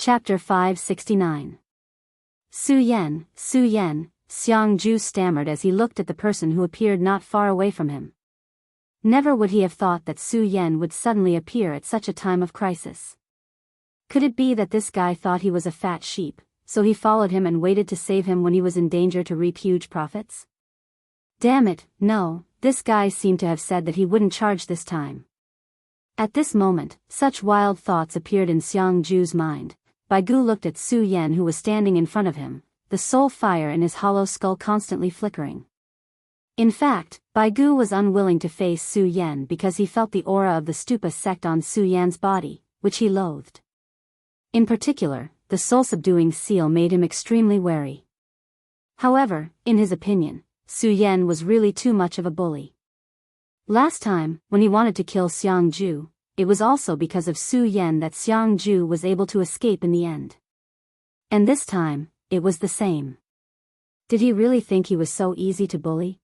Chapter 569. Su Yan, Jianghu stammered as he looked at the person who appeared not far away from him. Never would he have thought that Su Yan would suddenly appear at such a time of crisis. Could it be that this guy thought he was a fat sheep, so he followed him and waited to save him when he was in danger to reap huge profits? Damn it, no, this guy seemed to have said that he wouldn't charge this time. At this moment, such wild thoughts appeared in Jianghu's mind. Biyao looked at Su Yan, who was standing in front of him, the soul fire in his hollow skull constantly flickering. In fact, Biyao was unwilling to face Su Yan because he felt the aura of the Stupa sect on Su Yan's body, which he loathed. In particular, the soul-subduing seal made him extremely wary. However, in his opinion, Su Yan was really too much of a bully. Last time, when he wanted to kill Jianghu, it was also because of Su Yan that Jianghu was able to escape in the end. And this time, it was the same. Did he really think he was so easy to bully?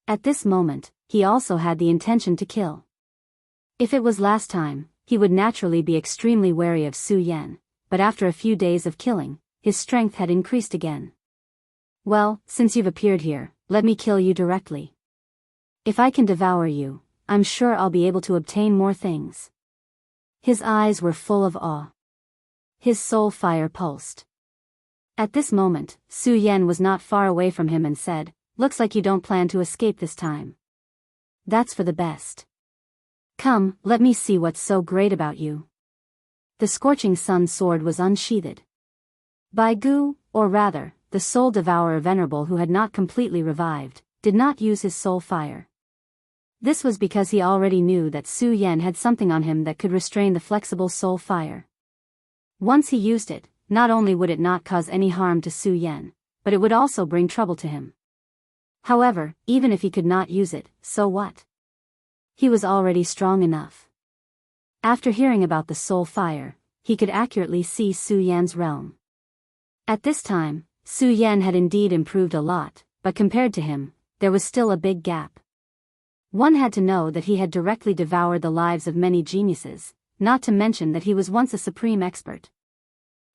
At this moment, he also had the intention to kill. If it was last time, he would naturally be extremely wary of Su Yan, but after a few days of killing, his strength had increased again. Well, since you've appeared here, let me kill you directly. If I can devour you, I'm sure I'll be able to obtain more things. His eyes were full of awe. His soul fire pulsed. At this moment, Su Yan was not far away from him and said, "Looks like you don't plan to escape this time. That's for the best. Come, let me see what's so great about you." The scorching sun sword was unsheathed. Biyao, or rather, the soul devourer venerable who had not completely revived, did not use his soul fire. This was because he already knew that Su Yan had something on him that could restrain the flexible soul fire. Once he used it, not only would it not cause any harm to Su Yan, but it would also bring trouble to him. However, even if he could not use it, so what? He was already strong enough. After hearing about the soul fire, he could accurately see Su Yan's realm. At this time, Su Yan had indeed improved a lot, but compared to him, there was still a big gap. One had to know that he had directly devoured the lives of many geniuses, not to mention that he was once a supreme expert.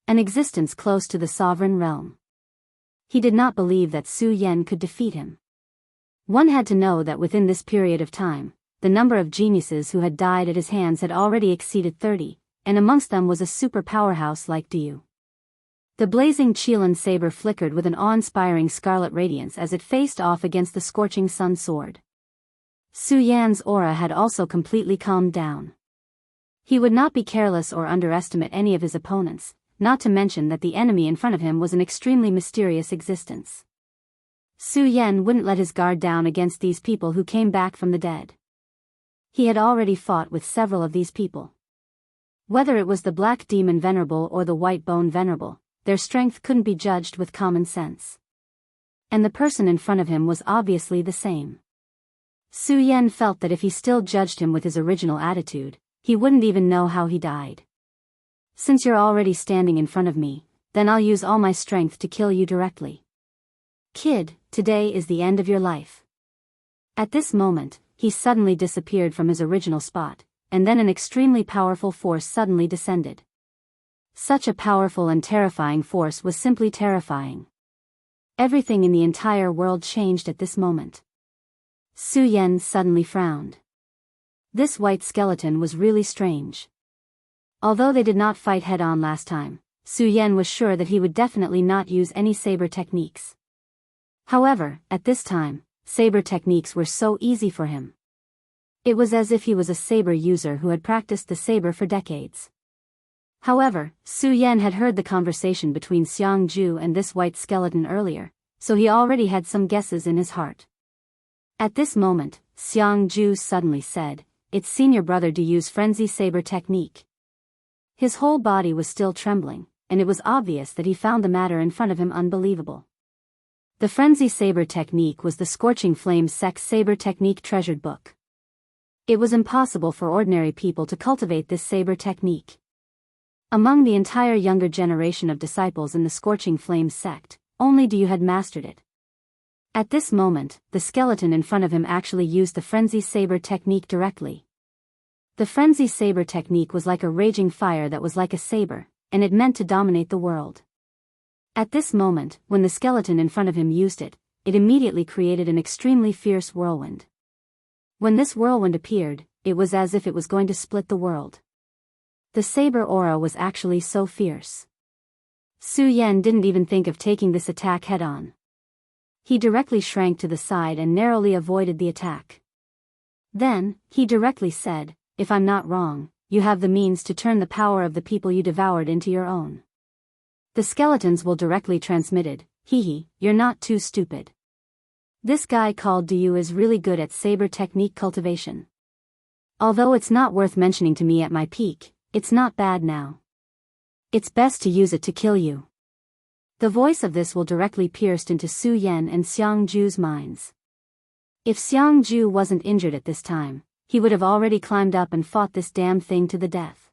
An existence close to the sovereign realm. He did not believe that Su Yan could defeat him. One had to know that within this period of time, the number of geniuses who had died at his hands had already exceeded 30, and amongst them was a super powerhouse like Biyao. The blazing Qilin saber flickered with an awe-inspiring scarlet radiance as it faced off against the scorching sun sword. Su Yan's aura had also completely calmed down. He would not be careless or underestimate any of his opponents, not to mention that the enemy in front of him was an extremely mysterious existence. Su Yan wouldn't let his guard down against these people who came back from the dead. He had already fought with several of these people. Whether it was the Black Demon Venerable or the White Bone Venerable, their strength couldn't be judged with common sense. And the person in front of him was obviously the same. Su Yan felt that if he still judged him with his original attitude, he wouldn't even know how he died. Since you're already standing in front of me, then I'll use all my strength to kill you directly. Kid, today is the end of your life. At this moment, he suddenly disappeared from his original spot, and then an extremely powerful force suddenly descended. Such a powerful and terrifying force was simply terrifying. Everything in the entire world changed at this moment. Su Yan suddenly frowned. This white skeleton was really strange. Although they did not fight head-on last time, Su Yan was sure that he would definitely not use any saber techniques. However, at this time, saber techniques were so easy for him. It was as if he was a saber user who had practiced the saber for decades. However, Su Yan had heard the conversation between Jianghu and this white skeleton earlier, so he already had some guesses in his heart. At this moment, Jianghu suddenly said, "It's senior brother to use frenzy saber technique." His whole body was still trembling, and it was obvious that he found the matter in front of him unbelievable. The frenzy saber technique was the Scorching Flame Sect's saber technique treasured book. It was impossible for ordinary people to cultivate this saber technique. Among the entire younger generation of disciples in the Scorching Flame sect, only Biyao had mastered it. At this moment, the skeleton in front of him actually used the frenzy saber technique directly. The frenzy saber technique was like a raging fire that was like a saber, and it meant to dominate the world. At this moment, when the skeleton in front of him used it, it immediately created an extremely fierce whirlwind. When this whirlwind appeared, it was as if it was going to split the world. The saber aura was actually so fierce. Su Yan didn't even think of taking this attack head-on. He directly shrank to the side and narrowly avoided the attack. Then, he directly said, "If I'm not wrong, you have the means to turn the power of the people you devoured into your own. The skeletons will directly transmitted, hee, you're not too stupid. This guy called Biyao is really good at saber technique cultivation. Although it's not worth mentioning to me at my peak, it's not bad now. It's best to use it to kill you." The voice of this will directly pierced into Su Yan and Xiangju's minds. If Xiangju wasn't injured at this time, he would have already climbed up and fought this damn thing to the death.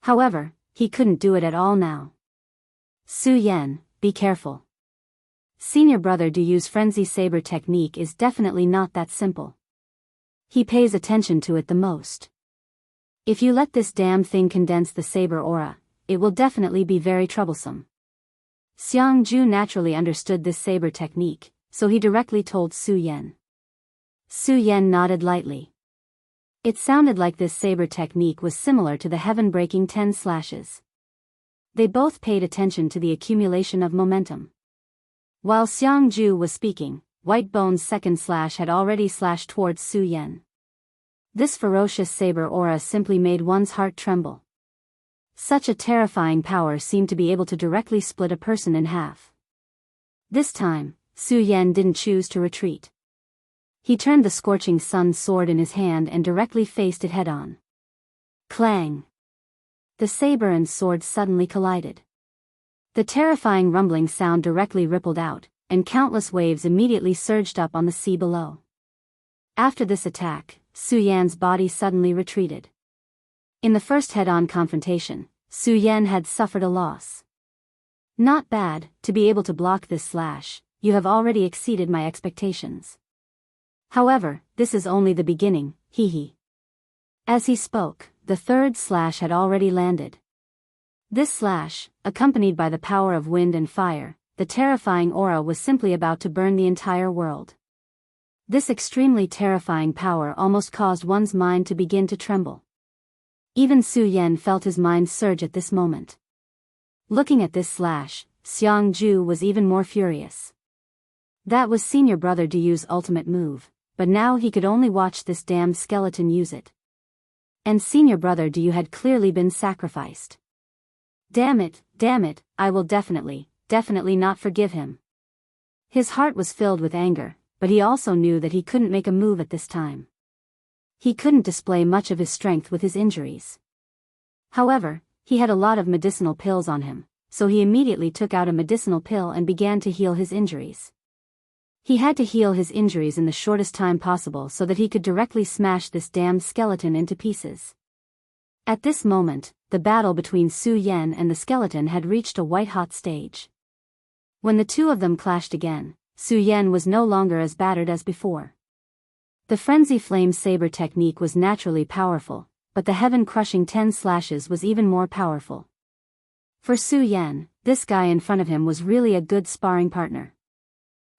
However, he couldn't do it at all now. "Su Yan, be careful. Senior brother Biyu's frenzy saber technique is definitely not that simple. He pays attention to it the most. If you let this damn thing condense the saber aura, it will definitely be very troublesome." Xiangju naturally understood this saber technique, so he directly told Su Yan. Su Yan nodded lightly. It sounded like this saber technique was similar to the heaven-breaking 10 slashes. They both paid attention to the accumulation of momentum. While Xiangju was speaking, White Bone's second slash had already slashed towards Su Yan. This ferocious saber aura simply made one's heart tremble. Such a terrifying power seemed to be able to directly split a person in half. This time, Su Yan didn't choose to retreat. He turned the scorching sun sword in his hand and directly faced it head-on. Clang! The saber and sword suddenly collided. The terrifying rumbling sound directly rippled out, and countless waves immediately surged up on the sea below. After this attack, Su Yan's body suddenly retreated. In the first head-on confrontation, Su Yan had suffered a loss. "Not bad, to be able to block this slash, you have already exceeded my expectations. However, this is only the beginning, hee." As he spoke, the third slash had already landed. This slash, accompanied by the power of wind and fire, the terrifying aura was simply about to burn the entire world. This extremely terrifying power almost caused one's mind to begin to tremble. Even Su Yan felt his mind surge at this moment. Looking at this slash, Xiangju was even more furious. That was senior brother Biyu's ultimate move, but now he could only watch this damned skeleton use it. And senior brother Biyu had clearly been sacrificed. Damn it, I will definitely not forgive him. His heart was filled with anger, but he also knew that he couldn't make a move at this time. He couldn't display much of his strength with his injuries. However, he had a lot of medicinal pills on him, so he immediately took out a medicinal pill and began to heal his injuries. He had to heal his injuries in the shortest time possible so that he could directly smash this damned skeleton into pieces. At this moment, the battle between Su Yan and the skeleton had reached a white-hot stage. When the two of them clashed again, Su Yan was no longer as battered as before. The frenzy flame saber technique was naturally powerful, but the heaven-crushing 10 slashes was even more powerful. For Su Yan, this guy in front of him was really a good sparring partner.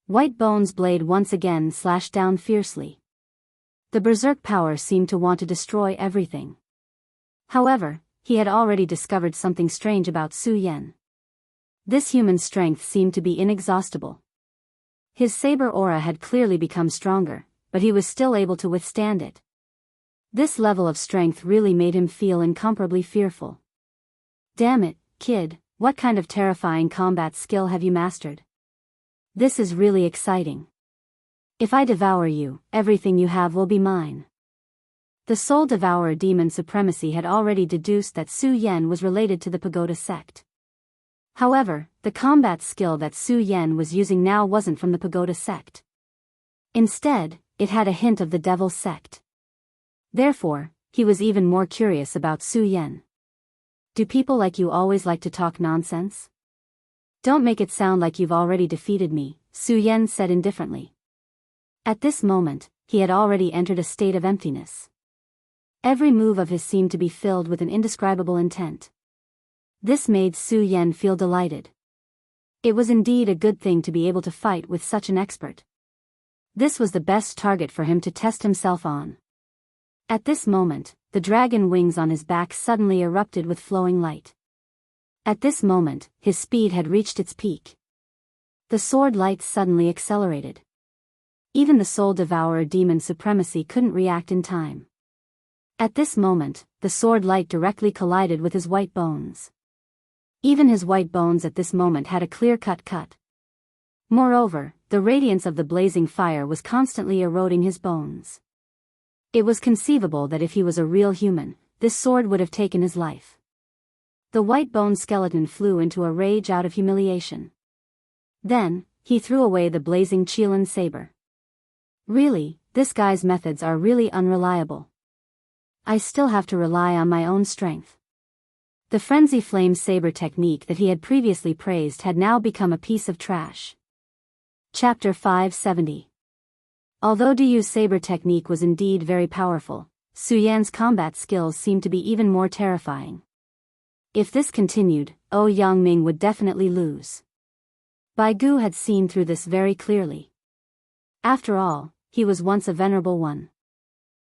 White Bone's blade once again slashed down fiercely. The berserk power seemed to want to destroy everything. However, he had already discovered something strange about Su Yan. This human strength seemed to be inexhaustible. His saber aura had clearly become stronger, but he was still able to withstand it. This level of strength really made him feel incomparably fearful. Damn it, kid, what kind of terrifying combat skill have you mastered? This is really exciting. If I devour you, everything you have will be mine. The Soul Devourer demon supremacy had already deduced that Su Yan was related to the Pagoda sect. However, the combat skill that Su Yan was using now wasn't from the Pagoda sect. Instead, it had a hint of the Devil sect. Therefore, he was even more curious about Su Yan. Do people like you always like to talk nonsense? Don't make it sound like you've already defeated me, Su Yan said indifferently. At this moment, he had already entered a state of emptiness. Every move of his seemed to be filled with an indescribable intent. This made Su Yan feel delighted. It was indeed a good thing to be able to fight with such an expert. This was the best target for him to test himself on. At this moment, the dragon wings on his back suddenly erupted with flowing light. At this moment, his speed had reached its peak. The sword light suddenly accelerated. Even the Soul Devourer demon supremacy couldn't react in time. At this moment, the sword light directly collided with his white bones. Even his white bones at this moment had a clear-cut cut. Moreover, the radiance of the blazing fire was constantly eroding his bones. It was conceivable that if he was a real human, this sword would have taken his life. The white bone skeleton flew into a rage out of humiliation. Then, he threw away the blazing Qilin saber. Really, this guy's methods are really unreliable. I still have to rely on my own strength. The frenzy flame saber technique that he had previously praised had now become a piece of trash. Chapter 570. Although Diyu's saber technique was indeed very powerful, Su Yan's combat skills seemed to be even more terrifying. If this continued, Yangming would definitely lose. Bai Gu had seen through this very clearly. After all, he was once a venerable one.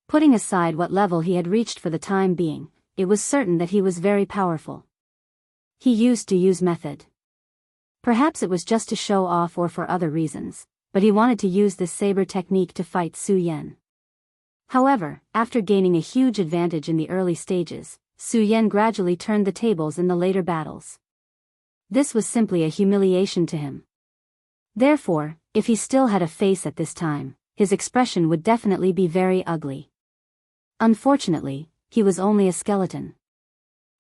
Putting aside what level he had reached for the time being, it was certain that he was very powerful. He used Diyu's method. Perhaps it was just to show off or for other reasons, but he wanted to use this saber technique to fight Su Yan. However, after gaining a huge advantage in the early stages, Su Yan gradually turned the tables in the later battles. This was simply a humiliation to him. Therefore, if he still had a face at this time, his expression would definitely be very ugly. Unfortunately, he was only a skeleton.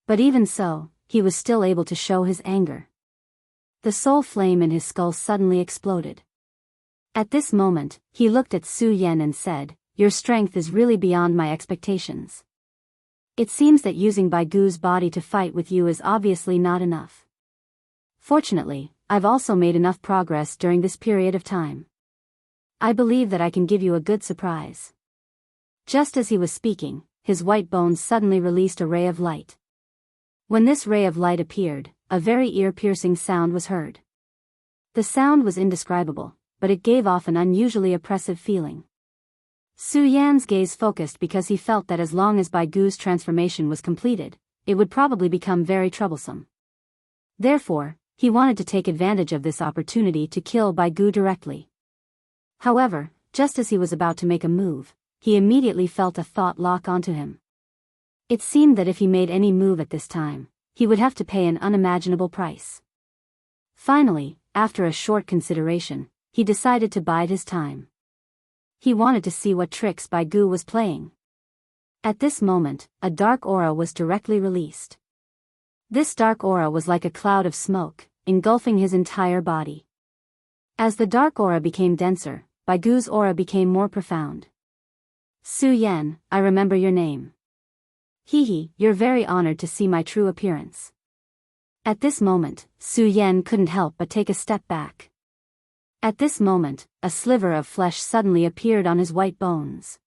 But even so, he was still able to show his anger. The soul flame in his skull suddenly exploded. At this moment, he looked at Su Yan and said, "Your strength is really beyond my expectations. It seems that using Bai Gu's body to fight with you is obviously not enough. Fortunately, I've also made enough progress during this period of time. I believe that I can give you a good surprise." Just as he was speaking, his white bones suddenly released a ray of light. When this ray of light appeared, a very ear-piercing sound was heard. The sound was indescribable, but it gave off an unusually oppressive feeling. Su Yan's gaze focused because he felt that as long as Bai Gu's transformation was completed, it would probably become very troublesome. Therefore, he wanted to take advantage of this opportunity to kill Bai Gu directly. However, just as he was about to make a move, he immediately felt a thought lock onto him. It seemed that if he made any move at this time, he would have to pay an unimaginable price. Finally, after a short consideration, he decided to bide his time. He wanted to see what tricks Bai Gu was playing. At this moment, a dark aura was directly released. This dark aura was like a cloud of smoke, engulfing his entire body. As the dark aura became denser, Bai Gu's aura became more profound. "Su Yan, I remember your name. You're very honored to see my true appearance." At this moment, Su Yan couldn't help but take a step back. At this moment, a sliver of flesh suddenly appeared on his white bones.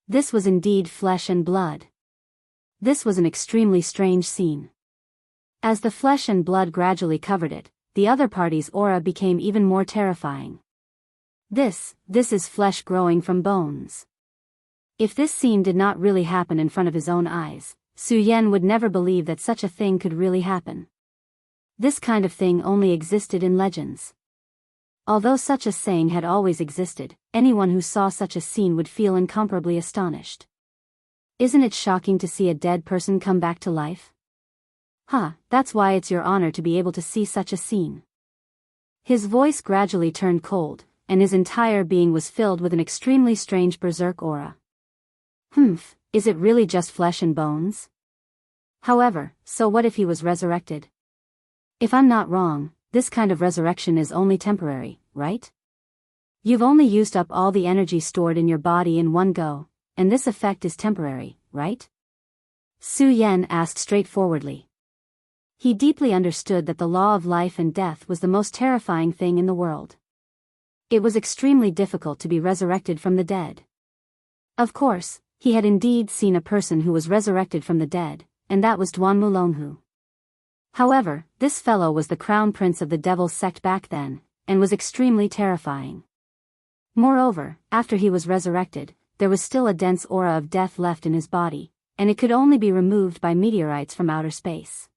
This was indeed flesh and blood. This was an extremely strange scene. As the flesh and blood gradually covered it, the other party's aura became even more terrifying. This is flesh growing from bones. If this scene did not really happen in front of his own eyes, Su Yan would never believe that such a thing could really happen. This kind of thing only existed in legends. Although such a saying had always existed, anyone who saw such a scene would feel incomparably astonished. Isn't it shocking to see a dead person come back to life? That's why it's your honor to be able to see such a scene. His voice gradually turned cold, and his entire being was filled with an extremely strange berserk aura. Is it really just flesh and bones? However, so what if he was resurrected? If I'm not wrong, this kind of resurrection is only temporary, right? You've only used up all the energy stored in your body in one go, and this effect is temporary, right? Su Yan asked straightforwardly. He deeply understood that the law of life and death was the most terrifying thing in the world. It was extremely difficult to be resurrected from the dead. Of course, he had indeed seen a person who was resurrected from the dead, and that was Duan Mulonghu. However, this fellow was the crown prince of the devil's sect back then, and was extremely terrifying. Moreover, after he was resurrected, there was still a dense aura of death left in his body, and it could only be removed by meteorites from outer space.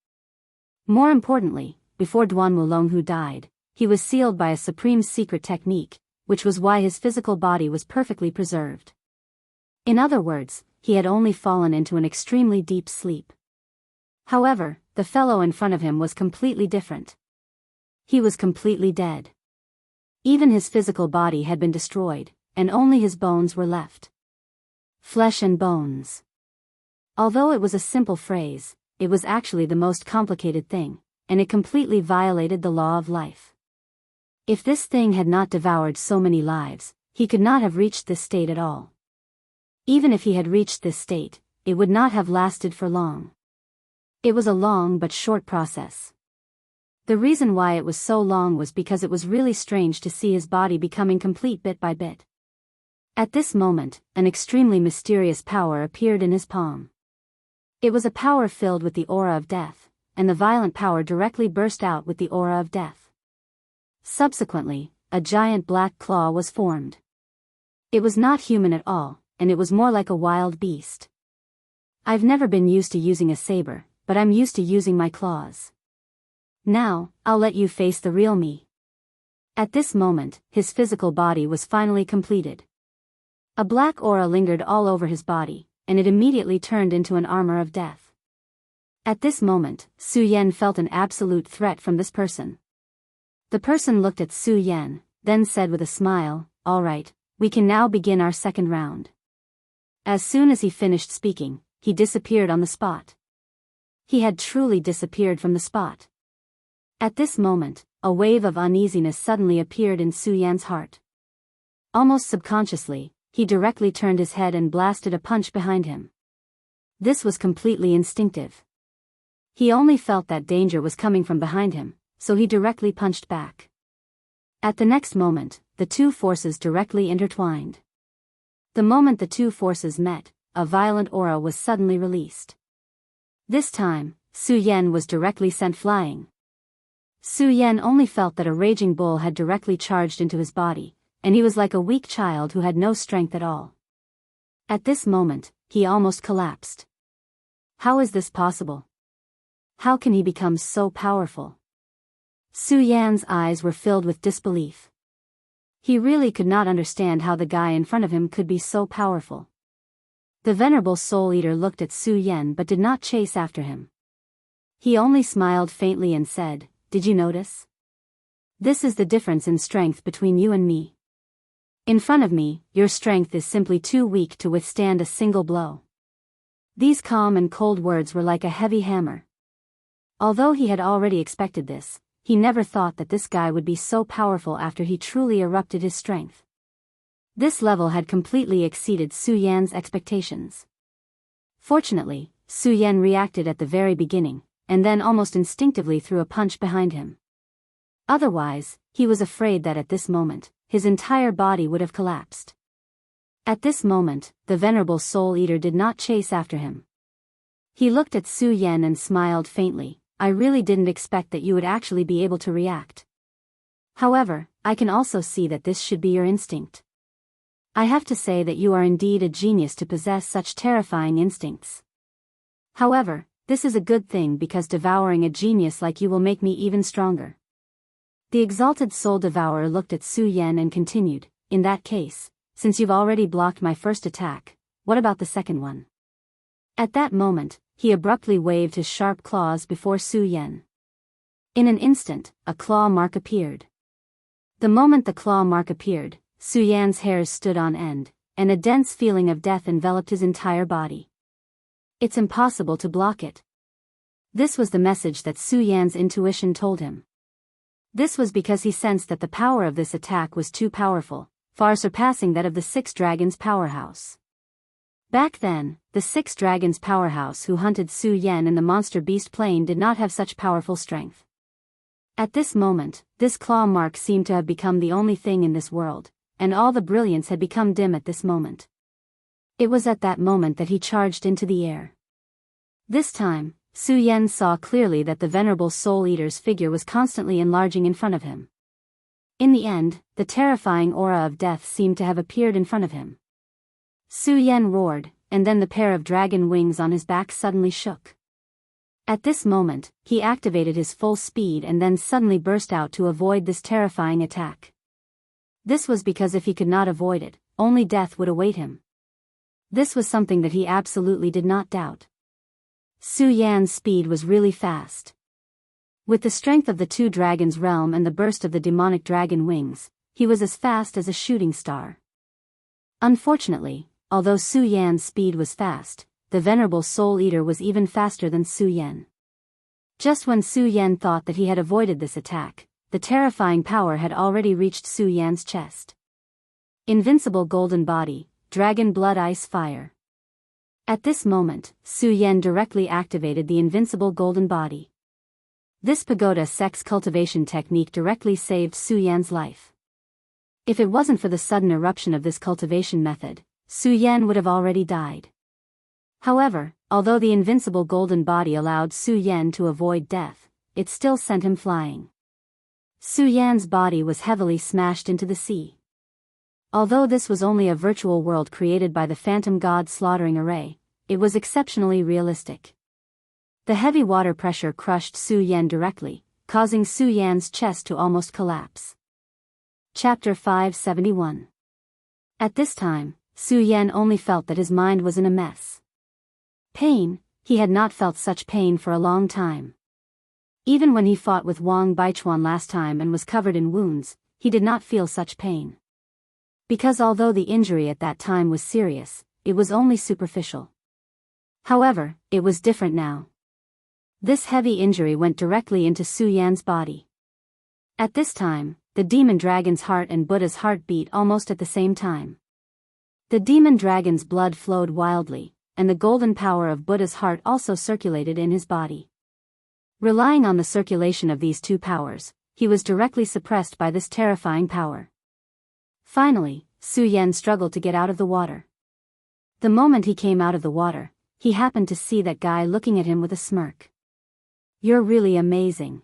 More importantly, before Duan Wulonghu died, he was sealed by a supreme secret technique, which was why his physical body was perfectly preserved. In other words, he had only fallen into an extremely deep sleep. However, the fellow in front of him was completely different. He was completely dead. Even his physical body had been destroyed, and only his bones were left. Flesh and bones. Although it was a simple phrase, it was actually the most complicated thing, and it completely violated the law of life. If this thing had not devoured so many lives, he could not have reached this state at all. Even if he had reached this state, it would not have lasted for long. It was a long but short process. The reason why it was so long was because it was really strange to see his body becoming complete bit by bit. At this moment, an extremely mysterious power appeared in his palm. It was a power filled with the aura of death, and the violent power directly burst out with the aura of death. Subsequently, a giant black claw was formed. It was not human at all, and it was more like a wild beast. I've never been used to using a saber, but I'm used to using my claws. Now, I'll let you face the real me. At this moment, his physical body was finally completed. A black aura lingered all over his body, and it immediately turned into an armor of death. At this moment, Su Yan felt an absolute threat from this person. The person looked at Su Yan, then said with a smile, "All right, we can now begin our second round." As soon as he finished speaking, he disappeared on the spot. He had truly disappeared from the spot. At this moment, a wave of uneasiness suddenly appeared in Su Yan's heart. Almost subconsciously, he directly turned his head and blasted a punch behind him. This was completely instinctive. He only felt that danger was coming from behind him, so he directly punched back. At the next moment, the two forces directly intertwined. The moment the two forces met, a violent aura was suddenly released. This time, Su Yan was directly sent flying. Su Yan only felt that a raging bull had directly charged into his body, and he was like a weak child who had no strength at all. At this moment, he almost collapsed. How is this possible? How can he become so powerful? Su Yan's eyes were filled with disbelief. He really could not understand how the guy in front of him could be so powerful. The venerable soul eater looked at Su Yan but did not chase after him. He only smiled faintly and said, "Did you notice? This is the difference in strength between you and me. In front of me, your strength is simply too weak to withstand a single blow." These calm and cold words were like a heavy hammer. Although he had already expected this, he never thought that this guy would be so powerful after he truly erupted his strength. This level had completely exceeded Su Yan's expectations. Fortunately, Su Yan reacted at the very beginning, and then almost instinctively threw a punch behind him. Otherwise, he was afraid that at this moment, his entire body would have collapsed. At this moment, the venerable soul eater did not chase after him. He looked at Su Yan and smiled faintly. "I really didn't expect that you would actually be able to react. However, I can also see that this should be your instinct. I have to say that you are indeed a genius to possess such terrifying instincts. However, this is a good thing because devouring a genius like you will make me even stronger." The exalted soul devourer looked at Su Yan and continued, "In that case, since you've already blocked my first attack, what about the second one?" At that moment, he abruptly waved his sharp claws before Su Yan. In an instant, a claw mark appeared. The moment the claw mark appeared, Su Yan's hairs stood on end, and a dense feeling of death enveloped his entire body. It's impossible to block it. This was the message that Su Yan's intuition told him. This was because he sensed that the power of this attack was too powerful, far surpassing that of the Six Dragons' powerhouse. Back then, the Six Dragons' powerhouse who hunted Su Yan in the monster beast plain did not have such powerful strength. At this moment, this claw mark seemed to have become the only thing in this world, and all the brilliance had become dim at this moment. It was at that moment that he charged into the air. This time, Su Yan saw clearly that the venerable Soul Eater's figure was constantly enlarging in front of him. In the end, the terrifying aura of death seemed to have appeared in front of him. Su Yan roared, and then the pair of dragon wings on his back suddenly shook. At this moment, he activated his full speed and then suddenly burst out to avoid this terrifying attack. This was because if he could not avoid it, only death would await him. This was something that he absolutely did not doubt. Su Yan's speed was really fast. With the strength of the two dragons' realm and the burst of the demonic dragon wings, he was as fast as a shooting star. Unfortunately, although Su Yan's speed was fast, the venerable Soul Eater was even faster than Su Yan. Just when Su Yan thought that he had avoided this attack, the terrifying power had already reached Su Yan's chest. Invincible golden body, dragon blood ice fire. At this moment, Su Yan directly activated the invincible golden body. This pagoda sex cultivation technique directly saved Su Yan's life. If it wasn't for the sudden eruption of this cultivation method, Su Yan would have already died. However, although the invincible golden body allowed Su Yan to avoid death, it still sent him flying. Su Yan's body was heavily smashed into the sea. Although this was only a virtual world created by the phantom god slaughtering array, it was exceptionally realistic. The heavy water pressure crushed Su Yan directly, causing Su Yan's chest to almost collapse. Chapter 571. At this time, Su Yan only felt that his mind was in a mess. Pain, he had not felt such pain for a long time. Even when he fought with Wang Baichuan last time and was covered in wounds, he did not feel such pain. Because although the injury at that time was serious, it was only superficial. However, it was different now. This heavy injury went directly into Su Yan's body. At this time, the demon dragon's heart and Buddha's heart beat almost at the same time. The demon dragon's blood flowed wildly, and the golden power of Buddha's heart also circulated in his body. Relying on the circulation of these two powers, he was directly suppressed by this terrifying power. Finally, Su Yan struggled to get out of the water. The moment he came out of the water, he happened to see that guy looking at him with a smirk. "You're really amazing.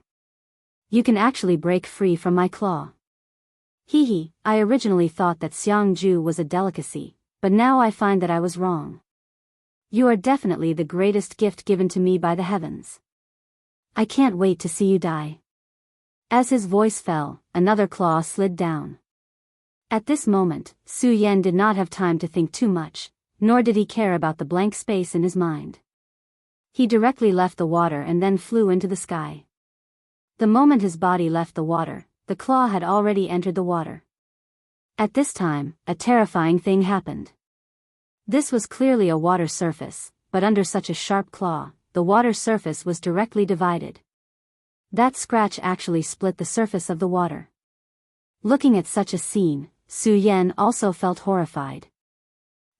You can actually break free from my claw." "Hee, I originally thought that Jianghu was a delicacy, but now I find that I was wrong. You are definitely the greatest gift given to me by the heavens. I can't wait to see you die." As his voice fell, another claw slid down. At this moment, Su Yan did not have time to think too much, nor did he care about the blank space in his mind. He directly left the water and then flew into the sky. The moment his body left the water, the claw had already entered the water. At this time, a terrifying thing happened. This was clearly a water surface, but under such a sharp claw, the water surface was directly divided. That scratch actually split the surface of the water. Looking at such a scene, Su Yan also felt horrified.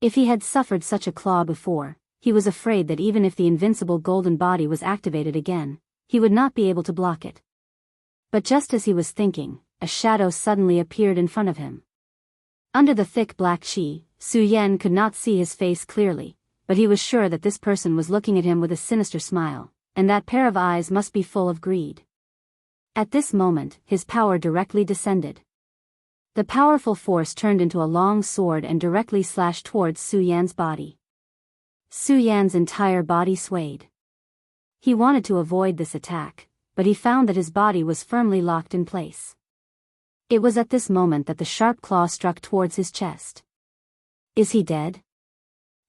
If he had suffered such a claw before, he was afraid that even if the invincible golden body was activated again, he would not be able to block it. But just as he was thinking, a shadow suddenly appeared in front of him. Under the thick black chi, Su Yan could not see his face clearly, but he was sure that this person was looking at him with a sinister smile, and that pair of eyes must be full of greed. At this moment, his power directly descended. The powerful force turned into a long sword and directly slashed towards Su Yan's body. Su Yan's entire body swayed. He wanted to avoid this attack, but he found that his body was firmly locked in place. It was at this moment that the sharp claw struck towards his chest. Is he dead?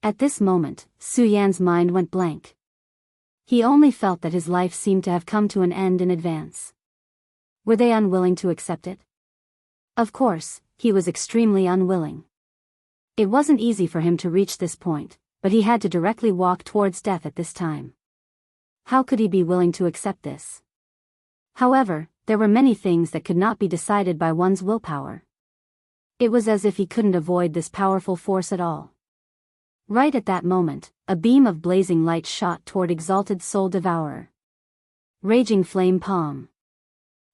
At this moment, Su Yan's mind went blank. He only felt that his life seemed to have come to an end in advance. Were they unwilling to accept it? Of course, he was extremely unwilling. It wasn't easy for him to reach this point, but he had to directly walk towards death at this time. How could he be willing to accept this? However, there were many things that could not be decided by one's willpower. It was as if he couldn't avoid this powerful force at all. Right at that moment, a beam of blazing light shot toward Exalted Soul Devourer. Raging Flame Palm.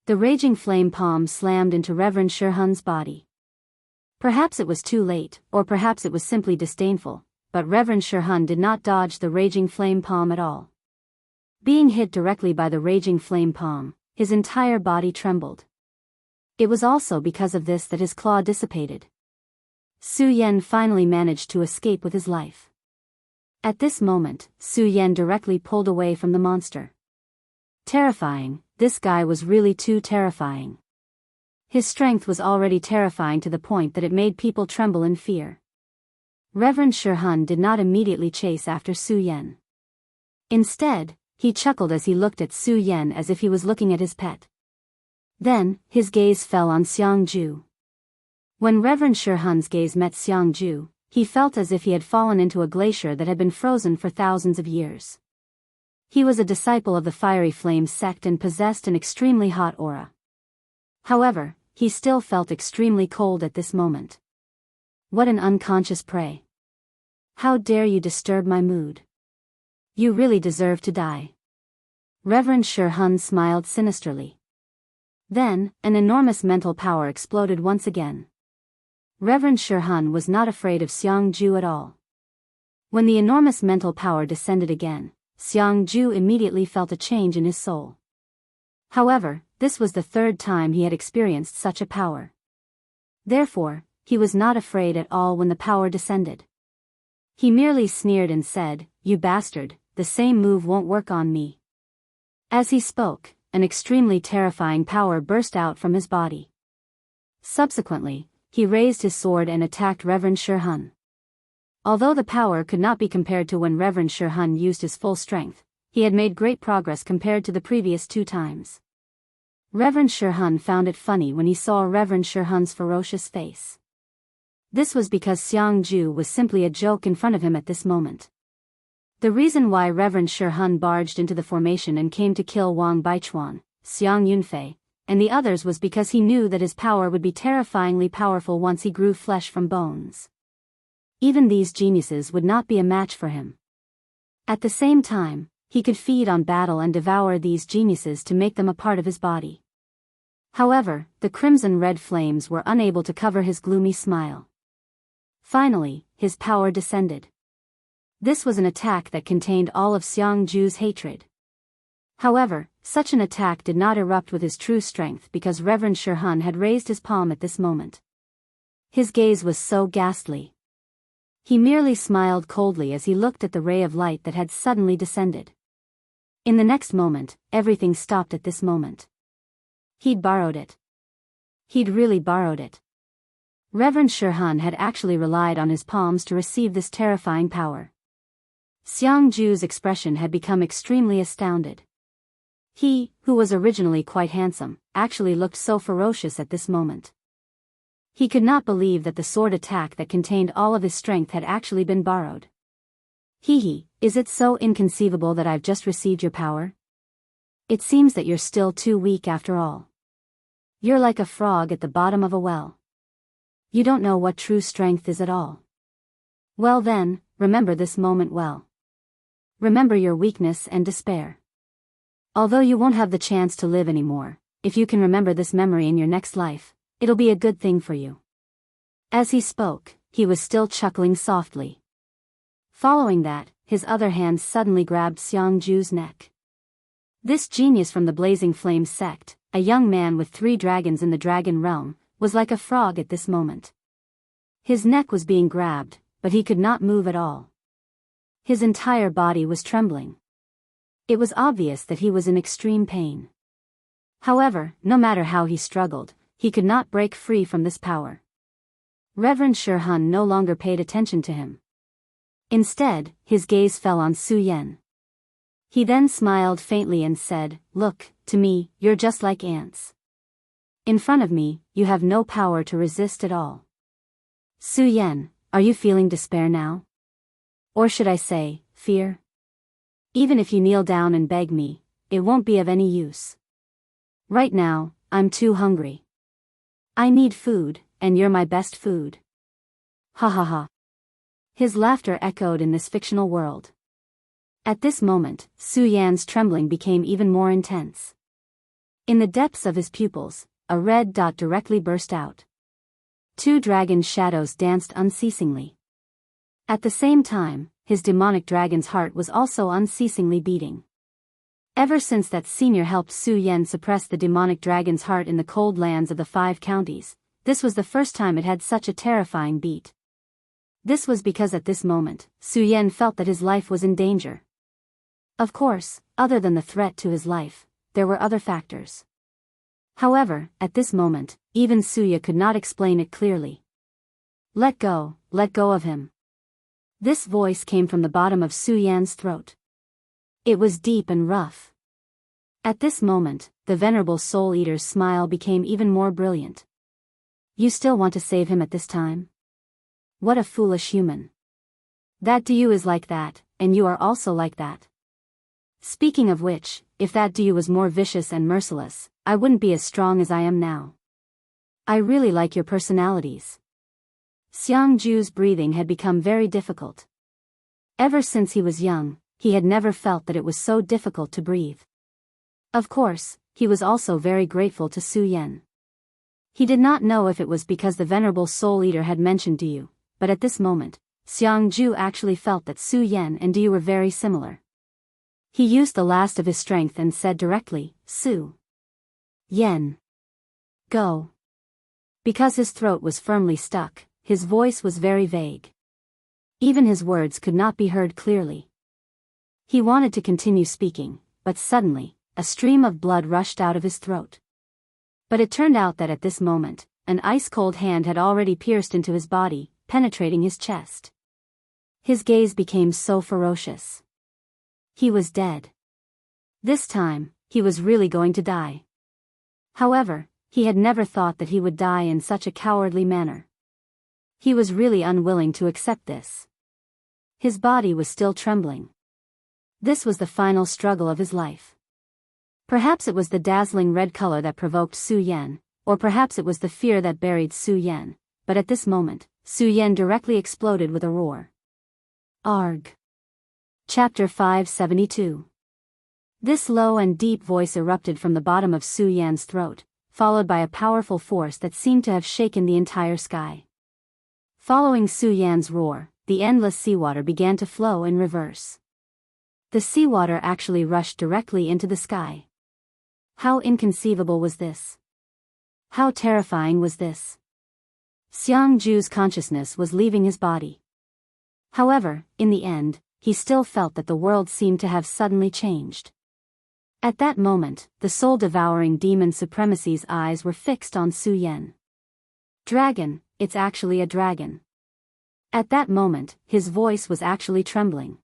The raging flame palm slammed into Reverend Shihun's body. Perhaps it was too late, or perhaps it was simply disdainful, but Reverend Shihun did not dodge the raging flame palm at all. Being hit directly by the raging flame palm, his entire body trembled. It was also because of this that his claw dissipated. Su Yan finally managed to escape with his life. At this moment, Su Yan directly pulled away from the monster. Terrifying, this guy was really too terrifying. His strength was already terrifying to the point that it made people tremble in fear. Reverend Shihun did not immediately chase after Su Yan. Instead, he chuckled as he looked at Su Yan as if he was looking at his pet. Then, his gaze fell on Xiangju. When Reverend Shihun's gaze met Xiangju, he felt as if he had fallen into a glacier that had been frozen for thousands of years. He was a disciple of the Fiery Flame sect and possessed an extremely hot aura. However, he still felt extremely cold at this moment. What an unconscious prey. How dare you disturb my mood? You really deserve to die. Reverend Shihun smiled sinisterly. Then, an enormous mental power exploded once again. Reverend Shihun was not afraid of Xiangju at all. When the enormous mental power descended again, Xiangju immediately felt a change in his soul. However, this was the third time he had experienced such a power. Therefore, he was not afraid at all when the power descended. He merely sneered and said, "You bastard, the same move won't work on me." As he spoke, an extremely terrifying power burst out from his body. Subsequently, he raised his sword and attacked Reverend Shihun. Although the power could not be compared to when Reverend Shihun used his full strength, he had made great progress compared to the previous 2 times. Reverend Shihun found it funny when he saw Reverend Shihun's ferocious face. This was because Xiangju was simply a joke in front of him at this moment. The reason why Reverend Shihun barged into the formation and came to kill Wang Baichuan, Xiang Yunfei, and the others was because he knew that his power would be terrifyingly powerful once he grew flesh from bones. Even these geniuses would not be a match for him. At the same time, he could feed on battle and devour these geniuses to make them a part of his body. However, the crimson-red flames were unable to cover his gloomy smile. Finally, his power descended. This was an attack that contained all of Xiangju's hatred. However, such an attack did not erupt with his true strength because Reverend Shihun had raised his palm at this moment. His gaze was so ghastly. He merely smiled coldly as he looked at the ray of light that had suddenly descended. In the next moment, everything stopped at this moment. He'd borrowed it. He'd really borrowed it. Reverend Shihun had actually relied on his palms to receive this terrifying power. Xiangju's expression had become extremely astounded. He, who was originally quite handsome, actually looked so ferocious at this moment. He could not believe that the sword attack that contained all of his strength had actually been borrowed. Is it so inconceivable that I've just received your power? It seems that you're still too weak after all. You're like a frog at the bottom of a well. You don't know what true strength is at all. Well then, remember this moment well. Remember your weakness and despair. Although you won't have the chance to live anymore, if you can remember this memory in your next life, it'll be a good thing for you. As he spoke, he was still chuckling softly. Following that, his other hand suddenly grabbed Xiangju's neck. This genius from the Blazing Flame sect, a young man with 3 dragons in the dragon realm, was like a frog at this moment. His neck was being grabbed, but he could not move at all. His entire body was trembling. It was obvious that he was in extreme pain. However, no matter how he struggled, he could not break free from this power. Reverend Shihun no longer paid attention to him. Instead, his gaze fell on Su Yan. He then smiled faintly and said, "Look, to me, you're just like ants. In front of me, you have no power to resist at all." Su Yan, are you feeling despair now? Or should I say, fear? Even if you kneel down and beg me, it won't be of any use. Right now, I'm too hungry. I need food, and you're my best food. Ha ha ha. His laughter echoed in this fictional world. At this moment, Su Yan's trembling became even more intense. In the depths of his pupils, a red dot directly burst out. 2 dragon shadows danced unceasingly. At the same time, his demonic dragon's heart was also unceasingly beating. Ever since that senior helped Su Yan suppress the demonic dragon's heart in the cold lands of the 5 counties, this was the first time it had such a terrifying beat. This was because at this moment, Su Yan felt that his life was in danger. Of course, other than the threat to his life, there were other factors. However, at this moment, even Suya could not explain it clearly. Let go of him. This voice came from the bottom of Su Yan's throat. It was deep and rough. At this moment, the venerable Soul Eater's smile became even more brilliant. You still want to save him at this time? What a foolish human. That Diyu is like that, and you are also like that. Speaking of which, if that Diyu was more vicious and merciless, I wouldn't be as strong as I am now. I really like your personalities. Xiangju's breathing had become very difficult. Ever since he was young, he had never felt that it was so difficult to breathe. Of course, he was also very grateful to Su Yan. He did not know if it was because the venerable Soul Eater had mentioned Diyu, but at this moment, Xiangju actually felt that Su Yan and Diyu were very similar. He used the last of his strength and said directly, Su Yan. Go. Because his throat was firmly stuck, his voice was very vague. Even his words could not be heard clearly. He wanted to continue speaking, but suddenly, a stream of blood rushed out of his throat. But it turned out that at this moment, an ice-cold hand had already pierced into his body, penetrating his chest. His gaze became so ferocious. He was dead. This time, he was really going to die. However, he had never thought that he would die in such a cowardly manner. He was really unwilling to accept this. His body was still trembling. This was the final struggle of his life. Perhaps it was the dazzling red color that provoked Su Yan, or perhaps it was the fear that buried Su Yan, but at this moment, Su Yan directly exploded with a roar. Arg. Chapter 572. This low and deep voice erupted from the bottom of Su Yan's throat, followed by a powerful force that seemed to have shaken the entire sky. Following Su Yan's roar, the endless seawater began to flow in reverse. The seawater actually rushed directly into the sky. How inconceivable was this? How terrifying was this? Xiangju's consciousness was leaving his body. However, in the end, he still felt that the world seemed to have suddenly changed. At that moment, the soul-devouring demon supremacy's eyes were fixed on Su Yan. Dragon, it's actually a dragon. At that moment, his voice was actually trembling.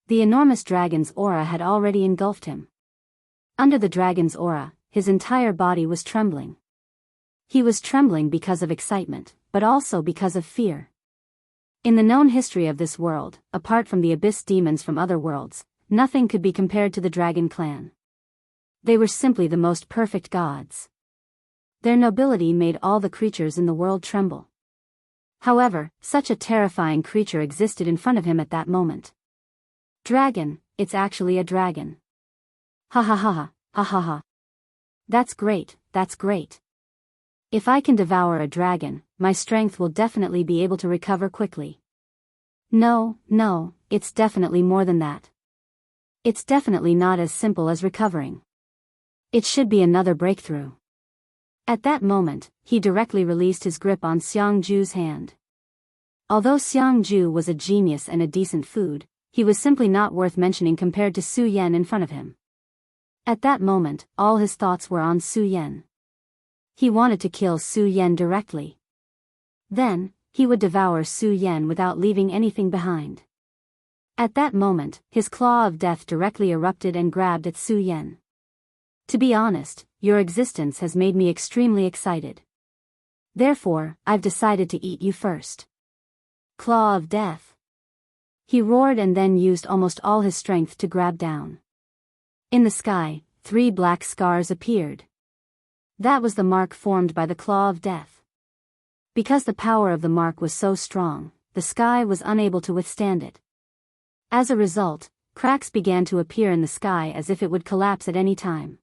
The enormous dragon's aura had already engulfed him. Under the dragon's aura, his entire body was trembling. He was trembling because of excitement, but also because of fear. In the known history of this world, apart from the abyss demons from other worlds, nothing could be compared to the dragon clan. They were simply the most perfect gods. Their nobility made all the creatures in the world tremble. However, such a terrifying creature existed in front of him at that moment. Dragon, it's actually a dragon. Ha ha ha ha, ha ha ha. That's great, that's great. If I can devour a dragon, my strength will definitely be able to recover quickly. No, it's definitely more than that. It's definitely not as simple as recovering. It should be another breakthrough. At that moment, he directly released his grip on Xiangju's hand. Although Xiangju was a genius and a decent food, he was simply not worth mentioning compared to Su Yan in front of him. At that moment, all his thoughts were on Su Yan. He wanted to kill Su Yan directly. Then, he would devour Su Yan without leaving anything behind. At that moment, his claw of death directly erupted and grabbed at Su Yan. To be honest, your existence has made me extremely excited. Therefore, I've decided to eat you first. Claw of death. He roared and then used almost all his strength to grab down. In the sky, 3 black scars appeared. That was the mark formed by the claw of death. Because the power of the mark was so strong, the sky was unable to withstand it. As a result, cracks began to appear in the sky as if it would collapse at any time.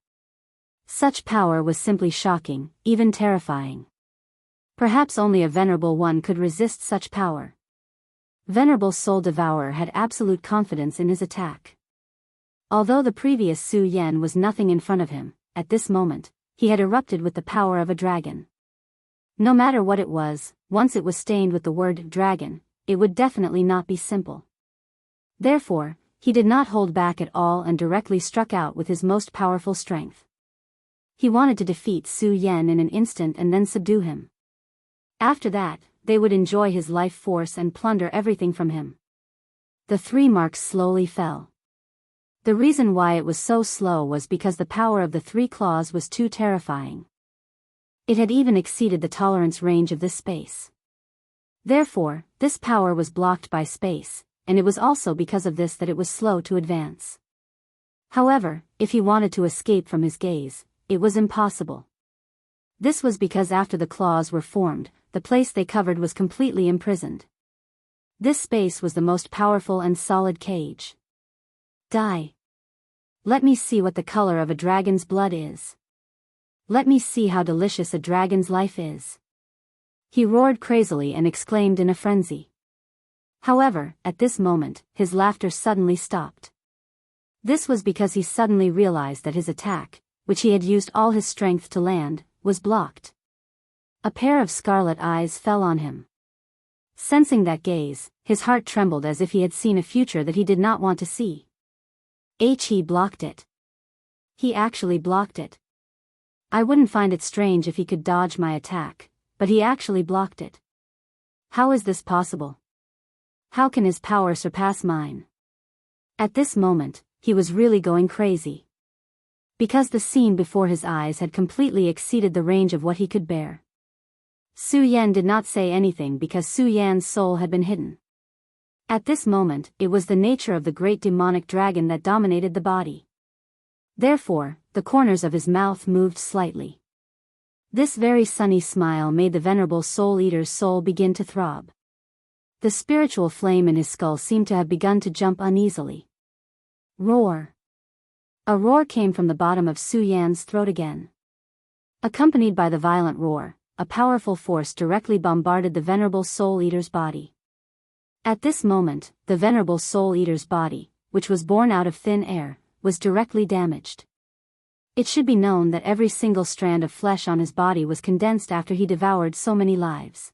Such power was simply shocking, even terrifying. Perhaps only a venerable one could resist such power. Venerable Soul Devourer had absolute confidence in his attack. Although the previous Su Yan was nothing in front of him, at this moment, he had erupted with the power of a dragon. No matter what it was, once it was stained with the word dragon, it would definitely not be simple. Therefore, he did not hold back at all and directly struck out with his most powerful strength. He wanted to defeat Su Yan in an instant and then subdue him. After that, they would enjoy his life force and plunder everything from him. The 3 marks slowly fell. The reason why it was so slow was because the power of the 3 claws was too terrifying. It had even exceeded the tolerance range of this space. Therefore, this power was blocked by space, and it was also because of this that it was slow to advance. However, if he wanted to escape from his gaze, it was impossible. This was because after the claws were formed, the place they covered was completely imprisoned. This space was the most powerful and solid cage. Die. Let me see what the color of a dragon's blood is. Let me see how delicious a dragon's life is. He roared crazily and exclaimed in a frenzy. However, at this moment, his laughter suddenly stopped. This was because he suddenly realized that his attack, which he had used all his strength to land, was blocked. A pair of scarlet eyes fell on him. Sensing that gaze, his heart trembled as if he had seen a future that he did not want to see. He blocked it. He actually blocked it. I wouldn't find it strange if he could dodge my attack, but he actually blocked it. How is this possible? How can his power surpass mine? At this moment, he was really going crazy. Because the scene before his eyes had completely exceeded the range of what he could bear. Su Yan did not say anything because Su Yan's soul had been hidden. At this moment, it was the nature of the great demonic dragon that dominated the body. Therefore, the corners of his mouth moved slightly. This very sunny smile made the venerable Soul Eater's soul begin to throb. The spiritual flame in his skull seemed to have begun to jump uneasily. Roar! A roar came from the bottom of Su Yan's throat again. Accompanied by the violent roar, a powerful force directly bombarded the venerable Soul Eater's body. At this moment, the venerable Soul Eater's body, which was born out of thin air, was directly damaged. It should be known that every single strand of flesh on his body was condensed after he devoured so many lives.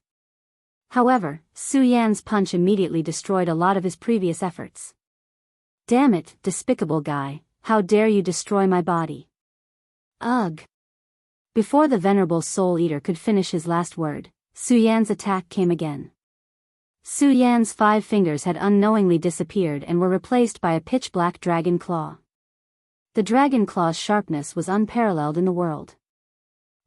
However, Su Yan's punch immediately destroyed a lot of his previous efforts. Damn it, despicable guy, how dare you destroy my body? Ugh! Before the venerable Soul Eater could finish his last word, Su Yan's attack came again. Su Yan's 5 fingers had unknowingly disappeared and were replaced by a pitch-black dragon claw. The dragon claw's sharpness was unparalleled in the world.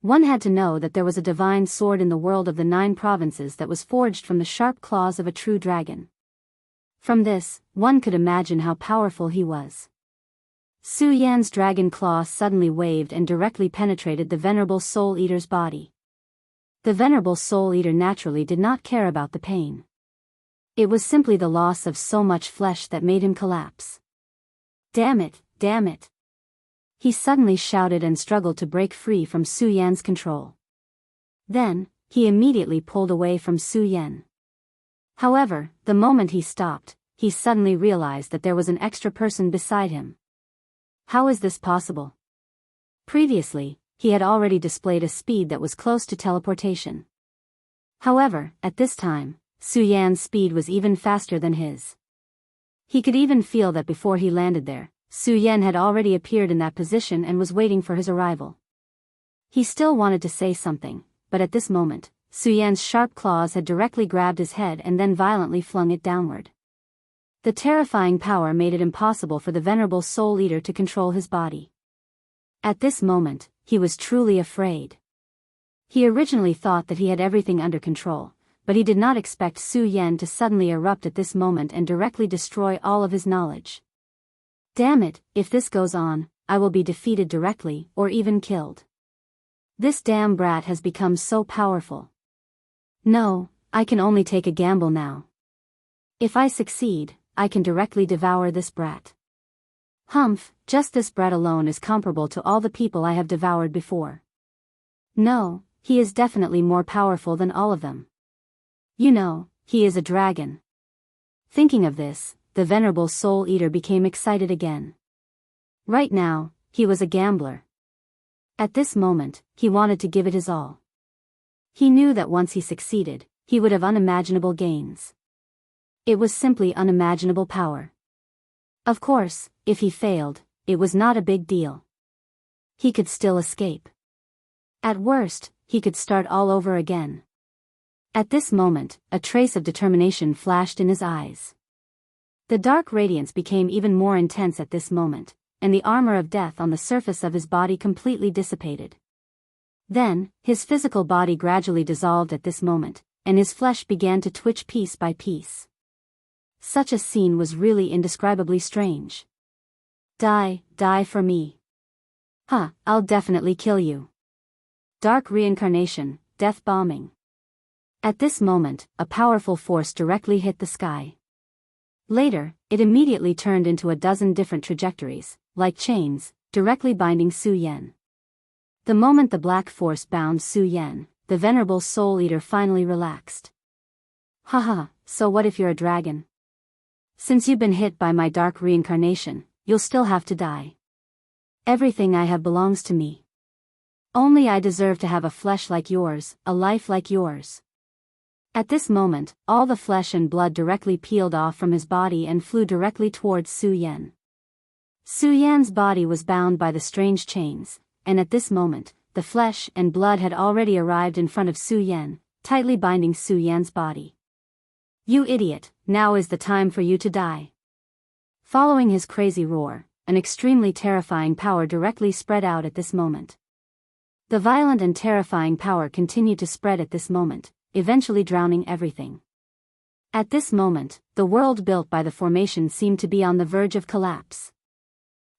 One had to know that there was a divine sword in the world of the 9 provinces that was forged from the sharp claws of a true dragon. From this, one could imagine how powerful he was. Su Yan's dragon claw suddenly waved and directly penetrated the venerable Soul Eater's body. The venerable Soul Eater naturally did not care about the pain. It was simply the loss of so much flesh that made him collapse. Damn it, damn it! He suddenly shouted and struggled to break free from Su Yan's control. Then, he immediately pulled away from Su Yan. However, the moment he stopped, he suddenly realized that there was an extra person beside him. How is this possible? Previously, he had already displayed a speed that was close to teleportation. However, at this time, Su Yan's speed was even faster than his. He could even feel that before he landed there, Su Yan had already appeared in that position and was waiting for his arrival. He still wanted to say something, but at this moment, Su Yan's sharp claws had directly grabbed his head and then violently flung it downward. The terrifying power made it impossible for the venerable Soul Eater to control his body. At this moment, he was truly afraid. He originally thought that he had everything under control, but he did not expect Su Yan to suddenly erupt at this moment and directly destroy all of his knowledge. Damn it, if this goes on, I will be defeated directly or even killed. This damn brat has become so powerful. No, I can only take a gamble now. If I succeed, I can directly devour this brat. Humph, just this brat alone is comparable to all the people I have devoured before. No, he is definitely more powerful than all of them. You know, he is a dragon. Thinking of this, the venerable Soul Eater became excited again. Right now, he was a gambler. At this moment, he wanted to give it his all. He knew that once he succeeded, he would have unimaginable gains. It was simply unimaginable power. Of course, if he failed, it was not a big deal. He could still escape. At worst, he could start all over again. At this moment, a trace of determination flashed in his eyes. The dark radiance became even more intense at this moment, and the armor of death on the surface of his body completely dissipated. Then, his physical body gradually dissolved at this moment, and his flesh began to twitch piece by piece. Such a scene was really indescribably strange. Die for me. Huh, I'll definitely kill you. Dark reincarnation, death bombing. At this moment, a powerful force directly hit the sky. Later, it immediately turned into a dozen different trajectories, like chains, directly binding Su Yan. The moment the black force bound Su Yan, the venerable soul eater finally relaxed. Haha, so what if you're a dragon? Since you've been hit by my dark reincarnation, you'll still have to die. Everything I have belongs to me. Only I deserve to have a flesh like yours, a life like yours. At this moment, all the flesh and blood directly peeled off from his body and flew directly towards Su Yan. Su Yan's body was bound by the strange chains, and at this moment, the flesh and blood had already arrived in front of Su Yan, tightly binding Su Yan's body. You idiot, now is the time for you to die. Following his crazy roar, an extremely terrifying power directly spread out at this moment. The violent and terrifying power continued to spread at this moment, eventually drowning everything. At this moment, the world built by the formation seemed to be on the verge of collapse.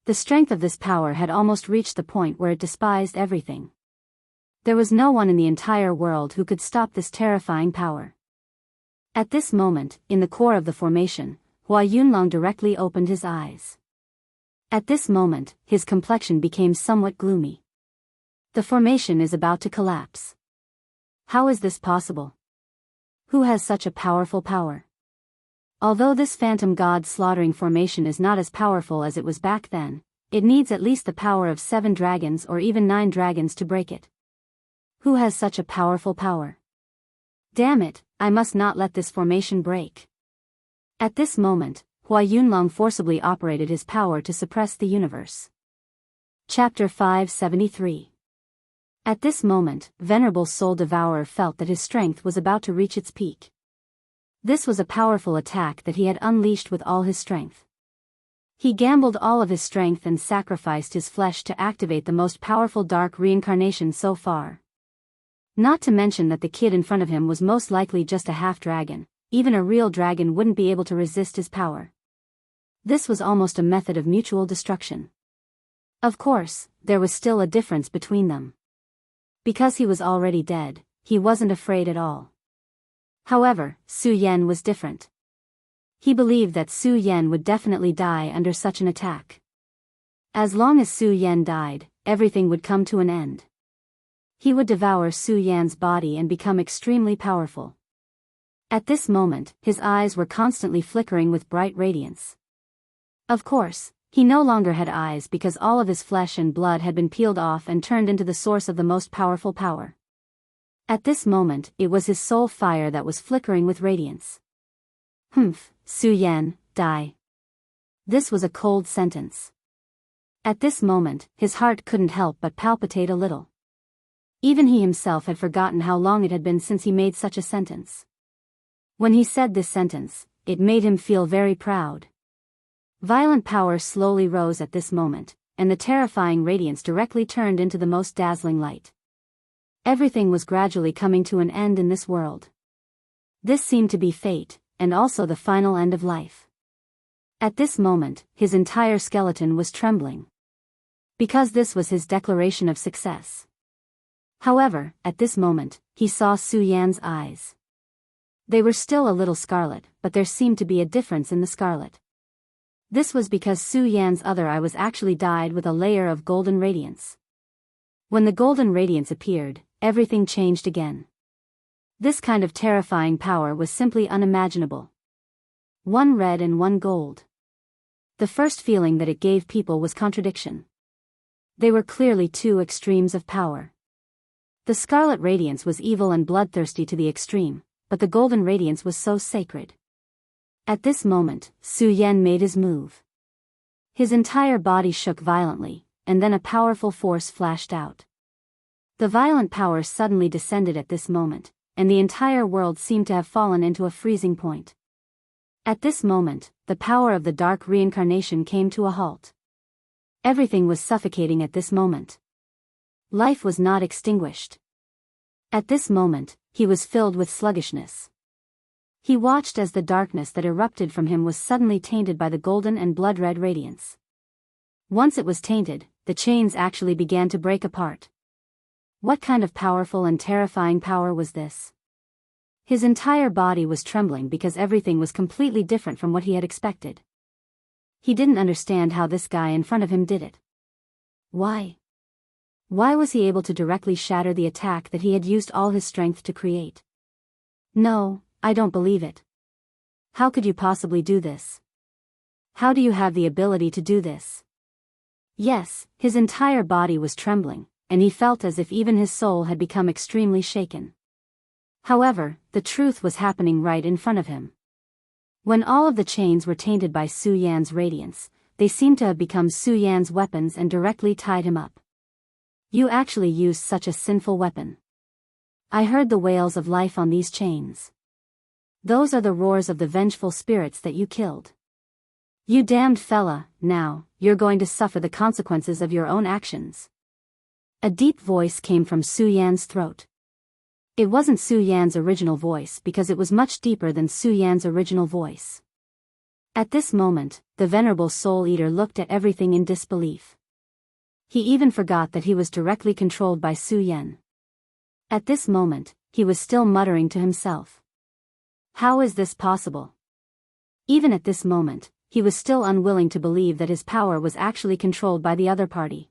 The strength of this power had almost reached the point where it despised everything. There was no one in the entire world who could stop this terrifying power. At this moment, in the core of the formation, Hua Yunlong directly opened his eyes. At this moment, his complexion became somewhat gloomy. The formation is about to collapse. How is this possible? Who has such a powerful power? Although this phantom god slaughtering formation is not as powerful as it was back then, it needs at least the power of 7 dragons or even 9 dragons to break it. Who has such a powerful power? Damn it, I must not let this formation break. At this moment, Hua Yunlong forcibly operated his power to suppress the universe. Chapter 573. At this moment, Venerable Soul Devourer felt that his strength was about to reach its peak. This was a powerful attack that he had unleashed with all his strength. He gambled all of his strength and sacrificed his flesh to activate the most powerful dark reincarnation so far. Not to mention that the kid in front of him was most likely just a half-dragon, even a real dragon wouldn't be able to resist his power. This was almost a method of mutual destruction. Of course, there was still a difference between them. Because he was already dead, he wasn't afraid at all. However, Su Yan was different. He believed that Su Yan would definitely die under such an attack. As long as Su Yan died, everything would come to an end. He would devour Su Yan's body and become extremely powerful. At this moment, his eyes were constantly flickering with bright radiance. Of course, he no longer had eyes because all of his flesh and blood had been peeled off and turned into the source of the most powerful power. At this moment, it was his soul fire that was flickering with radiance. Humph, Su Yan, die. This was a cold sentence. At this moment, his heart couldn't help but palpitate a little. Even he himself had forgotten how long it had been since he made such a sentence. When he said this sentence, it made him feel very proud. Violent power slowly rose at this moment, and the terrifying radiance directly turned into the most dazzling light. Everything was gradually coming to an end in this world. This seemed to be fate, and also the final end of life. At this moment, his entire skeleton was trembling. Because this was his declaration of success. However, at this moment, he saw Su Yan's eyes. They were still a little scarlet, but there seemed to be a difference in the scarlet. This was because Su Yan's other eye was actually dyed with a layer of golden radiance. When the golden radiance appeared, everything changed again. This kind of terrifying power was simply unimaginable. One red and one gold. The first feeling that it gave people was contradiction. They were clearly two extremes of power. The scarlet radiance was evil and bloodthirsty to the extreme, but the golden radiance was so sacred. At this moment, Su Yan made his move. His entire body shook violently, and then a powerful force flashed out. The violent power suddenly descended at this moment, and the entire world seemed to have fallen into a freezing point. At this moment, the power of the dark reincarnation came to a halt. Everything was suffocating at this moment. Life was not extinguished. At this moment, he was filled with sluggishness. He watched as the darkness that erupted from him was suddenly tainted by the golden and blood-red radiance. Once it was tainted, the chains actually began to break apart. What kind of powerful and terrifying power was this? His entire body was trembling because everything was completely different from what he had expected. He didn't understand how this guy in front of him did it. Why? Why was he able to directly shatter the attack that he had used all his strength to create? No, I don't believe it. How could you possibly do this? How do you have the ability to do this? Yes, his entire body was trembling, and he felt as if even his soul had become extremely shaken. However, the truth was happening right in front of him. When all of the chains were tainted by Su Yan's radiance, they seemed to have become Su Yan's weapons and directly tied him up. You actually used such a sinful weapon. I heard the wails of life on these chains. Those are the roars of the vengeful spirits that you killed. You damned fella, now, you're going to suffer the consequences of your own actions. A deep voice came from Su Yan's throat. It wasn't Su Yan's original voice because it was much deeper than Su Yan's original voice. At this moment, the Venerable Soul Eater looked at everything in disbelief. He even forgot that he was directly controlled by Su Yan. At this moment, he was still muttering to himself. How is this possible? Even at this moment, he was still unwilling to believe that his power was actually controlled by the other party.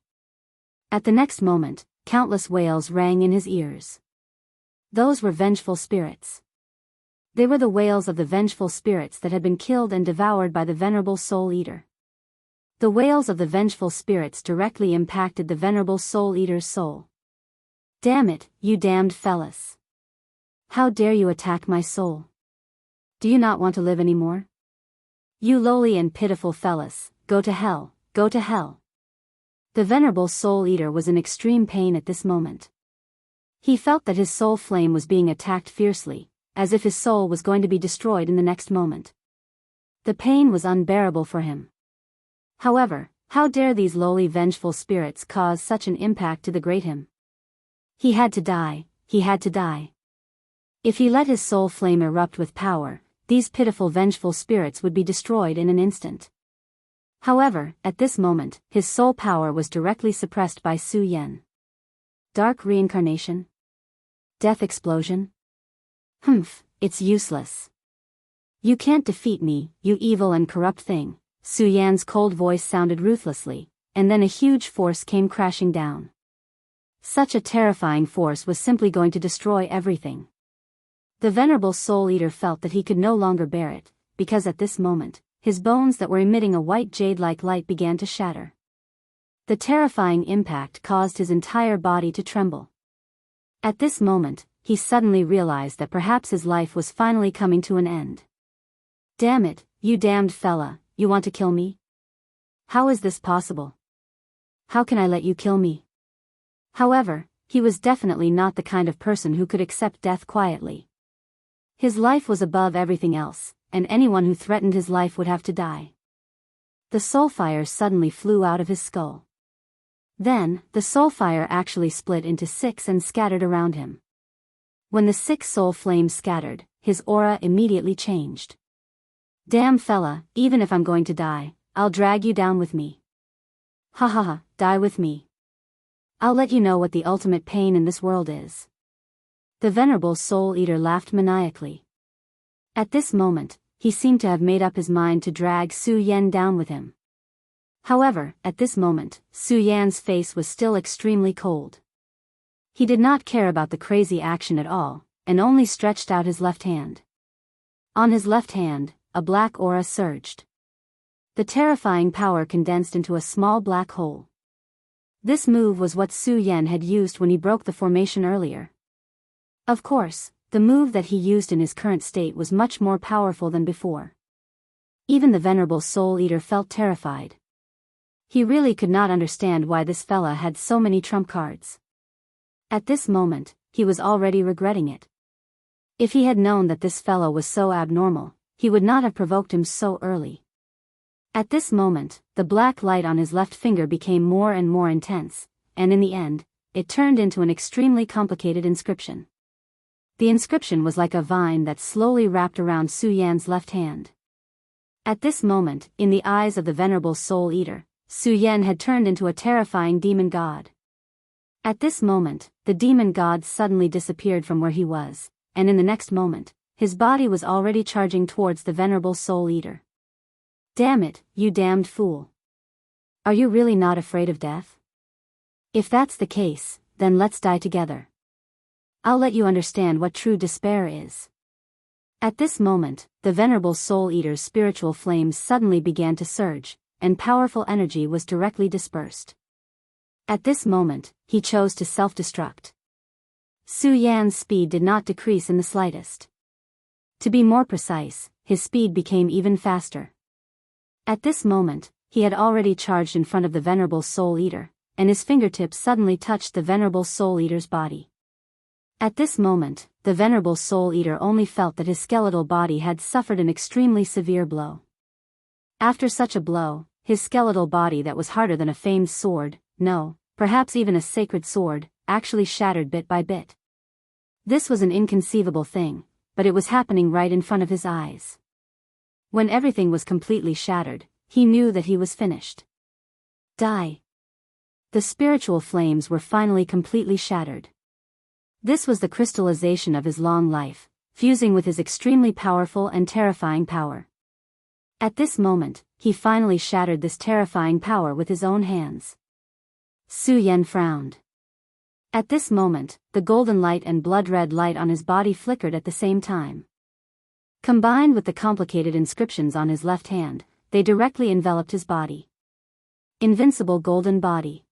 At the next moment, countless wails rang in his ears. Those were vengeful spirits. They were the wails of the vengeful spirits that had been killed and devoured by the Venerable Soul Eater. The wails of the vengeful spirits directly impacted the Venerable Soul Eater's soul. Damn it, you damned fellas. How dare you attack my soul? Do you not want to live anymore? You lowly and pitiful fellas, go to hell, go to hell. The Venerable Soul Eater was in extreme pain at this moment. He felt that his soul flame was being attacked fiercely, as if his soul was going to be destroyed in the next moment. The pain was unbearable for him. However, how dare these lowly vengeful spirits cause such an impact to the great him? He had to die, he had to die. If he let his soul flame erupt with power, these pitiful vengeful spirits would be destroyed in an instant. However, at this moment, his soul power was directly suppressed by Su Yan. Dark reincarnation? Death explosion? It's useless. You can't defeat me, you evil and corrupt thing. Su Yan's cold voice sounded ruthlessly, and then a huge force came crashing down. Such a terrifying force was simply going to destroy everything. The Venerable Soul Eater felt that he could no longer bear it, because at this moment, his bones that were emitting a white jade-like light began to shatter. The terrifying impact caused his entire body to tremble. At this moment, he suddenly realized that perhaps his life was finally coming to an end. Damn it, you damned fella, you want to kill me? How is this possible? How can I let you kill me? However, he was definitely not the kind of person who could accept death quietly. His life was above everything else, and anyone who threatened his life would have to die. The soul fire suddenly flew out of his skull. Then, the soul fire actually split into 6 and scattered around him. When the 6 soul flames scattered, his aura immediately changed. Damn fella, even if I'm going to die, I'll drag you down with me. Ha ha ha, die with me. I'll let you know what the ultimate pain in this world is. The Venerable Soul Eater laughed maniacally. At this moment, he seemed to have made up his mind to drag Su Yan down with him. However, at this moment, Su Yan's face was still extremely cold. He did not care about the crazy action at all, and only stretched out his left hand. On his left hand, a black aura surged. the terrifying power condensed into a small black hole. This move was what Su Yan had used when he broke the formation earlier. Of course, the move that he used in his current state was much more powerful than before. Even the Venerable Soul Eater felt terrified. He really could not understand why this fella had so many trump cards. At this moment, he was already regretting it. If he had known that this fellow was so abnormal, he would not have provoked him so early. At this moment, the black light on his left finger became more and more intense, and in the end, it turned into an extremely complicated inscription. The inscription was like a vine that slowly wrapped around Su Yan's left hand. At this moment, in the eyes of the Venerable Soul Eater, Su Yan had turned into a terrifying demon god. At this moment, the demon god suddenly disappeared from where he was, and in the next moment, his body was already charging towards the Venerable Soul Eater. Damn it, you damned fool. Are you really not afraid of death? If that's the case, then let's die together. I'll let you understand what true despair is. At this moment, the Venerable Soul Eater's spiritual flames suddenly began to surge, and powerful energy was directly dispersed. At this moment, he chose to self-destruct. Su Yan's speed did not decrease in the slightest. To be more precise, his speed became even faster. At this moment, he had already charged in front of the Venerable Soul Eater, and his fingertips suddenly touched the Venerable Soul Eater's body. At this moment, the Venerable Soul Eater only felt that his skeletal body had suffered an extremely severe blow. After such a blow, his skeletal body that was harder than a famed sword, no, perhaps even a sacred sword, actually shattered bit by bit. This was an inconceivable thing, but it was happening right in front of his eyes. When everything was completely shattered, he knew that he was finished. Die. The spiritual flames were finally completely shattered. This was the crystallization of his long life, fusing with his extremely powerful and terrifying power. At this moment, he finally shattered this terrifying power with his own hands. Su Yan frowned. At this moment, the golden light and blood-red light on his body flickered at the same time. Combined with the complicated inscriptions on his left hand, they directly enveloped his body. Invincible Golden Body.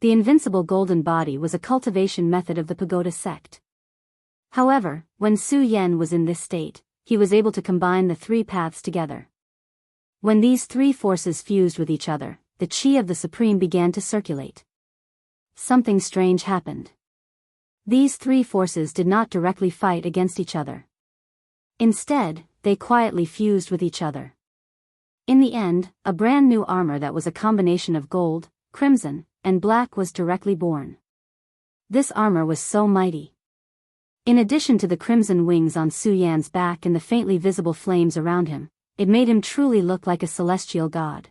The Invincible Golden Body was a cultivation method of the Pagoda sect. However, when Su Yan was in this state, he was able to combine the three paths together. When these three forces fused with each other, the Qi of the Supreme began to circulate. Something strange happened. These three forces did not directly fight against each other. Instead, they quietly fused with each other. In the end, a brand new armor that was a combination of gold, crimson, and black was directly born. This armor was so mighty. In addition to the crimson wings on Su Yan's back and the faintly visible flames around him, it made him truly look like a celestial god.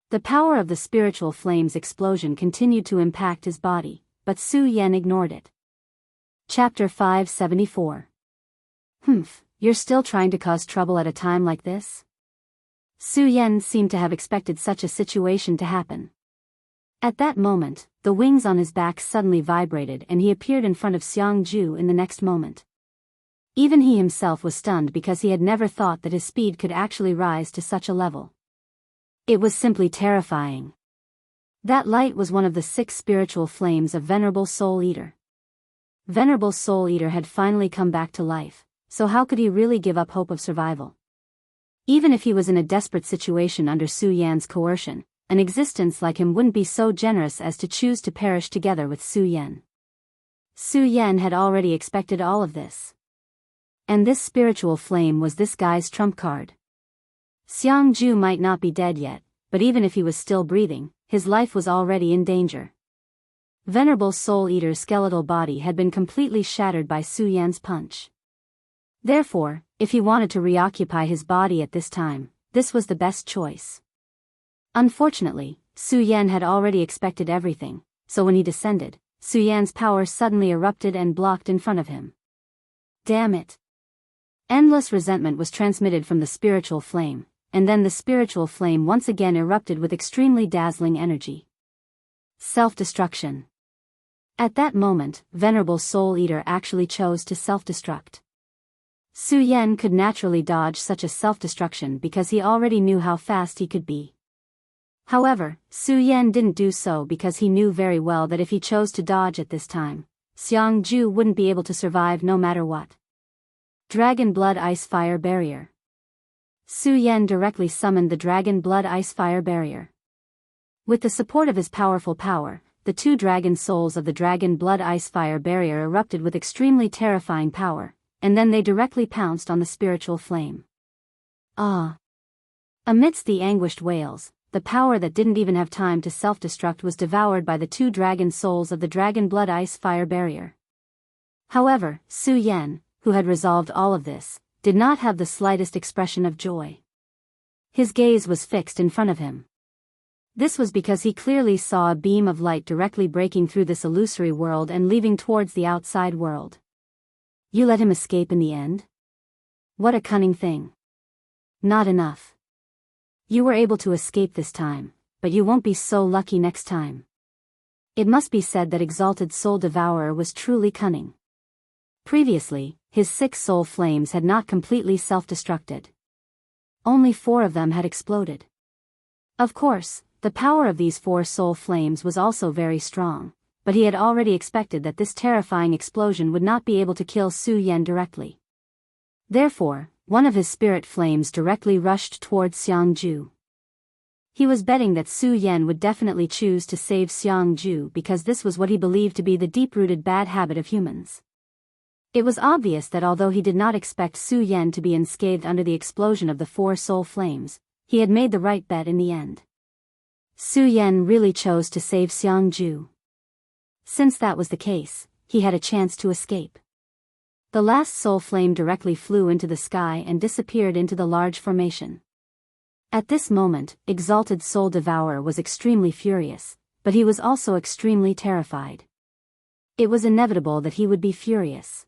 The power of the spiritual flames explosion continued to impact his body, but Su Yan ignored it. Chapter 574. You're still trying to cause trouble at a time like this? Su Yan seemed to have expected such a situation to happen. At that moment, the wings on his back suddenly vibrated and he appeared in front of Jianghu in the next moment. Even he himself was stunned because he had never thought that his speed could actually rise to such a level. It was simply terrifying. That light was one of the 6 spiritual flames of Venerable Soul Eater. Venerable Soul Eater had finally come back to life, so how could he really give up hope of survival? Even if he was in a desperate situation under Su Yan's coercion, an existence like him wouldn't be so generous as to choose to perish together with Su Yan. Su Yan had already expected all of this. And this spiritual flame was this guy's trump card. Jianghu might not be dead yet, but even if he was still breathing, his life was already in danger. Venerable Soul Eater's skeletal body had been completely shattered by Su Yan's punch. Therefore, if he wanted to reoccupy his body at this time, this was the best choice. Unfortunately, Su Yan had already expected everything, so when he descended, Su Yan's power suddenly erupted and blocked in front of him. Damn it! Endless resentment was transmitted from the spiritual flame, and then the spiritual flame once again erupted with extremely dazzling energy. Self-destruction. At that moment, Venerable Soul Eater actually chose to self-destruct. Su Yan could naturally dodge such a self-destruction because he already knew how fast he could be. However, Su Yan didn't do so because he knew very well that if he chose to dodge at this time, Jianghu wouldn't be able to survive no matter what. Dragon Blood Ice Fire Barrier. Su Yan directly summoned the Dragon Blood Ice Fire Barrier. With the support of his powerful power, the two dragon souls of the Dragon Blood Ice Fire Barrier erupted with extremely terrifying power, and then they directly pounced on the spiritual flame. Ah! Amidst the anguished wails, the power that didn't even have time to self-destruct was devoured by the two dragon souls of the Dragon Blood Ice Fire Barrier. However, Su Yan, who had resolved all of this, did not have the slightest expression of joy. His gaze was fixed in front of him. This was because he clearly saw a beam of light directly breaking through this illusory world and leaving towards the outside world. You let him escape in the end? What a cunning thing. Not enough. You were able to escape this time, but you won't be so lucky next time. It must be said that Exalted Soul Devourer was truly cunning. Previously, his 6 soul flames had not completely self-destructed. Only 4 of them had exploded. Of course, the power of these 4 soul flames was also very strong, but he had already expected that this terrifying explosion would not be able to kill Su Yan directly. Therefore, one of his spirit flames directly rushed towards Jianghu. He was betting that Su Yan would definitely choose to save Jianghu because this was what he believed to be the deep-rooted bad habit of humans. It was obvious that although he did not expect Su Yan to be unscathed under the explosion of the 4 soul flames, he had made the right bet in the end. Su Yan really chose to save Jianghu. Since that was the case, he had a chance to escape. The last soul flame directly flew into the sky and disappeared into the large formation. At this moment, Exalted Soul Devourer was extremely furious, but he was also extremely terrified. It was inevitable that he would be furious.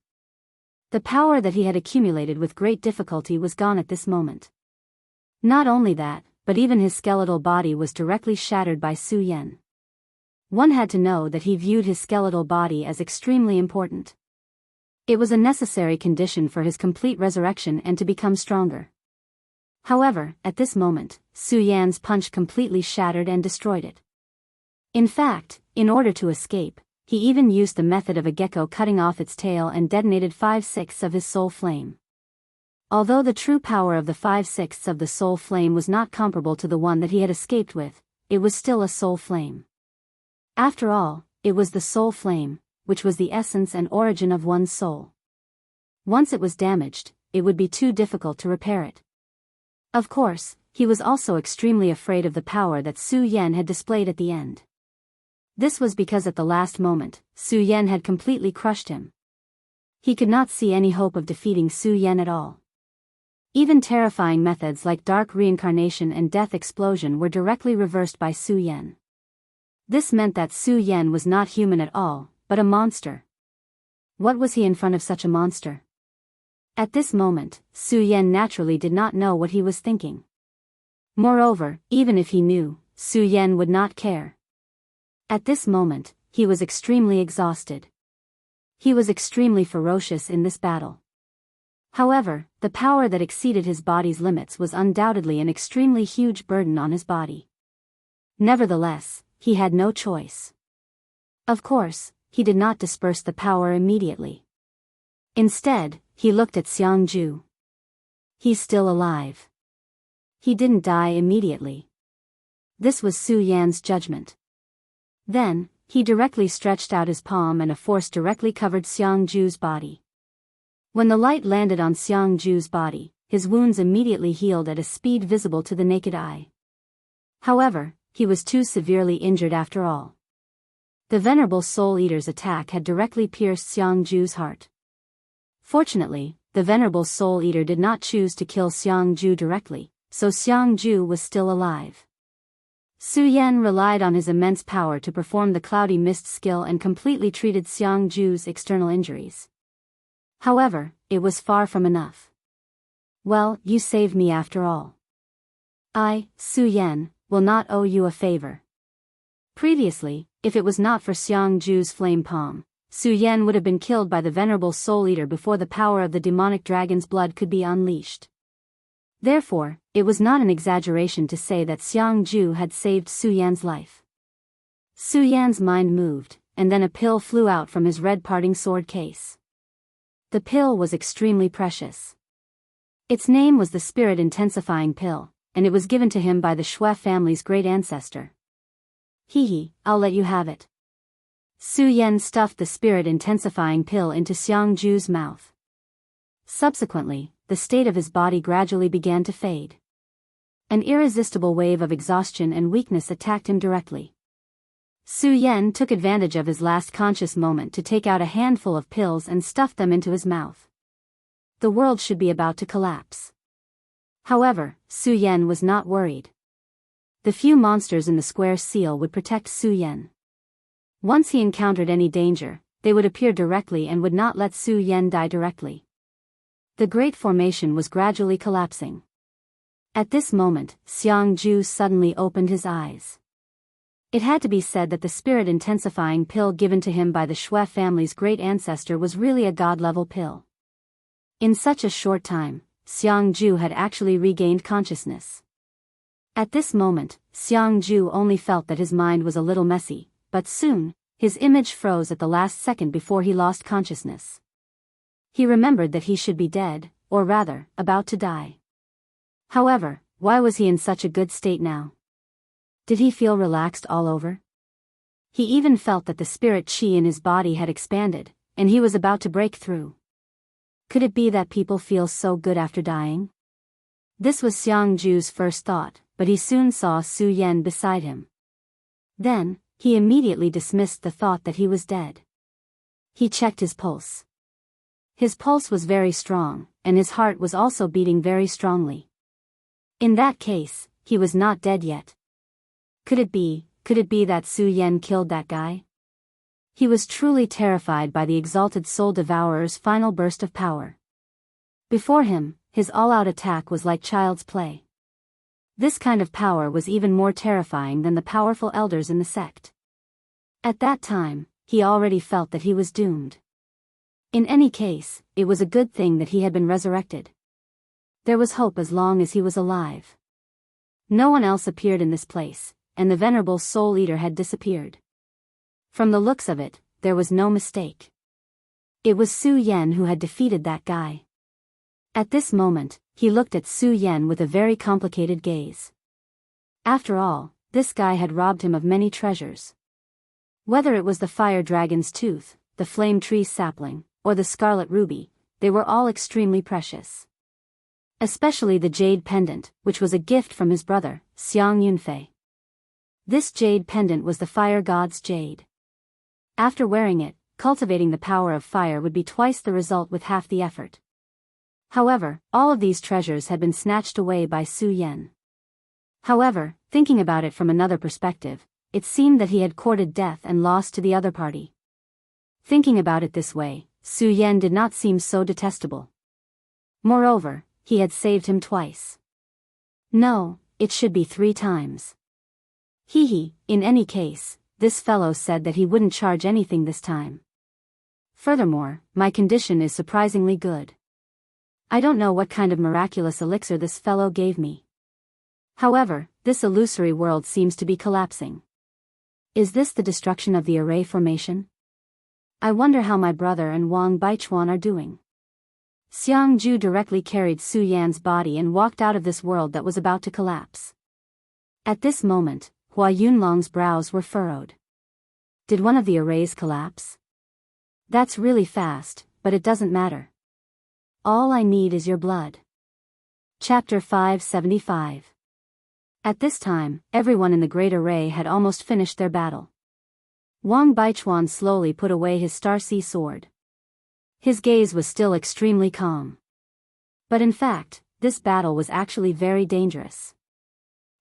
The power that he had accumulated with great difficulty was gone at this moment. Not only that, but even his skeletal body was directly shattered by Su Yan. One had to know that he viewed his skeletal body as extremely important. It was a necessary condition for his complete resurrection and to become stronger. However, at this moment, Su Yan's punch completely shattered and destroyed it. In fact, in order to escape, he even used the method of a gecko cutting off its tail and detonated 5/6 of his soul flame. Although the true power of the 5/6 of the soul flame was not comparable to the one that he had escaped with, it was still a soul flame. After all, it was the soul flame, which was the essence and origin of one's soul. Once it was damaged, it would be too difficult to repair it. Of course, he was also extremely afraid of the power that Su Yan had displayed at the end. This was because at the last moment, Su Yan had completely crushed him. He could not see any hope of defeating Su Yan at all. Even terrifying methods like dark reincarnation and death explosion were directly reversed by Su Yan. This meant that Su Yan was not human at all, but a monster. What was he in front of such a monster? At this moment, Su Yan naturally did not know what he was thinking. Moreover, even if he knew, Su Yan would not care. At this moment, he was extremely exhausted. He was extremely ferocious in this battle. However, the power that exceeded his body's limits was undoubtedly an extremely huge burden on his body. Nevertheless, he had no choice. Of course, he did not disperse the power immediately. Instead, he looked at Jianghu. He's still alive. He didn't die immediately. This was Su Yan's judgment. Then, he directly stretched out his palm and a force directly covered Jianghu's body. When the light landed on Jianghu's body, his wounds immediately healed at a speed visible to the naked eye. However, he was too severely injured after all. The Venerable Soul Eater's attack had directly pierced Jianghu's heart. Fortunately, the Venerable Soul Eater did not choose to kill Jianghu directly, so Jianghu was still alive. Su Yan relied on his immense power to perform the cloudy mist skill and completely treated Jianghu's external injuries. However, it was far from enough. Well, you saved me after all. I, Su Yan, will not owe you a favor. Previously, if it was not for Jianghu's flame palm, Su Yan would have been killed by the venerable Soul Eater before the power of the demonic dragon's blood could be unleashed. Therefore, it was not an exaggeration to say that Jianghu had saved Su Yan's life. Su Yan's mind moved, and then a pill flew out from his red parting sword case. The pill was extremely precious. Its name was the Spirit Intensifying Pill, and it was given to him by the Shui family's great ancestor. I'll let you have it. Su Yan stuffed the Spirit Intensifying Pill into Jianghu's mouth. Subsequently, the state of his body gradually began to fade. An irresistible wave of exhaustion and weakness attacked him directly. Su Yan took advantage of his last conscious moment to take out a handful of pills and stuff them into his mouth. The world should be about to collapse. However, Su Yan was not worried. The few monsters in the square seal would protect Su Yan. Once he encountered any danger, they would appear directly and would not let Su Yan die directly. The great formation was gradually collapsing. At this moment, Jianghu suddenly opened his eyes. It had to be said that the Spirit Intensifying Pill given to him by the Shui family's great ancestor was really a god-level pill. In such a short time, Jianghu had actually regained consciousness. At this moment, Jianghu only felt that his mind was a little messy, but soon, his image froze at the last second before he lost consciousness. He remembered that he should be dead, or rather, about to die. However, why was he in such a good state now? Did he feel relaxed all over? He even felt that the spirit qi in his body had expanded, and he was about to break through. Could it be that people feel so good after dying? This was Jianghu's first thought, but he soon saw Su Yan beside him. Then, he immediately dismissed the thought that he was dead. He checked his pulse. His pulse was very strong, and his heart was also beating very strongly. In that case, he was not dead yet. Could it be that Su Yan killed that guy? He was truly terrified by the exalted soul devourer's final burst of power. Before him, his all-out attack was like child's play. This kind of power was even more terrifying than the powerful elders in the sect. At that time, he already felt that he was doomed. In any case, it was a good thing that he had been resurrected. There was hope as long as he was alive. No one else appeared in this place, and the venerable Soul Eater had disappeared. From the looks of it, there was no mistake. It was Su Yan who had defeated that guy. At this moment, he looked at Su Yan with a very complicated gaze. After all, this guy had robbed him of many treasures. Whether it was the fire dragon's tooth, the flame tree sapling, or the scarlet ruby, they were all extremely precious. Especially the jade pendant, which was a gift from his brother, Xiang Yunfei. This jade pendant was the fire god's jade. After wearing it, cultivating the power of fire would be twice the result with half the effort. However, all of these treasures had been snatched away by Su Yan. However, thinking about it from another perspective, it seemed that he had courted death and lost to the other party. Thinking about it this way, Su Yan did not seem so detestable. Moreover, he had saved him twice. No, it should be 3 times. In any case, this fellow said that he wouldn't charge anything this time. Furthermore, my condition is surprisingly good. I don't know what kind of miraculous elixir this fellow gave me. However, this illusory world seems to be collapsing. Is this the destruction of the array formation? I wonder how my brother and Wang Baichuan are doing. Jianghu directly carried Su Yan's body and walked out of this world that was about to collapse. At this moment, Hua Yunlong's brows were furrowed. Did one of the arrays collapse? That's really fast, but it doesn't matter. All I need is your blood. Chapter 575. At this time, everyone in the Great Array had almost finished their battle. Wang Baichuan slowly put away his Starcy sword. His gaze was still extremely calm. But in fact, this battle was actually very dangerous.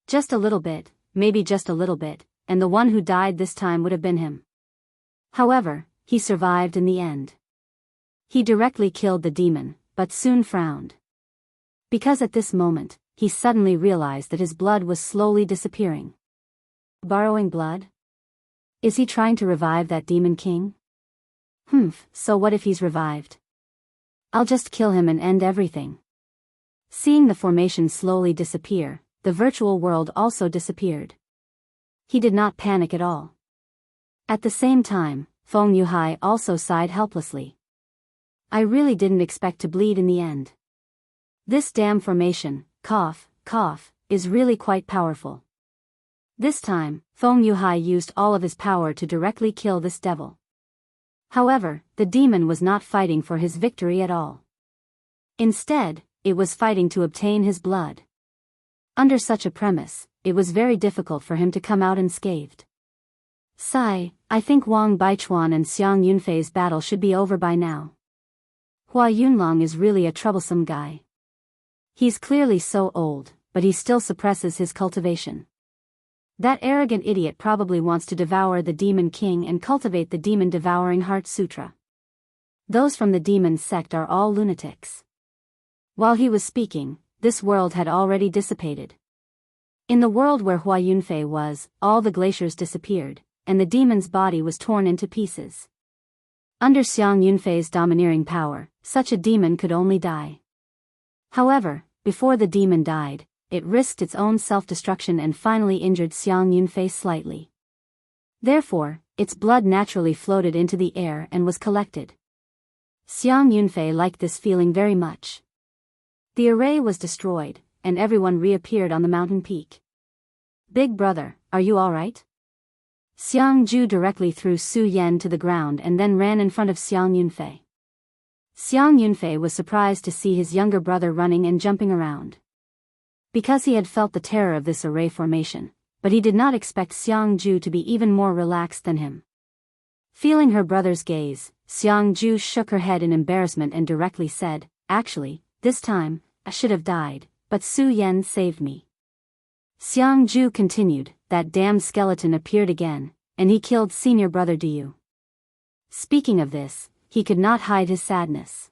Just a little bit, maybe just a little bit, and the one who died this time would have been him. However, he survived in the end. He directly killed the demon, but soon frowned. Because at this moment, he suddenly realized that his blood was slowly disappearing. Borrowing blood? Is he trying to revive that demon king? So what if he's revived? I'll just kill him and end everything. Seeing the formation slowly disappear, the virtual world also disappeared. He did not panic at all. At the same time, Feng Yuhai also sighed helplessly. I really didn't expect to bleed in the end. This damn formation, cough, is really quite powerful. This time, Feng Yuhai used all of his power to directly kill this devil. However, the demon was not fighting for his victory at all. Instead, it was fighting to obtain his blood. Under such a premise, it was very difficult for him to come out unscathed. Sigh, I think Wang Baichuan and Xiang Yunfei's battle should be over by now. Hua Yunlong is really a troublesome guy. He's clearly so old, but he still suppresses his cultivation. That arrogant idiot probably wants to devour the Demon King and cultivate the demon-devouring Heart Sutra. Those from the demon sect are all lunatics. While he was speaking, this world had already dissipated. In the world where Hua Yunfei was, all the glaciers disappeared, and the demon's body was torn into pieces. Under Xiang Yunfei's domineering power, such a demon could only die. However, before the demon died, it risked its own self-destruction and finally injured Xiang Yunfei slightly. Therefore, its blood naturally floated into the air and was collected. Xiang Yunfei liked this feeling very much. The array was destroyed, and everyone reappeared on the mountain peak. Big brother, are you alright? Xiang Ju directly threw Su Yan to the ground and then ran in front of Xiang Yunfei. Xiang Yunfei was surprised to see his younger brother running and jumping around. Because he had felt the terror of this array formation, but he did not expect Xiang Ju to be even more relaxed than him. Feeling her brother's gaze, Xiang Ju shook her head in embarrassment and directly said, Actually, this time, I should have died, but Su Yan saved me. Xiang Ju continued, That damned skeleton appeared again, and he killed senior brother Diyu. Speaking of this, he could not hide his sadness.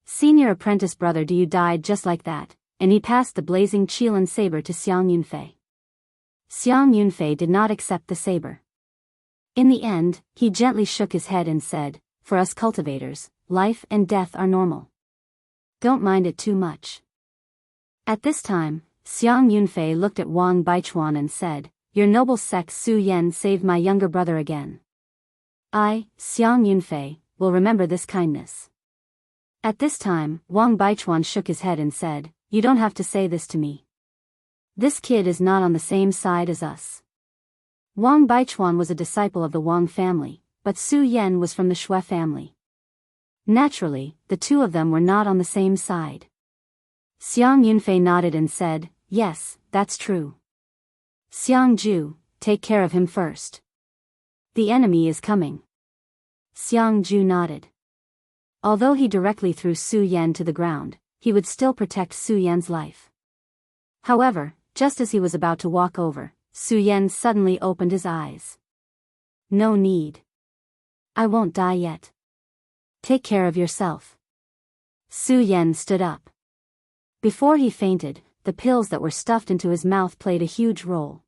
Senior apprentice brother Diyu died just like that, and he passed the blazing Qilin saber to Xiang Yunfei. Xiang Yunfei did not accept the saber. In the end, he gently shook his head and said, For us cultivators, life and death are normal. Don't mind it too much. At this time, Xiang Yunfei looked at Wang Baichuan and said, Your noble sect Su Yan saved my younger brother again. I, Xiang Yunfei, will remember this kindness. At this time, Wang Baichuan shook his head and said, You don't have to say this to me. This kid is not on the same side as us. Wang Baichuan was a disciple of the Wang family, but Su Yan was from the Shui family. Naturally, the two of them were not on the same side. Xiang Yunfei nodded and said, Yes, that's true. Xiang Ju, take care of him first. The enemy is coming. Xiang Ju nodded. Although he directly threw Su Yan to the ground, he would still protect Su Yan's life. However, just as he was about to walk over, Su Yan suddenly opened his eyes. No need. I won't die yet. Take care of yourself. Su Yan stood up. Before he fainted, the pills that were stuffed into his mouth played a huge role.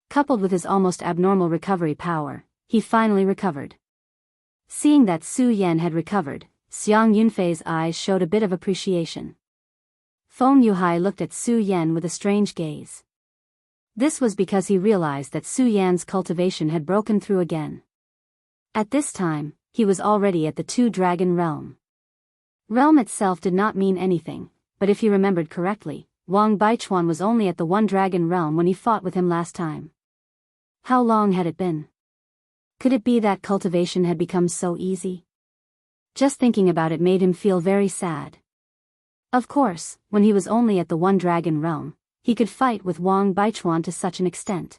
Coupled with his almost abnormal recovery power, he finally recovered. Seeing that Su Yan had recovered, Xiang Yunfei's eyes showed a bit of appreciation. Feng Yuhai looked at Su Yan with a strange gaze. This was because he realized that Su Yan's cultivation had broken through again. At this time, he was already at the Two-Dragon Realm. Realm itself did not mean anything, but if he remembered correctly, Wang Baichuan was only at the One-Dragon Realm when he fought with him last time. How long had it been? Could it be that cultivation had become so easy? Just thinking about it made him feel very sad. Of course, when he was only at the One-Dragon Realm, he could fight with Wang Baichuan to such an extent.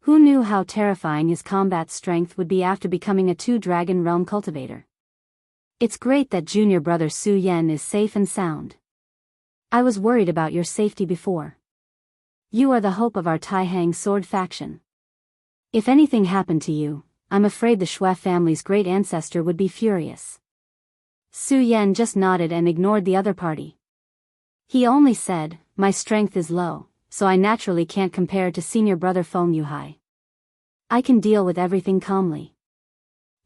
Who knew how terrifying his combat strength would be after becoming a Two-Dragon Realm cultivator? It's great that junior brother Su Yan is safe and sound. I was worried about your safety before. You are the hope of our Taihang sword faction. If anything happened to you, I'm afraid the Shui family's great ancestor would be furious. Su Yan just nodded and ignored the other party. He only said, My strength is low, so I naturally can't compare to senior brother Feng Yuhai. I can deal with everything calmly.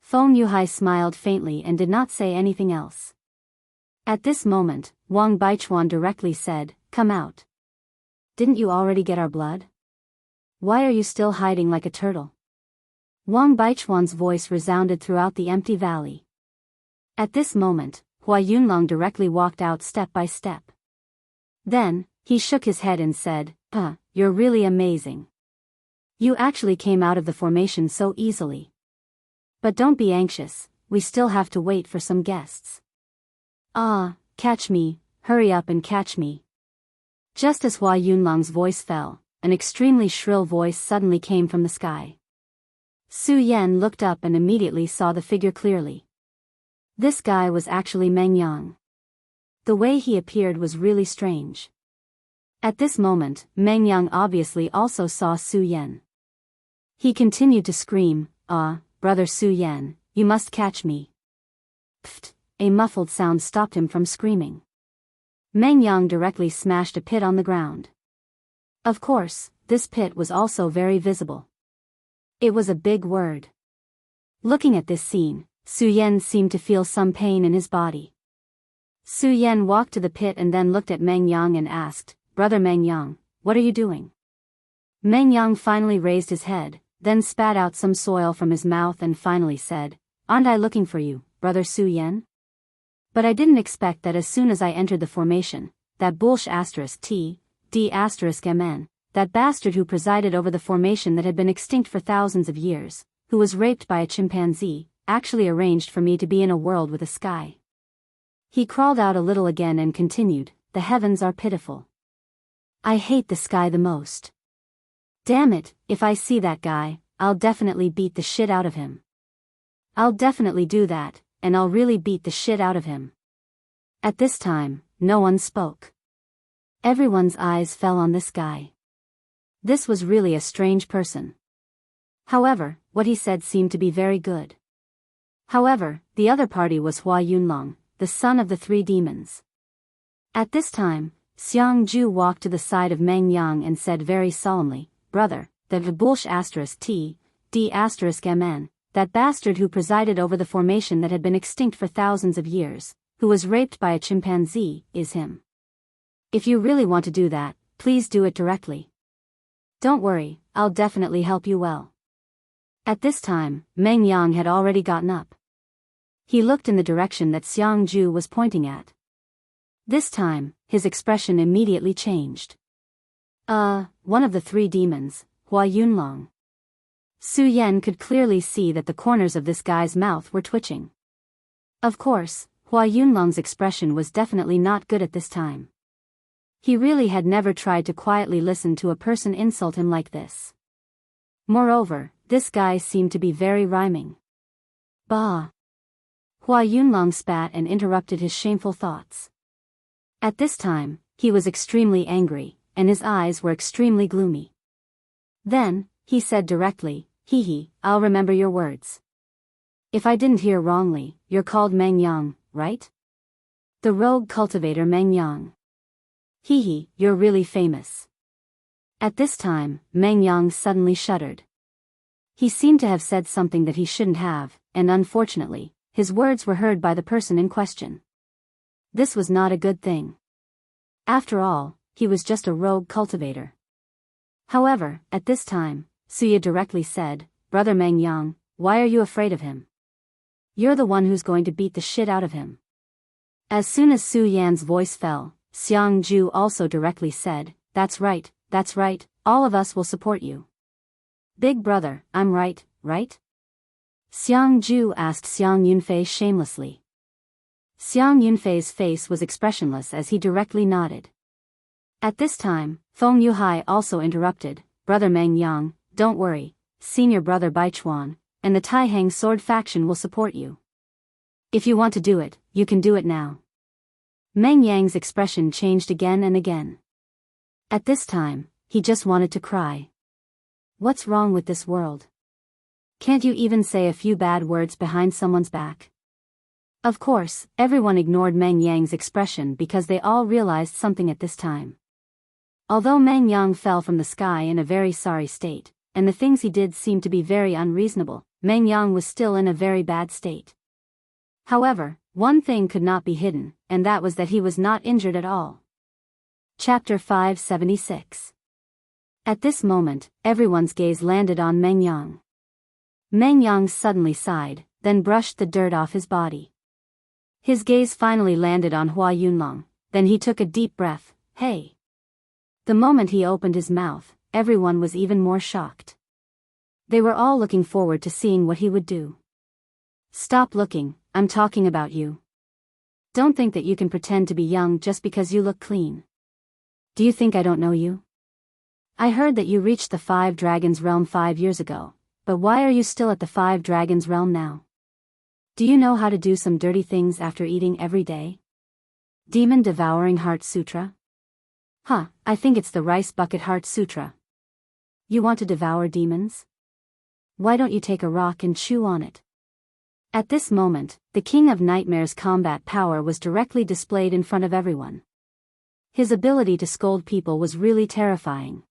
Feng Yuhai smiled faintly and did not say anything else. At this moment, Wang Baichuan directly said, "Come out. Didn't you already get our blood? Why are you still hiding like a turtle?" Wang Baichuan's voice resounded throughout the empty valley. At this moment, Hua Yunlong directly walked out step by step. Then, he shook his head and said, "You're really amazing. You actually came out of the formation so easily. But don't be anxious, we still have to wait for some guests." Catch me, hurry up and catch me." Just as Hua Yunlong's voice fell, an extremely shrill voice suddenly came from the sky. Su Yan looked up and immediately saw the figure clearly. This guy was actually Meng Yang. The way he appeared was really strange. At this moment, Meng Yang obviously also saw Su Yan. He continued to scream, "Brother Su Yan, you must catch me." Pfft, a muffled sound stopped him from screaming. Meng Yang directly smashed a pit on the ground. Of course, this pit was also very visible. It was a big word. Looking at this scene, Su Yan seemed to feel some pain in his body. Su Yan walked to the pit and then looked at Meng Yang and asked, "Brother Meng Yang, what are you doing?" Meng Yang finally raised his head, then spat out some soil from his mouth and finally said, "Aren't I looking for you, Brother Su Yan? But I didn't expect that as soon as I entered the formation, that *T***mn, that bastard who presided over the formation that had been extinct for thousands of years, who was raped by a chimpanzee, actually arranged for me to be in a world with a sky." He crawled out a little again and continued, "The heavens are pitiful. I hate the sky the most. Damn it, if I see that guy, I'll definitely beat the shit out of him. I'll definitely do that, and I'll really beat the shit out of him." At this time, no one spoke. Everyone's eyes fell on this guy. This was really a strange person. However, what he said seemed to be very good. However, the other party was Hua Yunlong, the son of the three demons. At this time, Xiangju walked to the side of Meng Yang and said very solemnly, "Brother, the *T***mn, that bastard who presided over the formation that had been extinct for thousands of years, who was raped by a chimpanzee, is him. If you really want to do that, please do it directly. Don't worry, I'll definitely help you well." At this time, Meng Yang had already gotten up. He looked in the direction that Xiangju was pointing at. This time, his expression immediately changed. One of the three demons, Hua Yunlong. Su Yan could clearly see that the corners of this guy's mouth were twitching. Of course, Hua Yunlong's expression was definitely not good at this time. He really had never tried to quietly listen to a person insult him like this. Moreover, this guy seemed to be very rhyming. Bah! Hua Yunlong spat and interrupted his shameful thoughts. At this time, he was extremely angry, and his eyes were extremely gloomy. Then, he said directly, I'll remember your words. If I didn't hear wrongly, you're called Meng Yang, right? The rogue cultivator Meng Yang. You're really famous." At this time, Meng Yang suddenly shuddered. He seemed to have said something that he shouldn't have, and unfortunately, his words were heard by the person in question. This was not a good thing. After all, he was just a rogue cultivator. However, at this time, Suya directly said, "Brother Meng Yang, why are you afraid of him? You're the one who's going to beat the shit out of him." As soon as Su Yan's voice fell, Xiangju also directly said, that's right, all of us will support you." "Big brother, I'm right, right?" Xiangju asked Xiang Yunfei shamelessly. Xiang Yunfei's face was expressionless as he directly nodded. At this time, Feng Yuhai also interrupted, "Brother Meng Yang, don't worry, senior brother Baichuan, and the Taihang sword faction will support you. If you want to do it, you can do it now." Meng Yang's expression changed again and again. At this time, he just wanted to cry. What's wrong with this world? Can't you even say a few bad words behind someone's back? Of course, everyone ignored Meng Yang's expression because they all realized something at this time. Although Meng Yang fell from the sky in a very sorry state, and the things he did seemed to be very unreasonable, Meng Yang was still in a very bad state. However, one thing could not be hidden, and that was that he was not injured at all. Chapter 576. At this moment, everyone's gaze landed on Meng Yang. Meng Yang suddenly sighed, then brushed the dirt off his body. His gaze finally landed on Hua Yunlong, then he took a deep breath. Hey! The moment he opened his mouth, everyone was even more shocked. They were all looking forward to seeing what he would do. Stop looking, I'm talking about you. Don't think that you can pretend to be young just because you look clean. Do you think I don't know you? I heard that you reached the 5 Dragons realm 5 years ago, but why are you still at the 5 Dragons realm now? Do you know how to do some dirty things after eating every day? Demon Devouring Heart Sutra? I think it's the Rice Bucket Heart Sutra. You want to devour demons? Why don't you take a rock and chew on it? At this moment, the King of Nightmares' combat power was directly displayed in front of everyone. His ability to scold people was really terrifying.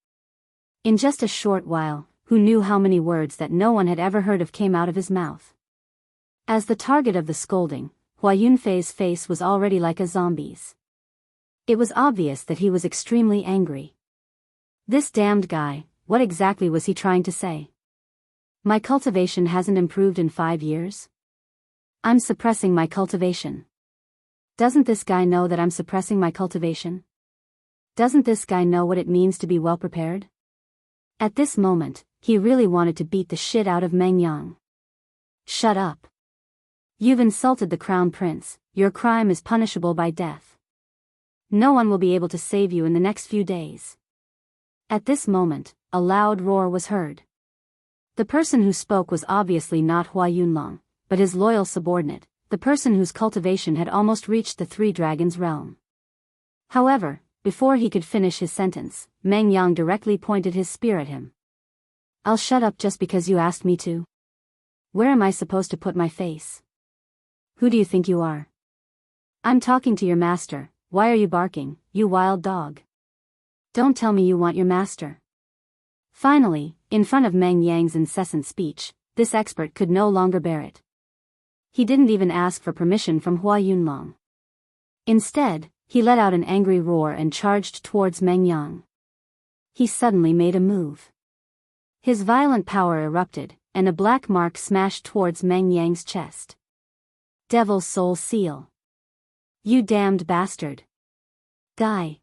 In just a short while, who knew how many words that no one had ever heard of came out of his mouth? As the target of the scolding, Hua Yunfei's face was already like a zombie's. It was obvious that he was extremely angry. This damned guy, what exactly was he trying to say? My cultivation hasn't improved in 5 years? I'm suppressing my cultivation. Doesn't this guy know that I'm suppressing my cultivation? Doesn't this guy know what it means to be well prepared? At this moment, he really wanted to beat the shit out of Meng Yang. Shut up. You've insulted the crown prince, your crime is punishable by death. No one will be able to save you in the next few days. At this moment, a loud roar was heard. The person who spoke was obviously not Hua Yunlong, but his loyal subordinate, the person whose cultivation had almost reached the 3 Dragons realm. However, before he could finish his sentence, Meng Yang directly pointed his spear at him. I'll shut up just because you asked me to. Where am I supposed to put my face? Who do you think you are? I'm talking to your master. Why are you barking, you wild dog? Don't tell me you want your master. Finally, in front of Meng Yang's incessant speech, this expert could no longer bear it. He didn't even ask for permission from Hua Yunlong. Instead, he let out an angry roar and charged towards Meng Yang. He suddenly made a move. His violent power erupted, and a black mark smashed towards Meng Yang's chest. Devil Soul Seal. You damned bastard. Die.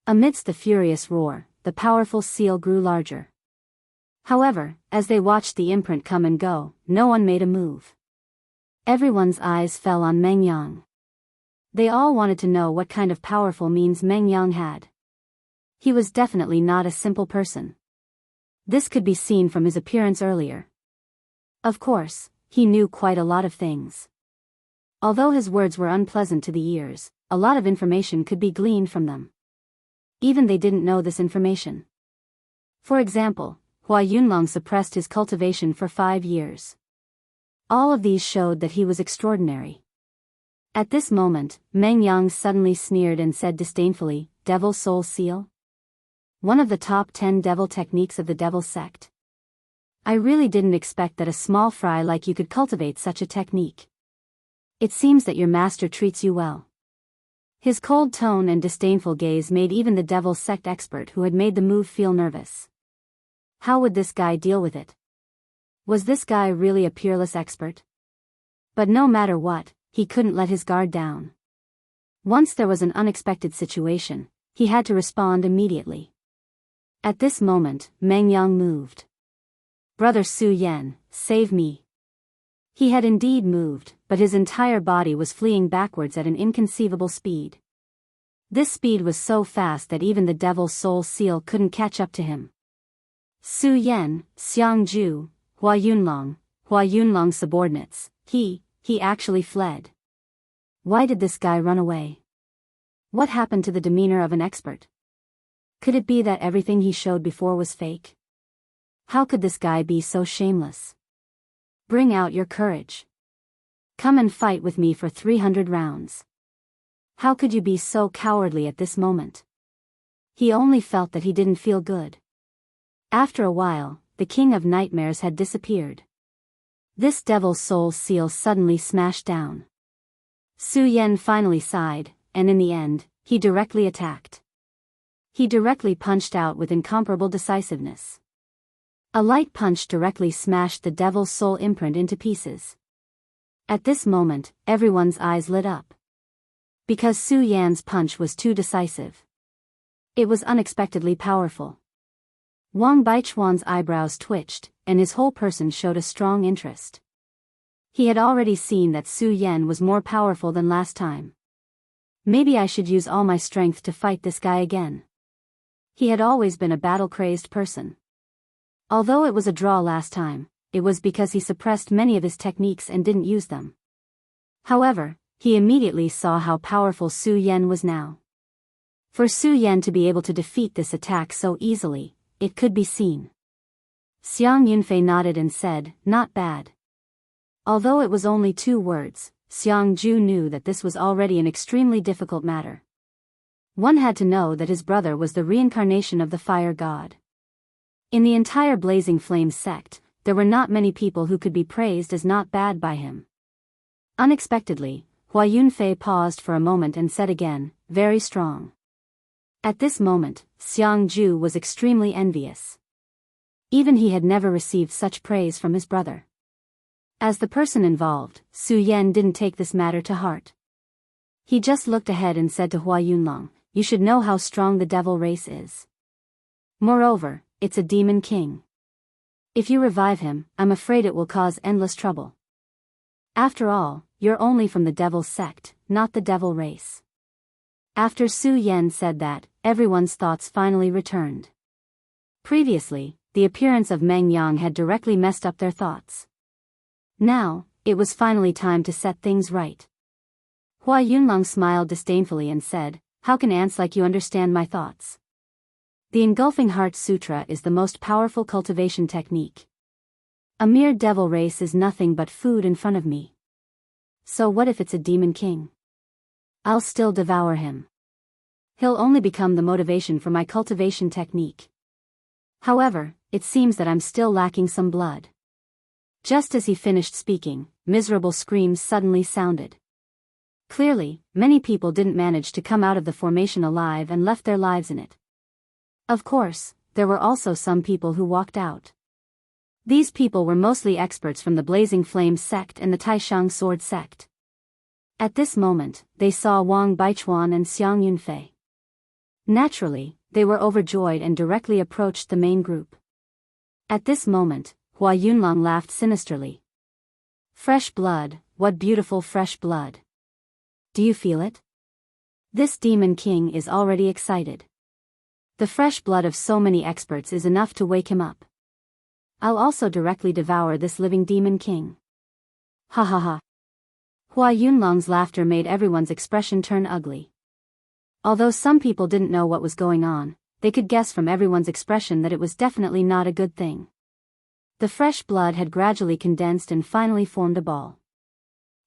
Amidst the furious roar, the powerful seal grew larger. However, as they watched the imprint come and go, no one made a move. Everyone's eyes fell on Meng Yang. They all wanted to know what kind of powerful means Meng Yang had. He was definitely not a simple person. This could be seen from his appearance earlier. Of course, he knew quite a lot of things. Although his words were unpleasant to the ears, a lot of information could be gleaned from them. Even they didn't know this information. For example, Hua Yunlong suppressed his cultivation for 5 years. All of these showed that he was extraordinary. At this moment, Meng Yang suddenly sneered and said disdainfully, Devil Soul Seal? One of the top 10 devil techniques of the devil sect. I really didn't expect that a small fry like you could cultivate such a technique. It seems that your master treats you well. His cold tone and disdainful gaze made even the devil sect expert who had made the move feel nervous. How would this guy deal with it? Was this guy really a peerless expert? But no matter what, he couldn't let his guard down. Once there was an unexpected situation, he had to respond immediately. At this moment, Meng Yang moved. Brother Su Yan, save me. He had indeed moved, but his entire body was fleeing backwards at an inconceivable speed. This speed was so fast that even the Devil Soul Seal couldn't catch up to him. Su Yan, Xiangju, Hua Yunlong's subordinates, he actually fled. Why did this guy run away? What happened to the demeanor of an expert? Could it be that everything he showed before was fake? How could this guy be so shameless? Bring out your courage. Come and fight with me for 300 rounds. How could you be so cowardly at this moment? He only felt that he didn't feel good. After a while, the King of Nightmares had disappeared. This devil's soul seal suddenly smashed down. Su Yan finally sighed, and in the end, he directly attacked. He directly punched out with incomparable decisiveness. A light punch directly smashed the devil's soul imprint into pieces. At this moment, everyone's eyes lit up. Because Su Yan's punch was too decisive. It was unexpectedly powerful. Wang Baichuan's eyebrows twitched, and his whole person showed a strong interest. He had already seen that Su Yan was more powerful than last time. Maybe I should use all my strength to fight this guy again. He had always been a battle-crazed person. Although it was a draw last time, it was because he suppressed many of his techniques and didn't use them. However, he immediately saw how powerful Su Yan was now. For Su Yan to be able to defeat this attack so easily, it could be seen. Xiang Yunfei nodded and said, "Not bad." Although it was only 2 words, Xiang Ju knew that this was already an extremely difficult matter. One had to know that his brother was the reincarnation of the fire god. In the entire Blazing Flames sect, there were not many people who could be praised as not bad by him. Unexpectedly, Hua Yunfei paused for a moment and said again, "Very strong." At this moment, Xiang Ju was extremely envious. Even he had never received such praise from his brother. As the person involved, Su Yan didn't take this matter to heart. He just looked ahead and said to Hua Yunlong, "You should know how strong the devil race is. Moreover, it's a demon king. If you revive him, I'm afraid it will cause endless trouble. After all, you're only from the devil sect, not the devil race." After Su Yan said that, everyone's thoughts finally returned. Previously, the appearance of Meng Yang had directly messed up their thoughts. Now, it was finally time to set things right. Hua Yunlong smiled disdainfully and said, "How can ants like you understand my thoughts? The Engulfing Heart Sutra is the most powerful cultivation technique. A mere devil race is nothing but food in front of me. So what if it's a demon king? I'll still devour him. He'll only become the motivation for my cultivation technique. However, it seems that I'm still lacking some blood." Just as he finished speaking, miserable screams suddenly sounded. Clearly, many people didn't manage to come out of the formation alive and left their lives in it. Of course, there were also some people who walked out. These people were mostly experts from the Blazing Flame sect and the Taishang Sword sect. At this moment, they saw Wang Baichuan and Xiang Yunfei. Naturally, they were overjoyed and directly approached the main group. At this moment, Hua Yunlong laughed sinisterly. "Fresh blood, what beautiful fresh blood. Do you feel it? This demon king is already excited. The fresh blood of so many experts is enough to wake him up. I'll also directly devour this living demon king." Ha ha ha. Hua Yunlong's laughter made everyone's expression turn ugly. Although some people didn't know what was going on, they could guess from everyone's expression that it was definitely not a good thing. The fresh blood had gradually condensed and finally formed a ball.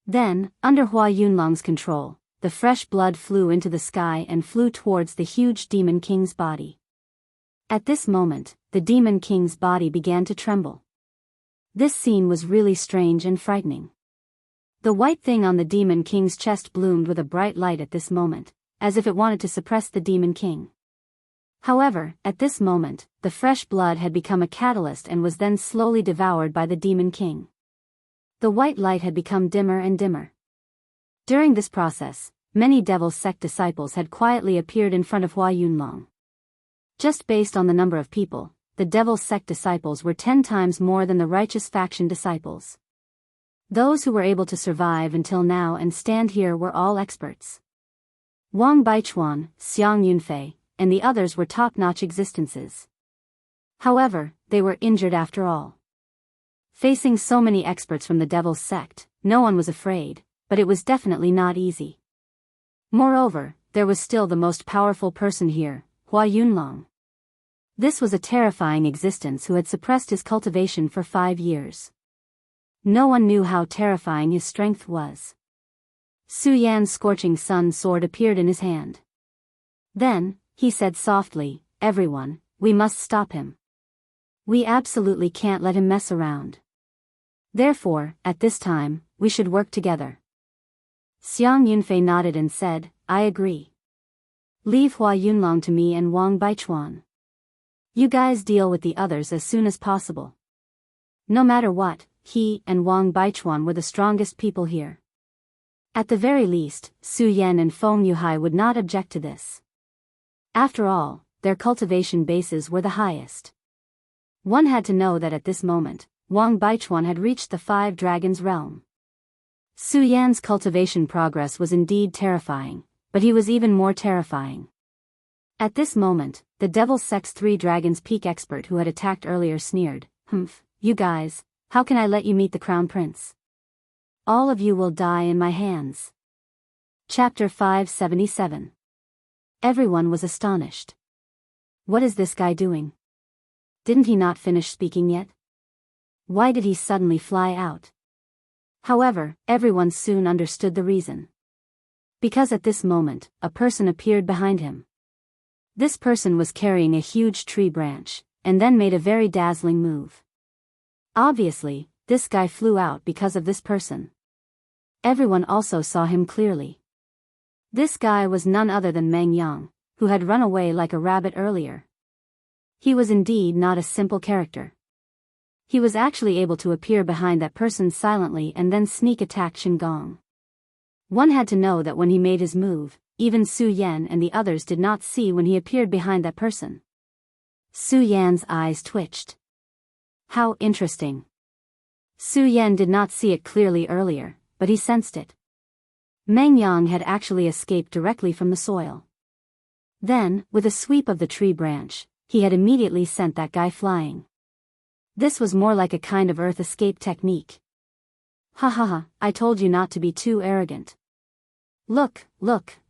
Then, under Hua Yunlong's control, the fresh blood flew into the sky and flew towards the huge demon king's body. At this moment, the demon king's body began to tremble. This scene was really strange and frightening. The white thing on the demon king's chest bloomed with a bright light at this moment, as if it wanted to suppress the demon king. However, at this moment, the fresh blood had become a catalyst and was then slowly devoured by the demon king. The white light had become dimmer and dimmer. During this process, many devil sect disciples had quietly appeared in front of Hua Yunlong. Just based on the number of people, the devil sect disciples were 10 times more than the righteous faction disciples. Those who were able to survive until now and stand here were all experts. Wang Baichuan, Xiang Yunfei, and the others were top-notch existences. However, they were injured after all. Facing so many experts from the devil's sect, no one was afraid, but it was definitely not easy. Moreover, there was still the most powerful person here, Hua Yunlong. This was a terrifying existence who had suppressed his cultivation for 5 years. No one knew how terrifying his strength was. Su Yan's scorching sun sword appeared in his hand. Then, he said softly, "Everyone, we must stop him. We absolutely can't let him mess around." Therefore, at this time, we should work together. Xiang Yunfei nodded and said, I agree. Leave Hua Yunlong to me and Wang Baichuan. You guys deal with the others as soon as possible. No matter what, he and Wang Baichuan were the strongest people here. At the very least, Su Yan and Feng Yuhai would not object to this. After all, their cultivation bases were the highest. One had to know that at this moment, Wang Baichuan had reached the 5 Dragons realm. Su Yan's cultivation progress was indeed terrifying, but he was even more terrifying. At this moment, the Devil Sect's 3 Dragons Peak expert who had attacked earlier sneered, Humph, you guys, how can I let you meet the Crown Prince? All of you will die in my hands. Chapter 577. Everyone was astonished. What is this guy doing? Didn't he not finish speaking yet? Why did he suddenly fly out? However, everyone soon understood the reason. Because at this moment, a person appeared behind him. This person was carrying a huge tree branch, and then made a very dazzling move. Obviously, this guy flew out because of this person. Everyone also saw him clearly. This guy was none other than Meng Yang, who had run away like a rabbit earlier. He was indeed not a simple character. He was actually able to appear behind that person silently and then sneak attack Shinggong. One had to know that when he made his move, even Su Yan and the others did not see when he appeared behind that person. Su Yan's eyes twitched. How interesting. Su Yan did not see it clearly earlier, but he sensed it. Meng Yang had actually escaped directly from the soil. Then, with a sweep of the tree branch, he had immediately sent that guy flying. This was more like a kind of earth escape technique. Ha ha ha, I told you not to be too arrogant. Look,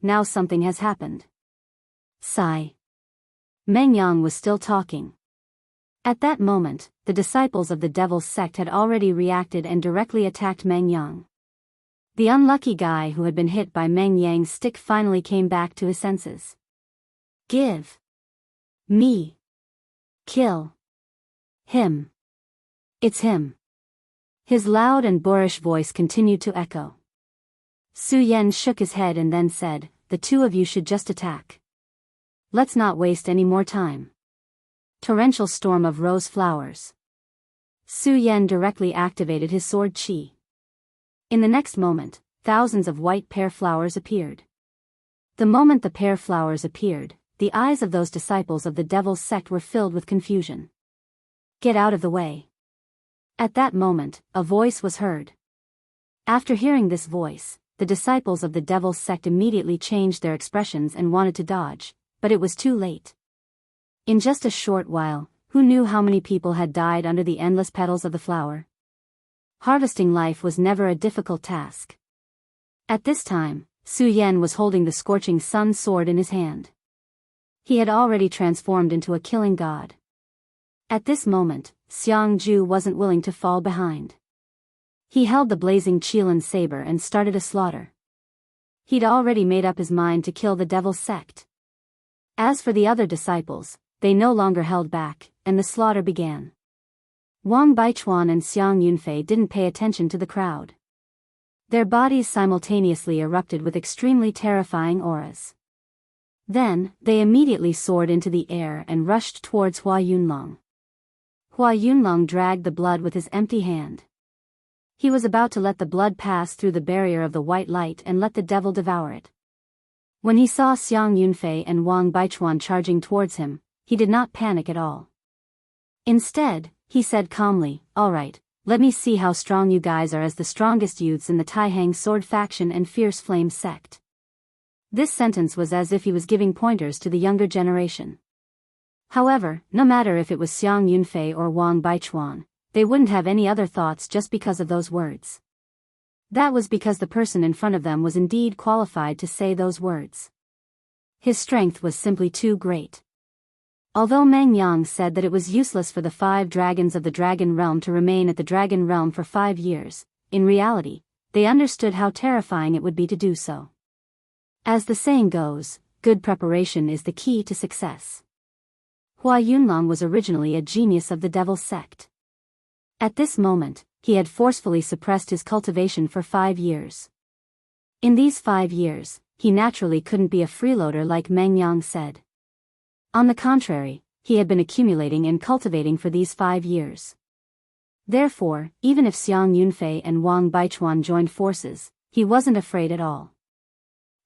now something has happened. Sigh. Meng Yang was still talking. At that moment, the disciples of the Devil's Sect had already reacted and directly attacked Meng Yang. The unlucky guy who had been hit by Meng Yang's stick finally came back to his senses. Give me. Kill him. It's him. His loud and boorish voice continued to echo. Su Yan shook his head and then said, the two of you should just attack. Let's not waste any more time. Torrential storm of rose flowers. Su Yan directly activated his sword qi. In the next moment, thousands of white pear flowers appeared. The moment the pear flowers appeared, the eyes of those disciples of the Devil's Sect were filled with confusion. Get out of the way. At that moment, a voice was heard. After hearing this voice, the disciples of the Devil's Sect immediately changed their expressions and wanted to dodge, but it was too late. In just a short while, who knew how many people had died under the endless petals of the flower? Harvesting life was never a difficult task. At this time, Su Yan was holding the scorching sun sword in his hand. He had already transformed into a killing god. At this moment, Xiang Ju wasn't willing to fall behind. He held the blazing Qilin saber and started a slaughter. He'd already made up his mind to kill the Devil's Sect. As for the other disciples, they no longer held back, and the slaughter began. Wang Baichuan and Xiang Yunfei didn't pay attention to the crowd. Their bodies simultaneously erupted with extremely terrifying auras. Then, they immediately soared into the air and rushed towards Hua Yunlong. Hua Yunlong dragged the blood with his empty hand. He was about to let the blood pass through the barrier of the white light and let the devil devour it. When he saw Xiang Yunfei and Wang Baichuan charging towards him, he did not panic at all. Instead, he said calmly, all right, let me see how strong you guys are as the strongest youths in the Taihang Sword Faction and Fierce Flame Sect. This sentence was as if he was giving pointers to the younger generation. However, no matter if it was Xiang Yunfei or Wang Baichuan, they wouldn't have any other thoughts just because of those words. That was because the person in front of them was indeed qualified to say those words. His strength was simply too great. Although Meng Yang said that it was useless for the 5 dragons of the Dragon Realm to remain at the Dragon Realm for 5 years, in reality, they understood how terrifying it would be to do so. As the saying goes, good preparation is the key to success. Hua Yunlong was originally a genius of the Devil's Sect. At this moment, he had forcefully suppressed his cultivation for 5 years. In these 5 years, he naturally couldn't be a freeloader like Meng Yang said. On the contrary, he had been accumulating and cultivating for these 5 years. Therefore, even if Xiang Yunfei and Wang Baichuan joined forces, he wasn't afraid at all.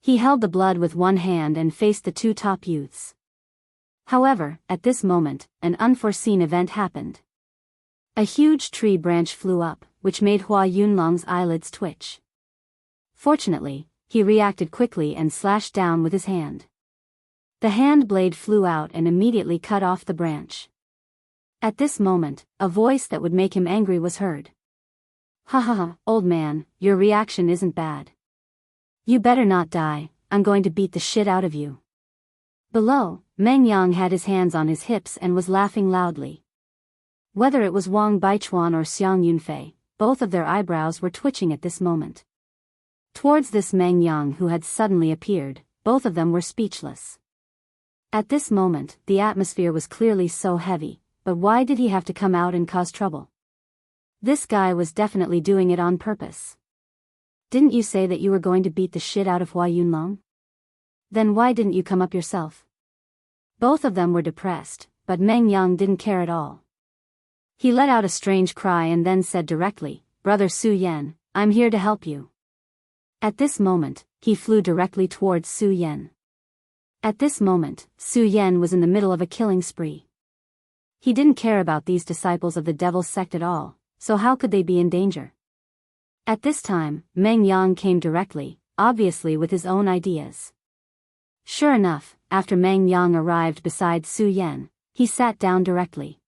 He held the blood with one hand and faced the 2 top youths. However, at this moment, an unforeseen event happened. A huge tree branch flew up, which made Hua Yunlong's eyelids twitch. Fortunately, he reacted quickly and slashed down with his hand. The hand blade flew out and immediately cut off the branch. At this moment, a voice that would make him angry was heard. "Ha ha ha, old man, your reaction isn't bad. You better not die, I'm going to beat the shit out of you." Below, Meng Yang had his hands on his hips and was laughing loudly. Whether it was Wang Baichuan or Xiang Yunfei, both of their eyebrows were twitching at this moment. Towards this Meng Yang who had suddenly appeared, both of them were speechless. At this moment, the atmosphere was clearly so heavy, but why did he have to come out and cause trouble? This guy was definitely doing it on purpose. Didn't you say that you were going to beat the shit out of Hua Yunlong? Then why didn't you come up yourself? Both of them were depressed, but Meng Yang didn't care at all. He let out a strange cry and then said directly, "Brother Su Yan, I'm here to help you." At this moment, he flew directly towards Su Yan. At this moment, Su Yan was in the middle of a killing spree. He didn't care about these disciples of the devil's sect at all, so how could they be in danger? At this time, Meng Yang came directly, obviously with his own ideas. Sure enough, after Meng Yang arrived beside Su Yan, he sat down directly.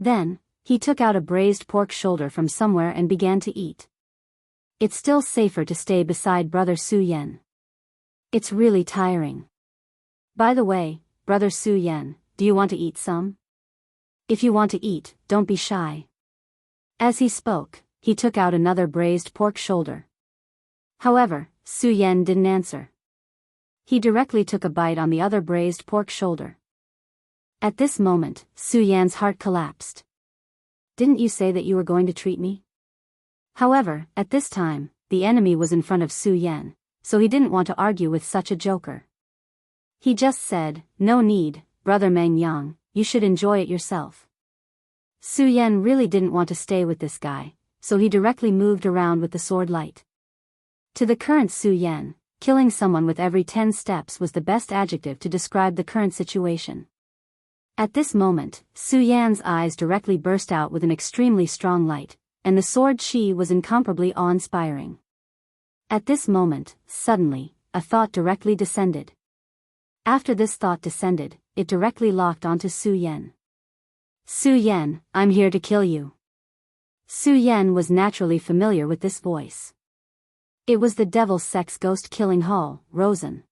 Then, he took out a braised pork shoulder from somewhere and began to eat. It's still safer to stay beside Brother Su Yan. It's really tiring. By the way, Brother Su Yan, do you want to eat some? If you want to eat, don't be shy. As he spoke, he took out another braised pork shoulder. However, Su Yan didn't answer. He directly took a bite on the other braised pork shoulder. At this moment, Su Yan's heart collapsed. Didn't you say that you were going to treat me? However, at this time, the enemy was in front of Su Yan, so he didn't want to argue with such a joker. He just said, "No need, Brother Meng Yang, you should enjoy it yourself." Su Yan really didn't want to stay with this guy, so he directly moved around with the sword light. To the current Su Yan, killing someone with every 10 steps was the best adjective to describe the current situation. At this moment, Su Yan's eyes directly burst out with an extremely strong light, and the sword chi was incomparably awe-inspiring. At this moment, suddenly, a thought directly descended. After this thought descended, it directly locked onto Su Yan. "Su Yan, I'm here to kill you." Su Yan was naturally familiar with this voice. It was the devil's sex ghost killing Hall, Rosen.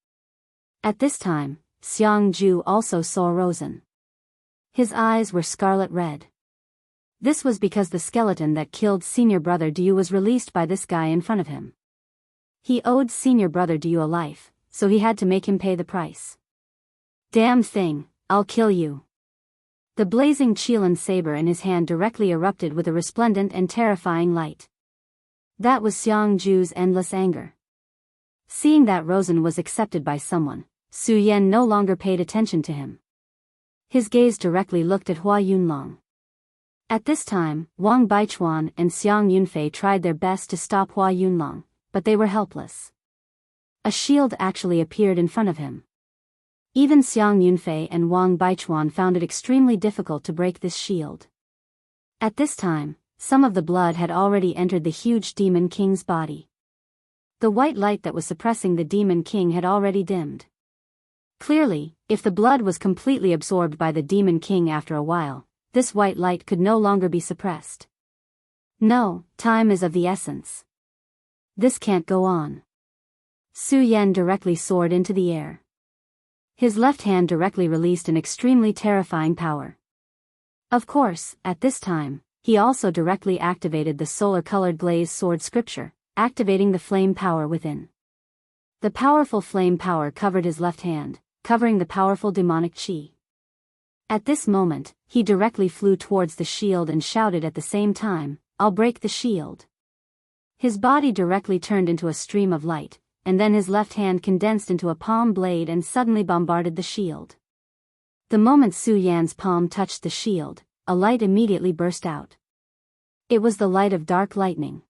At this time, Xiang Ju also saw Rosen. His eyes were scarlet red. This was because the skeleton that killed senior brother Du was released by this guy in front of him. He owed senior brother Du a life, so he had to make him pay the price. "Damn thing, I'll kill you." The blazing Qilin saber in his hand directly erupted with a resplendent and terrifying light. That was Xiang Ju's endless anger. Seeing that Rosen was accepted by someone, Su Yan no longer paid attention to him. His gaze directly looked at Hua Yunlong. At this time, Wang Baichuan and Xiang Yunfei tried their best to stop Hua Yunlong, but they were helpless. A shield actually appeared in front of him. Even Xiang Yunfei and Wang Baichuan found it extremely difficult to break this shield. At this time, some of the blood had already entered the huge Demon King's body. The white light that was suppressing the Demon King had already dimmed. Clearly, if the blood was completely absorbed by the Demon King after a while, this white light could no longer be suppressed. No, time is of the essence. This can't go on. Su Yan directly soared into the air. His left hand directly released an extremely terrifying power. Of course, at this time, he also directly activated the solar-colored glazed sword scripture, activating the flame power within. The powerful flame power covered his left hand, covering the powerful demonic chi. At this moment, he directly flew towards the shield and shouted at the same time, I'll break the shield. His body directly turned into a stream of light, and then his left hand condensed into a palm blade and suddenly bombarded the shield. The moment Su Yan's palm touched the shield, a light immediately burst out. It was the light of dark lightning.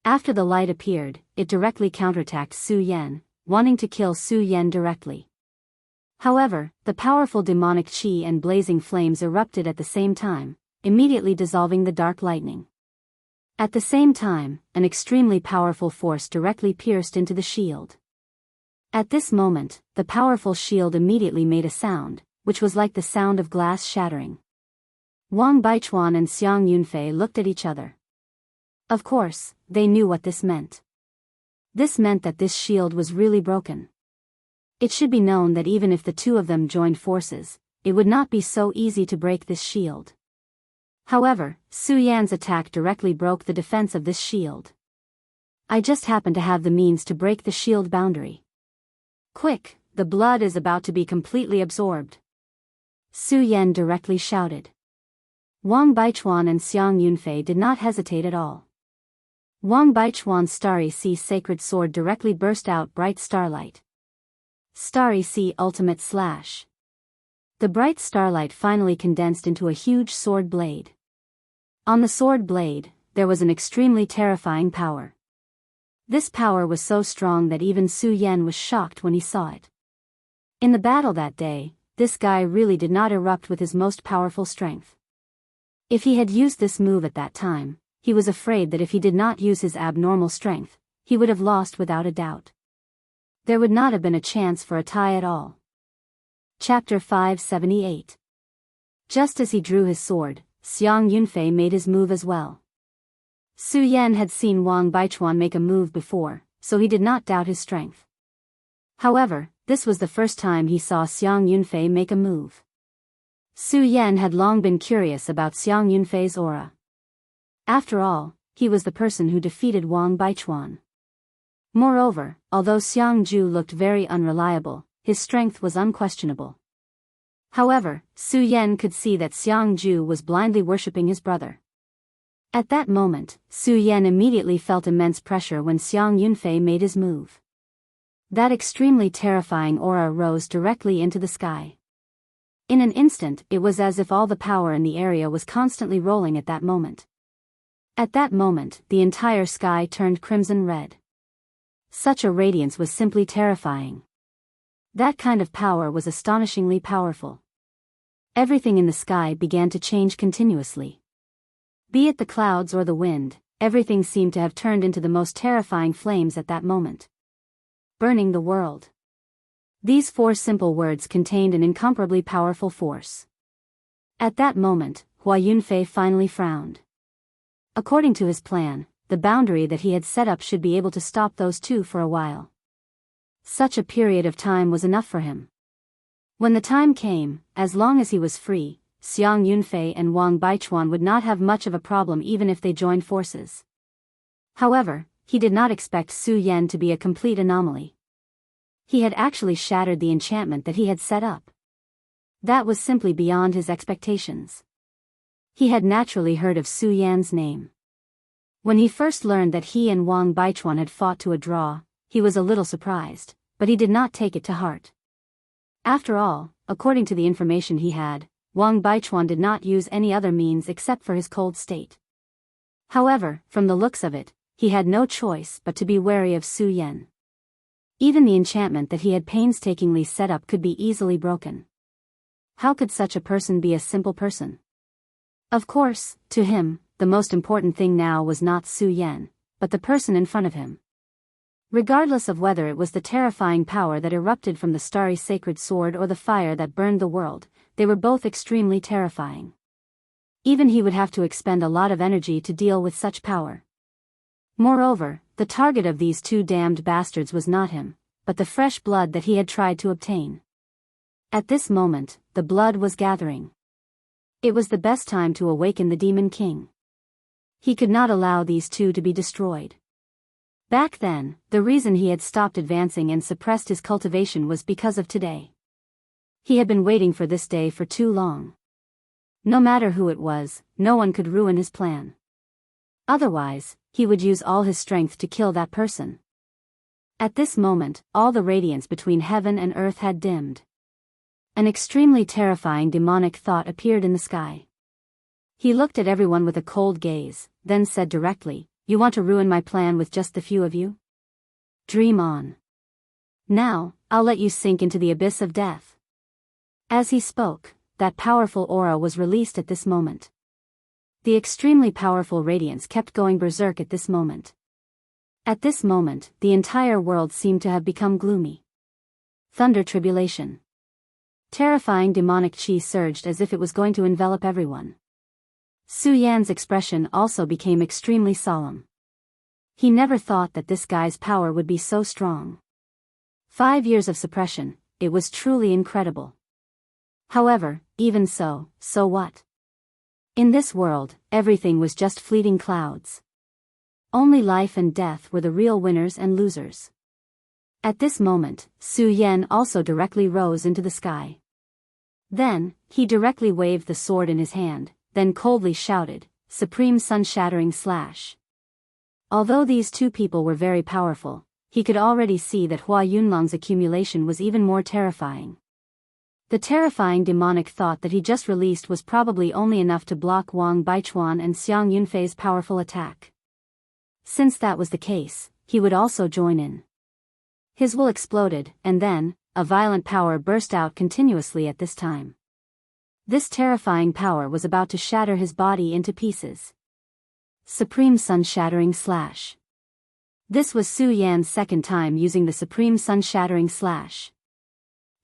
After the light appeared, it directly counterattacked Su Yan, wanting to kill Su Yan directly. However, the powerful demonic qi and blazing flames erupted at the same time, immediately dissolving the dark lightning. At the same time, an extremely powerful force directly pierced into the shield. At this moment, the powerful shield immediately made a sound, which was like the sound of glass shattering. Wang Baichuan and Xiang Yunfei looked at each other. Of course, they knew what this meant. This meant that this shield was really broken. It should be known that even if the two of them joined forces, it would not be so easy to break this shield. However, Su Yan's attack directly broke the defense of this shield. I just happen to have the means to break the shield boundary. Quick, the blood is about to be completely absorbed. Su Yan directly shouted. Wang Baichuan and Xiang Yunfei did not hesitate at all. Wang Baichuan's Starry Sea sacred sword directly burst out bright starlight. Starry Sea Ultimate Slash. The bright starlight finally condensed into a huge sword blade. On the sword blade, there was an extremely terrifying power. This power was so strong that even Su Yan was shocked when he saw it. In the battle that day, this guy really did not erupt with his most powerful strength. If he had used this move at that time, he was afraid that if he did not use his abnormal strength, he would have lost without a doubt. There would not have been a chance for a tie at all. Chapter 578. Just as he drew his sword, Xiang Yunfei made his move as well. Su Yan had seen Wang Baichuan make a move before, so he did not doubt his strength. However, this was the first time he saw Xiang Yunfei make a move. Su Yan had long been curious about Xiang Yunfei's aura. After all, he was the person who defeated Wang Baichuan. Moreover, although Xiang Ju looked very unreliable, his strength was unquestionable. However, Su Yan could see that Xiang Ju was blindly worshipping his brother. At that moment, Su Yan immediately felt immense pressure when Xiang Yunfei made his move. That extremely terrifying aura rose directly into the sky. In an instant, it was as if all the power in the area was constantly rolling at that moment. At that moment, the entire sky turned crimson red. Such a radiance was simply terrifying. That kind of power was astonishingly powerful. Everything in the sky began to change continuously. Be it the clouds or the wind, everything seemed to have turned into the most terrifying flames at that moment. Burning the world. These four simple words contained an incomparably powerful force. At that moment, Hua Yunfei finally frowned. According to his plan, the boundary that he had set up should be able to stop those two for a while. Such a period of time was enough for him. When the time came, as long as he was free, Xiang Yunfei and Wang Baichuan would not have much of a problem even if they joined forces. However, he did not expect Su Yan to be a complete anomaly. He had actually shattered the enchantment that he had set up. That was simply beyond his expectations. He had naturally heard of Su Yan's name. When he first learned that he and Wang Baichuan had fought to a draw, he was a little surprised, but he did not take it to heart. After all, according to the information he had, Wang Baichuan did not use any other means except for his cold state. However, from the looks of it, he had no choice but to be wary of Su Yan. Even the enchantment that he had painstakingly set up could be easily broken. How could such a person be a simple person? Of course, to him, the most important thing now was not Su Yan, but the person in front of him. Regardless of whether it was the terrifying power that erupted from the starry sacred sword or the fire that burned the world, they were both extremely terrifying. Even he would have to expend a lot of energy to deal with such power. Moreover, the target of these two damned bastards was not him, but the fresh blood that he had tried to obtain. At this moment, the blood was gathering. It was the best time to awaken the Demon King. He could not allow these two to be destroyed. Back then, the reason he had stopped advancing and suppressed his cultivation was because of today. He had been waiting for this day for too long. No matter who it was, no one could ruin his plan. Otherwise, he would use all his strength to kill that person. At this moment, all the radiance between heaven and earth had dimmed. An extremely terrifying demonic thought appeared in the sky. He looked at everyone with a cold gaze, then said directly, "You want to ruin my plan with just the few of you? Dream on. Now, I'll let you sink into the abyss of death." As he spoke, that powerful aura was released at this moment. The extremely powerful radiance kept going berserk at this moment. At this moment, the entire world seemed to have become gloomy. Thunder tribulation. Terrifying demonic chi surged as if it was going to envelop everyone. Su Yan's expression also became extremely solemn. He never thought that this guy's power would be so strong. 5 years of suppression, it was truly incredible. However, even so what? In this world, everything was just fleeting clouds. Only life and death were the real winners and losers. At this moment, Su Yan also directly rose into the sky. Then, he directly waved the sword in his hand, then coldly shouted, "Supreme Sun-Shattering Slash." Although these two people were very powerful, he could already see that Hua Yunlong's accumulation was even more terrifying. The terrifying demonic thought that he just released was probably only enough to block Wang Baichuan and Xiang Yunfei's powerful attack. Since that was the case, he would also join in. His will exploded, and then, a violent power burst out continuously at this time. This terrifying power was about to shatter his body into pieces. Supreme Sun-Shattering Slash. This was Su Yan's second time using the Supreme Sun-Shattering Slash.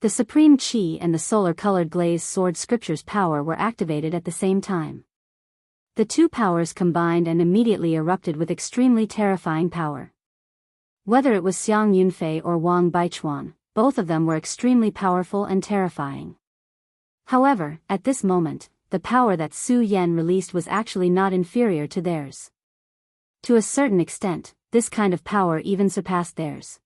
The Supreme Qi and the solar-colored glazed sword scripture's power were activated at the same time. The two powers combined and immediately erupted with extremely terrifying power. Whether it was Xiang Yunfei or Wang Baichuan, both of them were extremely powerful and terrifying. However, at this moment, the power that Su Yan released was actually not inferior to theirs. To a certain extent, this kind of power even surpassed theirs.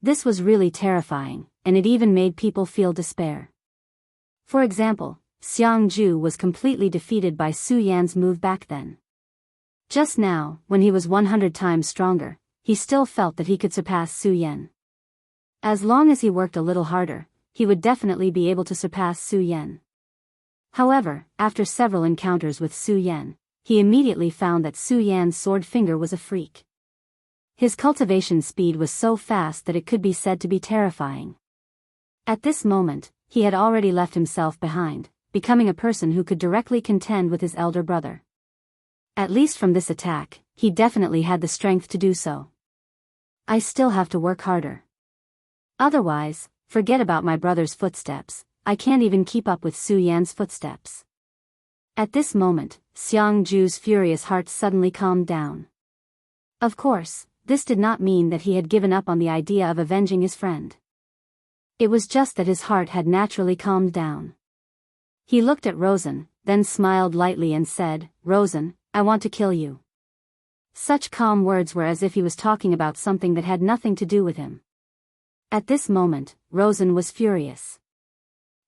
This was really terrifying, and it even made people feel despair. For example, Xiang Ju was completely defeated by Su Yan's move back then. Just now, when he was 100 times stronger, he still felt that he could surpass Su Yan. As long as he worked a little harder, he would definitely be able to surpass Su Yan. However, after several encounters with Su Yan, he immediately found that Su Yan's sword finger was a freak. His cultivation speed was so fast that it could be said to be terrifying. At this moment, he had already left himself behind, becoming a person who could directly contend with his elder brother. At least from this attack, he definitely had the strength to do so. I still have to work harder. Otherwise, forget about my brother's footsteps, I can't even keep up with Su Yan's footsteps. At this moment, Xiang Ju's furious heart suddenly calmed down. Of course, this did not mean that he had given up on the idea of avenging his friend. It was just that his heart had naturally calmed down. He looked at Rosen, then smiled lightly and said, "Rosen, I want to kill you." Such calm words were as if he was talking about something that had nothing to do with him. At this moment, Rosen was furious.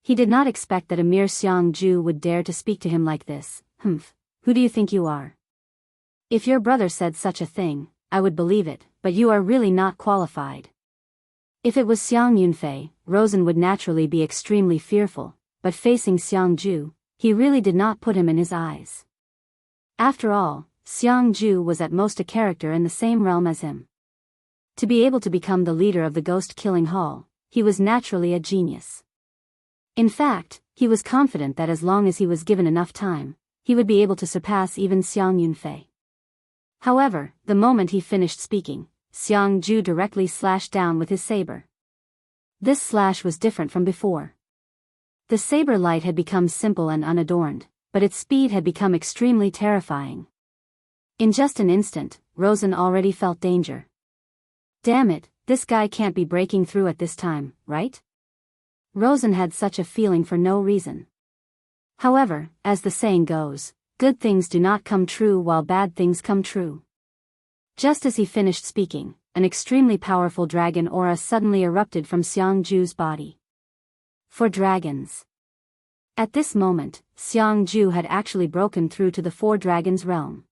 He did not expect that a mere Xiang Ju would dare to speak to him like this. Who do you think you are? If your brother said such a thing, I would believe it, but you are really not qualified. If it was Xiang Yunfei, Rosen would naturally be extremely fearful, but facing Xiang Ju, he really did not put him in his eyes. After all, Xiang Ju was at most a character in the same realm as him. To be able to become the leader of the ghost-killing hall, he was naturally a genius. In fact, he was confident that as long as he was given enough time, he would be able to surpass even Xiang Yunfei. However, the moment he finished speaking, Xiang Ju directly slashed down with his saber. This slash was different from before. The saber light had become simple and unadorned, but its speed had become extremely terrifying. In just an instant, Rosen already felt danger. Damn it, this guy can't be breaking through at this time, right? Rosen had such a feeling for no reason. However, as the saying goes, good things do not come true while bad things come true. Just as he finished speaking, an extremely powerful dragon aura suddenly erupted from Xiang Ju's body. For dragons. At this moment, Xiang Ju had actually broken through to the Four Dragons realm.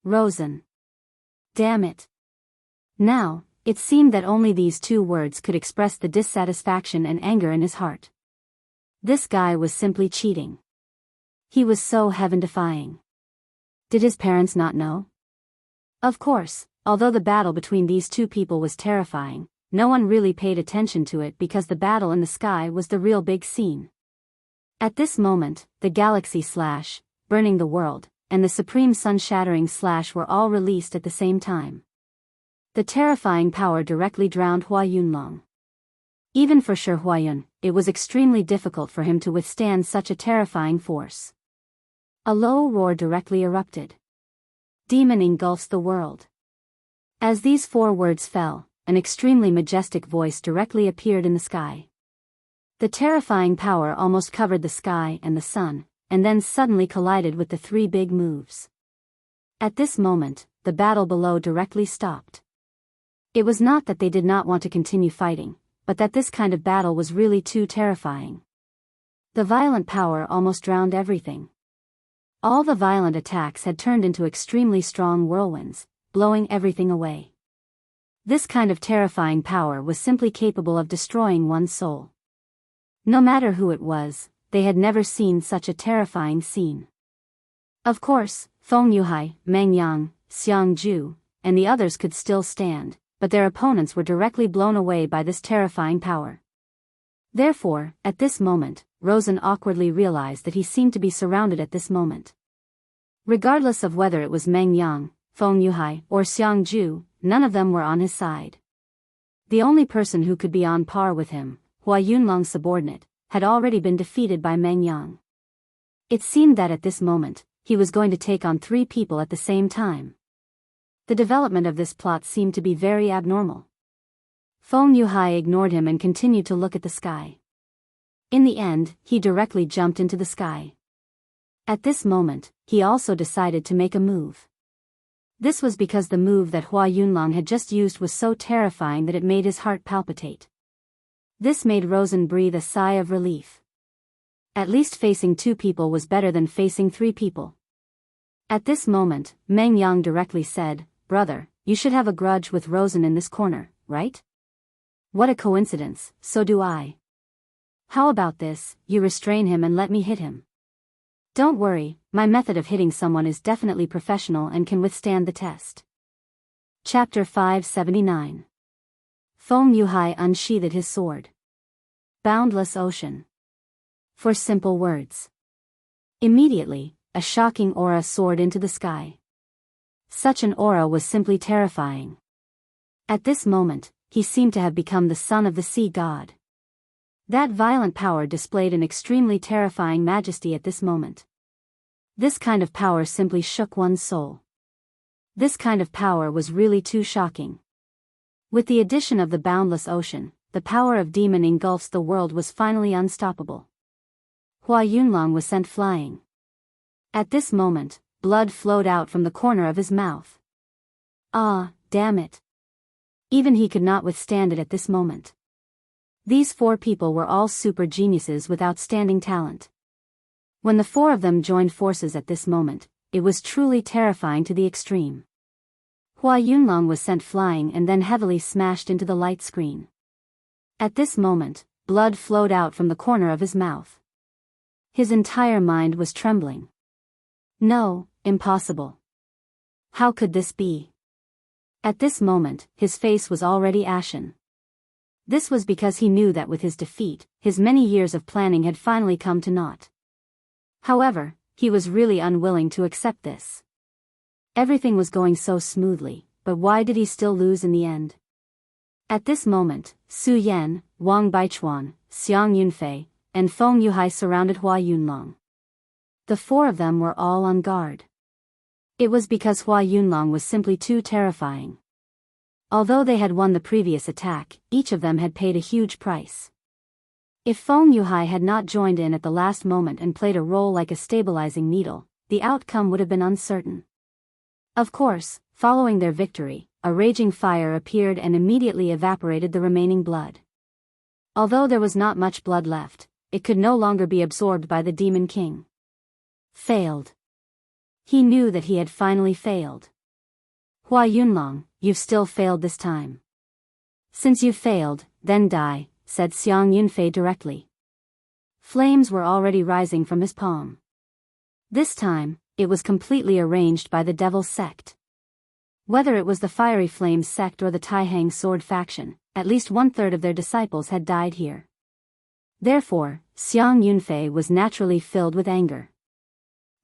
Rosen. Damn it. Now, it seemed that only these two words could express the dissatisfaction and anger in his heart. This guy was simply cheating. He was so heaven-defying. Did his parents not know? Of course, although the battle between these two people was terrifying, no one really paid attention to it because the battle in the sky was the real big scene. At this moment, the galaxy slash, burning the world, and the supreme sun-shattering slash were all released at the same time. The terrifying power directly drowned Hua Yunlong. Even for Shi Huayun, it was extremely difficult for him to withstand such a terrifying force. A low roar directly erupted. Demon engulfs the world. As these four words fell, an extremely majestic voice directly appeared in the sky. The terrifying power almost covered the sky and the sun, and then suddenly collided with the three big moves. At this moment, the battle below directly stopped. It was not that they did not want to continue fighting, but that this kind of battle was really too terrifying. The violent power almost drowned everything. All the violent attacks had turned into extremely strong whirlwinds, blowing everything away. This kind of terrifying power was simply capable of destroying one's soul. No matter who it was, they had never seen such a terrifying scene. Of course, Feng Yuhai, Meng Yang, Xiang Ju, and the others could still stand, but their opponents were directly blown away by this terrifying power. Therefore, at this moment, Rosen awkwardly realized that he seemed to be surrounded at this moment. Regardless of whether it was Meng Yang, Feng Yuhai, or Xiang Ju, none of them were on his side. The only person who could be on par with him, Hua Yunlong's subordinate, had already been defeated by Meng Yang. It seemed that at this moment, he was going to take on three people at the same time. The development of this plot seemed to be very abnormal. Feng Yuhai ignored him and continued to look at the sky. In the end, he directly jumped into the sky. At this moment, he also decided to make a move. This was because the move that Hua Yunlong had just used was so terrifying that it made his heart palpitate. This made Rosen breathe a sigh of relief. At least facing two people was better than facing three people. At this moment, Meng Yang directly said, "Brother, you should have a grudge with Rosen in this corner, right? What a coincidence, so do I. How about this, you restrain him and let me hit him? Don't worry, my method of hitting someone is definitely professional and can withstand the test." Chapter 579. Feng Yuhai unsheathed his sword. Boundless ocean. For simple words. Immediately, a shocking aura soared into the sky. Such an aura was simply terrifying. At this moment, he seemed to have become the son of the sea god. That violent power displayed an extremely terrifying majesty at this moment. This kind of power simply shook one's soul. This kind of power was really too shocking. With the addition of the boundless ocean, the power of demon engulfs the world was finally unstoppable. Hua Yunlong was sent flying. At this moment, blood flowed out from the corner of his mouth. Ah, damn it. Even he could not withstand it at this moment. These four people were all super geniuses with outstanding talent. When the four of them joined forces at this moment, it was truly terrifying to the extreme. Hua Yunlong was sent flying and then heavily smashed into the light screen. At this moment, blood flowed out from the corner of his mouth. His entire mind was trembling. No, impossible. How could this be? At this moment, his face was already ashen. This was because he knew that with his defeat, his many years of planning had finally come to naught. However, he was really unwilling to accept this. Everything was going so smoothly, but why did he still lose in the end? At this moment, Su Yan, Wang Baichuan, Xiang Yunfei, and Feng Yuhai surrounded Hua Yunlong. The four of them were all on guard. It was because Hua Yunlong was simply too terrifying. Although they had won the previous attack, each of them had paid a huge price. If Feng Yuhai had not joined in at the last moment and played a role like a stabilizing needle, the outcome would have been uncertain. Of course, following their victory, a raging fire appeared and immediately evaporated the remaining blood. Although there was not much blood left, it could no longer be absorbed by the Demon King. Failed. He knew that he had finally failed. Hua Yunlong, you've still failed this time. Since you've failed, then die, said Xiang Yunfei directly. Flames were already rising from his palm. This time, it was completely arranged by the Devil's Sect. Whether it was the Fiery Flames sect or the Taihang Sword faction, at least 1/3 of their disciples had died here. Therefore, Xiang Yunfei was naturally filled with anger.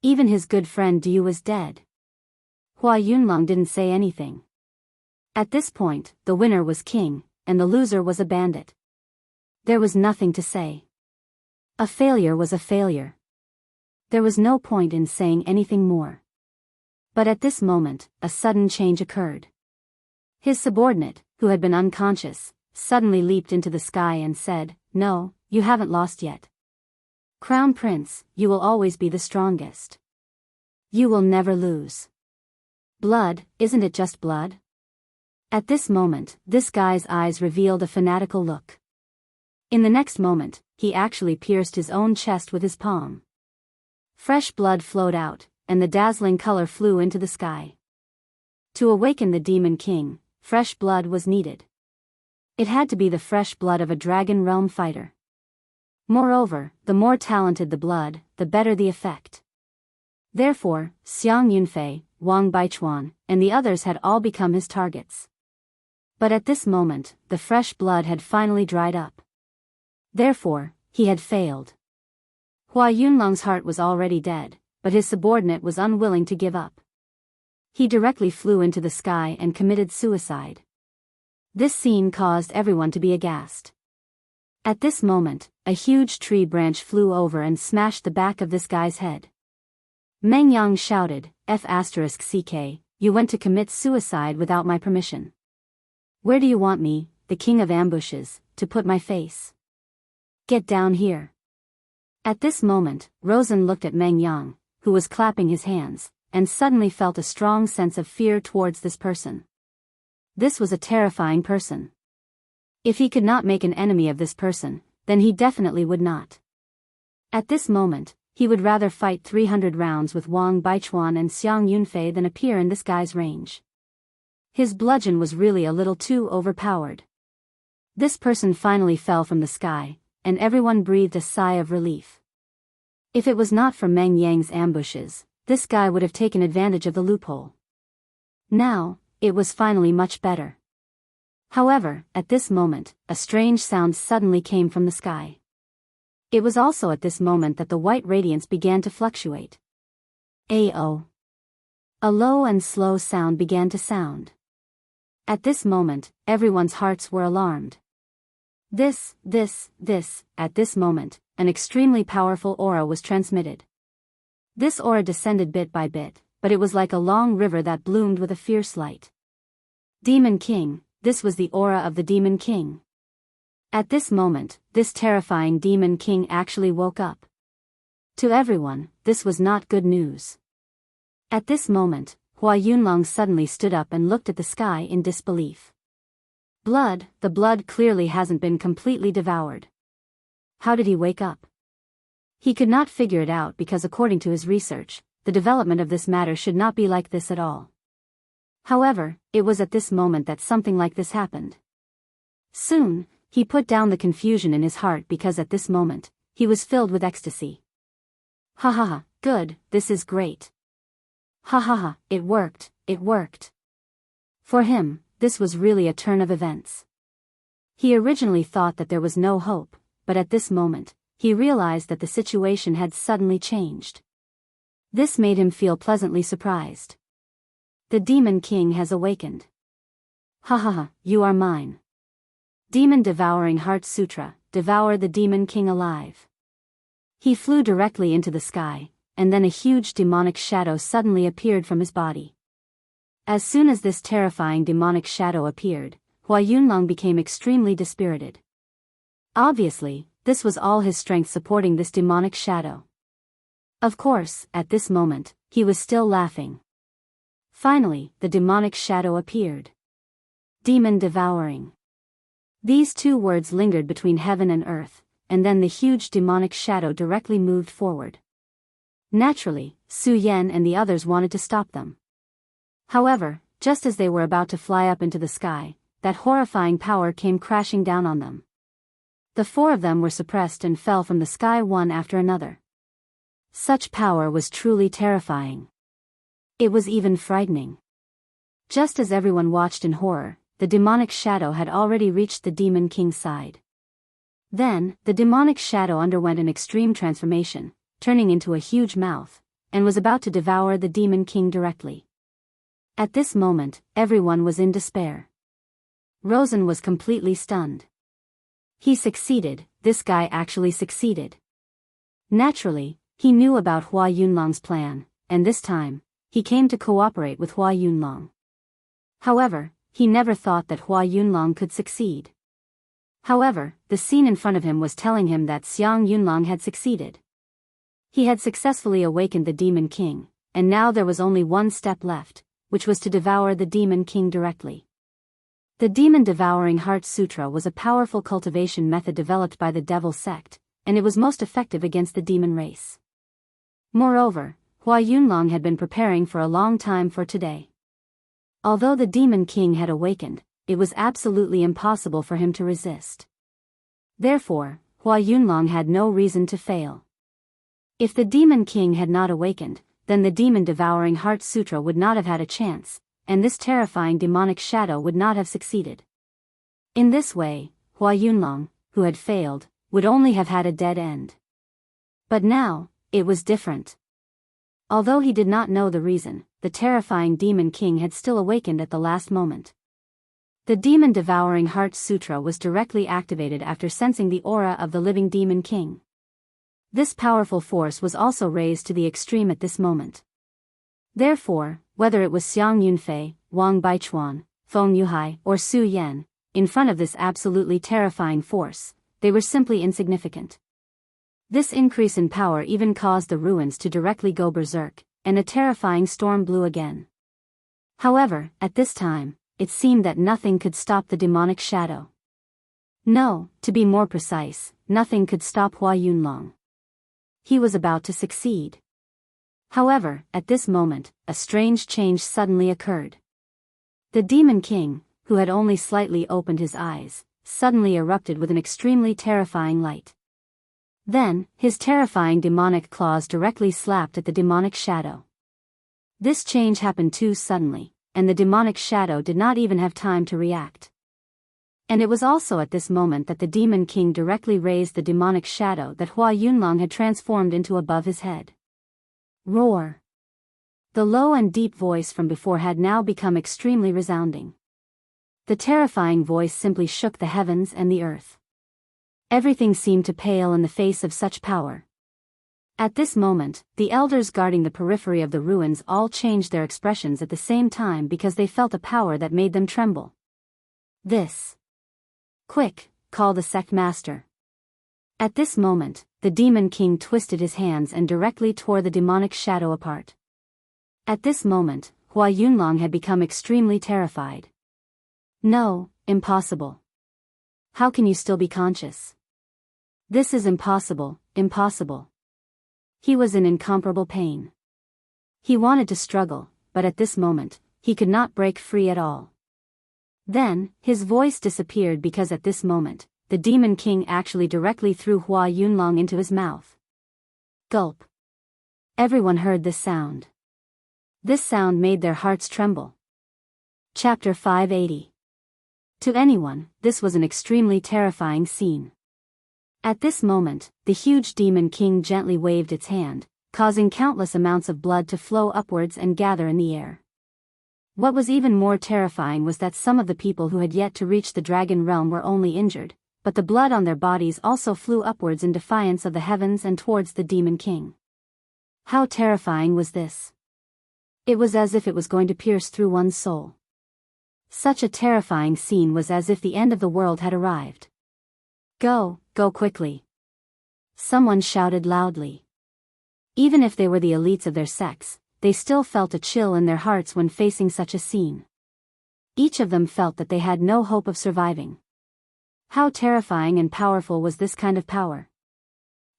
Even his good friend Du was dead. Hua Yunlong didn't say anything. At this point, the winner was king, and the loser was a bandit. There was nothing to say. A failure was a failure. There was no point in saying anything more. But at this moment, a sudden change occurred. His subordinate, who had been unconscious, suddenly leaped into the sky and said, "No, you haven't lost yet. Crown Prince, you will always be the strongest. You will never lose. Blood, isn't it just blood?" At this moment, this guy's eyes revealed a fanatical look. In the next moment, he actually pierced his own chest with his palm. Fresh blood flowed out, and the dazzling color flew into the sky. To awaken the Demon King, fresh blood was needed. It had to be the fresh blood of a Dragon Realm fighter. Moreover, the more talented the blood, the better the effect. Therefore, Xiang Yunfei, Wang Baichuan, and the others had all become his targets. But at this moment, the fresh blood had finally dried up. Therefore, he had failed. Hua Yunlong's heart was already dead, but his subordinate was unwilling to give up. He directly flew into the sky and committed suicide. This scene caused everyone to be aghast. At this moment, a huge tree branch flew over and smashed the back of this guy's head. Meng Yang shouted, "F***CK, you went to commit suicide without my permission. Where do you want me, the king of ambushes, to put my face? Get down here." At this moment, Rosen looked at Meng Yang, who was clapping his hands, and suddenly felt a strong sense of fear towards this person. This was a terrifying person. If he could not make an enemy of this person, then he definitely would not. At this moment, he would rather fight 300 rounds with Wang Baichuan and Xiang Yunfei than appear in this guy's range. His bludgeon was really a little too overpowered. This person finally fell from the sky, and everyone breathed a sigh of relief. If it was not for Meng Yang's ambushes, this guy would have taken advantage of the loophole. Now, it was finally much better. However, at this moment, a strange sound suddenly came from the sky. It was also at this moment that the white radiance began to fluctuate. A low and slow sound began to sound. At this moment, everyone's hearts were alarmed. At this moment, an extremely powerful aura was transmitted. This aura descended bit by bit, but it was like a long river that bloomed with a fierce light. Demon King, this was the aura of the Demon King. At this moment, this terrifying Demon King actually woke up. To everyone, this was not good news. At this moment, Hua Yunlong suddenly stood up and looked at the sky in disbelief. The blood clearly hasn't been completely devoured. How did he wake up? He could not figure it out because according to his research, the development of this matter should not be like this at all. However, it was at this moment that something like this happened. Soon, he put down the confusion in his heart because at this moment, he was filled with ecstasy. Ha ha ha, good, this is great. Ha ha ha, it worked. For him, this was really a turn of events. He originally thought that there was no hope, but at this moment, he realized that the situation had suddenly changed. This made him feel pleasantly surprised. The Demon King has awakened. Ha ha ha, you are mine. Demon Devouring Heart Sutra, devour the Demon King alive. He flew directly into the sky, and then a huge demonic shadow suddenly appeared from his body. As soon as this terrifying demonic shadow appeared, Hua Yunlong became extremely dispirited. Obviously, this was all his strength supporting this demonic shadow. Of course, at this moment, he was still laughing. Finally, the demonic shadow appeared. Demon Devouring. These two words lingered between heaven and earth, and then the huge demonic shadow directly moved forward. Naturally, Su Yan and the others wanted to stop them. However, just as they were about to fly up into the sky, that horrifying power came crashing down on them. The four of them were suppressed and fell from the sky one after another. Such power was truly terrifying. It was even frightening. Just as everyone watched in horror, the demonic shadow had already reached the Demon King's side. Then, the demonic shadow underwent an extreme transformation, turning into a huge mouth, and was about to devour the Demon King directly. At this moment, everyone was in despair. Rosen was completely stunned. He succeeded, this guy actually succeeded. Naturally, he knew about Hua Yunlong's plan, and this time, he came to cooperate with Hua Yunlong. However, he never thought that Hua Yunlong could succeed. However, the scene in front of him was telling him that Xiang Yunlong had succeeded. He had successfully awakened the Demon King, and now there was only one step left, which was to devour the Demon King directly. The Demon Devouring Heart Sutra was a powerful cultivation method developed by the Devil sect, and it was most effective against the demon race. Moreover, Hua Yunlong had been preparing for a long time for today. Although the Demon King had awakened, it was absolutely impossible for him to resist. Therefore, Hua Yunlong had no reason to fail. If the Demon King had not awakened, then the Demon Devouring Heart Sutra would not have had a chance, and this terrifying demonic shadow would not have succeeded. In this way, Hua Yunlong, who had failed, would only have had a dead end. But now, it was different. Although he did not know the reason, the terrifying Demon King had still awakened at the last moment. The Demon Devouring Heart Sutra was directly activated after sensing the aura of the living Demon King. This powerful force was also raised to the extreme at this moment. Therefore, whether it was Xiang Yunfei, Wang Baichuan, Feng Yuhai, or Su Yan, in front of this absolutely terrifying force, they were simply insignificant. This increase in power even caused the ruins to directly go berserk, and a terrifying storm blew again. However, at this time, it seemed that nothing could stop the demonic shadow. No, to be more precise, nothing could stop Hua Yunlong. He was about to succeed. However, at this moment, a strange change suddenly occurred. The Demon King, who had only slightly opened his eyes, suddenly erupted with an extremely terrifying light. Then, his terrifying demonic claws directly slapped at the demonic shadow. This change happened too suddenly, and the demonic shadow did not even have time to react. And it was also at this moment that the Demon King directly raised the demonic shadow that Hua Yunlong had transformed into above his head. Roar! The low and deep voice from before had now become extremely resounding. The terrifying voice simply shook the heavens and the earth. Everything seemed to pale in the face of such power. At this moment, the elders guarding the periphery of the ruins all changed their expressions at the same time because they felt a power that made them tremble. This. Quick, call the sect master. At this moment, the Demon King twisted his hands and directly tore the demonic shadow apart. At this moment, Hua Yunlong had become extremely terrified. No, impossible. How can you still be conscious? This is impossible, impossible. He was in incomparable pain. He wanted to struggle, but at this moment, he could not break free at all. Then, his voice disappeared because at this moment, the Demon King actually directly threw Hua Yunlong into his mouth. Gulp. Everyone heard this sound. This sound made their hearts tremble. Chapter 580. To anyone, this was an extremely terrifying scene. At this moment, the huge Demon King gently waved its hand, causing countless amounts of blood to flow upwards and gather in the air. What was even more terrifying was that some of the people who had yet to reach the dragon realm were only injured, but the blood on their bodies also flew upwards in defiance of the heavens and towards the Demon King. How terrifying was this? It was as if it was going to pierce through one's soul. Such a terrifying scene was as if the end of the world had arrived. Go, go quickly. Someone shouted loudly. Even if they were the elites of their sects, they still felt a chill in their hearts when facing such a scene. Each of them felt that they had no hope of surviving. How terrifying and powerful was this kind of power?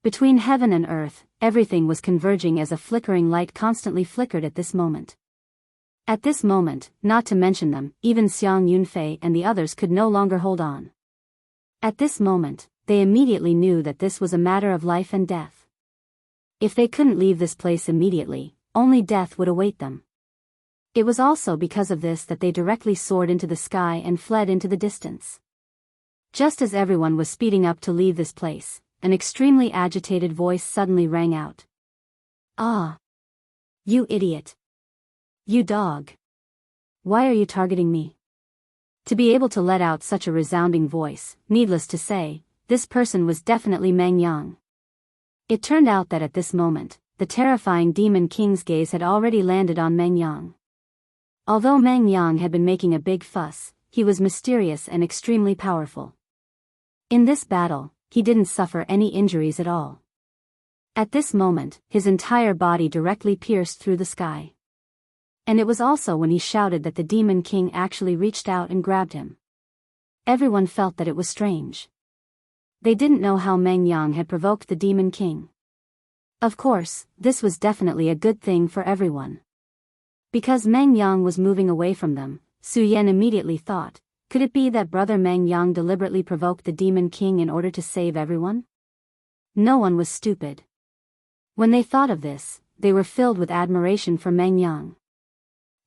Between heaven and earth, everything was converging as a flickering light constantly flickered at this moment. At this moment, not to mention them, even Xiang Yunfei and the others could no longer hold on. At this moment, they immediately knew that this was a matter of life and death. If they couldn't leave this place immediately, only death would await them. It was also because of this that they directly soared into the sky and fled into the distance. Just as everyone was speeding up to leave this place, an extremely agitated voice suddenly rang out. "Ah! You idiot! You dog! Why are you targeting me?" To be able to let out such a resounding voice, needless to say, this person was definitely Meng Yang. It turned out that at this moment, the terrifying Demon King's gaze had already landed on Meng Yang. Although Meng Yang had been making a big fuss, he was mysterious and extremely powerful. In this battle, he didn't suffer any injuries at all. At this moment, his entire body directly pierced through the sky. And it was also when he shouted that the Demon King actually reached out and grabbed him. Everyone felt that it was strange. They didn't know how Meng Yang had provoked the Demon King. Of course, this was definitely a good thing for everyone. Because Meng Yang was moving away from them, Su Yan immediately thought, could it be that brother Meng Yang deliberately provoked the Demon King in order to save everyone? No one was stupid. When they thought of this, they were filled with admiration for Meng Yang.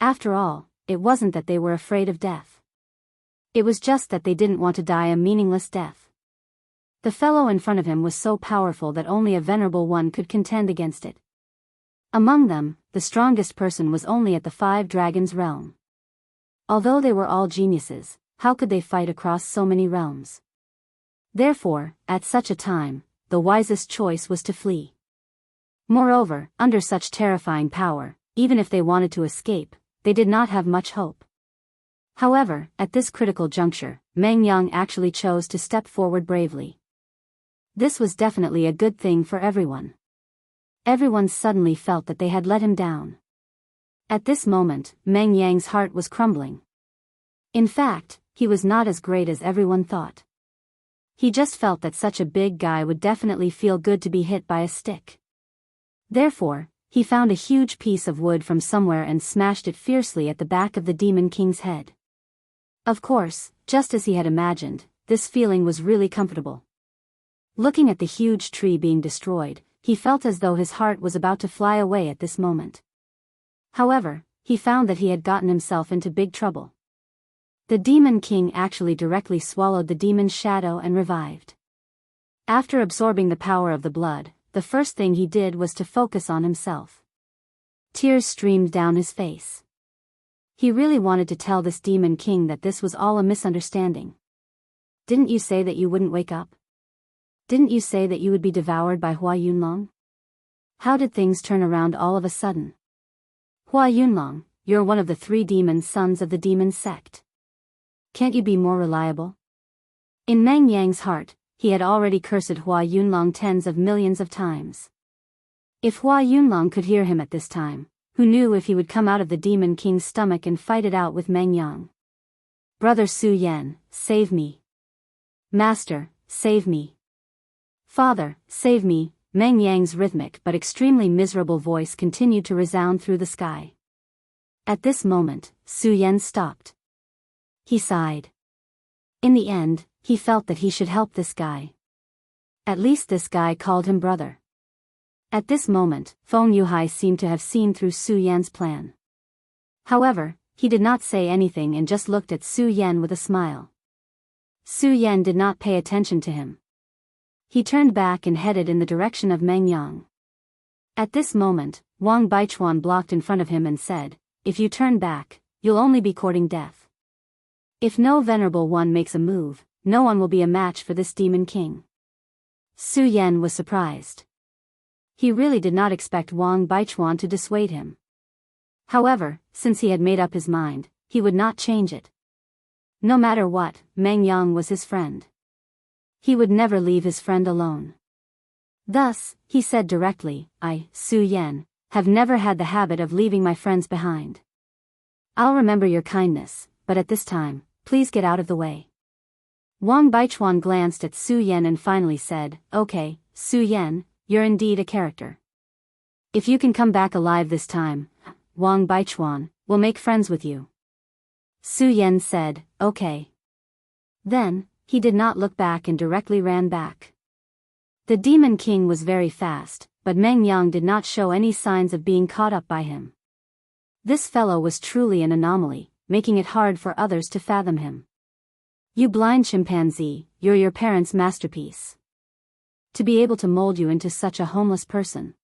After all, it wasn't that they were afraid of death. It was just that they didn't want to die a meaningless death. The fellow in front of him was so powerful that only a venerable one could contend against it. Among them, the strongest person was only at the 5 Dragons realm. Although they were all geniuses, how could they fight across so many realms? Therefore, at such a time, the wisest choice was to flee. Moreover, under such terrifying power, even if they wanted to escape, they did not have much hope. However, at this critical juncture, Meng Yang actually chose to step forward bravely. This was definitely a good thing for everyone. Everyone suddenly felt that they had let him down. At this moment, Meng Yang's heart was crumbling. In fact, he was not as great as everyone thought. He just felt that such a big guy would definitely feel good to be hit by a stick. Therefore, he found a huge piece of wood from somewhere and smashed it fiercely at the back of the Demon King's head. Of course, just as he had imagined, this feeling was really comfortable. Looking at the huge tree being destroyed, he felt as though his heart was about to fly away at this moment. However, he found that he had gotten himself into big trouble. The Demon King actually directly swallowed the demon's shadow and revived. After absorbing the power of the blood, the first thing he did was to focus on himself. Tears streamed down his face. He really wanted to tell this Demon King that this was all a misunderstanding. Didn't you say that you wouldn't wake up? Didn't you say that you would be devoured by Hua Yunlong? How did things turn around all of a sudden? Hua Yunlong, you're one of the 3 demon sons of the demon sect. Can't you be more reliable? In Meng Yang's heart, he had already cursed Hua Yunlong tens of millions of times. If Hua Yunlong could hear him at this time, who knew if he would come out of the Demon King's stomach and fight it out with Meng Yang? Brother Su Yan, save me. Master, save me. Father, save me. Meng Yang's rhythmic but extremely miserable voice continued to resound through the sky. At this moment, Su Yan stopped. He sighed. In the end, he felt that he should help this guy. At least this guy called him brother. At this moment, Feng Yuhai seemed to have seen through Su Yan's plan. However, he did not say anything and just looked at Su Yan with a smile. Su Yan did not pay attention to him. He turned back and headed in the direction of Meng Yang. At this moment, Wang Baichuan blocked in front of him and said, "If you turn back, you'll only be courting death. If no venerable one makes a move, no one will be a match for this Demon King." Su Yan was surprised. He really did not expect Wang Baichuan to dissuade him. However, since he had made up his mind, he would not change it. No matter what, Meng Yang was his friend. He would never leave his friend alone. Thus, he said directly, "I, Su Yan, have never had the habit of leaving my friends behind. I'll remember your kindness, but at this time, please get out of the way." Wang Baichuan glanced at Su Yan and finally said, "Okay, Su Yan, you're indeed a character. If you can come back alive this time, Wang Baichuan will make friends with you. Su Yan said, okay. Then, he did not look back and directly ran back. The Demon King was very fast, but Meng Yang did not show any signs of being caught up by him. This fellow was truly an anomaly, making it hard for others to fathom him. You blind chimpanzee, you're your parents' masterpiece. To be able to mold you into such a homeless person.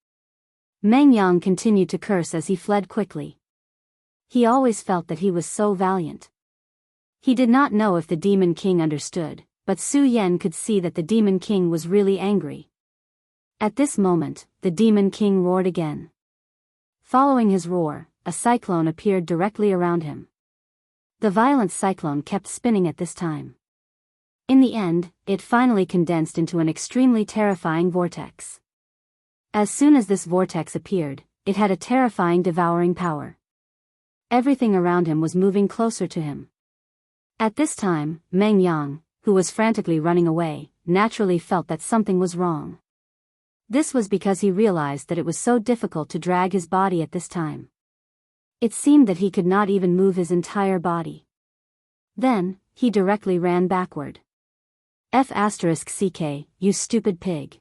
Meng Yang continued to curse as he fled quickly. He always felt that he was so valiant. He did not know if the Demon King understood, but Su Yan could see that the Demon King was really angry. At this moment, the Demon King roared again. Following his roar, a cyclone appeared directly around him. The violent cyclone kept spinning at this time. In the end, it finally condensed into an extremely terrifying vortex. As soon as this vortex appeared, it had a terrifying devouring power. Everything around him was moving closer to him. At this time, Meng Yang, who was frantically running away, naturally felt that something was wrong. This was because he realized that it was so difficult to drag his body at this time. It seemed that he could not even move his entire body. Then, he directly ran backward. F***ck, you stupid pig.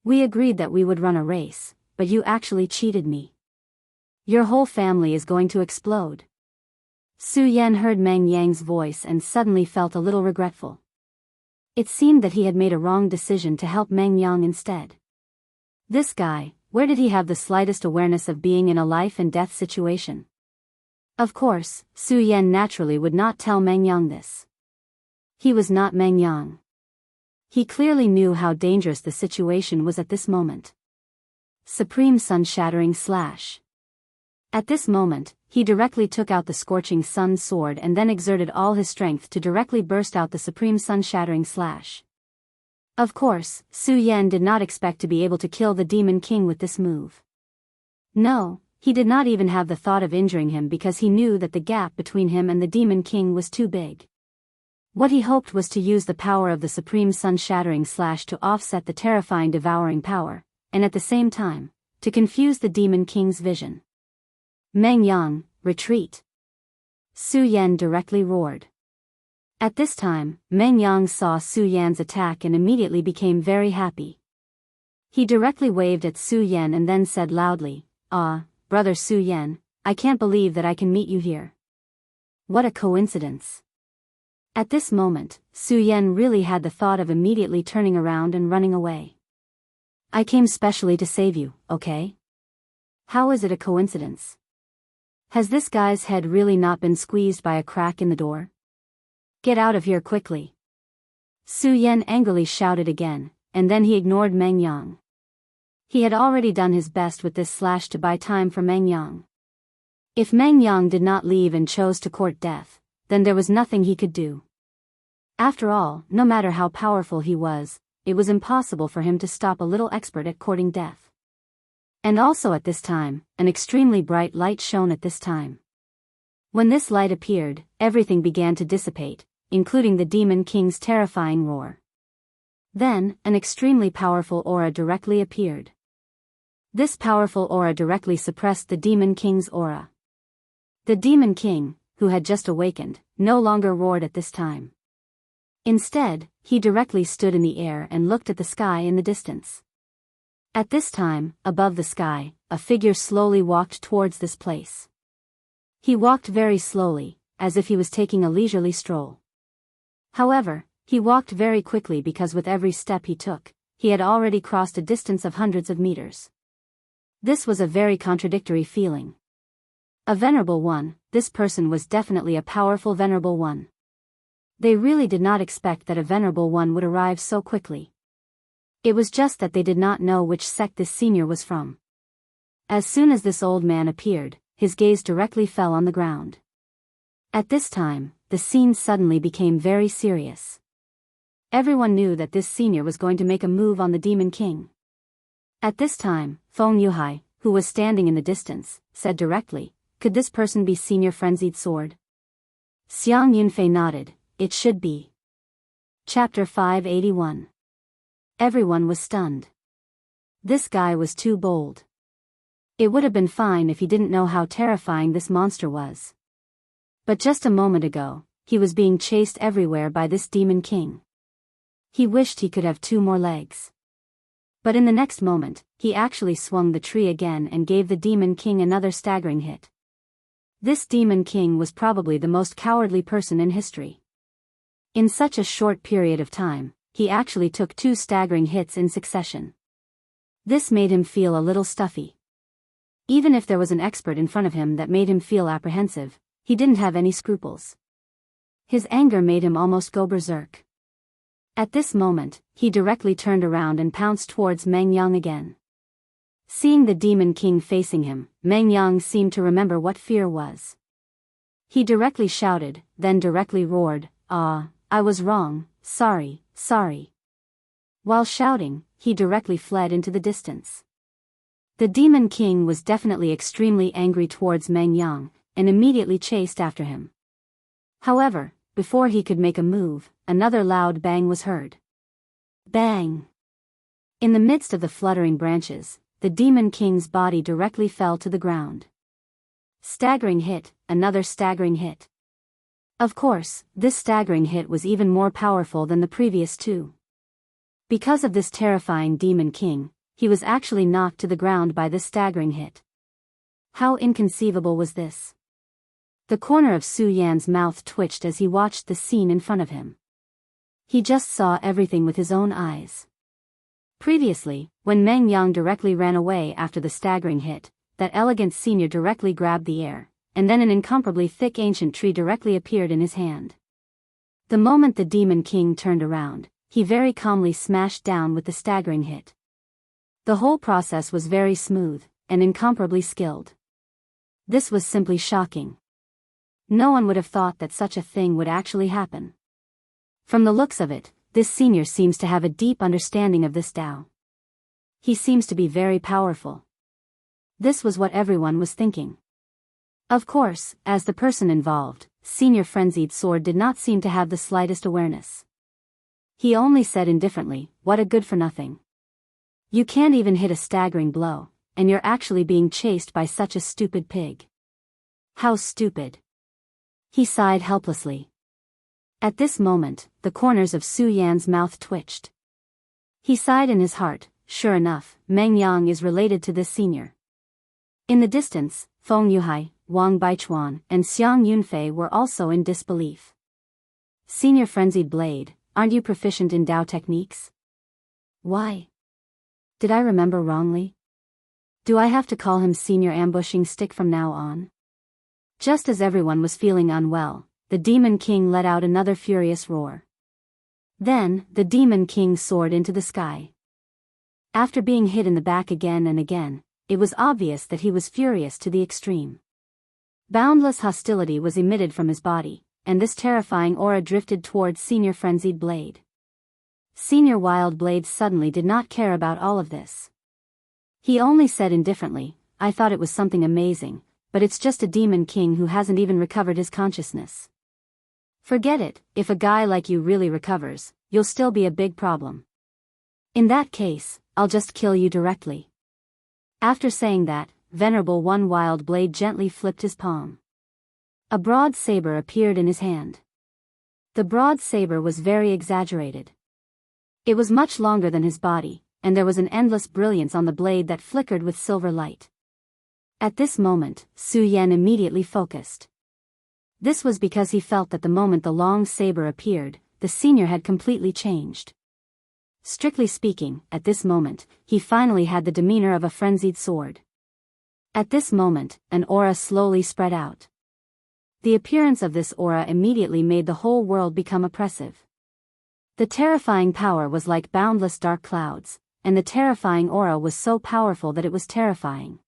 We agreed that we would run a race, but you actually cheated me. Your whole family is going to explode. Su Yan heard Meng Yang's voice and suddenly felt a little regretful. It seemed that he had made a wrong decision to help Meng Yang instead. This guy, where did he have the slightest awareness of being in a life and death situation? Of course, Su Yan naturally would not tell Meng Yang this. He was not Meng Yang. He clearly knew how dangerous the situation was at this moment. Supreme Sun-Shattering Slash. At this moment, he directly took out the Scorching Sun sword and then exerted all his strength to directly burst out the Supreme Sun-Shattering Slash. Of course, Su Yan did not expect to be able to kill the Demon King with this move. No, he did not even have the thought of injuring him because he knew that the gap between him and the Demon King was too big. What he hoped was to use the power of the Supreme Sun-Shattering Slash to offset the terrifying devouring power, and at the same time, to confuse the Demon King's vision. Meng Yang, retreat! Su Yan directly roared. At this time, Meng Yang saw Su Yan's attack and immediately became very happy. He directly waved at Su Yan and then said loudly, "Ah, brother Su Yan, I can't believe that I can meet you here. What a coincidence." At this moment, Su Yan really had the thought of immediately turning around and running away. "I came specially to save you, okay? How is it a coincidence? Has this guy's head really not been squeezed by a crack in the door? Get out of here quickly." Su Yan angrily shouted again, and then he ignored Meng Yang. He had already done his best with this slash to buy time for Meng Yang. If Meng Yang did not leave and chose to court death, then there was nothing he could do. After all, no matter how powerful he was, it was impossible for him to stop a little expert at courting death. And also at this time, an extremely bright light shone at this time. When this light appeared, everything began to dissipate, including the Demon King's terrifying roar. Then, an extremely powerful aura directly appeared. This powerful aura directly suppressed the Demon King's aura. The Demon King, who had just awakened, no longer roared at this time. Instead, he directly stood in the air and looked at the sky in the distance. At this time, above the sky, a figure slowly walked towards this place. He walked very slowly, as if he was taking a leisurely stroll. However, he walked very quickly because with every step he took, he had already crossed a distance of hundreds of meters. This was a very contradictory feeling. A venerable one, this person was definitely a powerful venerable one. They really did not expect that a venerable one would arrive so quickly. It was just that they did not know which sect this senior was from. As soon as this old man appeared, his gaze directly fell on the ground. At this time, the scene suddenly became very serious. Everyone knew that this senior was going to make a move on the Demon King. At this time, Feng Yuhai, who was standing in the distance, said directly, "Could this person be Senior Frenzied Sword?" Xiang Yunfei nodded, "It should be." Chapter 581. Everyone was stunned. This guy was too bold. It would have been fine if he didn't know how terrifying this monster was. But just a moment ago, he was being chased everywhere by this demon king. He wished he could have 2 more legs. But in the next moment, he actually swung the tree again and gave the demon king another staggering hit. This demon king was probably the most cowardly person in history. In such a short period of time, he actually took 2 staggering hits in succession. This made him feel a little stuffy. Even if there was an expert in front of him that made him feel apprehensive, he didn't have any scruples. His anger made him almost go berserk. At this moment, he directly turned around and pounced towards Meng Yang again. Seeing the demon king facing him, Meng Yang seemed to remember what fear was. He directly shouted, then directly roared, "Ah, I was wrong, sorry, sorry." While shouting, he directly fled into the distance. The demon king was definitely extremely angry towards Meng Yang, and immediately chased after him. However, before he could make a move, another loud bang was heard. Bang! In the midst of the fluttering branches, the demon king's body directly fell to the ground. Staggering hit, another staggering hit. Of course, this staggering hit was even more powerful than the previous 2. Because of this terrifying demon king, he was actually knocked to the ground by this staggering hit. How inconceivable was this? The corner of Su Yan's mouth twitched as he watched the scene in front of him. He just saw everything with his own eyes. Previously, when Meng Yang directly ran away after the staggering hit, that elegant senior directly grabbed the air, and then an incomparably thick ancient tree directly appeared in his hand. The moment the demon king turned around, he very calmly smashed down with the staggering hit. The whole process was very smooth, and incomparably skilled. This was simply shocking. No one would have thought that such a thing would actually happen. From the looks of it, this senior seems to have a deep understanding of this Tao. He seems to be very powerful. This was what everyone was thinking. Of course, as the person involved, Senior Frenzied Sword did not seem to have the slightest awareness. He only said indifferently, "What a good for nothing. You can't even hit a staggering blow, and you're actually being chased by such a stupid pig. How stupid." He sighed helplessly. At this moment, the corners of Su Yan's mouth twitched. He sighed in his heart, sure enough, Meng Yang is related to this senior. In the distance, Feng Yuhai, Wang Baichuan, and Xiang Yunfei were also in disbelief. "Senior Frenzied Blade, aren't you proficient in Dao techniques? Why? Did I remember wrongly? Do I have to call him Senior Ambushing Stick from now on?" Just as everyone was feeling unwell, the Demon King let out another furious roar. Then, the Demon King soared into the sky. After being hit in the back again and again, it was obvious that he was furious to the extreme. Boundless hostility was emitted from his body, and this terrifying aura drifted towards Senior Frenzied Blade. Senior Wild Blade suddenly did not care about all of this. He only said indifferently, "I thought it was something amazing, but it's just a demon king who hasn't even recovered his consciousness. Forget it, if a guy like you really recovers, you'll still be a big problem. In that case, I'll just kill you directly." After saying that, Venerable One Wild Blade gently flipped his palm. A broad saber appeared in his hand. The broad saber was very exaggerated. It was much longer than his body, and there was an endless brilliance on the blade that flickered with silver light. At this moment, Su Yan immediately focused. This was because he felt that the moment the long saber appeared, the senior had completely changed. Strictly speaking, at this moment, he finally had the demeanor of a frenzied sword. At this moment, an aura slowly spread out. The appearance of this aura immediately made the whole world become oppressive. The terrifying power was like boundless dark clouds, and the terrifying aura was so powerful that it was terrifying.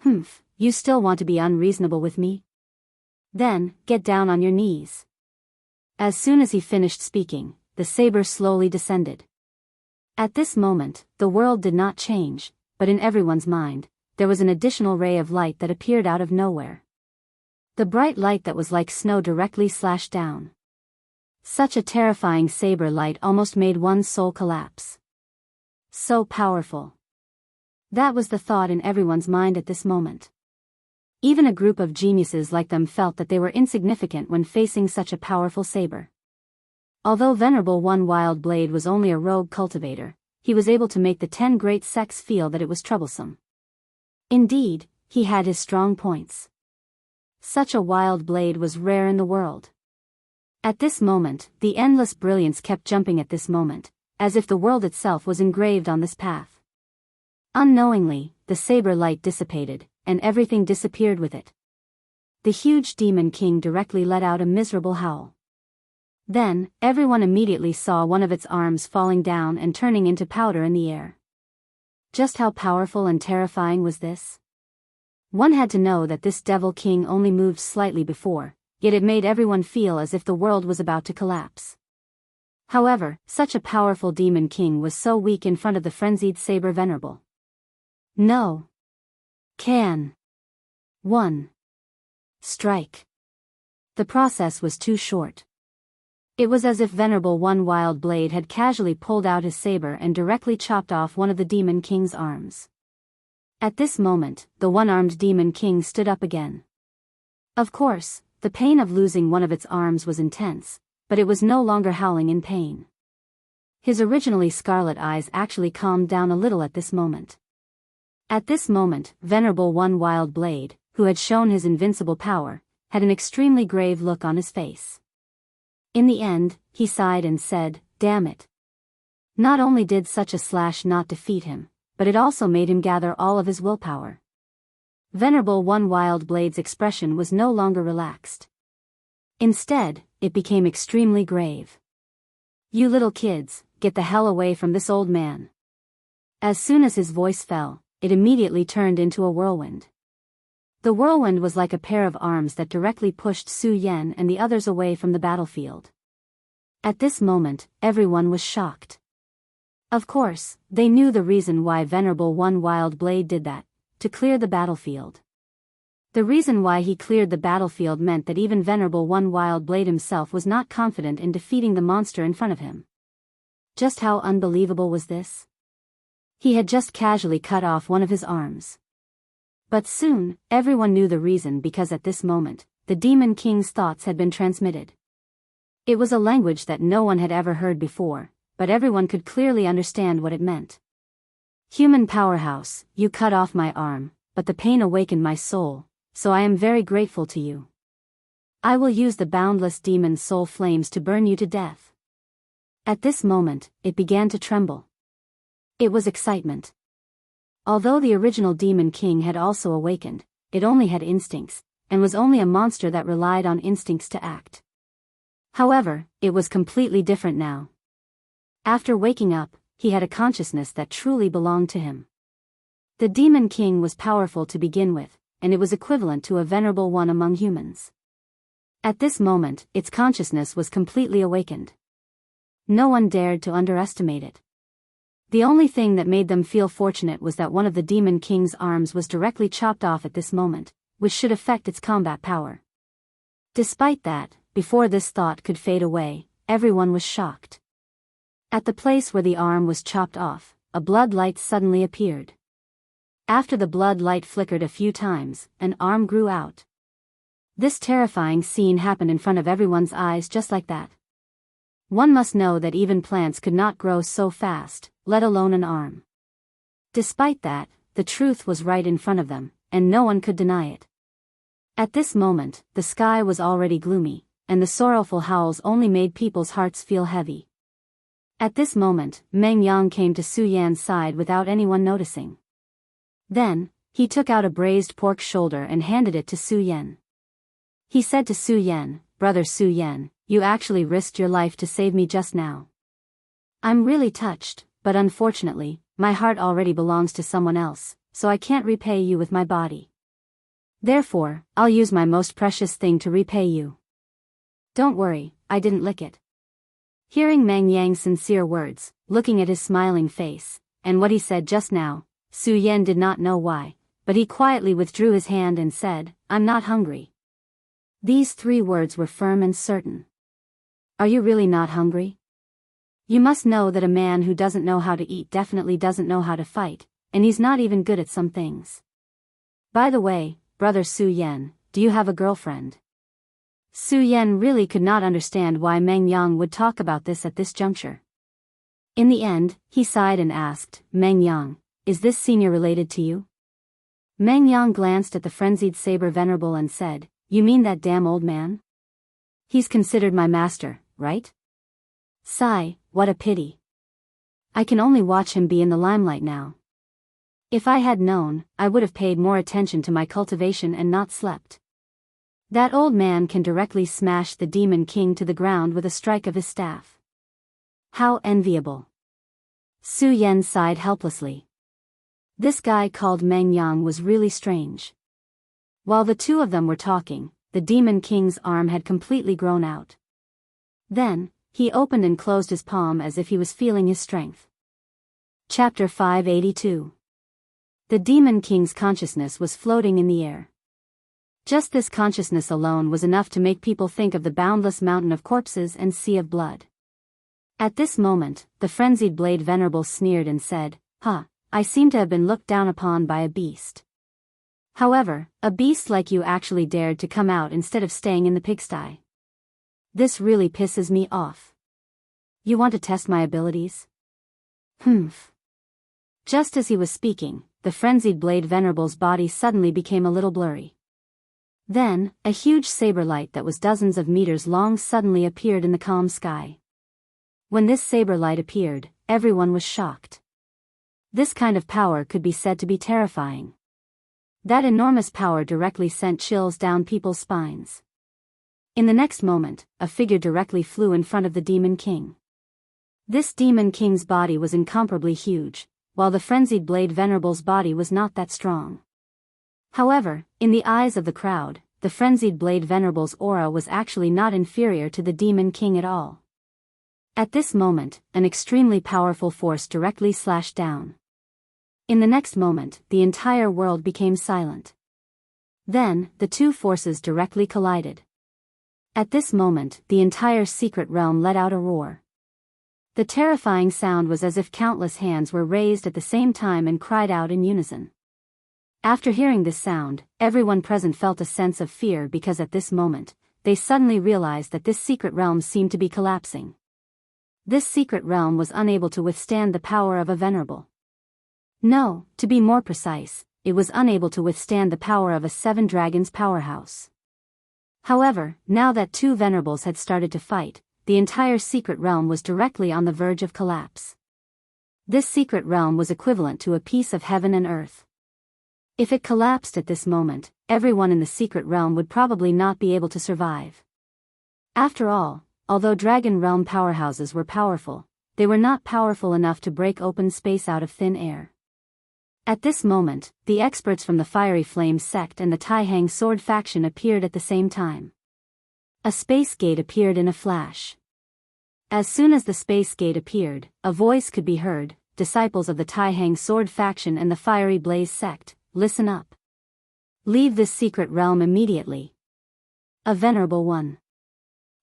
"Humph, you still want to be unreasonable with me? Then, get down on your knees." As soon as he finished speaking, the saber slowly descended. At this moment, the world did not change, but in everyone's mind, there was an additional ray of light that appeared out of nowhere. The bright light that was like snow directly slashed down. Such a terrifying saber light almost made one's soul collapse. So powerful. That was the thought in everyone's mind at this moment. Even a group of geniuses like them felt that they were insignificant when facing such a powerful saber. Although Venerable One Wild Blade was only a rogue cultivator, he was able to make the 10 great sects feel that it was troublesome. Indeed, he had his strong points. Such a wild blade was rare in the world. At this moment, the endless brilliance kept jumping at this moment, as if the world itself was engraved on this path. Unknowingly, the saber light dissipated, and everything disappeared with it. The huge demon king directly let out a miserable howl. Then, everyone immediately saw one of its arms falling down and turning into powder in the air. Just how powerful and terrifying was this? One had to know that this devil king only moved slightly before, yet it made everyone feel as if the world was about to collapse. However, such a powerful demon king was so weak in front of the frenzied saber venerable. No. Can. 1. Strike. The process was too short. It was as if Venerable One Wild Blade had casually pulled out his saber and directly chopped off one of the demon king's arms. At this moment, the one-armed demon king stood up again. Of course, the pain of losing one of its arms was intense, but it was no longer howling in pain. His originally scarlet eyes actually calmed down a little at this moment. At this moment, Venerable One Wild Blade, who had shown his invincible power, had an extremely grave look on his face. In the end, he sighed and said, "Damn it." Not only did such a slash not defeat him, but it also made him gather all of his willpower. Venerable One Wild Blade's expression was no longer relaxed. Instead, it became extremely grave. "You little kids, get the hell away from this old man." As soon as his voice fell, it immediately turned into a whirlwind. The whirlwind was like a pair of arms that directly pushed Su Yan and the others away from the battlefield. At this moment, everyone was shocked. Of course, they knew the reason why Venerable One Wild Blade did that, to clear the battlefield. The reason why he cleared the battlefield meant that even Venerable One Wild Blade himself was not confident in defeating the monster in front of him. Just how unbelievable was this? He had just casually cut off one of his arms. But soon, everyone knew the reason because at this moment, the Demon King's thoughts had been transmitted. It was a language that no one had ever heard before, but everyone could clearly understand what it meant. "Human powerhouse, you cut off my arm, but the pain awakened my soul, so I am very grateful to you. I will use the boundless demon soul flames to burn you to death." At this moment, it began to tremble. It was excitement. Although the original Demon King had also awakened, it only had instincts, and was only a monster that relied on instincts to act. However, it was completely different now. After waking up, he had a consciousness that truly belonged to him. The Demon King was powerful to begin with, and it was equivalent to a venerable one among humans. At this moment, its consciousness was completely awakened. No one dared to underestimate it. The only thing that made them feel fortunate was that one of the Demon King's arms was directly chopped off at this moment, which should affect its combat power. Despite that, before this thought could fade away, everyone was shocked. At the place where the arm was chopped off, a blood light suddenly appeared. After the blood light flickered a few times, an arm grew out. This terrifying scene happened in front of everyone's eyes just like that. One must know that even plants could not grow so fast, let alone an arm. Despite that, the truth was right in front of them, and no one could deny it. At this moment, the sky was already gloomy, and the sorrowful howls only made people's hearts feel heavy. At this moment, Meng Yang came to Su Yan's side without anyone noticing. Then, he took out a braised pork shoulder and handed it to Su Yan. He said to Su Yan, "Brother Su Yan, you actually risked your life to save me just now. I'm really touched, but unfortunately, my heart already belongs to someone else, so I can't repay you with my body. Therefore, I'll use my most precious thing to repay you. Don't worry, I didn't lick it." Hearing Meng Yang's sincere words, looking at his smiling face, and what he said just now, Su Yan did not know why, but he quietly withdrew his hand and said, "I'm not hungry." These 3 words were firm and certain. Are you really not hungry? You must know that a man who doesn't know how to eat definitely doesn't know how to fight, and he's not even good at some things. By the way, brother Su Yan, do you have a girlfriend? Su Yan really could not understand why Meng Yang would talk about this at this juncture. In the end, he sighed and asked, Meng Yang, is this senior related to you? Meng Yang glanced at the frenzied saber venerable and said, you mean that damn old man? He's considered my master, right? Sigh, what a pity. I can only watch him be in the limelight now. If I had known, I would have paid more attention to my cultivation and not slept. That old man can directly smash the Demon King to the ground with a strike of his staff. How enviable. Su Yan sighed helplessly. This guy called Meng Yang was really strange. While the two of them were talking, the Demon King's arm had completely grown out. Then, he opened and closed his palm as if he was feeling his strength. Chapter 582. The Demon King's consciousness was floating in the air. Just this consciousness alone was enough to make people think of the boundless mountain of corpses and sea of blood. At this moment, the frenzied Blade Venerable sneered and said, I seem to have been looked down upon by a beast. However, a beast like you actually dared to come out instead of staying in the pigsty. This really pisses me off. You want to test my abilities? Humph. Just as he was speaking, the frenzied Blade Venerable's body suddenly became a little blurry. Then, a huge saber light that was dozens of meters long suddenly appeared in the calm sky. When this saber light appeared, everyone was shocked. This kind of power could be said to be terrifying. That enormous power directly sent chills down people's spines. In the next moment, a figure directly flew in front of the Demon King. This Demon King's body was incomparably huge, while the frenzied Blade Venerable's body was not that strong. However, in the eyes of the crowd, the frenzied Blade Venerable's aura was actually not inferior to the Demon King at all. At this moment, an extremely powerful force directly slashed down. In the next moment, the entire world became silent. Then, the two forces directly collided. At this moment, the entire secret realm let out a roar. The terrifying sound was as if countless hands were raised at the same time and cried out in unison. After hearing this sound, everyone present felt a sense of fear because at this moment, they suddenly realized that this secret realm seemed to be collapsing. This secret realm was unable to withstand the power of a venerable. No, to be more precise, it was unable to withstand the power of a seven dragons powerhouse. However, now that two venerables had started to fight, the entire secret realm was directly on the verge of collapse. This secret realm was equivalent to a piece of heaven and earth. If it collapsed at this moment, everyone in the secret realm would probably not be able to survive. After all, although Dragon Realm powerhouses were powerful, they were not powerful enough to break open space out of thin air. At this moment, the experts from the Fiery Flame sect and the Taihang Sword faction appeared at the same time. A space gate appeared in a flash. As soon as the space gate appeared, a voice could be heard, disciples of the Taihang Sword faction and the Fiery Blaze sect, listen up. Leave this secret realm immediately. A Venerable One.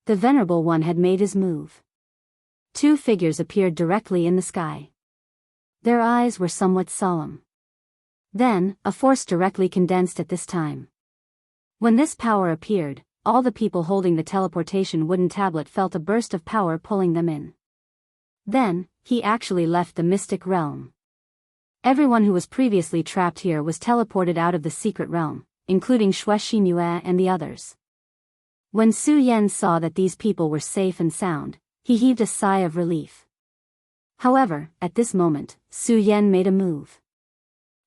The Venerable One had made his move. Two figures appeared directly in the sky. Their eyes were somewhat solemn. Then, a force directly condensed at this time. When this power appeared, all the people holding the teleportation wooden tablet felt a burst of power pulling them in. Then, he actually left the mystic realm. Everyone who was previously trapped here was teleported out of the secret realm, including Xue Xingyue and the others. When Su Yan saw that these people were safe and sound, he heaved a sigh of relief. However, at this moment, Su Yan made a move.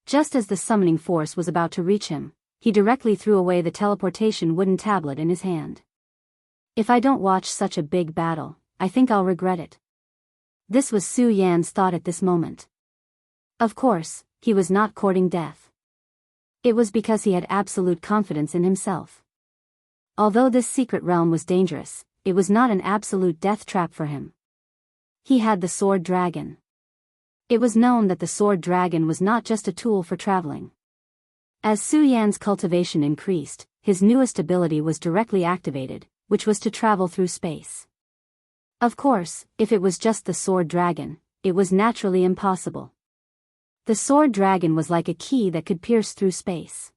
Just as the summoning force was about to reach him, he directly threw away the teleportation wooden tablet in his hand. If I don't watch such a big battle, I think I'll regret it. This was Su Yan's thought at this moment. Of course, he was not courting death. It was because he had absolute confidence in himself. Although this secret realm was dangerous, it was not an absolute death trap for him. He had the Sword Dragon. It was known that the Sword Dragon was not just a tool for traveling. As Su Yan's cultivation increased, his newest ability was directly activated, which was to travel through space. Of course, if it was just the Sword Dragon, it was naturally impossible. The sword dragon was like a key that could pierce through space.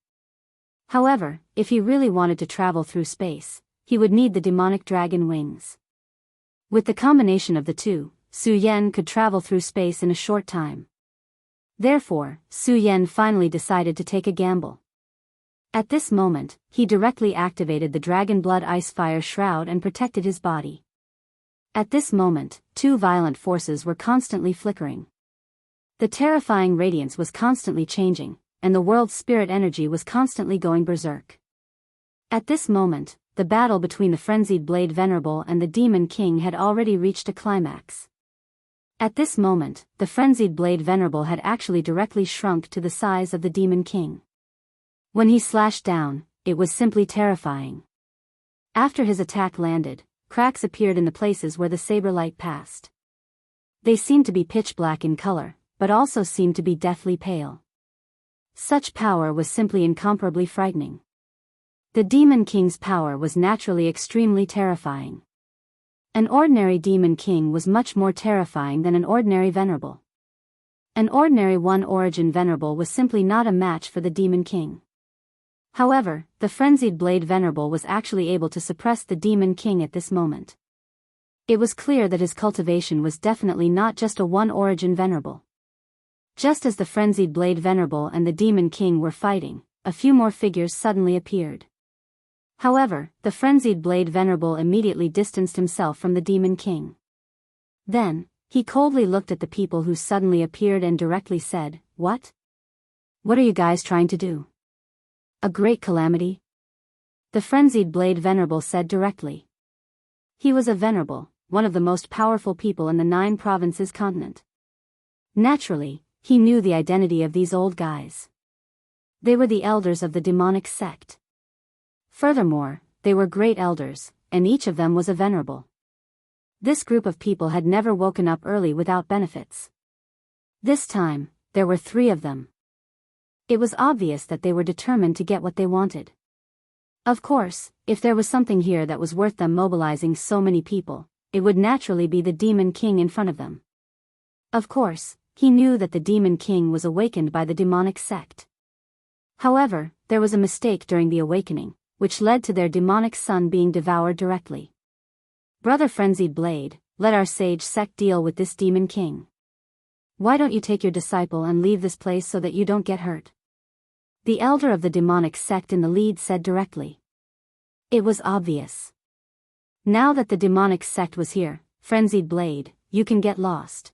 However, if he really wanted to travel through space, he would need the demonic dragon wings. With the combination of the two, Su Yan could travel through space in a short time. Therefore, Su Yan finally decided to take a gamble. At this moment, he directly activated the Dragon Blood Ice Fire Shroud and protected his body. At this moment, two violent forces were constantly flickering. The terrifying radiance was constantly changing, and the world's spirit energy was constantly going berserk. At this moment, the battle between the Frenzied Blade Venerable and the Demon King had already reached a climax. At this moment, the Frenzied Blade Venerable had actually directly shrunk to the size of the Demon King. When he slashed down, it was simply terrifying. After his attack landed, cracks appeared in the places where the saber light passed. They seemed to be pitch black in color, but also seemed to be deathly pale. Such power was simply incomparably frightening. The Demon King's power was naturally extremely terrifying. An ordinary Demon King was much more terrifying than an ordinary Venerable. An ordinary one-origin Venerable was simply not a match for the Demon King. However, the Frenzied Blade Venerable was actually able to suppress the Demon King at this moment. It was clear that his cultivation was definitely not just a one-origin Venerable. Just as the Frenzied Blade Venerable and the Demon King were fighting, a few more figures suddenly appeared. However, the Frenzied Blade Venerable immediately distanced himself from the Demon King. Then, he coldly looked at the people who suddenly appeared and directly said, "What? What are you guys trying to do? A great calamity?" The Frenzied Blade Venerable said directly. He was a Venerable, one of the most powerful people in the 9 provinces continent. Naturally, he knew the identity of these old guys. They were the elders of the demonic sect. Furthermore, they were great elders, and each of them was a Venerable. This group of people had never woken up early without benefits. This time, there were 3 of them. It was obvious that they were determined to get what they wanted. Of course, if there was something here that was worth them mobilizing so many people, it would naturally be the Demon King in front of them. Of course, he knew that the Demon King was awakened by the demonic sect. However, there was a mistake during the awakening, which led to their demonic son being devoured directly. "Brother Frenzied Blade, let our sage sect deal with this Demon King. Why don't you take your disciple and leave this place so that you don't get hurt?" The elder of the demonic sect in the lead said directly. It was obvious. Now that the demonic sect was here, Frenzied Blade, you can get lost.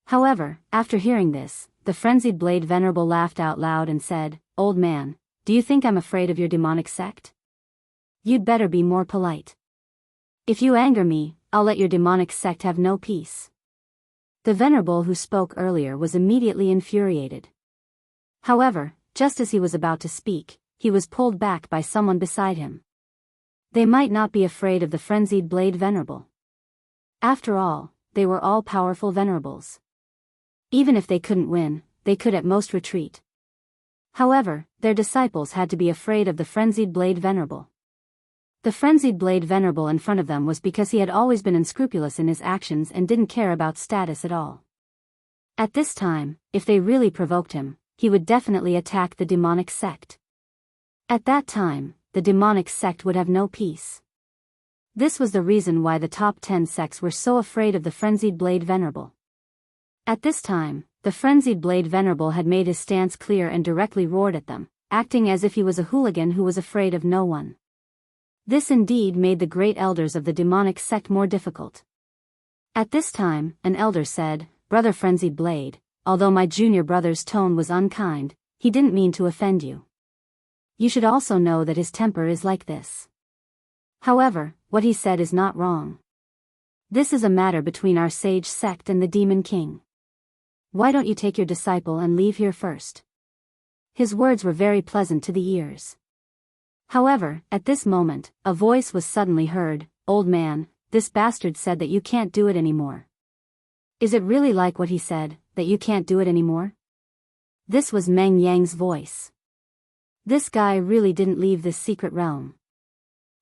However, after hearing this, the Frenzied Blade Venerable laughed out loud and said, "Old man, do you think I'm afraid of your demonic sect? You'd better be more polite. If you anger me, I'll let your demonic sect have no peace." The Venerable who spoke earlier was immediately infuriated. However, just as he was about to speak, he was pulled back by someone beside him. They might not be afraid of the Frenzied Blade Venerable. After all, they were all powerful Venerables. Even if they couldn't win, they could at most retreat. However, their disciples had to be afraid of the Frenzied Blade Venerable. The Frenzied Blade Venerable in front of them was because he had always been unscrupulous in his actions and didn't care about status at all. At this time, if they really provoked him, he would definitely attack the demonic sect. At that time, the demonic sect would have no peace. This was the reason why the top 10 sects were so afraid of the Frenzied Blade Venerable. At this time, the Frenzied Blade Venerable had made his stance clear and directly roared at them, acting as if he was a hooligan who was afraid of no one. This indeed made the great elders of the demonic sect more difficult. At this time, an elder said, "Brother Frenzied Blade, although my junior brother's tone was unkind, he didn't mean to offend you. You should also know that his temper is like this. However, what he said is not wrong. This is a matter between our sage sect and the Demon King. Why don't you take your disciple and leave here first?" His words were very pleasant to the ears. However, at this moment, a voice was suddenly heard, "Old man, this bastard said that you can't do it anymore. Is it really like what he said, that you can't do it anymore?" This was Meng Yang's voice. This guy really didn't leave this secret realm.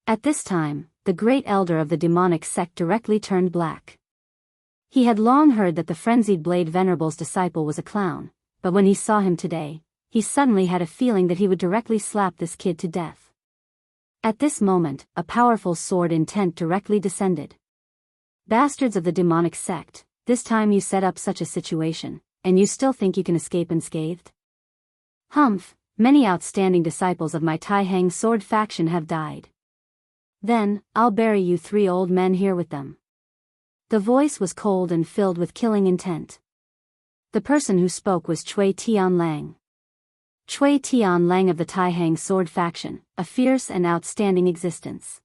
At this time, the great elder of the demonic sect directly turned black. He had long heard that the Frenzied Blade Venerable's disciple was a clown, but when he saw him today, he suddenly had a feeling that he would directly slap this kid to death. At this moment, a powerful sword intent directly descended. Bastards of the demonic sect, this time you set up such a situation, and you still think you can escape unscathed? Humph, many outstanding disciples of my Tai Hang sword faction have died. Then, I'll bury you 3 old men here with them. The voice was cold and filled with killing intent. The person who spoke was Cui Tianlang. Cui Tianlang of the Tai Hang sword faction, a fierce and outstanding existence.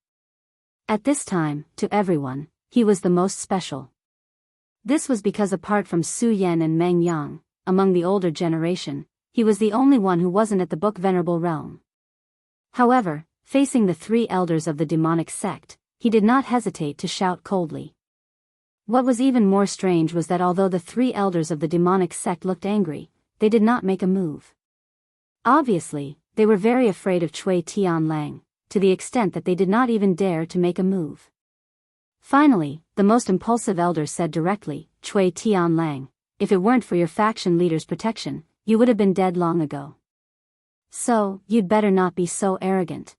At this time, to everyone, he was the most special. This was because apart from Su Yan and Meng Yang, among the older generation, he was the only one who wasn't at the Book Venerable Realm. However, facing the 3 elders of the demonic sect, he did not hesitate to shout coldly. What was even more strange was that although the 3 elders of the demonic sect looked angry, they did not make a move. Obviously, they were very afraid of Cui Tianlang, to the extent that they did not even dare to make a move. Finally, the most impulsive elder said directly, Cui Tianlang, if it weren't for your faction leader's protection, you would have been dead long ago. So, you'd better not be so arrogant.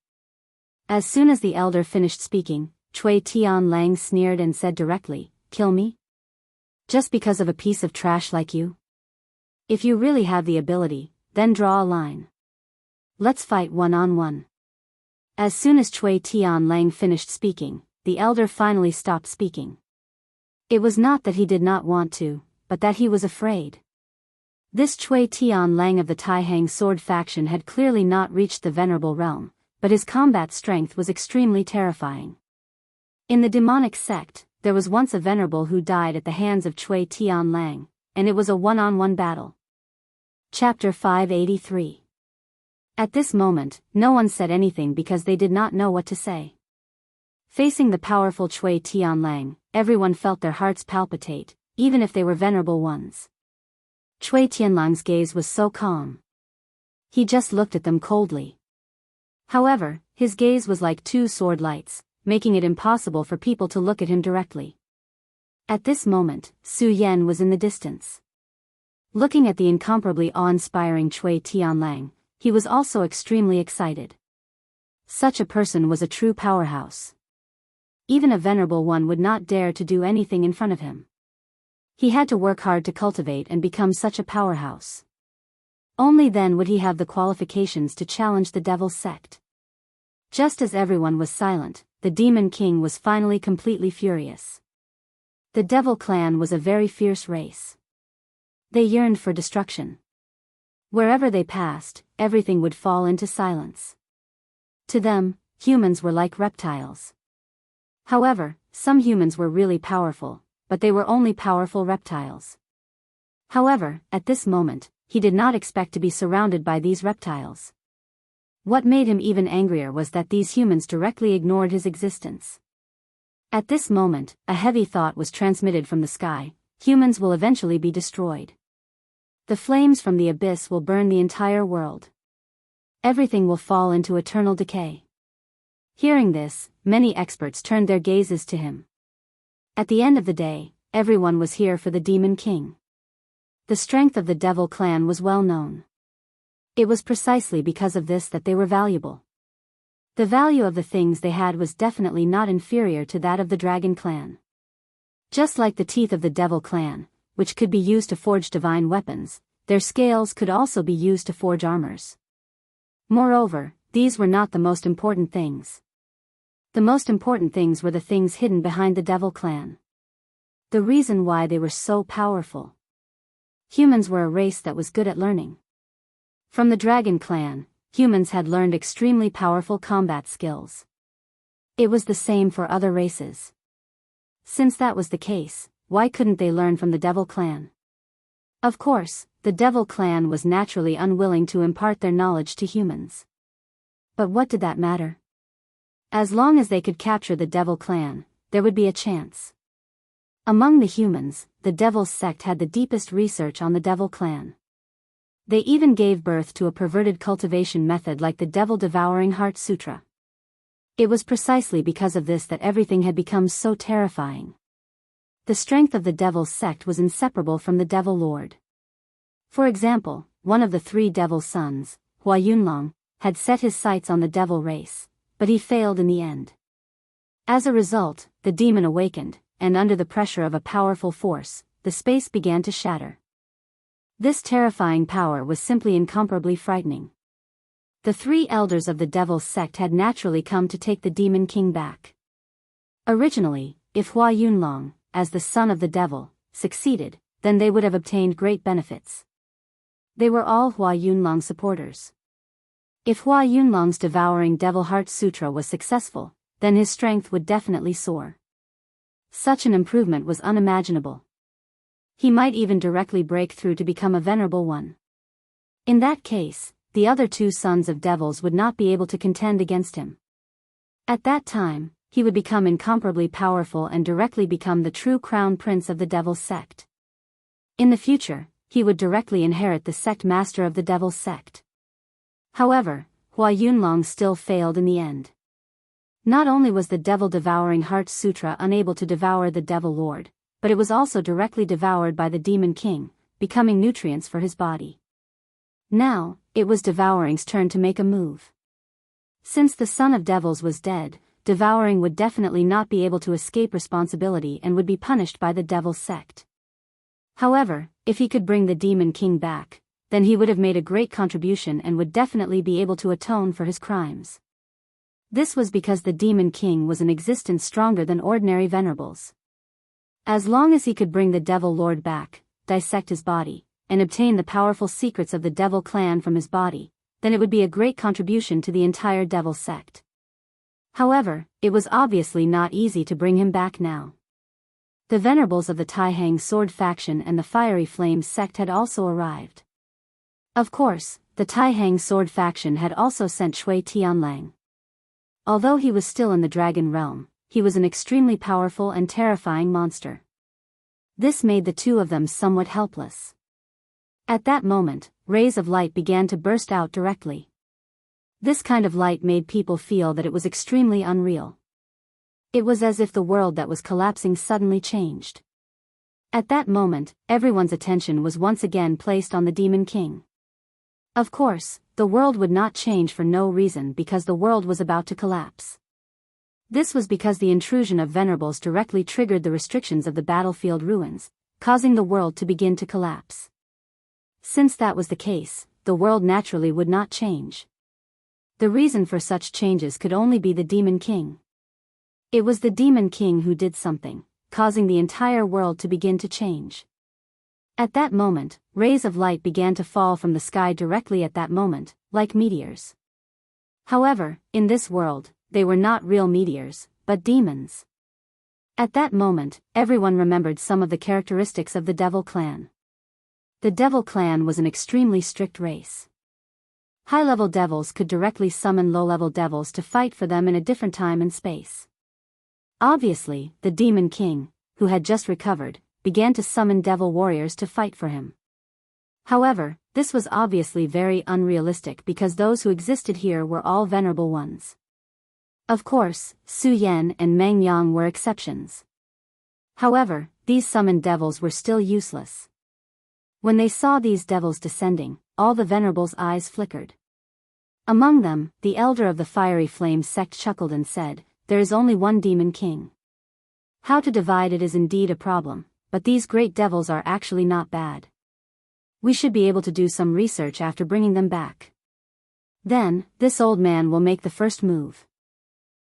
As soon as the elder finished speaking, Cui Tianlang sneered and said directly, kill me? Just because of a piece of trash like you? If you really have the ability, then draw a line. Let's fight one-on-one. As soon as Cui Tianlang finished speaking, the elder finally stopped speaking. It was not that he did not want to, but that he was afraid. This Cui Tianlang of the Tai Hang sword faction had clearly not reached the Venerable Realm, but his combat strength was extremely terrifying. In the demonic sect, there was once a venerable who died at the hands of Cui Tianlang, and it was a one-on-one battle. Chapter 583. At this moment, no one said anything because they did not know what to say. Facing the powerful Cui Tianlang, everyone felt their hearts palpitate, even if they were venerable ones. Cui Tianlang's gaze was so calm. He just looked at them coldly. However, his gaze was like 2 sword lights, making it impossible for people to look at him directly. At this moment, Su Yan was in the distance. Looking at the incomparably awe-inspiring Cui Tianlang, he was also extremely excited. Such a person was a true powerhouse. Even a venerable one would not dare to do anything in front of him. He had to work hard to cultivate and become such a powerhouse. Only then would he have the qualifications to challenge the Devil's sect. Just as everyone was silent, the Demon King was finally completely furious. The Devil clan was a very fierce race. They yearned for destruction. Wherever they passed, everything would fall into silence. To them, humans were like reptiles. However, some humans were really powerful, but they were only powerful reptiles. However, at this moment, he did not expect to be surrounded by these reptiles. What made him even angrier was that these humans directly ignored his existence. At this moment, a heavy thought was transmitted from the sky: humans will eventually be destroyed. The flames from the abyss will burn the entire world. Everything will fall into eternal decay. Hearing this, many experts turned their gazes to him. At the end of the day, everyone was here for the Demon King. The strength of the Devil clan was well known. It was precisely because of this that they were valuable. The value of the things they had was definitely not inferior to that of the Dragon clan. Just like the teeth of the Devil clan, which could be used to forge divine weapons, their scales could also be used to forge armors. Moreover, these were not the most important things. The most important things were the things hidden behind the Devil clan. The reason why they were so powerful. Humans were a race that was good at learning. From the Dragon clan, humans had learned extremely powerful combat skills. It was the same for other races. Since that was the case, why couldn't they learn from the Devil clan? Of course, the Devil clan was naturally unwilling to impart their knowledge to humans. But what did that matter? As long as they could capture the Devil clan, there would be a chance. Among the humans, the Devil's sect had the deepest research on the Devil clan. They even gave birth to a perverted cultivation method like the Devil-devouring Heart Sutra. It was precisely because of this that everything had become so terrifying. The strength of the Devil's sect was inseparable from the Devil Lord. For example, one of the three devil sons, Hua Yunlong, had set his sights on the devil race, but he failed in the end. As a result, the demon awakened, and under the pressure of a powerful force, the space began to shatter. This terrifying power was simply incomparably frightening. The three elders of the devil's sect had naturally come to take the demon king back. Originally, if Hua Yunlong, as the son of the devil, succeeded, then they would have obtained great benefits. They were all Hua Yunlong supporters. If Hua Yunlong's devouring devil heart sutra was successful, then his strength would definitely soar. Such an improvement was unimaginable. He might even directly break through to become a venerable one. In that case, the other two sons of devils would not be able to contend against him. At that time, he would become incomparably powerful and directly become the true crown prince of the devil's sect. In the future, he would directly inherit the sect master of the devil's sect. However, Hua Yunlong still failed in the end. Not only was the devil-devouring heart sutra unable to devour the devil lord, but it was also directly devoured by the demon king, becoming nutrients for his body. Now, it was Devouring's turn to make a move. Since the son of devils was dead, Devouring would definitely not be able to escape responsibility and would be punished by the devil's sect. However, if he could bring the demon king back, then he would have made a great contribution and would definitely be able to atone for his crimes. This was because the demon king was an existence stronger than ordinary venerables. As long as he could bring the devil lord back, dissect his body, and obtain the powerful secrets of the devil clan from his body, then it would be a great contribution to the entire devil sect. However, it was obviously not easy to bring him back now. The venerables of the Taihang sword faction and the fiery flames sect had also arrived. Of course, the Taihang sword faction had also sent Shui Tianlang. Although he was still in the dragon realm, he was an extremely powerful and terrifying monster. This made the two of them somewhat helpless. At that moment, rays of light began to burst out directly. This kind of light made people feel that it was extremely unreal. It was as if the world that was collapsing suddenly changed. At that moment, everyone's attention was once again placed on the Demon King. Of course, the world would not change for no reason because the world was about to collapse. This was because the intrusion of venerables directly triggered the restrictions of the battlefield ruins, causing the world to begin to collapse. Since that was the case, the world naturally would not change. The reason for such changes could only be the Demon King. It was the Demon King who did something, causing the entire world to begin to change. At that moment, rays of light began to fall from the sky directly at that moment, like meteors. However, in this world, they were not real meteors, but demons. At that moment, everyone remembered some of the characteristics of the Devil Clan. The Devil Clan was an extremely strict race. High-level devils could directly summon low-level devils to fight for them in a different time and space. Obviously, the Demon King, who had just recovered, began to summon devil warriors to fight for him. However, this was obviously very unrealistic because those who existed here were all venerable ones. Of course, Su Yan and Meng Yang were exceptions. However, these summoned devils were still useless. When they saw these devils descending, all the venerables' eyes flickered. Among them, the elder of the fiery flame sect chuckled and said, "There is only one Demon King. How to divide it is indeed a problem, but these great devils are actually not bad. We should be able to do some research after bringing them back. Then, this old man will make the first move."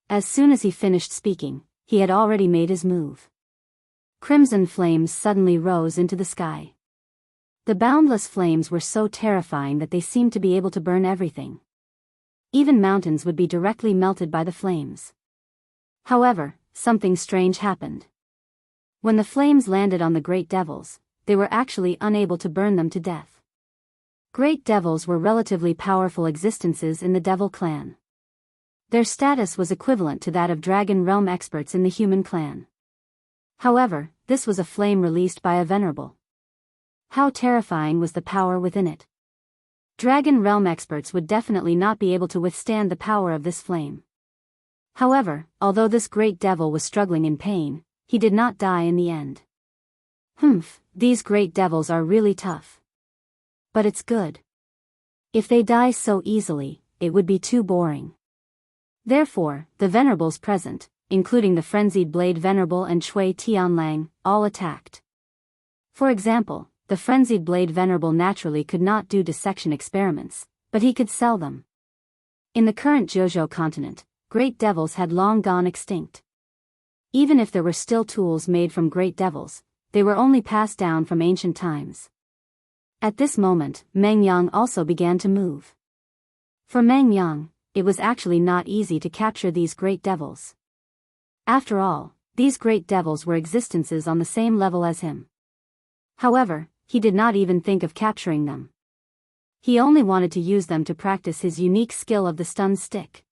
As soon as he finished speaking, he had already made his move. Crimson flames suddenly rose into the sky. The boundless flames were so terrifying that they seemed to be able to burn everything. Even mountains would be directly melted by the flames. However, something strange happened. When the flames landed on the great devils, they were actually unable to burn them to death. Great devils were relatively powerful existences in the Devil Clan. Their status was equivalent to that of Dragon Realm experts in the human clan. However, this was a flame released by a venerable. How terrifying was the power within it? Dragon Realm experts would definitely not be able to withstand the power of this flame. However, although this great devil was struggling in pain, he did not die in the end. These great devils are really tough. But it's good. If they die so easily, it would be too boring. Therefore, the venerables present, including the frenzied blade venerable and Chui Tianlang, all attacked. For example, the frenzied blade venerable naturally could not do dissection experiments, but he could sell them. In the current Jiuzhou continent, great devils had long gone extinct. Even if there were still tools made from great devils, they were only passed down from ancient times. At this moment, Meng Yang also began to move. For Meng Yang, it was actually not easy to capture these great devils. After all, these great devils were existences on the same level as him. However, he did not even think of capturing them. He only wanted to use them to practice his unique skill of the stun stick.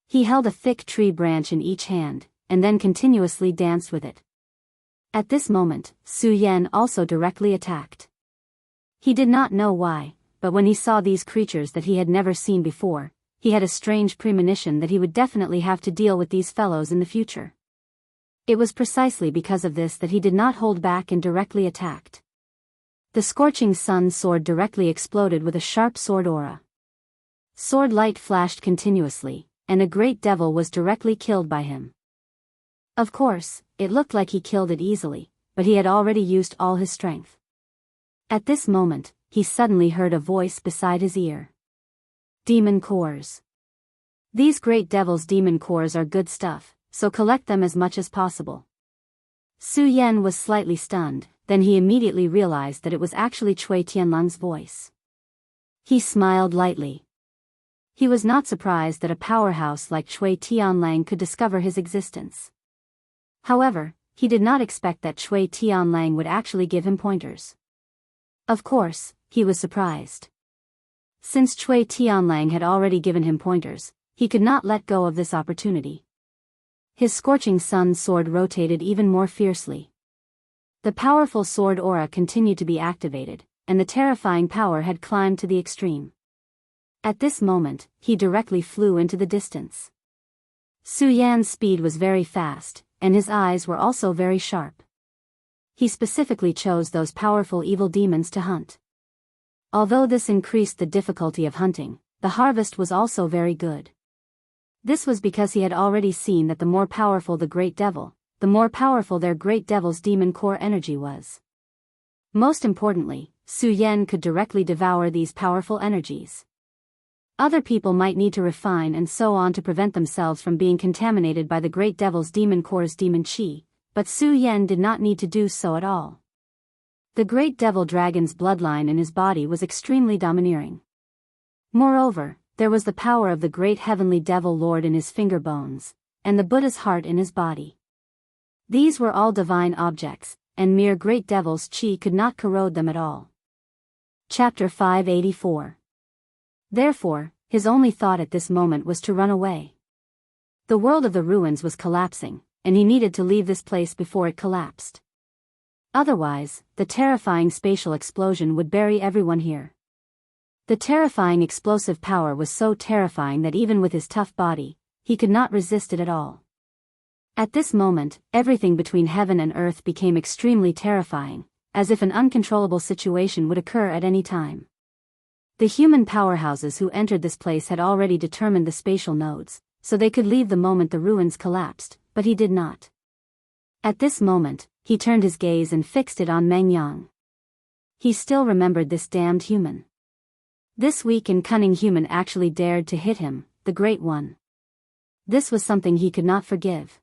He held a thick tree branch in each hand, and then continuously danced with it. At this moment, Su Yan also directly attacked. He did not know why, but when he saw these creatures that he had never seen before, he had a strange premonition that he would definitely have to deal with these fellows in the future. It was precisely because of this that he did not hold back and directly attacked. The scorching sun sword directly exploded with a sharp sword aura. Sword light flashed continuously, and a great devil was directly killed by him. Of course, it looked like he killed it easily, but he had already used all his strength. At this moment, he suddenly heard a voice beside his ear. Demon cores. These great devils' demon cores are good stuff, so collect them as much as possible. Su Yan was slightly stunned, then he immediately realized that it was actually Chui Tianlang's voice. He smiled lightly. He was not surprised that a powerhouse like Chui Tianlang could discover his existence. However, he did not expect that Chui Tianlang would actually give him pointers. Of course, he was surprised. Since Chui Tianlang had already given him pointers, he could not let go of this opportunity. His scorching sun sword rotated even more fiercely. The powerful sword aura continued to be activated, and the terrifying power had climbed to the extreme. At this moment, he directly flew into the distance. Su Yan's speed was very fast, and his eyes were also very sharp. He specifically chose those powerful evil demons to hunt. Although this increased the difficulty of hunting, the harvest was also very good. This was because he had already seen that the more powerful the great devil, the more powerful their great devil's demon core energy was. Most importantly, Su Yan could directly devour these powerful energies. Other people might need to refine and so on to prevent themselves from being contaminated by the great devil's demon core's demon chi, but Su Yan did not need to do so at all. The great devil dragon's bloodline in his body was extremely domineering. Moreover, there was the power of the great heavenly devil lord in his finger bones, and the Buddha's heart in his body. These were all divine objects, and mere great devil's chi could not corrode them at all. Chapter 584. Therefore, his only thought at this moment was to run away. The world of the ruins was collapsing, and he needed to leave this place before it collapsed. Otherwise, the terrifying spatial explosion would bury everyone here. The terrifying explosive power was so terrifying that even with his tough body, he could not resist it at all. At this moment, everything between heaven and earth became extremely terrifying, as if an uncontrollable situation would occur at any time. The human powerhouses who entered this place had already determined the spatial nodes, so they could leave the moment the ruins collapsed, but he did not. At this moment, he turned his gaze and fixed it on Meng Yang. He still remembered this damned human. This weak and cunning human actually dared to hit him, the Great One. This was something he could not forgive.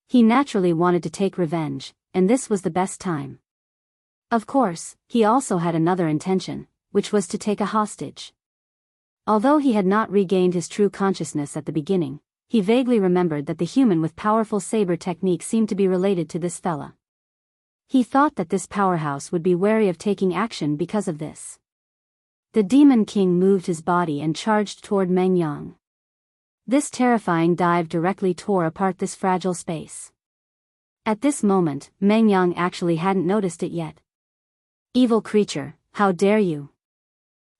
He naturally wanted to take revenge, and this was the best time. Of course, he also had another intention, which was to take a hostage. Although he had not regained his true consciousness at the beginning, he vaguely remembered that the human with powerful saber technique seemed to be related to this fella. He thought that this powerhouse would be wary of taking action because of this. The Demon King moved his body and charged toward Meng Yang. This terrifying dive directly tore apart this fragile space. At this moment, Meng Yang actually hadn't noticed it yet. Evil creature, how dare you!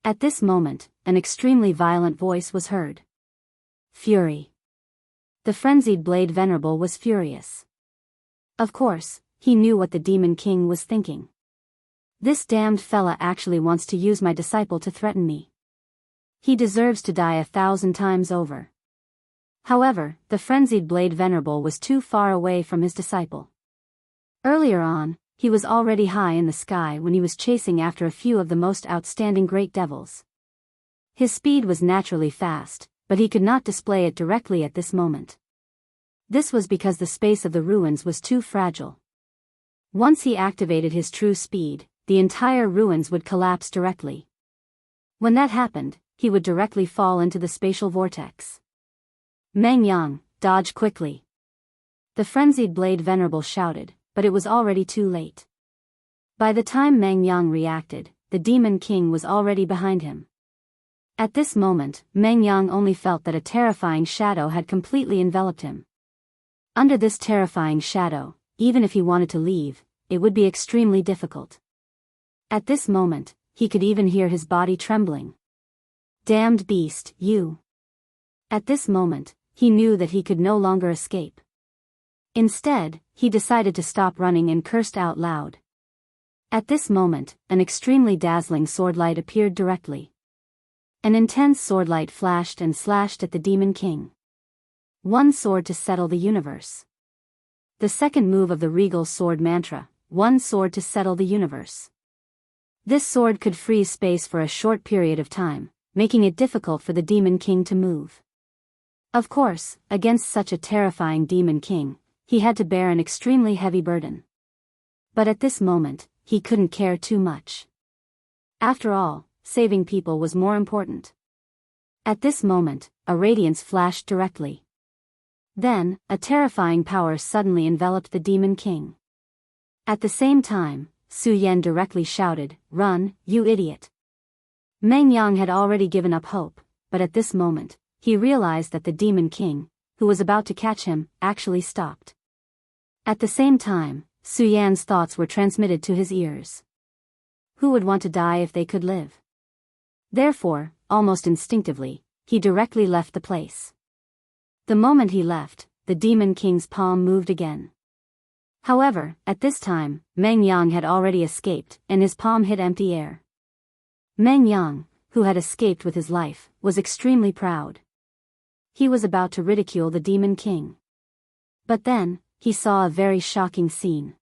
At this moment, an extremely violent voice was heard. Fury. The frenzied blade venerable was furious. Of course, he knew what the Demon King was thinking. This damned fella actually wants to use my disciple to threaten me. He deserves to die 1,000 times over. However, the frenzied Blade Venerable was too far away from his disciple. Earlier on, he was already high in the sky when he was chasing after a few of the most outstanding great devils. His speed was naturally fast, but he could not display it directly at this moment. This was because the space of the ruins was too fragile. Once he activated his true speed, the entire ruins would collapse directly. When that happened, he would directly fall into the spatial vortex. Meng Yang, dodge quickly! The frenzied Blade Venerable shouted, but it was already too late. By the time Meng Yang reacted, the Demon King was already behind him. At this moment, Meng Yang only felt that a terrifying shadow had completely enveloped him. Under this terrifying shadow, even if he wanted to leave, it would be extremely difficult. At this moment, he could even hear his body trembling. Damned beast, you! At this moment, he knew that he could no longer escape. Instead, he decided to stop running and cursed out loud. At this moment, an extremely dazzling swordlight appeared directly. An intense swordlight flashed and slashed at the Demon King. One sword to settle the universe. The second move of the regal sword mantra, one sword to settle the universe. This sword could freeze space for a short period of time, making it difficult for the Demon King to move. Of course, against such a terrifying Demon King, he had to bear an extremely heavy burden. But at this moment, he couldn't care too much. After all, saving people was more important. At this moment, a radiance flashed directly. Then, a terrifying power suddenly enveloped the Demon King. At the same time, Su Yan directly shouted, "Run, you idiot!" Meng Yang had already given up hope, but at this moment, he realized that the Demon King, who was about to catch him, actually stopped. At the same time, Su Yan's thoughts were transmitted to his ears. Who would want to die if they could live? Therefore, almost instinctively, he directly left the place. The moment he left, the Demon King's palm moved again. However, at this time, Meng Yang had already escaped, and his palm hit empty air. Meng Yang, who had escaped with his life, was extremely proud. He was about to ridicule the Demon King. But then, he saw a very shocking scene.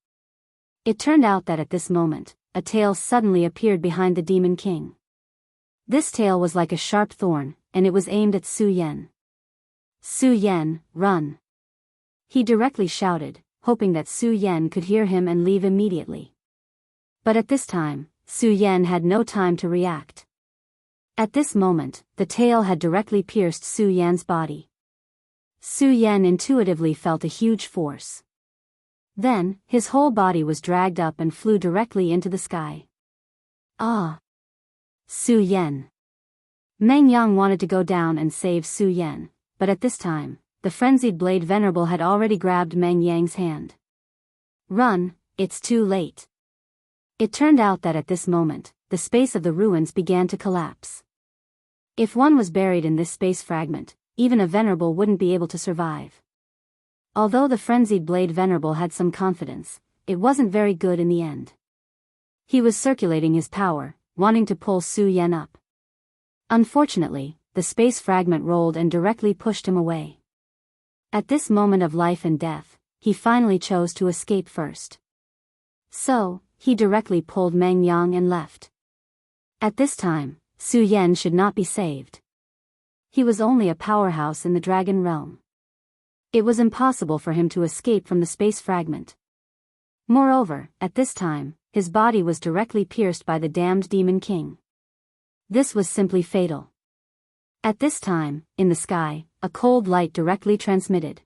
It turned out that at this moment, a tail suddenly appeared behind the Demon King. This tail was like a sharp thorn, and it was aimed at Su Yan. "Su Yan, run!" He directly shouted, hoping that Su Yan could hear him and leave immediately. But at this time, Su Yan had no time to react. At this moment, the tail had directly pierced Su Yan's body. Su Yan intuitively felt a huge force. Then, his whole body was dragged up and flew directly into the sky. Ah! Su Yan! Meng Yang wanted to go down and save Su Yan, but at this time, the frenzied Blade Venerable had already grabbed Meng Yang's hand. "Run, it's too late." It turned out that at this moment, the space of the ruins began to collapse. If one was buried in this space fragment, even a Venerable wouldn't be able to survive. Although the frenzied Blade Venerable had some confidence, it wasn't very good in the end. He was circulating his power, wanting to pull Su Yan up. Unfortunately, the space fragment rolled and directly pushed him away. At this moment of life and death, he finally chose to escape first. So, he directly pulled Meng Yang and left. At this time, Su Yan should not be saved. He was only a powerhouse in the Dragon Realm. It was impossible for him to escape from the space fragment. Moreover, at this time, his body was directly pierced by the damned Demon King. This was simply fatal. At this time, in the sky, a cold light directly transmitted.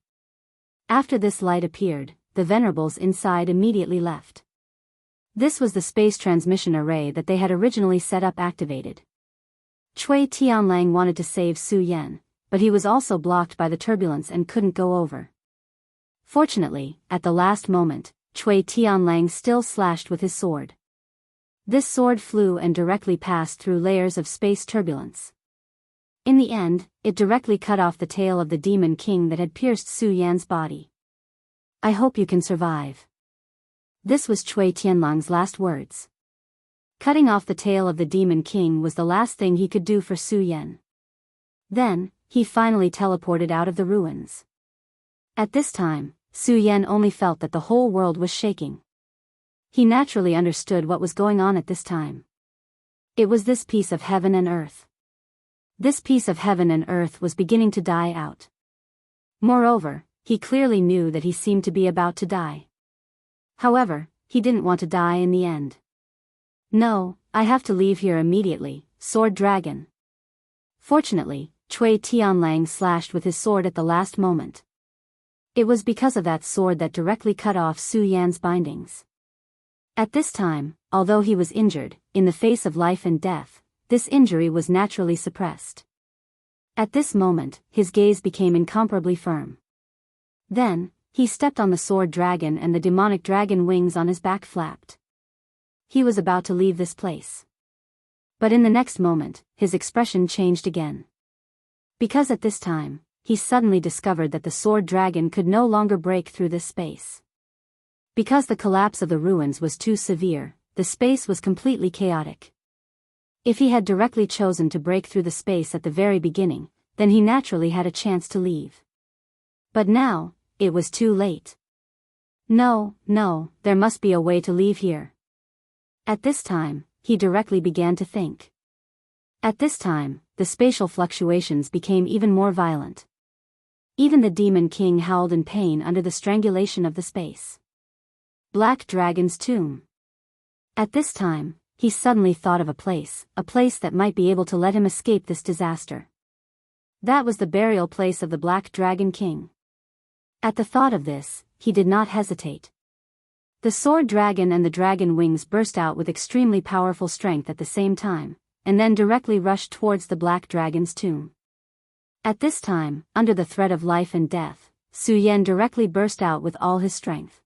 After this light appeared, the Venerables inside immediately left. This was the space transmission array that they had originally set up activated. Cui Tianlang wanted to save Su Yan, but he was also blocked by the turbulence and couldn't go over. Fortunately, at the last moment, Cui Tianlang still slashed with his sword. This sword flew and directly passed through layers of space turbulence. In the end, it directly cut off the tail of the Demon King that had pierced Su Yan's body. "I hope you can survive." This was Cui Tianlang's last words. Cutting off the tail of the Demon King was the last thing he could do for Su Yan. Then, he finally teleported out of the ruins. At this time, Su Yan only felt that the whole world was shaking. He naturally understood what was going on at this time. It was this piece of heaven and earth. This piece of heaven and earth was beginning to die out. Moreover, he clearly knew that he seemed to be about to die. However, he didn't want to die in the end. No, I have to leave here immediately, Sword Dragon. Fortunately, Cui Tianlang slashed with his sword at the last moment. It was because of that sword that directly cut off Su Yan's bindings. At this time, although he was injured, in the face of life and death, this injury was naturally suppressed. At this moment, his gaze became incomparably firm. Then, he stepped on the sword dragon and the demonic dragon wings on his back flapped. He was about to leave this place. But in the next moment, his expression changed again. Because at this time, he suddenly discovered that the sword dragon could no longer break through this space. Because the collapse of the ruins was too severe, the space was completely chaotic. If he had directly chosen to break through the space at the very beginning, then he naturally had a chance to leave. But now, it was too late. No, there must be a way to leave here. At this time, he directly began to think. At this time, the spatial fluctuations became even more violent. Even the Demon King howled in pain under the strangulation of the space. Black Dragon's Tomb. At this time, he suddenly thought of a place that might be able to let him escape this disaster. That was the burial place of the Black Dragon King. At the thought of this, he did not hesitate. The sword dragon and the dragon wings burst out with extremely powerful strength at the same time, and then directly rushed towards the Black Dragon's tomb. At this time, under the threat of life and death, Su Yan directly burst out with all his strength.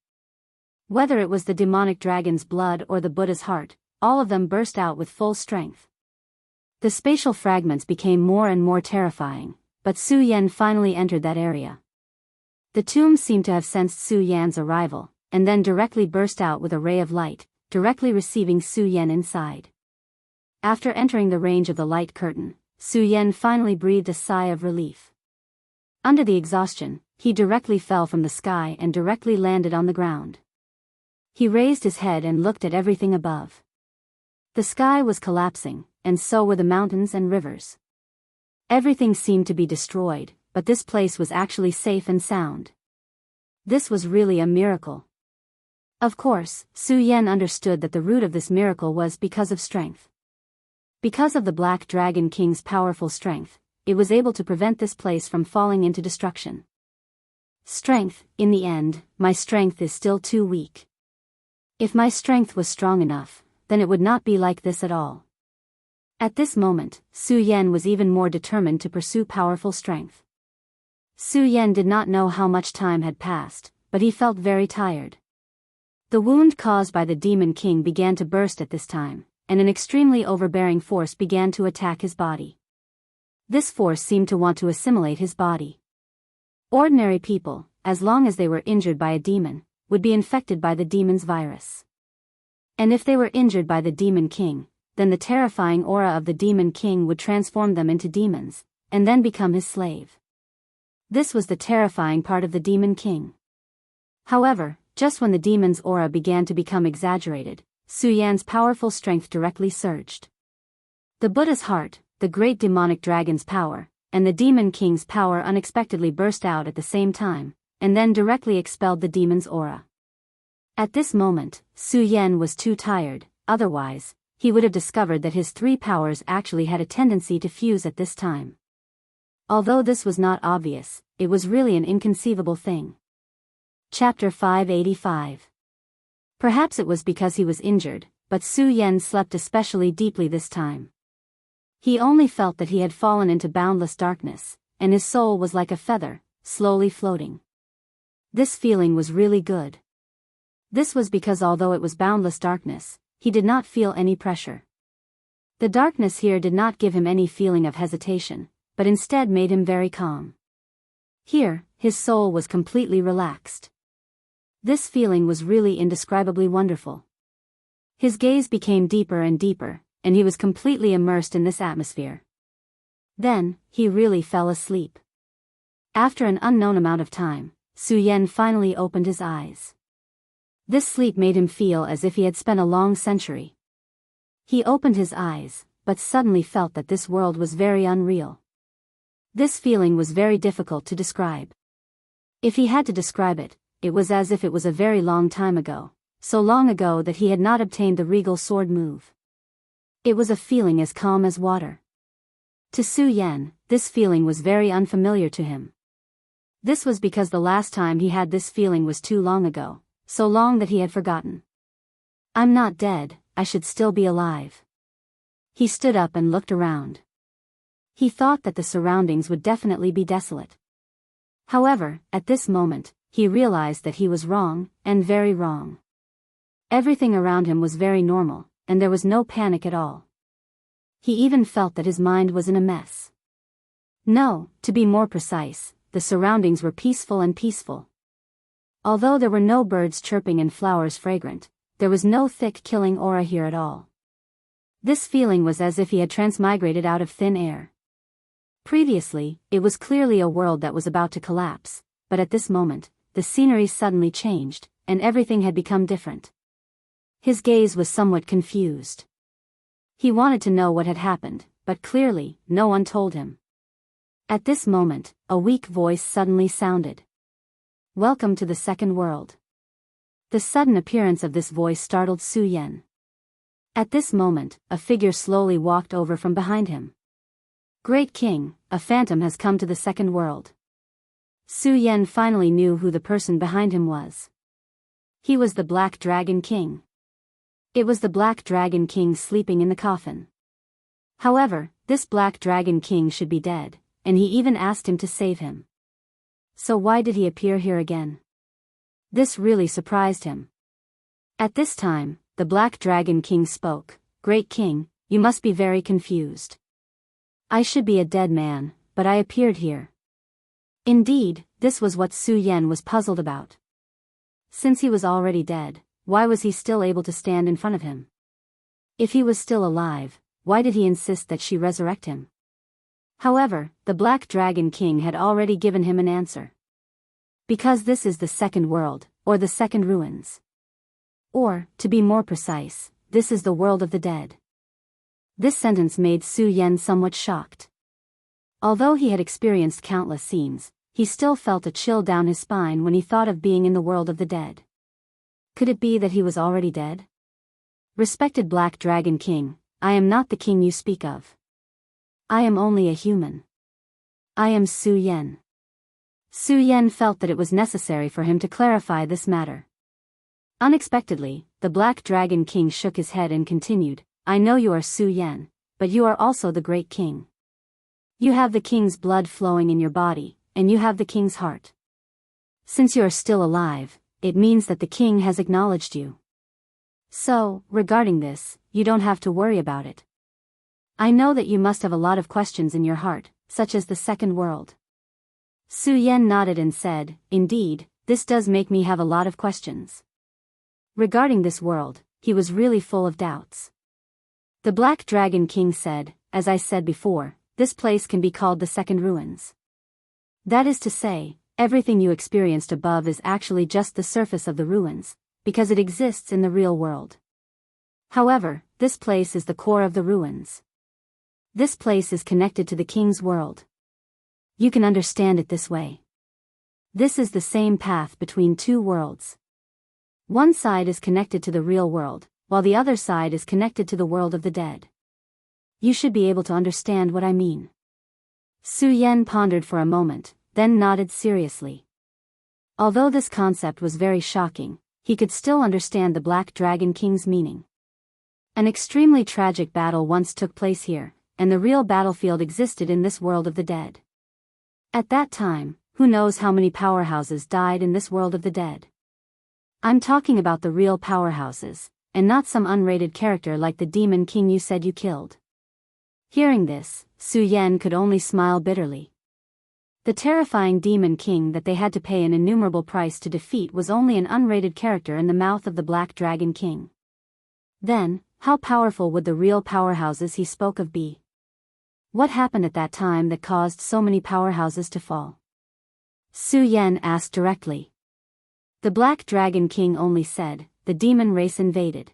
Whether it was the demonic dragon's blood or the Buddha's heart, all of them burst out with full strength. The spatial fragments became more and more terrifying, but Su Yan finally entered that area. The tomb seemed to have sensed Su Yan's arrival, and then directly burst out with a ray of light, directly receiving Su Yan inside. After entering the range of the light curtain, Su Yan finally breathed a sigh of relief. Under the exhaustion, he directly fell from the sky and directly landed on the ground. He raised his head and looked at everything above. The sky was collapsing, and so were the mountains and rivers. Everything seemed to be destroyed, but this place was actually safe and sound. This was really a miracle. Of course, Su Yan understood that the root of this miracle was because of strength. Because of the Black Dragon King's powerful strength, it was able to prevent this place from falling into destruction. Strength, in the end, my strength is still too weak. If my strength was strong enough, then it would not be like this at all. At this moment, Su Yan was even more determined to pursue powerful strength. Su Yan did not know how much time had passed, but he felt very tired. The wound caused by the Demon King began to burst at this time, and an extremely overbearing force began to attack his body. This force seemed to want to assimilate his body. Ordinary people, as long as they were injured by a demon, would be infected by the demon's virus. And if they were injured by the Demon King, then the terrifying aura of the Demon King would transform them into demons, and then become his slave. This was the terrifying part of the Demon King. However, just when the demon's aura began to become exaggerated, Su Yan's powerful strength directly surged. The Buddha's heart, the great demonic dragon's power, and the Demon King's power unexpectedly burst out at the same time, and then directly expelled the demon's aura. At this moment, Su Yan was too tired, otherwise, he would have discovered that his three powers actually had a tendency to fuse at this time. Although this was not obvious, it was really an inconceivable thing. Chapter 585. Perhaps it was because he was injured, but Su Yan slept especially deeply this time. He only felt that he had fallen into boundless darkness, and his soul was like a feather, slowly floating. This feeling was really good. This was because although it was boundless darkness, he did not feel any pressure. The darkness here did not give him any feeling of hesitation, but instead made him very calm. Here, his soul was completely relaxed. This feeling was really indescribably wonderful. His gaze became deeper and deeper, and he was completely immersed in this atmosphere. Then, he really fell asleep. After an unknown amount of time, Su Yan finally opened his eyes. This sleep made him feel as if he had spent a long century. He opened his eyes, but suddenly felt that this world was very unreal. This feeling was very difficult to describe. If he had to describe it, it was as if it was a very long time ago, so long ago that he had not obtained the regal sword move. It was a feeling as calm as water. To Su Yan, this feeling was very unfamiliar to him. This was because the last time he had this feeling was too long ago, so long that he had forgotten. I'm not dead, I should still be alive. He stood up and looked around. He thought that the surroundings would definitely be desolate. However, at this moment, he realized that he was wrong, and very wrong. Everything around him was very normal, and there was no panic at all. He even felt that his mind was in a mess. No, to be more precise, the surroundings were peaceful and peaceful. Although there were no birds chirping and flowers fragrant, there was no thick killing aura here at all. This feeling was as if he had transmigrated out of thin air. Previously, it was clearly a world that was about to collapse, but at this moment, the scenery suddenly changed, and everything had become different. His gaze was somewhat confused. He wanted to know what had happened, but clearly, no one told him. At this moment, a weak voice suddenly sounded. Welcome to the second world. The sudden appearance of this voice startled Su Yan. At this moment, a figure slowly walked over from behind him. Great King, a phantom has come to the second world. Su Yan finally knew who the person behind him was. He was the Black Dragon King. It was the Black Dragon King sleeping in the coffin. However, this Black Dragon King should be dead, and he even asked him to save him. So why did he appear here again? This really surprised him. At this time, the Black Dragon King spoke. Great King, you must be very confused. I should be a dead man, but I appeared here. Indeed, this was what Su Yan was puzzled about. Since he was already dead, why was he still able to stand in front of him? If he was still alive, why did he insist that she resurrect him? However, the Black Dragon King had already given him an answer. Because this is the second world, or the second ruins. Or, to be more precise, this is the world of the dead. This sentence made Su Yan somewhat shocked. Although he had experienced countless scenes, he still felt a chill down his spine when he thought of being in the world of the dead. Could it be that he was already dead? Respected Black Dragon King, I am not the king you speak of. I am only a human. I am Su Yan. Su Yan felt that it was necessary for him to clarify this matter. Unexpectedly, the Black Dragon King shook his head and continued, I know you are Su Yan, but you are also the great king. You have the king's blood flowing in your body, and you have the king's heart. Since you are still alive, it means that the king has acknowledged you. So, regarding this, you don't have to worry about it. I know that you must have a lot of questions in your heart, such as the second world. Su Yan nodded and said, indeed, this does make me have a lot of questions. Regarding this world, he was really full of doubts. The Black Dragon King said, as I said before, this place can be called the second ruins. That is to say, everything you experienced above is actually just the surface of the ruins, because it exists in the real world. However, this place is the core of the ruins. This place is connected to the king's world. You can understand it this way. This is the same path between two worlds. One side is connected to the real world, while the other side is connected to the world of the dead. You should be able to understand what I mean. Su Yan pondered for a moment, then nodded seriously. Although this concept was very shocking, he could still understand the Black Dragon King's meaning. An extremely tragic battle once took place here, and the real battlefield existed in this world of the dead. At that time, who knows how many powerhouses died in this world of the dead? I'm talking about the real powerhouses, and not some unrated character like the Demon King you said you killed. Hearing this, Su Yan could only smile bitterly. The terrifying Demon King that they had to pay an innumerable price to defeat was only an unrated character in the mouth of the Black Dragon King. Then, how powerful would the real powerhouses he spoke of be? What happened at that time that caused so many powerhouses to fall? Su Yan asked directly. The Black Dragon King only said, the demon race invaded.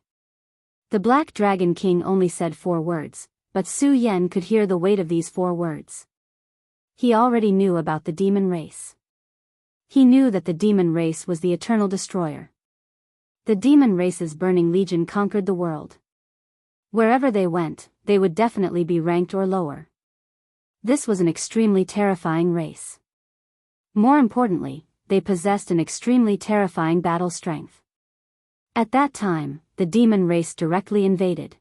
The Black Dragon King only said 4 words, but Su Yan could hear the weight of these 4 words. He already knew about the demon race. He knew that the demon race was the eternal destroyer. The demon race's burning legion conquered the world. Wherever they went, they would definitely be ranked or lower. This was an extremely terrifying race. More importantly, they possessed an extremely terrifying battle strength. At that time, the demon race directly invaded.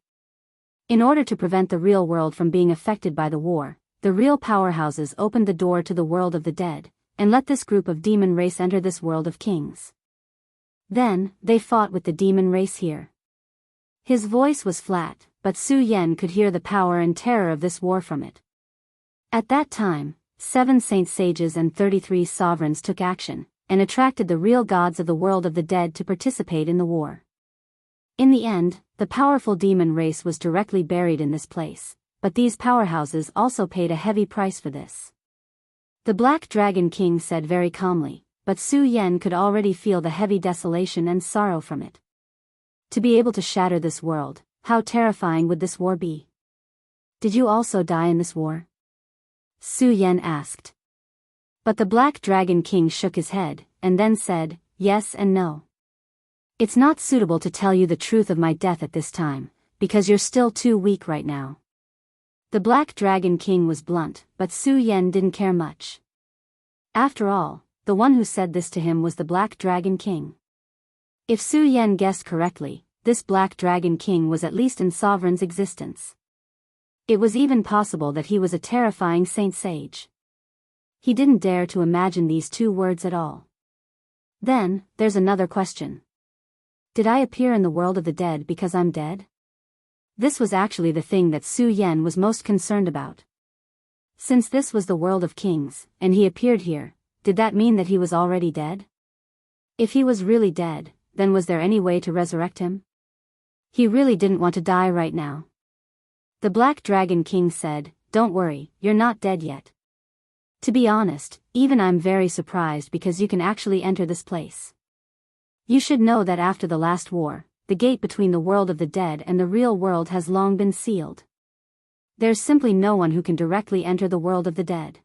In order to prevent the real world from being affected by the war, the real powerhouses opened the door to the world of the dead, and let this group of demon race enter this world of kings. Then, they fought with the demon race here. His voice was flat, but Su Yan could hear the power and terror of this war from it. At that time, 7 saint sages and 33 sovereigns took action, and attracted the real gods of the world of the dead to participate in the war. In the end, the powerful demon race was directly buried in this place, but these powerhouses also paid a heavy price for this. The Black Dragon King said very calmly, but Su Yan could already feel the heavy desolation and sorrow from it. To be able to shatter this world, how terrifying would this war be? Did you also die in this war? Su Yan asked. But the Black Dragon King shook his head, and then said, yes and no. It's not suitable to tell you the truth of my death at this time, because you're still too weak right now. The Black Dragon King was blunt, but Su Yan didn't care much. After all, the one who said this to him was the Black Dragon King. If Su Yan guessed correctly, this Black Dragon King was at least in Sovereign's existence. It was even possible that he was a terrifying saint sage. He didn't dare to imagine these 2 words at all. Then, there's another question. Did I appear in the world of the dead because I'm dead? This was actually the thing that Su Yan was most concerned about. Since this was the world of kings, and he appeared here, did that mean that he was already dead? If he was really dead, then was there any way to resurrect him? He really didn't want to die right now. The Black Dragon King said, don't worry, you're not dead yet. To be honest, even I'm very surprised because you can actually enter this place. You should know that after the last war, the gate between the world of the dead and the real world has long been sealed. There's simply no one who can directly enter the world of the dead.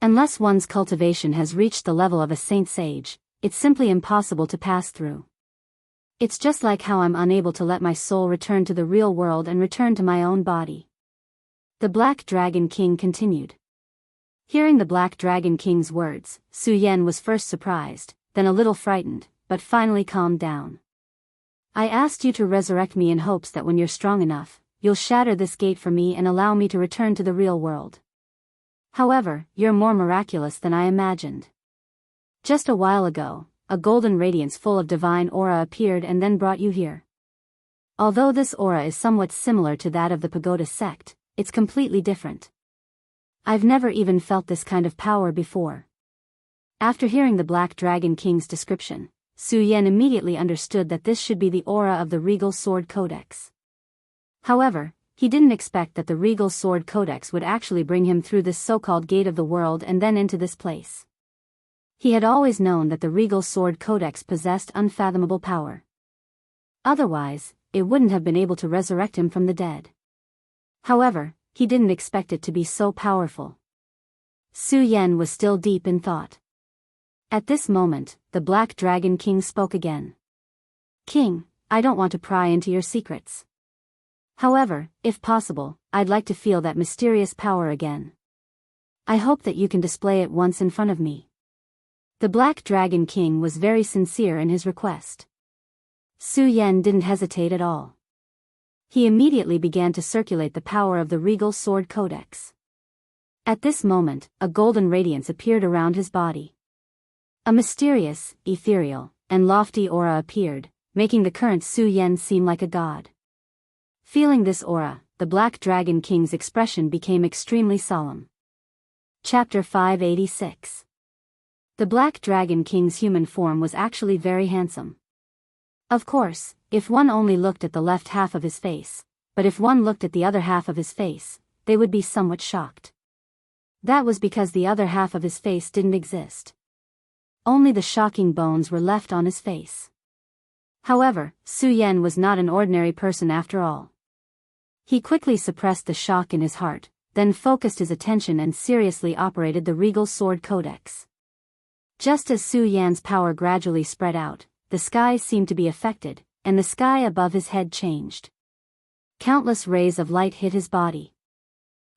Unless one's cultivation has reached the level of a saint sage, it's simply impossible to pass through. It's just like how I'm unable to let my soul return to the real world and return to my own body. The Black Dragon King continued. Hearing the Black Dragon King's words, Su Yan was first surprised, then a little frightened, but finally calmed down. I asked you to resurrect me in hopes that when you're strong enough, you'll shatter this gate for me and allow me to return to the real world. However, you're more miraculous than I imagined. Just a while ago, a golden radiance full of divine aura appeared and then brought you here. Although this aura is somewhat similar to that of the Pagoda sect, it's completely different. I've never even felt this kind of power before. After hearing the Black Dragon King's description, Su Yan immediately understood that this should be the aura of the Regal Sword Codex. However, he didn't expect that the Regal Sword Codex would actually bring him through this so-called gate of the world and then into this place. He had always known that the Regal Sword Codex possessed unfathomable power. Otherwise, it wouldn't have been able to resurrect him from the dead. However, he didn't expect it to be so powerful. Su Yan was still deep in thought. At this moment, the Black Dragon King spoke again. King, I don't want to pry into your secrets. However, if possible, I'd like to feel that mysterious power again. I hope that you can display it once in front of me. The Black Dragon King was very sincere in his request. Su Yan didn't hesitate at all. He immediately began to circulate the power of the Regal Sword Codex. At this moment, a golden radiance appeared around his body. A mysterious, ethereal, and lofty aura appeared, making the current Su Yan seem like a god. Feeling this aura, the Black Dragon King's expression became extremely solemn. Chapter 586. The Black Dragon King's human form was actually very handsome. Of course, if one only looked at the left half of his face, but if one looked at the other half of his face, they would be somewhat shocked. That was because the other half of his face didn't exist. Only the shocking bones were left on his face. However, Su Yan was not an ordinary person after all. He quickly suppressed the shock in his heart, then focused his attention and seriously operated the regal sword codex. Just as Su Yan's power gradually spread out, the skies seemed to be affected, and the sky above his head changed. Countless rays of light hit his body.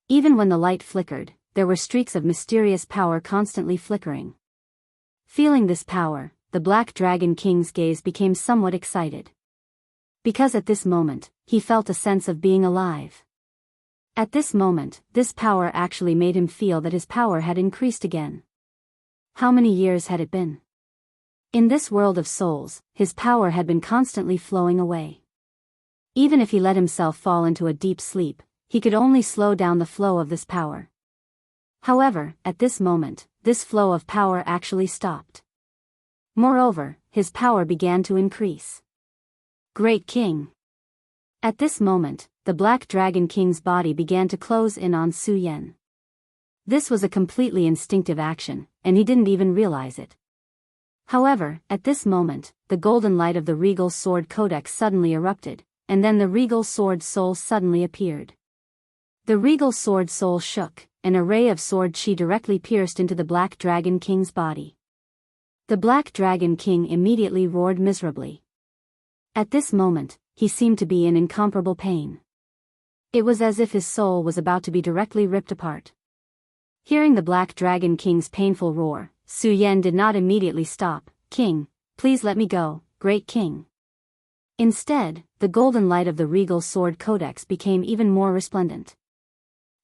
Even when the light flickered, there were streaks of mysterious power constantly flickering. Feeling this power, the Black Dragon King's gaze became somewhat excited. Because at this moment, he felt a sense of being alive. At this moment, this power actually made him feel that his power had increased again. How many years had it been? In this world of souls, his power had been constantly flowing away. Even if he let himself fall into a deep sleep, he could only slow down the flow of this power. However, at this moment, this flow of power actually stopped. Moreover, his power began to increase. Great King! At this moment, the Black Dragon King's body began to close in on Su Yan. This was a completely instinctive action, and he didn't even realize it. However, at this moment, the golden light of the Regal Sword Codex suddenly erupted, and then the Regal Sword Soul suddenly appeared. The Regal Sword Soul shook, and a ray of sword chi directly pierced into the Black Dragon King's body. The Black Dragon King immediately roared miserably. At this moment, he seemed to be in incomparable pain. It was as if his soul was about to be directly ripped apart. Hearing the Black Dragon King's painful roar, Su Yan did not immediately stop. "King, please let me go, Great King." Instead, the golden light of the Regal Sword Codex became even more resplendent.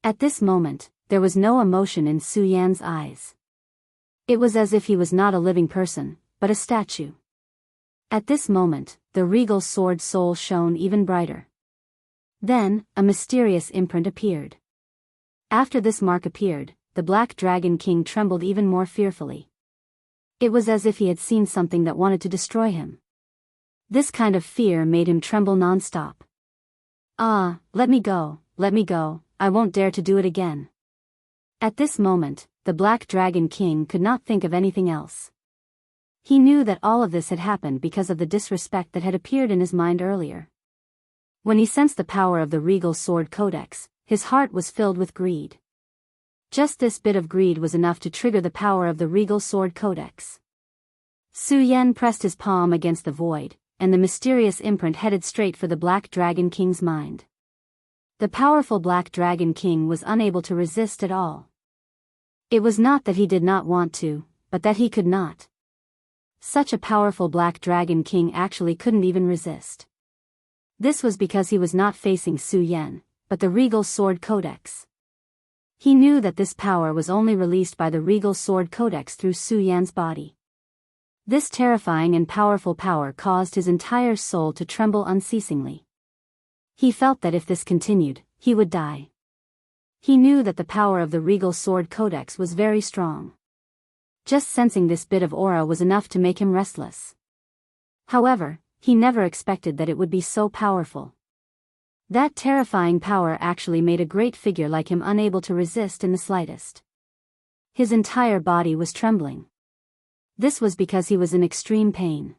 At this moment, there was no emotion in Su Yan's eyes. It was as if he was not a living person, but a statue. At this moment, the Regal Sword Soul shone even brighter. Then, a mysterious imprint appeared. After this mark appeared, the Black Dragon King trembled even more fearfully. It was as if he had seen something that wanted to destroy him. This kind of fear made him tremble non-stop. "Ah, let me go, I won't dare to do it again." At this moment, the Black Dragon King could not think of anything else. He knew that all of this had happened because of the disrespect that had appeared in his mind earlier. When he sensed the power of the Regal Sword Codex, his heart was filled with greed. Just this bit of greed was enough to trigger the power of the Regal Sword Codex. Su Yan pressed his palm against the void, and the mysterious imprint headed straight for the Black Dragon King's mind. The powerful Black Dragon King was unable to resist at all. It was not that he did not want to, but that he could not. Such a powerful Black Dragon King actually couldn't even resist. This was because he was not facing Su Yan, but the Regal Sword Codex. He knew that this power was only released by the Regal Sword Codex through Su Yan's body. This terrifying and powerful power caused his entire soul to tremble unceasingly. He felt that if this continued, he would die. He knew that the power of the Regal Sword Codex was very strong. Just sensing this bit of aura was enough to make him restless. However, he never expected that it would be so powerful. That terrifying power actually made a great figure like him unable to resist in the slightest. His entire body was trembling. This was because he was in extreme pain.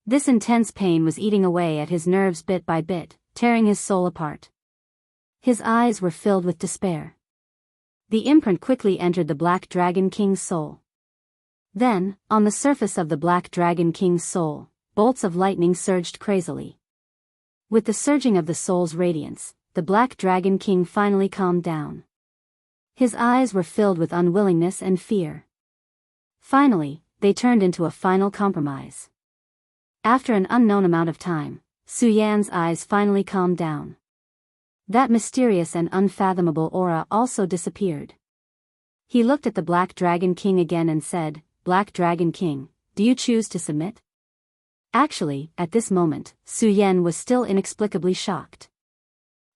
This intense pain was eating away at his nerves bit by bit, tearing his soul apart. His eyes were filled with despair. The imprint quickly entered the Black Dragon King's soul. Then, on the surface of the Black Dragon King's soul, bolts of lightning surged crazily. With the surging of the soul's radiance, the Black Dragon King finally calmed down. His eyes were filled with unwillingness and fear. Finally, they turned into a final compromise. After an unknown amount of time, Su Yan's eyes finally calmed down. That mysterious and unfathomable aura also disappeared. He looked at the Black Dragon King again and said, "Black Dragon King, do you choose to submit?" Actually, at this moment, Su Yan was still inexplicably shocked.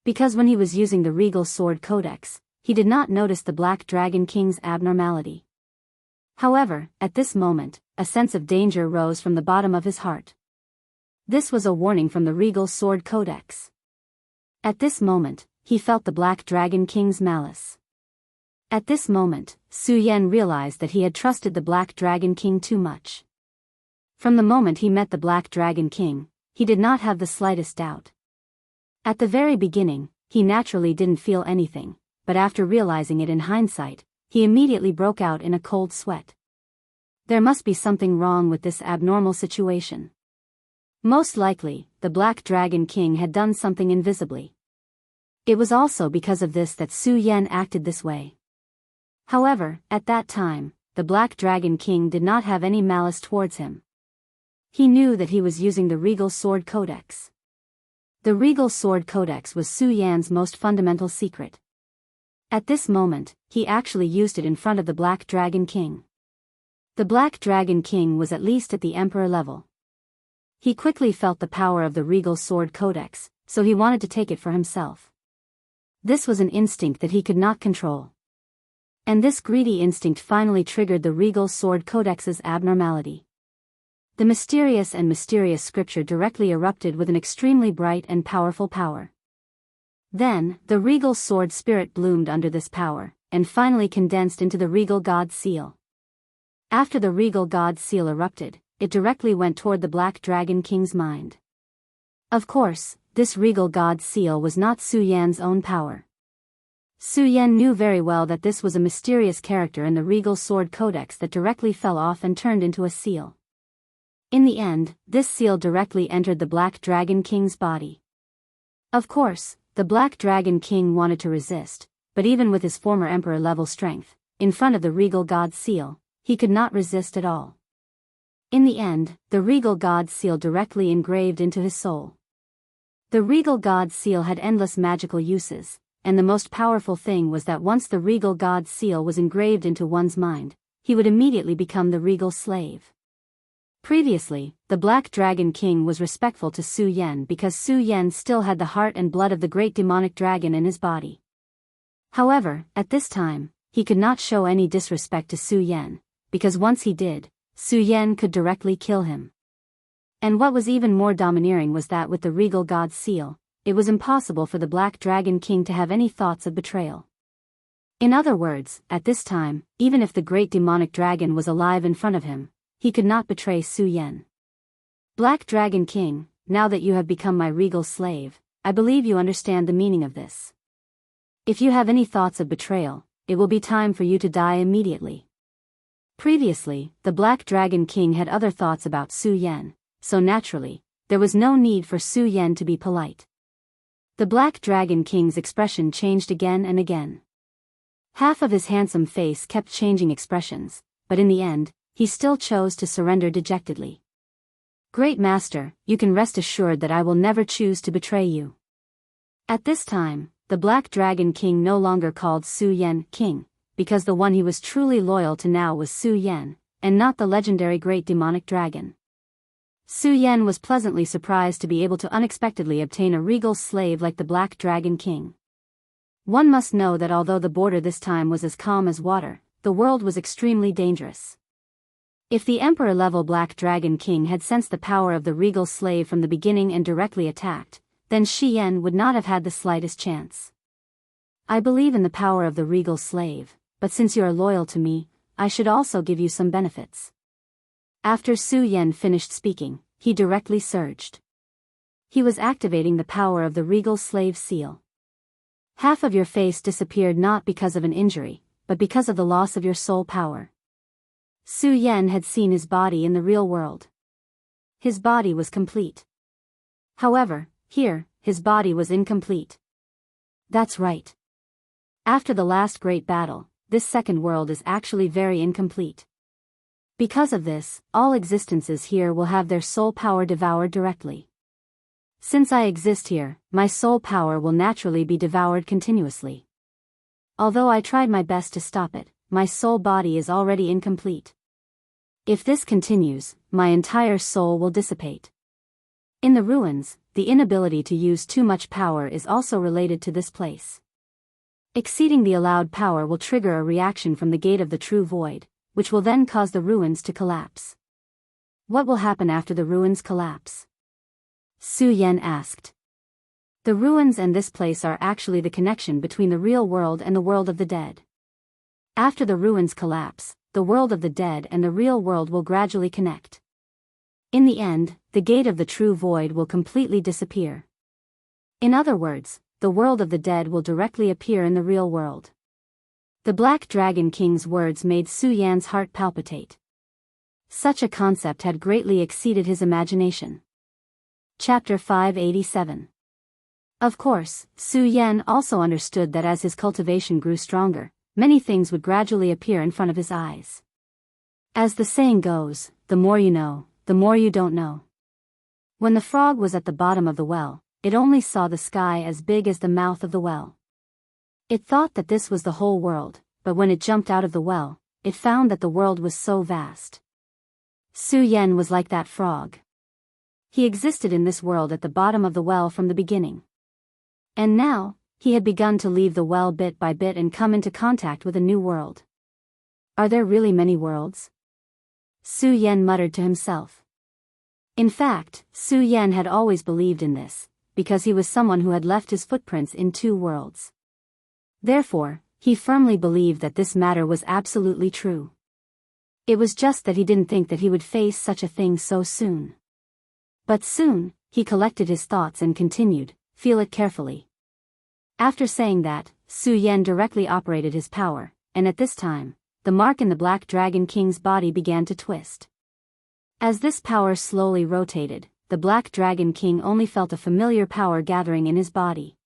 Because when he was using the Regal Sword Codex, he did not notice the Black Dragon King's abnormality. However, at this moment, a sense of danger rose from the bottom of his heart. This was a warning from the Regal Sword Codex. At this moment, he felt the Black Dragon King's malice. At this moment, Su Yan realized that he had trusted the Black Dragon King too much. From the moment he met the Black Dragon King, he did not have the slightest doubt. At the very beginning, he naturally didn't feel anything, but after realizing it in hindsight, he immediately broke out in a cold sweat. There must be something wrong with this abnormal situation. Most likely, the Black Dragon King had done something invisibly. It was also because of this that Su Yan acted this way. However, at that time, the Black Dragon King did not have any malice towards him. He knew that he was using the Regal Sword Codex. The Regal Sword Codex was Su Yan's most fundamental secret. At this moment, he actually used it in front of the Black Dragon King. The Black Dragon King was at least at the Emperor level. He quickly felt the power of the Regal Sword Codex, so he wanted to take it for himself. This was an instinct that he could not control. And this greedy instinct finally triggered the Regal Sword Codex's abnormality. The mysterious scripture directly erupted with an extremely bright and powerful power. Then, the Regal Sword Spirit bloomed under this power, and finally condensed into the Regal God Seal. After the Regal God Seal erupted, it directly went toward the Black Dragon King's mind. Of course, this Regal God Seal was not Su Yan's own power. Su Yan knew very well that this was a mysterious character in the Regal Sword Codex that directly fell off and turned into a seal. In the end, this seal directly entered the Black Dragon King's body. Of course, the Black Dragon King wanted to resist, but even with his former Emperor-level strength, in front of the Regal God Seal, he could not resist at all. In the end, the Regal God Seal directly engraved into his soul. The Regal God Seal had endless magical uses, and the most powerful thing was that once the Regal God Seal was engraved into one's mind, he would immediately become the Regal Slave. Previously, the Black Dragon King was respectful to Su Yan because Su Yan still had the heart and blood of the great demonic dragon in his body. However, at this time, he could not show any disrespect to Su Yan, because once he did, Su Yan could directly kill him. And what was even more domineering was that with the Regal God Seal, it was impossible for the Black Dragon King to have any thoughts of betrayal. In other words, at this time, even if the great demonic dragon was alive in front of him, he could not betray Su Yan. Black Dragon King, now that you have become my regal slave, I believe you understand the meaning of this. If you have any thoughts of betrayal, it will be time for you to die immediately. Previously, the Black Dragon King had other thoughts about Su Yan, so naturally, there was no need for Su Yan to be polite. The Black Dragon King's expression changed again and again. Half of his handsome face kept changing expressions, but in the end, he still chose to surrender dejectedly. Great Master, you can rest assured that I will never choose to betray you. At this time, the Black Dragon King no longer called Su Yan king, because the one he was truly loyal to now was Su Yan, and not the legendary great demonic dragon. Su Yan was pleasantly surprised to be able to unexpectedly obtain a regal slave like the Black Dragon King. One must know that although the border this time was as calm as water, the world was extremely dangerous. If the Emperor-level Black Dragon King had sensed the power of the regal slave from the beginning and directly attacked, then Shi Yan would not have had the slightest chance. I believe in the power of the regal slave, but since you are loyal to me, I should also give you some benefits. After Su Yan finished speaking, he directly surged. He was activating the power of the regal slave seal. Half of your face disappeared not because of an injury, but because of the loss of your soul power. Su Yan had seen his body in the real world. His body was complete. However, here, his body was incomplete. That's right. After the last great battle, this second world is actually very incomplete. Because of this, all existences here will have their soul power devoured directly. Since I exist here, my soul power will naturally be devoured continuously. Although I tried my best to stop it, my soul body is already incomplete. If this continues, my entire soul will dissipate. In the ruins, the inability to use too much power is also related to this place. Exceeding the allowed power will trigger a reaction from the gate of the true void, which will then cause the ruins to collapse. What will happen after the ruins collapse? Su Yan asked. The ruins and this place are actually the connection between the real world and the world of the dead. After the ruins collapse, the world of the dead and the real world will gradually connect. In the end, the gate of the true void will completely disappear. In other words, the world of the dead will directly appear in the real world. The Black Dragon King's words made Su Yan's heart palpitate. Such a concept had greatly exceeded his imagination. Chapter 587. Of course, Su Yan also understood that as his cultivation grew stronger, many things would gradually appear in front of his eyes. As the saying goes, the more you know, the more you don't know. When the frog was at the bottom of the well, it only saw the sky as big as the mouth of the well. It thought that this was the whole world, but when it jumped out of the well, it found that the world was so vast. Su Yan was like that frog. He existed in this world at the bottom of the well from the beginning. And now, he had begun to leave the well bit by bit and come into contact with a new world. Are there really many worlds? Su Yan muttered to himself. In fact, Su Yan had always believed in this, because he was someone who had left his footprints in 2 worlds. Therefore, he firmly believed that this matter was absolutely true. It was just that he didn't think that he would face such a thing so soon. But soon, he collected his thoughts and continued, feel it carefully. After saying that, Su Yan directly operated his power, and at this time, the mark in the Black Dragon King's body began to twist. As this power slowly rotated, the Black Dragon King only felt a familiar power gathering in his body.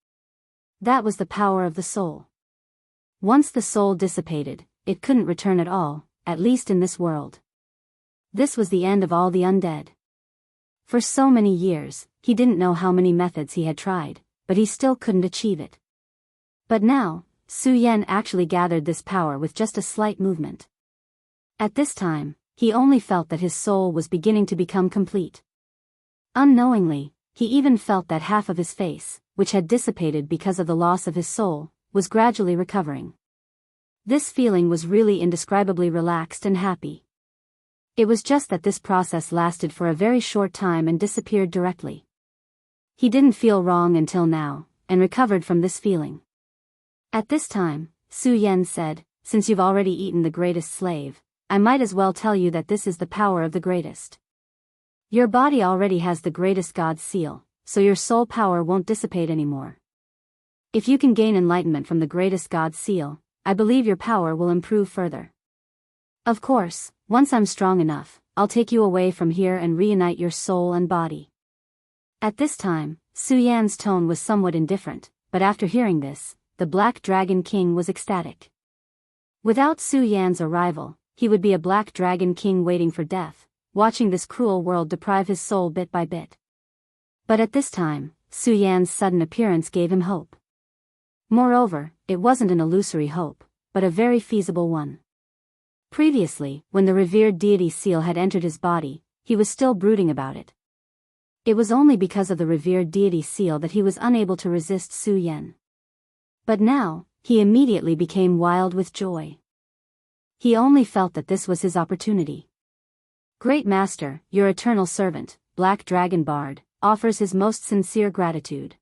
That was the power of the soul. Once the soul dissipated, it couldn't return at all, at least in this world. This was the end of all the undead. For so many years, he didn't know how many methods he had tried, but he still couldn't achieve it. But now, Su Yan actually gathered this power with just a slight movement. At this time, he only felt that his soul was beginning to become complete. Unknowingly, he even felt that half of his face, which had dissipated because of the loss of his soul, was gradually recovering. This feeling was really indescribably relaxed and happy. It was just that this process lasted for a very short time and disappeared directly. He didn't feel wrong until now, and recovered from this feeling. At this time, Su Yan said, since you've already eaten the greatest slave, I might as well tell you that this is the power of the greatest. Your body already has the greatest God's seal, so your soul power won't dissipate anymore. If you can gain enlightenment from the greatest God's seal, I believe your power will improve further. Of course, once I'm strong enough, I'll take you away from here and reunite your soul and body. At this time, Su Yan's tone was somewhat indifferent, but after hearing this, the Black Dragon King was ecstatic. Without Su Yan's arrival, he would be a Black Dragon King waiting for death, watching this cruel world deprive his soul bit by bit. But at this time, Su Yan's sudden appearance gave him hope. Moreover, it wasn't an illusory hope, but a very feasible one. Previously, when the revered deity seal had entered his body, he was still brooding about it. It was only because of the revered deity seal that he was unable to resist Su Yan. But now, he immediately became wild with joy. He only felt that this was his opportunity. Great Master, your eternal servant, Black Dragon Bard, offers his most sincere gratitude.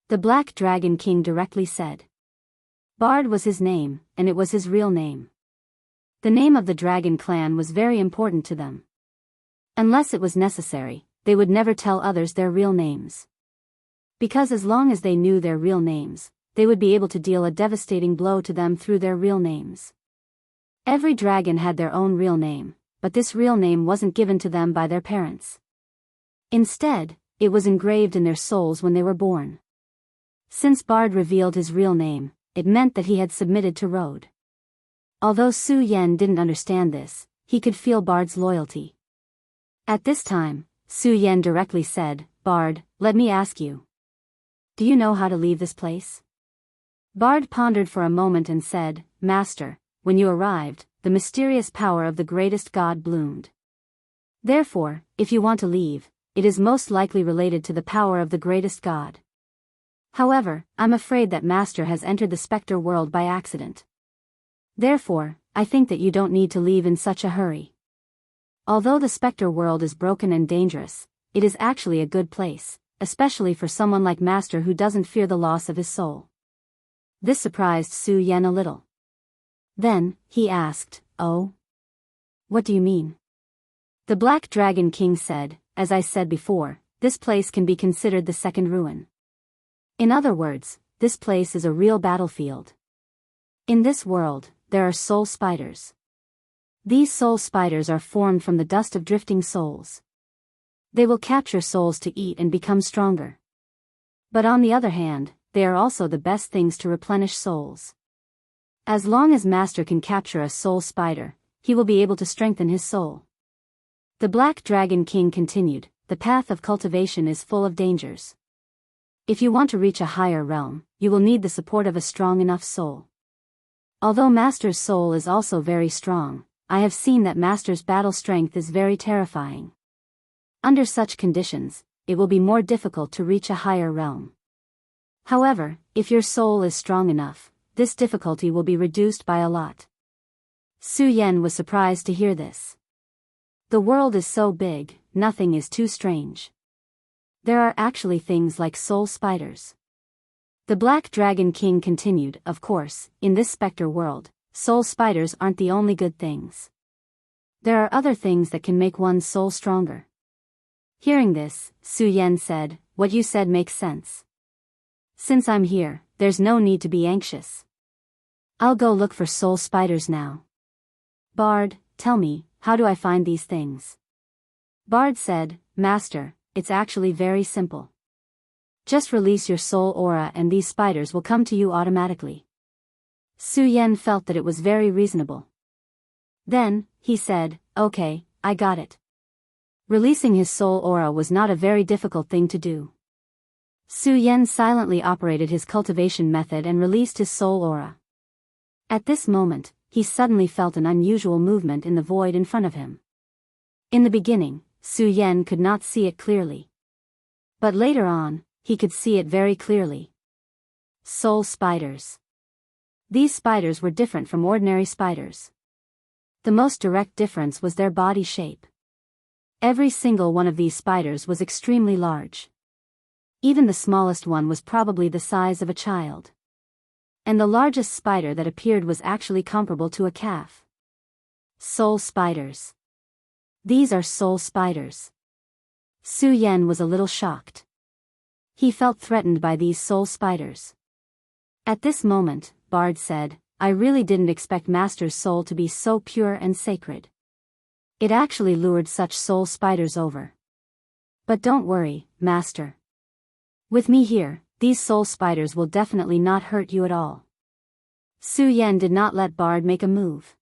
The Black Dragon King directly said. Bard was his name, and it was his real name. The name of the Dragon Clan was very important to them. Unless it was necessary, they would never tell others their real names. Because as long as they knew their real names, they would be able to deal a devastating blow to them through their real names. Every dragon had their own real name, but this real name wasn't given to them by their parents. Instead, it was engraved in their souls when they were born. Since Bard revealed his real name, it meant that he had submitted to Road. Although Su Yan didn't understand this, he could feel Bard's loyalty. At this time, Su Yan directly said, Bard, let me ask you. Do you know how to leave this place? Bard pondered for a moment and said, Master, when you arrived, the mysterious power of the greatest god bloomed. Therefore, if you want to leave, it is most likely related to the power of the greatest god. However, I'm afraid that Master has entered the specter world by accident. Therefore, I think that you don't need to leave in such a hurry. Although the specter world is broken and dangerous, it is actually a good place, especially for someone like Master who doesn't fear the loss of his soul. This surprised Su Yan a little. Then, he asked, "Oh? What do you mean?" The Black Dragon King said, "As I said before, this place can be considered the second ruin. In other words, this place is a real battlefield. In this world, there are soul spiders. These soul spiders are formed from the dust of drifting souls. They will capture souls to eat and become stronger. But on the other hand, they are also the best things to replenish souls. As long as Master can capture a soul spider, he will be able to strengthen his soul." The Black Dragon King continued, "The path of cultivation is full of dangers. If you want to reach a higher realm, you will need the support of a strong enough soul. Although Master's soul is also very strong, I have seen that Master's battle strength is very terrifying. Under such conditions, it will be more difficult to reach a higher realm. However, if your soul is strong enough, this difficulty will be reduced by a lot." Su Yan was surprised to hear this. The world is so big, nothing is too strange. There are actually things like soul spiders. The Black Dragon King continued, "Of course, in this specter world, soul spiders aren't the only good things. There are other things that can make one's soul stronger." Hearing this, Su Yan said, "What you said makes sense. Since I'm here, there's no need to be anxious. I'll go look for soul spiders now. Bard, tell me, how do I find these things?" Bard said, "Master, it's actually very simple. Just release your soul aura and these spiders will come to you automatically." Su Yan felt that it was very reasonable. Then, he said, "Okay, I got it." Releasing his soul aura was not a very difficult thing to do. Su Yan silently operated his cultivation method and released his soul aura. At this moment, he suddenly felt an unusual movement in the void in front of him. In the beginning, Su Yan could not see it clearly. But later on, he could see it very clearly. Soul spiders. These spiders were different from ordinary spiders. The most direct difference was their body shape. Every single one of these spiders was extremely large. Even the smallest one was probably the size of a child. And the largest spider that appeared was actually comparable to a calf. Soul spiders. These are soul spiders. Su Yan was a little shocked. He felt threatened by these soul spiders. At this moment, Bard said, "I really didn't expect Master's soul to be so pure and sacred. It actually lured such soul spiders over. But don't worry, Master. With me here, these soul spiders will definitely not hurt you at all." Su Yan did not let Bard make a move.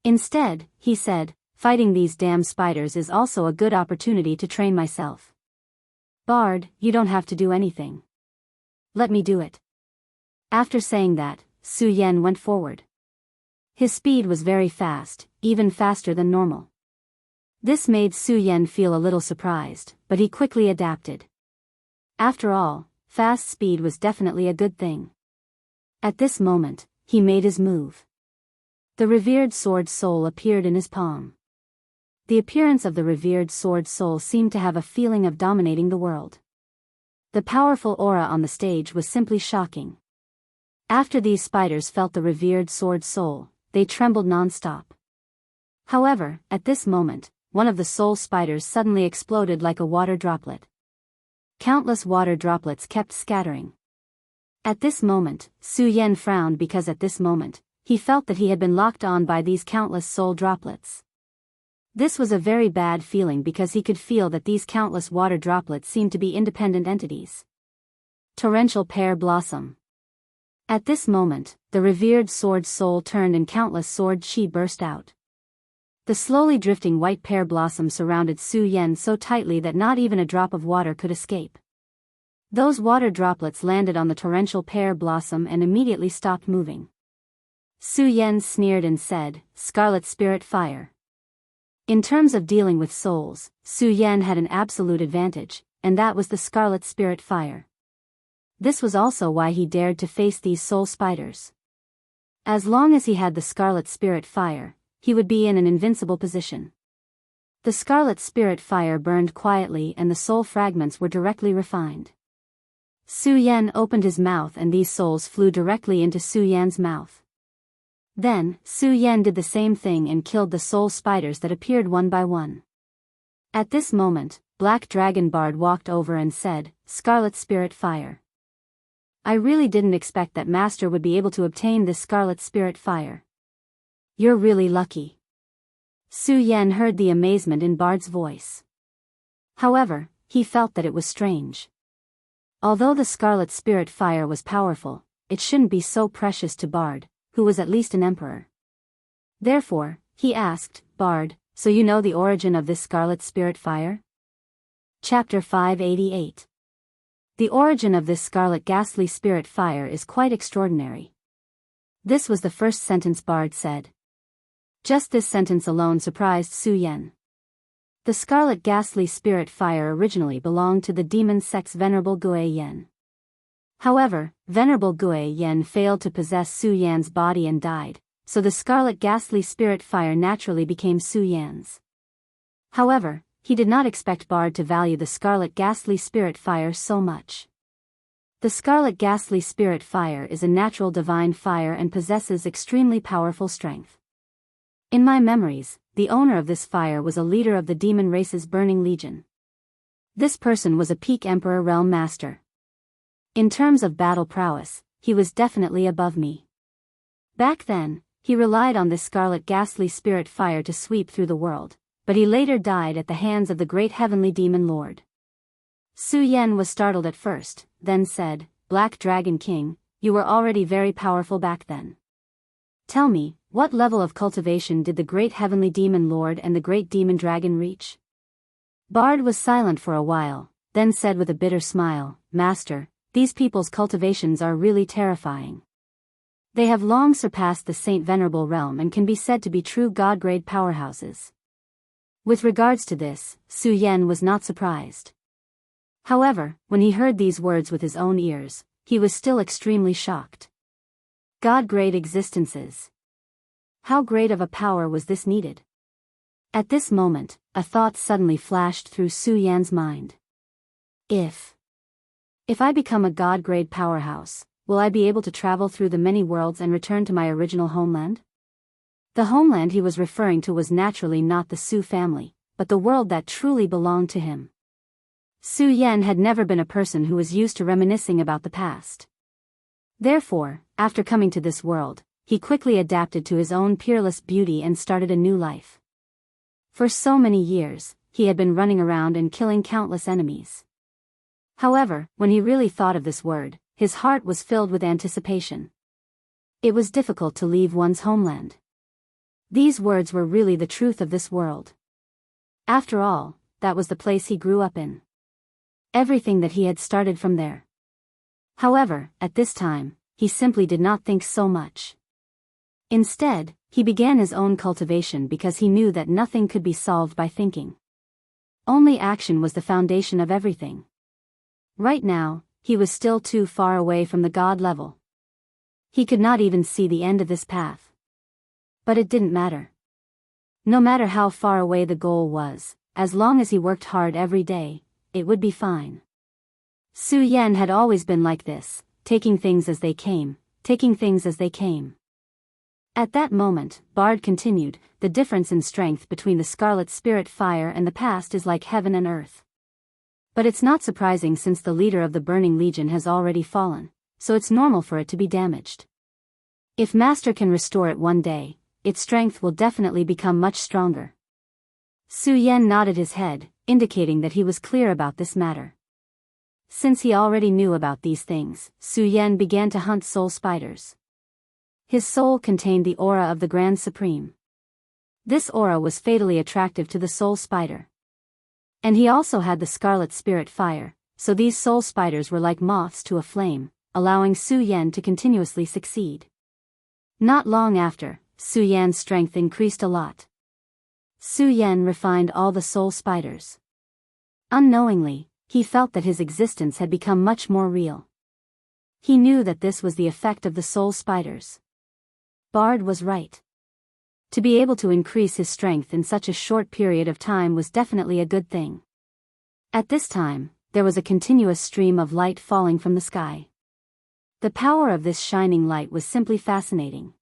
Instead, he said, "Fighting these damn spiders is also a good opportunity to train myself. Bard, you don't have to do anything. Let me do it." After saying that, Su Yan went forward. His speed was very fast, even faster than normal. This made Su Yan feel a little surprised, but he quickly adapted. After all, fast speed was definitely a good thing. At this moment, he made his move. The revered sword soul appeared in his palm. The appearance of the revered sword soul seemed to have a feeling of dominating the world. The powerful aura on the stage was simply shocking. After these spiders felt the revered sword soul, they trembled non-stop. However, at this moment, one of the soul spiders suddenly exploded like a water droplet. Countless water droplets kept scattering. At this moment, Su Yan frowned because at this moment, he felt that he had been locked on by these countless soul droplets. This was a very bad feeling because he could feel that these countless water droplets seemed to be independent entities. Torrential pear blossom. At this moment, the revered sword soul turned and countless sword chi burst out. The slowly drifting white pear blossom surrounded Su Yan so tightly that not even a drop of water could escape. Those water droplets landed on the torrential pear blossom and immediately stopped moving. Su Yan sneered and said, "Scarlet Spirit Fire." In terms of dealing with souls, Su Yan had an absolute advantage, and that was the Scarlet Spirit Fire. This was also why he dared to face these soul spiders. As long as he had the Scarlet Spirit Fire, he would be in an invincible position. The scarlet spirit fire burned quietly and the soul fragments were directly refined. Su Yan opened his mouth and these souls flew directly into Su Yan's mouth. Then, Su Yan did the same thing and killed the soul spiders that appeared one by one. At this moment, Black Dragon Bard walked over and said, "Scarlet Spirit Fire. I really didn't expect that Master would be able to obtain this Scarlet Spirit Fire. You're really lucky." Su Yan heard the amazement in Bard's voice. However, he felt that it was strange. Although the Scarlet Spirit Fire was powerful, it shouldn't be so precious to Bard, who was at least an emperor. Therefore, he asked, "Bard, so you know the origin of this Scarlet Spirit Fire?" Chapter 588. The origin of this Scarlet Ghastly Spirit Fire is quite extraordinary. This was the first sentence Bard said. Just this sentence alone surprised Su Yan. The Scarlet Ghastly Spirit Fire originally belonged to the demon sect's Venerable Gui Yen. However, Venerable Gui Yen failed to possess Su Yan's body and died, so the Scarlet Ghastly Spirit Fire naturally became Su Yan's. However, he did not expect Bard to value the Scarlet Ghastly Spirit Fire so much. The Scarlet Ghastly Spirit Fire is a natural divine fire and possesses extremely powerful strength. In my memories, the owner of this fire was a leader of the demon race's Burning Legion. This person was a peak Emperor Realm Master. In terms of battle prowess, he was definitely above me. Back then, he relied on this Scarlet Ghastly Spirit Fire to sweep through the world, but he later died at the hands of the great heavenly demon lord. Su Yan was startled at first, then said, "Black Dragon King, you were already very powerful back then. Tell me, what level of cultivation did the great heavenly demon lord and the great demon dragon reach?" Bard was silent for a while, then said with a bitter smile, "Master, these people's cultivations are really terrifying. They have long surpassed the Saint Venerable realm and can be said to be true god-grade powerhouses." With regards to this, Su Yan was not surprised. However, when he heard these words with his own ears, he was still extremely shocked. God-grade existences. How great of a power was this needed? At this moment, a thought suddenly flashed through Su Yan's mind. If I become a god-grade powerhouse, will I be able to travel through the many worlds and return to my original homeland? The homeland he was referring to was naturally not the Su family, but the world that truly belonged to him. Su Yan had never been a person who was used to reminiscing about the past. Therefore, after coming to this world, he quickly adapted to his own peerless beauty and started a new life. For so many years, he had been running around and killing countless enemies. However, when he really thought of this word, his heart was filled with anticipation. It was difficult to leave one's homeland. These words were really the truth of this world. After all, that was the place he grew up in. Everything that he had started from there. However, at this time, he simply did not think so much. Instead, he began his own cultivation because he knew that nothing could be solved by thinking. Only action was the foundation of everything. Right now, he was still too far away from the god level. He could not even see the end of this path. But it didn't matter. No matter how far away the goal was, as long as he worked hard every day, it would be fine. Su Yan had always been like this, taking things as they came. At that moment, Bard continued, "The difference in strength between the Scarlet Spirit Fire and the past is like heaven and earth. But it's not surprising since the leader of the Burning Legion has already fallen, so it's normal for it to be damaged. If Master can restore it one day, its strength will definitely become much stronger." Su Yan nodded his head, indicating that he was clear about this matter. Since he already knew about these things, Su Yan began to hunt soul spiders. His soul contained the aura of the Grand Supreme. This aura was fatally attractive to the soul spider. And he also had the Scarlet Spirit Fire, so these soul spiders were like moths to a flame, allowing Su Yan to continuously succeed. Not long after, Su Yan's strength increased a lot. Su Yan refined all the soul spiders. Unknowingly, he felt that his existence had become much more real. He knew that this was the effect of the soul spiders. Bard was right. To be able to increase his strength in such a short period of time was definitely a good thing. At this time, there was a continuous stream of light falling from the sky. The power of this shining light was simply fascinating.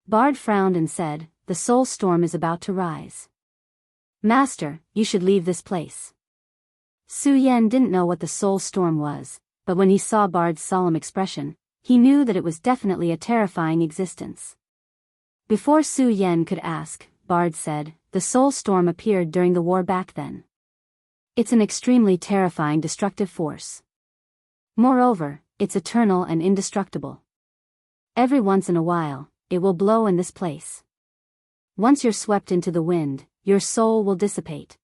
Bard frowned and said, "The soul storm is about to rise. Master, you should leave this place." Su Yan didn't know what the soul storm was, but when he saw Bard's solemn expression, he knew that it was definitely a terrifying existence. Before Su Yan could ask, Bard said, "The soul storm appeared during the war back then. It's an extremely terrifying destructive force. Moreover, it's eternal and indestructible. Every once in a while, it will blow in this place. Once you're swept into the wind, your soul will dissipate.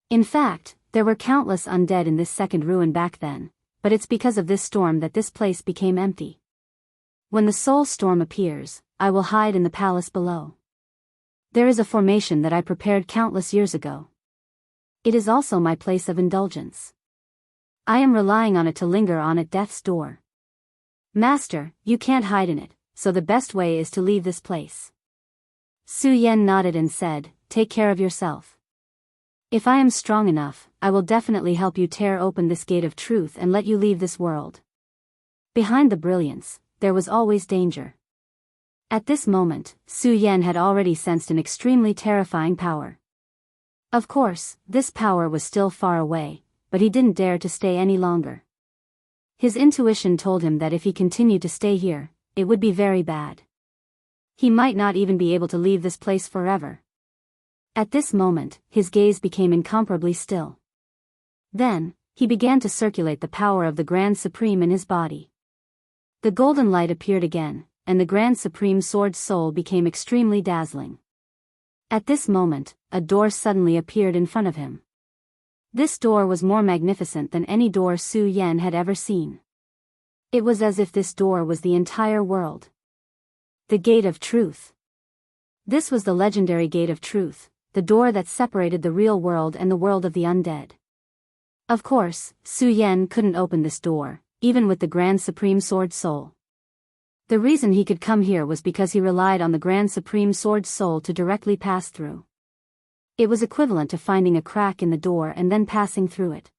In fact, there were countless undead in this second ruin back then, but it's because of this storm that this place became empty. When the soul storm appears, I will hide in the palace below. There is a formation that I prepared countless years ago. It is also my place of indulgence. I am relying on it to linger on at death's door. Master, you can't hide in it, so the best way is to leave this place." Su Yan nodded and said, "Take care of yourself. If I am strong enough, I will definitely help you tear open this gate of truth and let you leave this world." Behind the brilliance, there was always danger. At this moment, Su Yan had already sensed an extremely terrifying power. Of course, this power was still far away, but he didn't dare to stay any longer. His intuition told him that if he continued to stay here, it would be very bad. He might not even be able to leave this place forever. At this moment, his gaze became incomparably still. Then, he began to circulate the power of the Grand Supreme in his body. The golden light appeared again, and the Grand Supreme Sword's soul became extremely dazzling. At this moment, a door suddenly appeared in front of him. This door was more magnificent than any door Su Yan had ever seen. It was as if this door was the entire world. The Gate of Truth. This was the legendary Gate of Truth, the door that separated the real world and the world of the undead. Of course, Su Yan couldn't open this door, even with the Grand Supreme Sword Soul. The reason he could come here was because he relied on the Grand Supreme Sword Soul to directly pass through. It was equivalent to finding a crack in the door and then passing through it.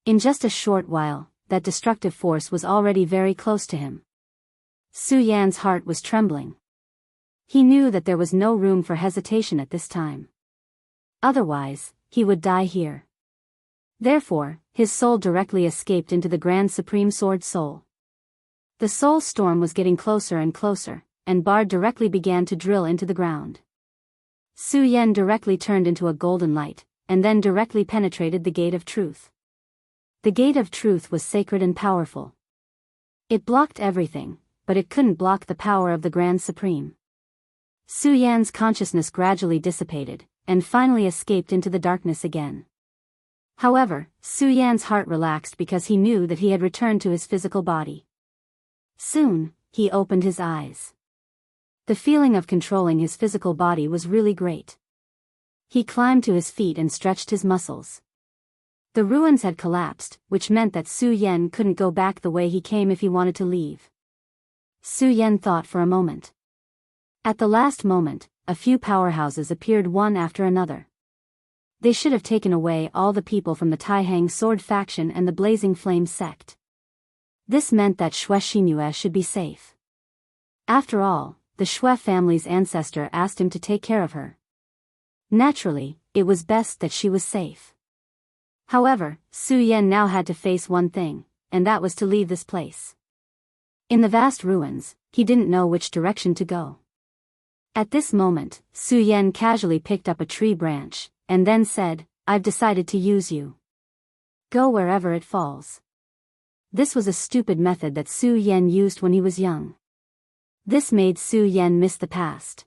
In just a short while, that destructive force was already very close to him. Su Yan's heart was trembling. He knew that there was no room for hesitation at this time. Otherwise, he would die here. Therefore, his soul directly escaped into the Grand Supreme Sword Soul. The soul storm was getting closer and closer, and Bard directly began to drill into the ground. Su Yan directly turned into a golden light, and then directly penetrated the Gate of Truth. The Gate of Truth was sacred and powerful. It blocked everything, but it couldn't block the power of the Grand Supreme. Su Yan's consciousness gradually dissipated, and finally escaped into the darkness again. However, Su Yan's heart relaxed because he knew that he had returned to his physical body. Soon, he opened his eyes. The feeling of controlling his physical body was really great. He climbed to his feet and stretched his muscles. The ruins had collapsed, which meant that Su Yan couldn't go back the way he came if he wanted to leave. Su Yan thought for a moment. At the last moment, a few powerhouses appeared one after another. They should have taken away all the people from the Taihang Sword faction and the Blazing Flame sect. This meant that Xue Xinue should be safe. After all, the Xue family's ancestor asked him to take care of her. Naturally, it was best that she was safe. However, Su Yan now had to face one thing, and that was to leave this place. In the vast ruins, he didn't know which direction to go. At this moment, Su Yan casually picked up a tree branch, and then said, "I've decided to use you. Go wherever it falls." This was a stupid method that Su Yan used when he was young. This made Su Yan miss the past.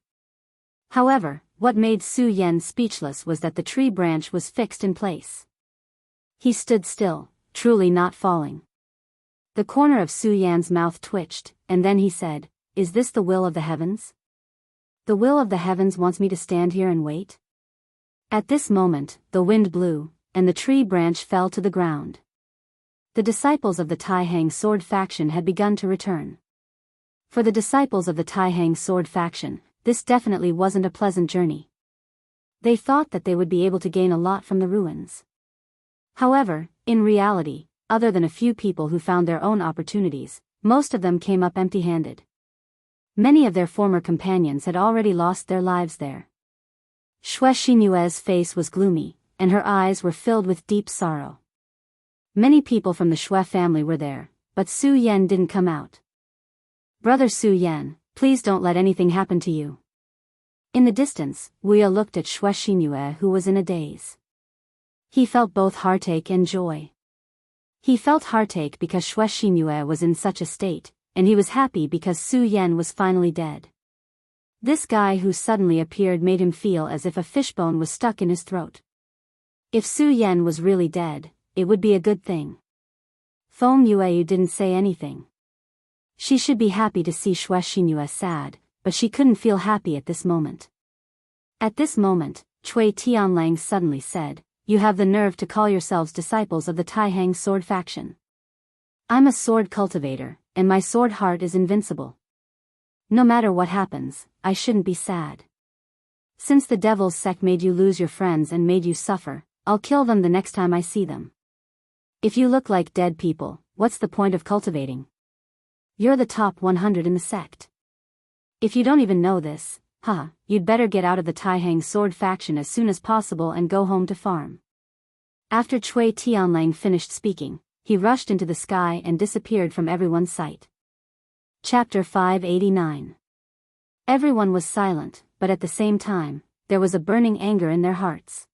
However, what made Su Yan speechless was that the tree branch was fixed in place. He stood still, truly not falling. The corner of Su Yan's mouth twitched, and then he said, "Is this the will of the heavens? The will of the heavens wants me to stand here and wait?" At this moment, the wind blew, and the tree branch fell to the ground. The disciples of the Taihang Sword faction had begun to return. For the disciples of the Taihang Sword faction, this definitely wasn't a pleasant journey. They thought that they would be able to gain a lot from the ruins. However, in reality, other than a few people who found their own opportunities, most of them came up empty-handed. Many of their former companions had already lost their lives there. Xue Xinyue's face was gloomy, and her eyes were filled with deep sorrow. Many people from the Xue family were there, but Su Yan didn't come out. "Brother Su Yan, please don't let anything happen to you." In the distance, Wuya looked at Xue Xinyue, who was in a daze. He felt both heartache and joy. He felt heartache because Xue Xinyue was in such a state, and he was happy because Su Yan was finally dead. This guy who suddenly appeared made him feel as if a fishbone was stuck in his throat. If Su Yan was really dead, it would be a good thing. Feng Yueyu didn't say anything. She should be happy to see Xue Xinyue sad, but she couldn't feel happy at this moment. At this moment, Cui Tianlang suddenly said, "You have the nerve to call yourselves disciples of the Taihang sword faction. I'm a sword cultivator, and my sword heart is invincible. No matter what happens, I shouldn't be sad. Since the devil's sect made you lose your friends and made you suffer, I'll kill them the next time I see them. If you look like dead people, what's the point of cultivating? You're the top 100 in the sect. If you don't even know this, you'd better get out of the Taihang sword faction as soon as possible and go home to farm." After Cui Tianlang finished speaking, he rushed into the sky and disappeared from everyone's sight. Chapter 589. Everyone was silent, but at the same time, there was a burning anger in their hearts.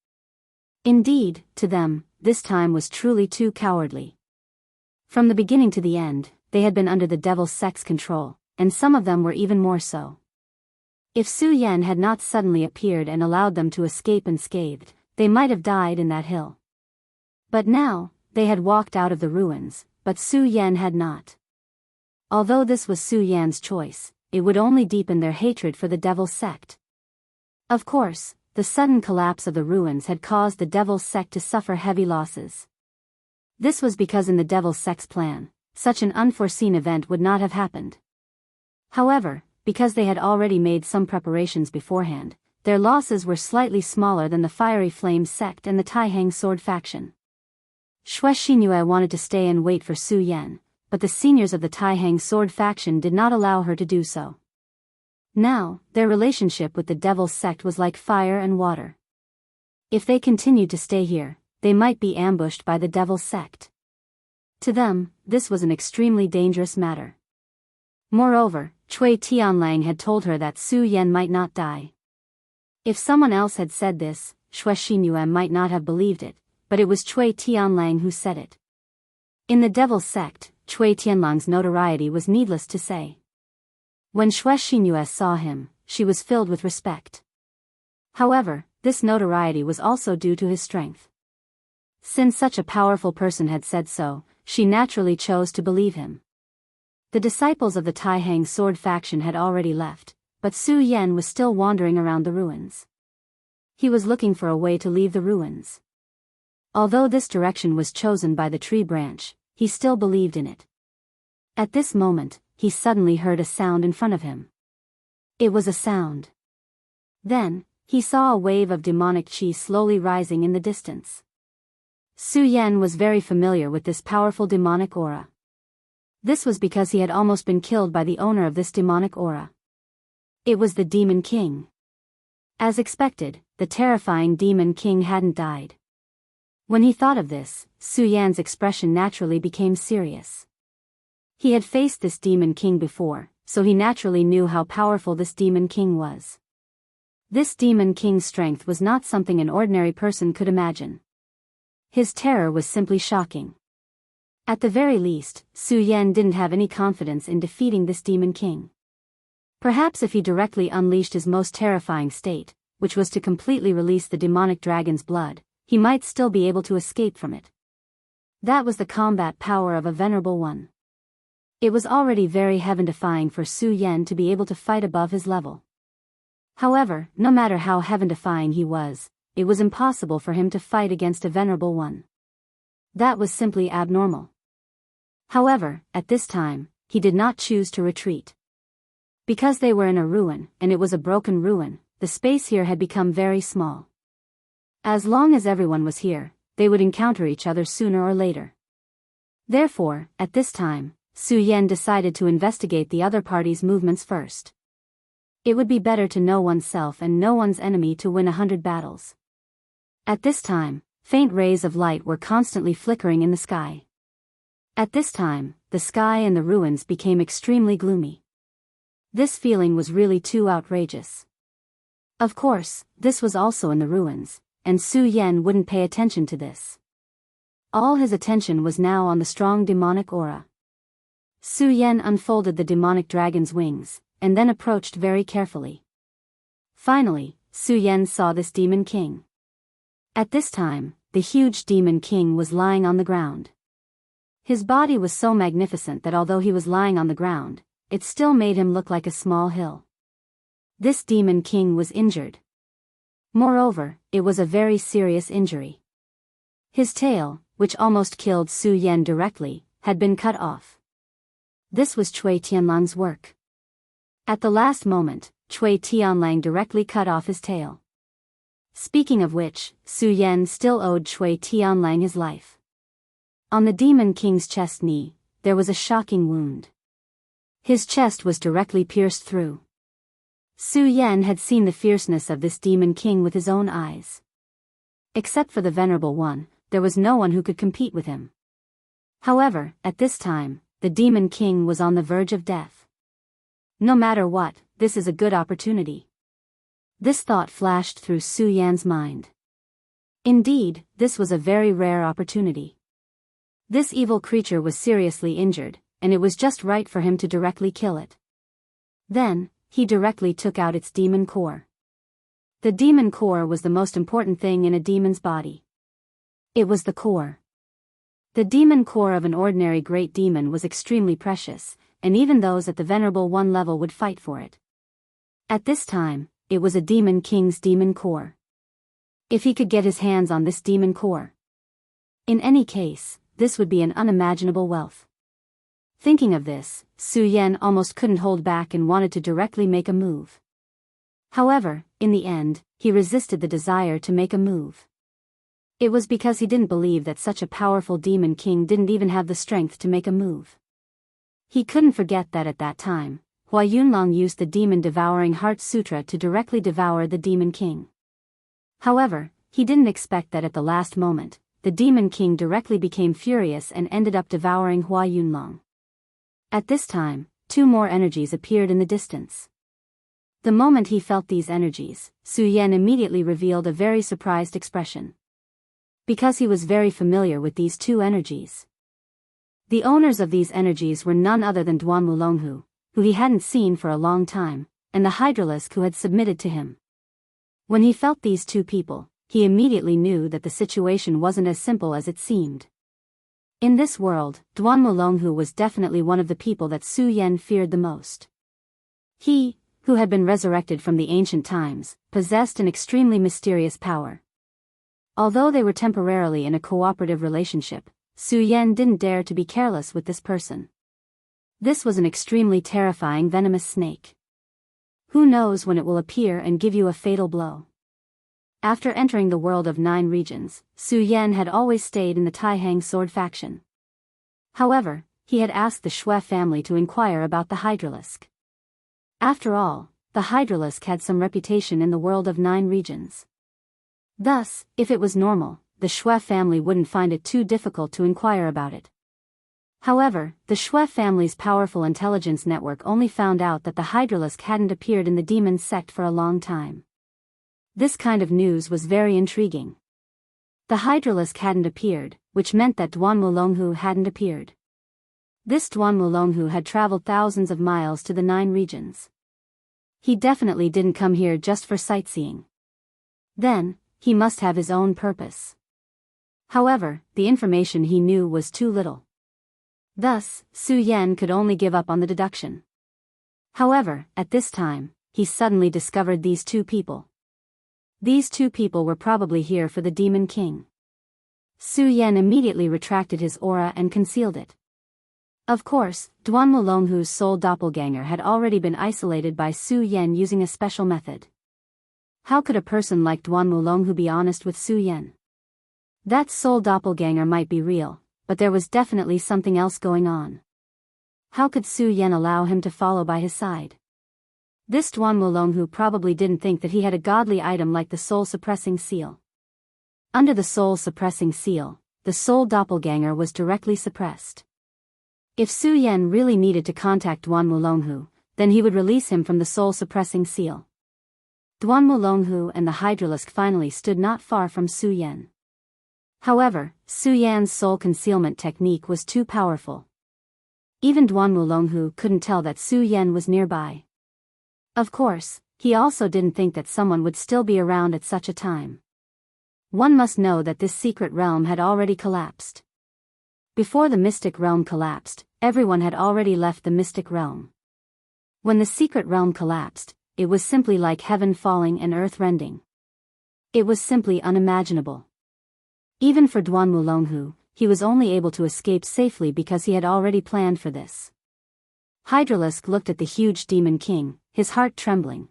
Indeed, to them, this time was truly too cowardly. From the beginning to the end, they had been under the devil's sect's control, and some of them were even more so. If Su Yan had not suddenly appeared and allowed them to escape unscathed, they might have died in that hill. But now, they had walked out of the ruins, but Su Yan had not. Although this was Su Yan's choice, it would only deepen their hatred for the devil's sect. Of course, the sudden collapse of the ruins had caused the devil's sect to suffer heavy losses. This was because in the devil's sect's plan, such an unforeseen event would not have happened. However, because they had already made some preparations beforehand, their losses were slightly smaller than the Fiery Flame sect and the Taihang sword faction. Xue Xinyue wanted to stay and wait for Su Yan, but the seniors of the Taihang sword faction did not allow her to do so. Now, their relationship with the devil's sect was like fire and water. If they continued to stay here, they might be ambushed by the devil's sect. To them, this was an extremely dangerous matter. Moreover, Cui Tianlang had told her that Su Yan might not die. If someone else had said this, Xue Xinyue might not have believed it, but it was Cui Tianlang who said it. In the devil's sect, Cui Tianlang's notoriety was needless to say. When Xue Xinyue saw him, she was filled with respect. However, this notoriety was also due to his strength. Since such a powerful person had said so, she naturally chose to believe him. The disciples of the Taihang sword faction had already left, but Su Yan was still wandering around the ruins. He was looking for a way to leave the ruins. Although this direction was chosen by the tree branch, he still believed in it. At this moment, he suddenly heard a sound in front of him. It was a sound. Then, he saw a wave of demonic chi slowly rising in the distance. Su Yan was very familiar with this powerful demonic aura. This was because he had almost been killed by the owner of this demonic aura. It was the Demon King. As expected, the terrifying Demon King hadn't died. When he thought of this, Su Yan's expression naturally became serious. He had faced this Demon King before, so he naturally knew how powerful this Demon King was. This Demon King's strength was not something an ordinary person could imagine. His terror was simply shocking. At the very least, Su Yan didn't have any confidence in defeating this Demon King. Perhaps if he directly unleashed his most terrifying state, which was to completely release the demonic dragon's blood, he might still be able to escape from it. That was the combat power of a venerable one. It was already very heaven-defying for Su Yan to be able to fight above his level. However, no matter how heaven-defying he was, it was impossible for him to fight against a venerable one. That was simply abnormal. However, at this time, he did not choose to retreat. Because they were in a ruin, and it was a broken ruin, the space here had become very small. As long as everyone was here, they would encounter each other sooner or later. Therefore, at this time, Su Yan decided to investigate the other party's movements first. It would be better to know oneself and know one's enemy to win 100 battles. At this time, faint rays of light were constantly flickering in the sky. At this time, the sky and the ruins became extremely gloomy. This feeling was really too outrageous. Of course, this was also in the ruins, and Su Yan wouldn't pay attention to this. All his attention was now on the strong demonic aura. Su Yan unfolded the demonic dragon's wings, and then approached very carefully. Finally, Su Yan saw this demon king. At this time, the huge demon king was lying on the ground. His body was so magnificent that although he was lying on the ground, it still made him look like a small hill. This demon king was injured. Moreover, it was a very serious injury. His tail, which almost killed Su Yan directly, had been cut off. This was Cui Tianlang's work. At the last moment, Cui Tianlang directly cut off his tail. Speaking of which, Su Yan still owed Cui Tianlang his life. On the demon king's chest knee, there was a shocking wound. His chest was directly pierced through. Su Yan had seen the fierceness of this demon king with his own eyes. Except for the Venerable One, there was no one who could compete with him. However, at this time, the demon king was on the verge of death. No matter what, this is a good opportunity. This thought flashed through Su Yan's mind. Indeed, this was a very rare opportunity. This evil creature was seriously injured, and it was just right for him to directly kill it. Then, he directly took out its demon core. The demon core was the most important thing in a demon's body. It was the core. The demon core of an ordinary great demon was extremely precious, and even those at the Venerable One level would fight for it. At this time, it was a demon king's demon core. If he could get his hands on this demon core. In any case, this would be an unimaginable wealth. Thinking of this, Su Yan almost couldn't hold back and wanted to directly make a move. However, in the end, he resisted the desire to make a move. It was because he didn't believe that such a powerful demon king didn't even have the strength to make a move. He couldn't forget that at that time, Hua Yunlong used the demon-devouring heart sutra to directly devour the demon king. However, he didn't expect that at the last moment, the demon king directly became furious and ended up devouring Hua Yunlong. At this time, two more energies appeared in the distance. The moment he felt these energies, Su Yan immediately revealed a very surprised expression. Because he was very familiar with these two energies. The owners of these energies were none other than Duan Wulonghu, who he hadn't seen for a long time, and the Hydralisk who had submitted to him. When he felt these two people, he immediately knew that the situation wasn't as simple as it seemed. In this world, Duan Wulonghu was definitely one of the people that Su Yan feared the most. He, who had been resurrected from the ancient times, possessed an extremely mysterious power. Although they were temporarily in a cooperative relationship, Su Yan didn't dare to be careless with this person. This was an extremely terrifying venomous snake. Who knows when it will appear and give you a fatal blow. After entering the world of 9 regions, Su Yan had always stayed in the Taihang sword faction. However, he had asked the Xue family to inquire about the Hydralisk. After all, the Hydralisk had some reputation in the world of 9 regions. Thus, if it was normal, the Xue family wouldn't find it too difficult to inquire about it. However, the Xue family's powerful intelligence network only found out that the Hydralisk hadn't appeared in the demon sect for a long time. This kind of news was very intriguing. The Hydralisk hadn't appeared, which meant that Duan Wulonghu hadn't appeared. This Duan Wulonghu had traveled thousands of miles to the 9 regions. He definitely didn't come here just for sightseeing. Then, he must have his own purpose. However, the information he knew was too little. Thus, Su Yan could only give up on the deduction. However, at this time, he suddenly discovered these two people. These two people were probably here for the Demon King. Su Yan immediately retracted his aura and concealed it. Of course, Duan Wulonghu's soul doppelganger had already been isolated by Su Yan using a special method. How could a person like Duan Wulonghu be honest with Su Yan? That soul doppelganger might be real, but there was definitely something else going on. How could Su Yan allow him to follow by his side? This Duan Wulonghu probably didn't think that he had a godly item like the soul-suppressing seal. Under the soul-suppressing seal, the soul doppelganger was directly suppressed. If Su Yan really needed to contact Duan Wulonghu, then he would release him from the soul-suppressing seal. Duan Wulonghu and the Hydralisk finally stood not far from Su Yan. However, Su Yan's soul concealment technique was too powerful. Even Duan Wulonghu couldn't tell that Su Yan was nearby. Of course, he also didn't think that someone would still be around at such a time. One must know that this secret realm had already collapsed. Before the mystic realm collapsed, everyone had already left the mystic realm. When the secret realm collapsed, it was simply like heaven falling and earth rending. It was simply unimaginable. Even for Duan Wulonghu, he was only able to escape safely because he had already planned for this. Hydralisk looked at the huge demon king, his heart trembling.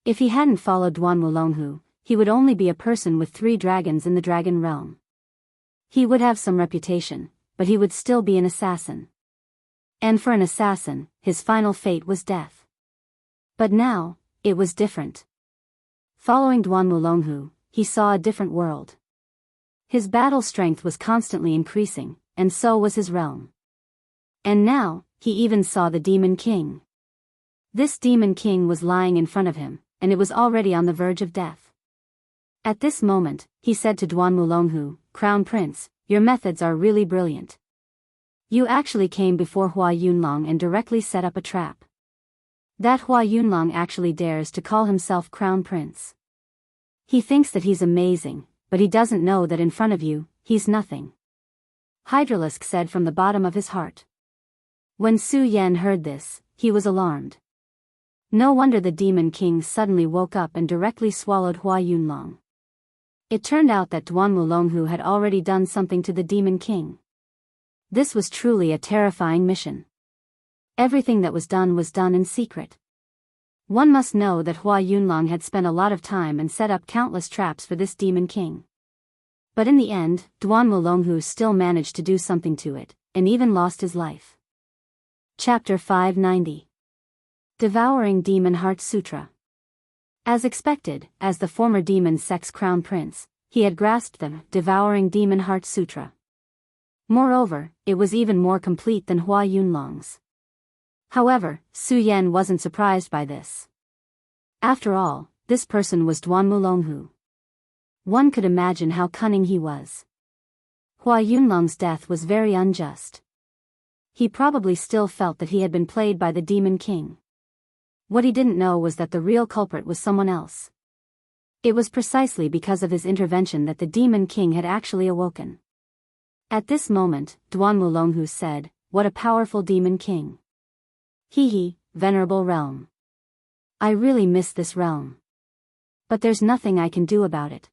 If he hadn't followed Duan Wulonghu, he would only be a person with 3 dragons in the dragon realm. He would have some reputation, but he would still be an assassin. And for an assassin, his final fate was death. But now, it was different. Following Duan Wulonghu, he saw a different world. His battle strength was constantly increasing, and so was his realm. And now, he even saw the Demon King. This Demon King was lying in front of him, and it was already on the verge of death. At this moment, he said to Duan Wulonghu, "Crown Prince, your methods are really brilliant. You actually came before Hua Yunlong and directly set up a trap. That Hua Yunlong actually dares to call himself Crown Prince. He thinks that he's amazing, but he doesn't know that in front of you, he's nothing." Hydralisk said from the bottom of his heart. When Su Yan heard this, he was alarmed. No wonder the Demon King suddenly woke up and directly swallowed Hua Yunlong. It turned out that Duan Wulonghu had already done something to the Demon King. This was truly a terrifying mission. Everything that was done in secret. One must know that Hua Yunlong had spent a lot of time and set up countless traps for this Demon King. But in the end, Duan Wulonghu still managed to do something to it, and even lost his life. Chapter 590. Devouring Demon Heart Sutra. As expected, as the former demon sex crown prince, he had grasped the Devouring Demon Heart Sutra. Moreover, it was even more complete than Hua Yunlong's. However, Su Yan wasn't surprised by this. After all, this person was Duan Wulonghu. One could imagine how cunning he was. Hua Yunlong's death was very unjust. He probably still felt that he had been played by the Demon King. What he didn't know was that the real culprit was someone else. It was precisely because of his intervention that the Demon King had actually awoken. At this moment, Duan Wulonghu said, "What a powerful Demon King. Hee, venerable realm. I really miss this realm. But there's nothing I can do about it.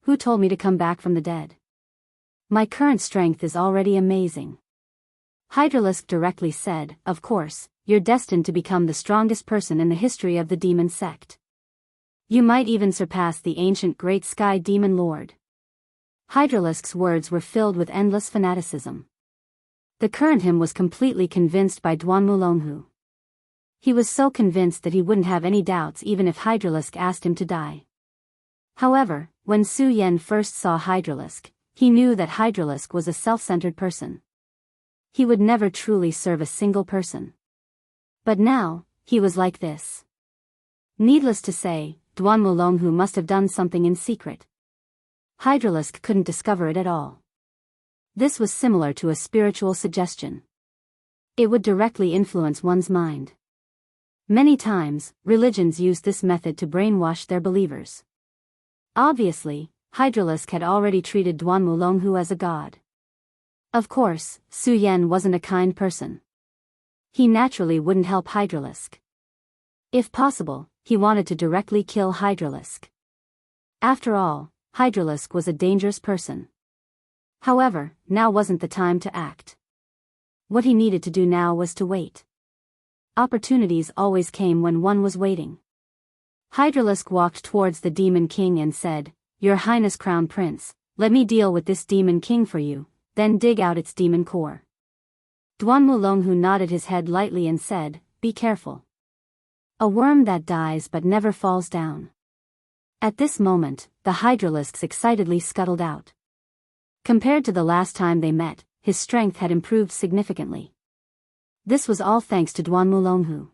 Who told me to come back from the dead? My current strength is already amazing." Hydralisk directly said, "Of course, you're destined to become the strongest person in the history of the demon sect. You might even surpass the ancient Great Sky Demon Lord." Hydralisk's words were filled with endless fanaticism. The current him was completely convinced by Duan Wulonghu. He was so convinced that he wouldn't have any doubts even if Hydralisk asked him to die. However, when Su Yan first saw Hydralisk, he knew that Hydralisk was a self-centered person. He would never truly serve a single person. But now, he was like this. Needless to say, Duan Wulonghu must have done something in secret. Hydralisk couldn't discover it at all. This was similar to a spiritual suggestion. It would directly influence one's mind. Many times, religions use this method to brainwash their believers. Obviously, Hydralisk had already treated Duan Wulonghu as a god. Of course, Su Yan wasn't a kind person. He naturally wouldn't help Hydralisk. If possible, he wanted to directly kill Hydralisk. After all, Hydralisk was a dangerous person. However, now wasn't the time to act. What he needed to do now was to wait. Opportunities always came when one was waiting. Hydralisk walked towards the Demon King and said, "Your Highness Crown Prince, let me deal with this Demon King for you, then dig out its demon core." Duan Wulonghu nodded his head lightly and said, "Be careful. A worm that dies but never falls down." At this moment, the Hydralisks excitedly scuttled out. Compared to the last time they met, his strength had improved significantly. This was all thanks to Duan Wulonghu.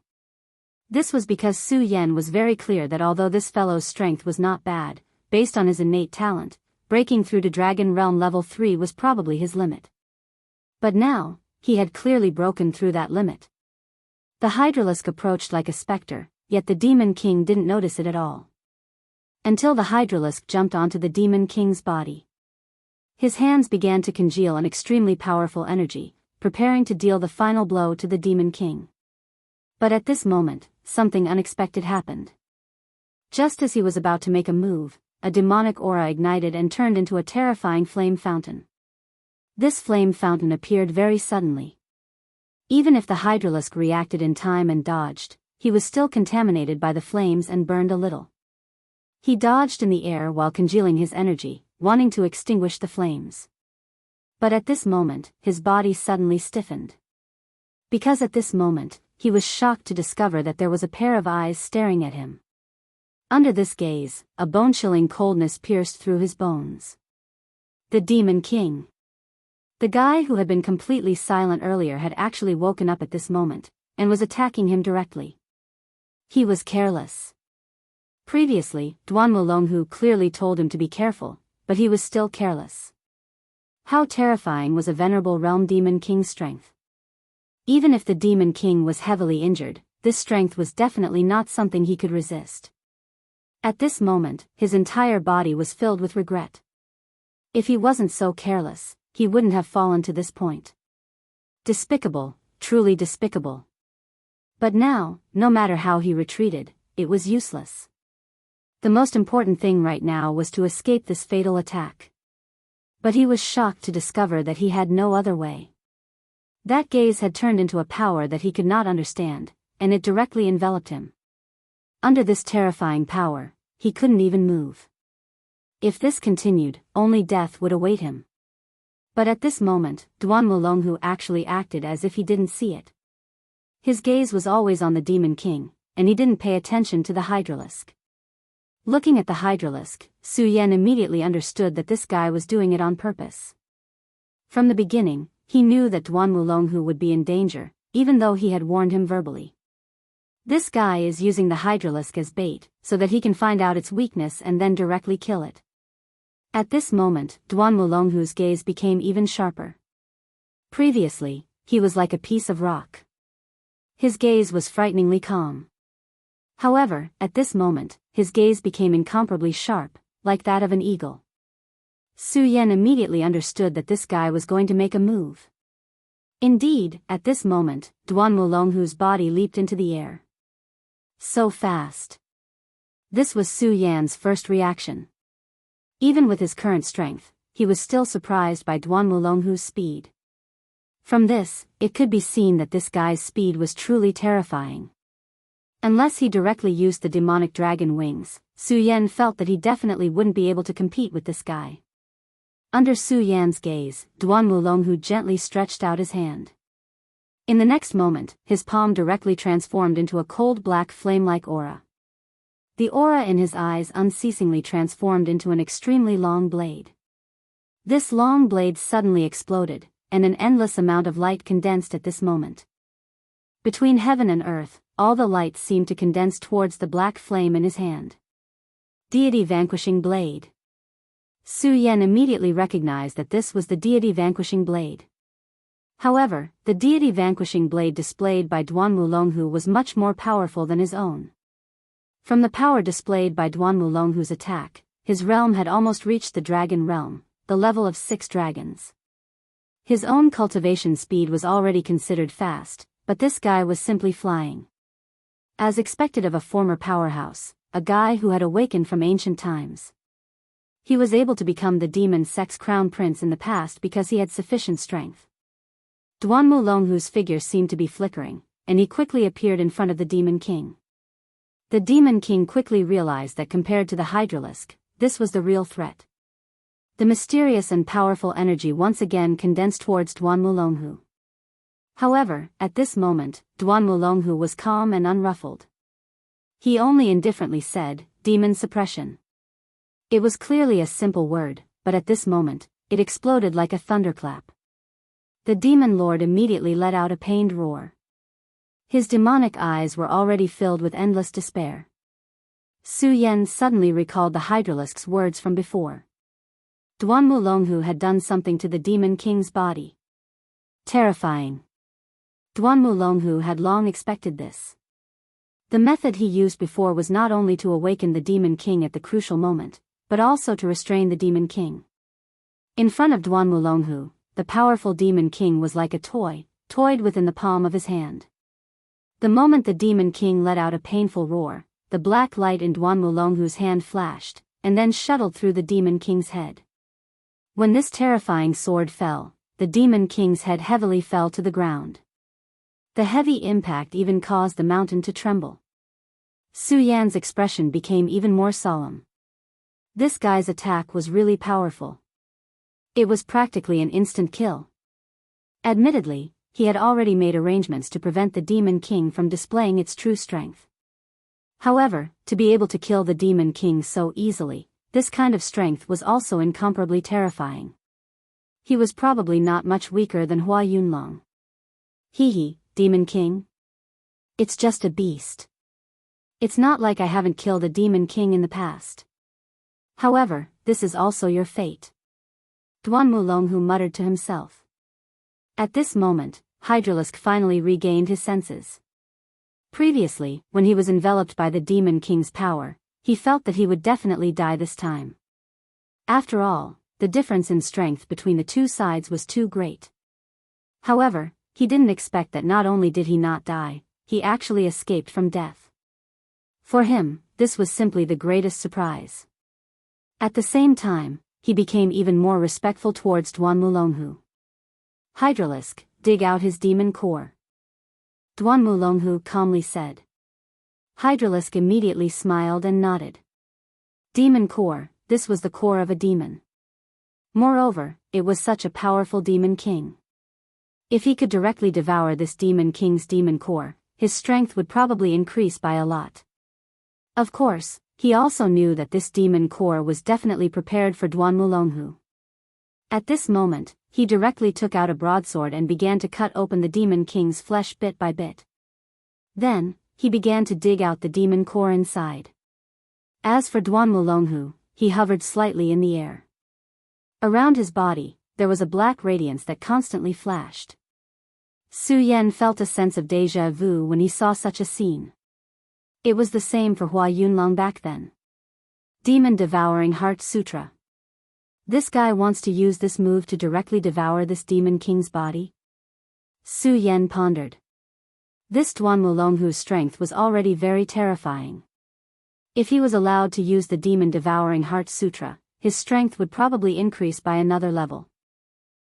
This was because Su Yan was very clear that although this fellow's strength was not bad, based on his innate talent, breaking through to Dragon Realm Level 3 was probably his limit. But now, he had clearly broken through that limit. The Hydralisk approached like a specter, yet the Demon King didn't notice it at all. Until the Hydralisk jumped onto the Demon King's body. His hands began to congeal an extremely powerful energy, preparing to deal the final blow to the Demon King. But at this moment, something unexpected happened. Just as he was about to make a move, a demonic aura ignited and turned into a terrifying flame fountain. This flame fountain appeared very suddenly. Even if the Hydralisk reacted in time and dodged, he was still contaminated by the flames and burned a little. He dodged in the air while congealing his energy, wanting to extinguish the flames. But at this moment, his body suddenly stiffened. Because at this moment, he was shocked to discover that there was a pair of eyes staring at him. Under this gaze, a bone-chilling coldness pierced through his bones. The Demon King. The guy who had been completely silent earlier had actually woken up at this moment, and was attacking him directly. He was careless. Previously, Duan Wulonghu clearly told him to be careful, but he was still careless. How terrifying was a venerable realm Demon King's strength. Even if the Demon King was heavily injured, this strength was definitely not something he could resist. At this moment, his entire body was filled with regret. If he wasn't so careless, he wouldn't have fallen to this point. Despicable, truly despicable. But now, no matter how he retreated, it was useless. The most important thing right now was to escape this fatal attack. But he was shocked to discover that he had no other way. That gaze had turned into a power that he could not understand, and it directly enveloped him. Under this terrifying power, he couldn't even move. If this continued, only death would await him. But at this moment, Duan Wulonghu actually acted as if he didn't see it. His gaze was always on the Demon King, and he didn't pay attention to the Hydralisk. Looking at the Hydralisk, Su Yan immediately understood that this guy was doing it on purpose. From the beginning, he knew that Duan Wulonghu would be in danger, even though he had warned him verbally. This guy is using the Hydralisk as bait, so that he can find out its weakness and then directly kill it. At this moment, Duan Wulonghu's gaze became even sharper. Previously, he was like a piece of rock. His gaze was frighteningly calm. However, at this moment, his gaze became incomparably sharp, like that of an eagle. Su Yan immediately understood that this guy was going to make a move. Indeed, at this moment, Duan Wulonghu's body leaped into the air. So fast. This was Su Yan's first reaction. Even with his current strength, he was still surprised by Duan Wulonghu's speed. From this, it could be seen that this guy's speed was truly terrifying. Unless he directly used the demonic dragon wings, Su Yan felt that he definitely wouldn't be able to compete with this guy. Under Su Yan's gaze, Duan Wulonghu gently stretched out his hand. In the next moment, his palm directly transformed into a cold black flame-like aura. The aura in his eyes unceasingly transformed into an extremely long blade. This long blade suddenly exploded, and an endless amount of light condensed at this moment. Between heaven and earth, all the light seemed to condense towards the black flame in his hand. Deity Vanquishing Blade. Su Yan immediately recognized that this was the Deity Vanquishing Blade. However, the Deity Vanquishing Blade displayed by Duan Wulonghu was much more powerful than his own. From the power displayed by Duan Wulonghu's attack, his realm had almost reached the Dragon Realm, the level of 6 dragons. His own cultivation speed was already considered fast, but this guy was simply flying. As expected of a former powerhouse, a guy who had awakened from ancient times. He was able to become the demon sex crown prince in the past because he had sufficient strength. Duan Mulonghu's figure seemed to be flickering, and he quickly appeared in front of the Demon King. The Demon King quickly realized that compared to the Hydralisk, this was the real threat. The mysterious and powerful energy once again condensed towards Duan Mulonghu. However, at this moment, Duan Mulonghu was calm and unruffled. He only indifferently said, "Demon suppression." It was clearly a simple word, but at this moment, it exploded like a thunderclap. The Demon Lord immediately let out a pained roar. His demonic eyes were already filled with endless despair. Su Yan suddenly recalled the Hydralisk's words from before. Duan Mulonghu had done something to the Demon King's body. Terrifying. Duan Mulonghu had long expected this. The method he used before was not only to awaken the Demon King at the crucial moment, but also to restrain the Demon King. In front of Duan Mulonghu, the powerful Demon King was like a toy, toyed within the palm of his hand. The moment the Demon King let out a painful roar, the black light in Duan Mulonghu's hand flashed, and then shuttled through the Demon King's head. When this terrifying sword fell, the Demon King's head heavily fell to the ground. The heavy impact even caused the mountain to tremble. Su Yan's expression became even more solemn. This guy's attack was really powerful. It was practically an instant kill. Admittedly, he had already made arrangements to prevent the Demon King from displaying its true strength. However, to be able to kill the Demon King so easily, this kind of strength was also incomparably terrifying. He was probably not much weaker than Hua Yunlong. Hee, Demon King? It's just a beast. It's not like I haven't killed a Demon King in the past. However, this is also your fate. Duan Mulonghu muttered to himself. At this moment, Hydralisk finally regained his senses. Previously, when he was enveloped by the Demon King's power, he felt that he would definitely die this time. After all, the difference in strength between the two sides was too great. However, he didn't expect that not only did he not die, he actually escaped from death. For him, this was simply the greatest surprise. At the same time, he became even more respectful towards Duan Mulonghu. Hydralisk, dig out his demon core. Duan Mulonghu calmly said. Hydralisk immediately smiled and nodded. Demon core, this was the core of a demon. Moreover, it was such a powerful Demon King. If he could directly devour this Demon King's demon core, his strength would probably increase by a lot. Of course, he also knew that this demon core was definitely prepared for Duan Mulonghu. At this moment, he directly took out a broadsword and began to cut open the Demon King's flesh bit by bit. Then, he began to dig out the demon core inside. As for Duan Mulonghu, he hovered slightly in the air. Around his body, there was a black radiance that constantly flashed. Su Yan felt a sense of déjà vu when he saw such a scene. It was the same for Hua Yunlong back then. Demon Devouring Heart Sutra. This guy wants to use this move to directly devour this Demon King's body? Su Yan pondered. This Duan Mulonghu's strength was already very terrifying. If he was allowed to use the Demon Devouring Heart Sutra, his strength would probably increase by another level.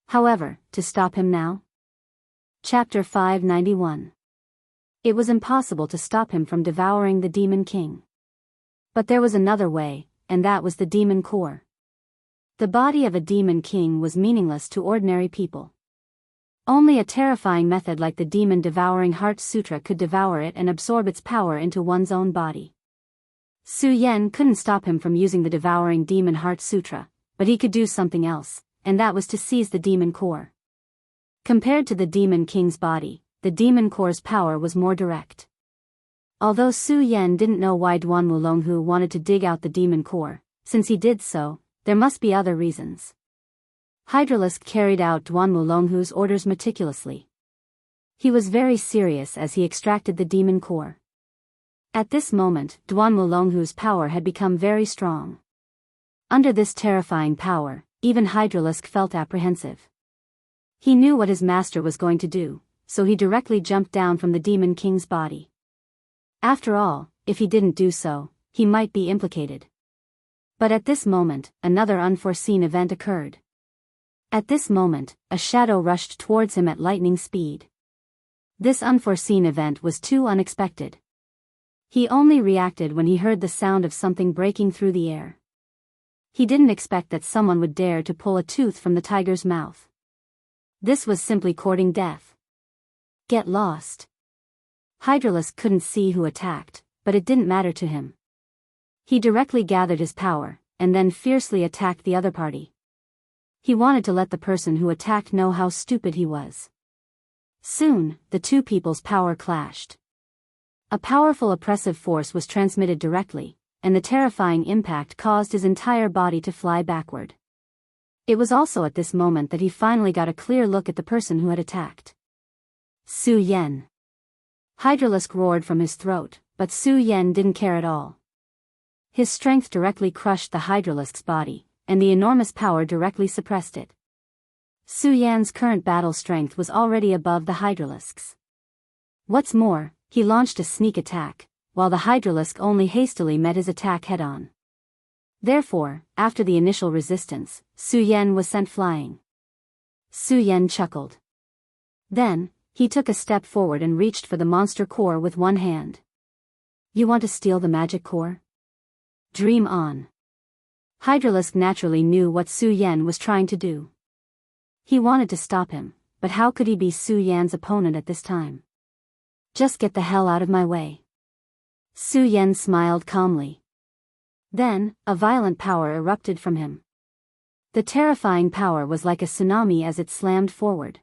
However, to stop him now? Chapter 591. It was impossible to stop him from devouring the Demon King. But there was another way, and that was the demon core. The body of a Demon King was meaningless to ordinary people. Only a terrifying method like the Demon Devouring Heart Sutra could devour it and absorb its power into one's own body. Su Yan couldn't stop him from using the Devouring Demon Heart Sutra, but he could do something else, and that was to seize the demon core. Compared to the Demon King's body, the demon core's power was more direct. Although Su Yan didn't know why Duan Mulonghu wanted to dig out the demon core, since he did so, there must be other reasons. Hydralisk carried out Duan Mulonghu's orders meticulously. He was very serious as he extracted the demon core. At this moment, Duan Mulonghu's power had become very strong. Under this terrifying power, even Hydralisk felt apprehensive. He knew what his master was going to do, so he directly jumped down from the Demon King's body. After all, if he didn't do so, he might be implicated. But at this moment, another unforeseen event occurred. At this moment, a shadow rushed towards him at lightning speed. This unforeseen event was too unexpected. He only reacted when he heard the sound of something breaking through the air. He didn't expect that someone would dare to pull a tooth from the tiger's mouth. This was simply courting death. Get lost. Hydralisk couldn't see who attacked, but it didn't matter to him. He directly gathered his power, and then fiercely attacked the other party. He wanted to let the person who attacked know how stupid he was. Soon, the two people's power clashed. A powerful oppressive force was transmitted directly, and the terrifying impact caused his entire body to fly backward. It was also at this moment that he finally got a clear look at the person who had attacked. Su Yan. Hydralisk roared from his throat, but Su Yan didn't care at all. His strength directly crushed the Hydralisk's body, and the enormous power directly suppressed it. Su Yan's current battle strength was already above the Hydralisk's. What's more, he launched a sneak attack, while the Hydralisk only hastily met his attack head-on. Therefore, after the initial resistance, Su Yan was sent flying. Su Yan chuckled. Then, he took a step forward and reached for the monster core with one hand. You want to steal the magic core? Dream on. Hydralisk naturally knew what Su Yan was trying to do. He wanted to stop him, but how could he be Su Yan's opponent at this time? Just get the hell out of my way. Su Yan smiled calmly. Then, a violent power erupted from him. The terrifying power was like a tsunami as it slammed forward.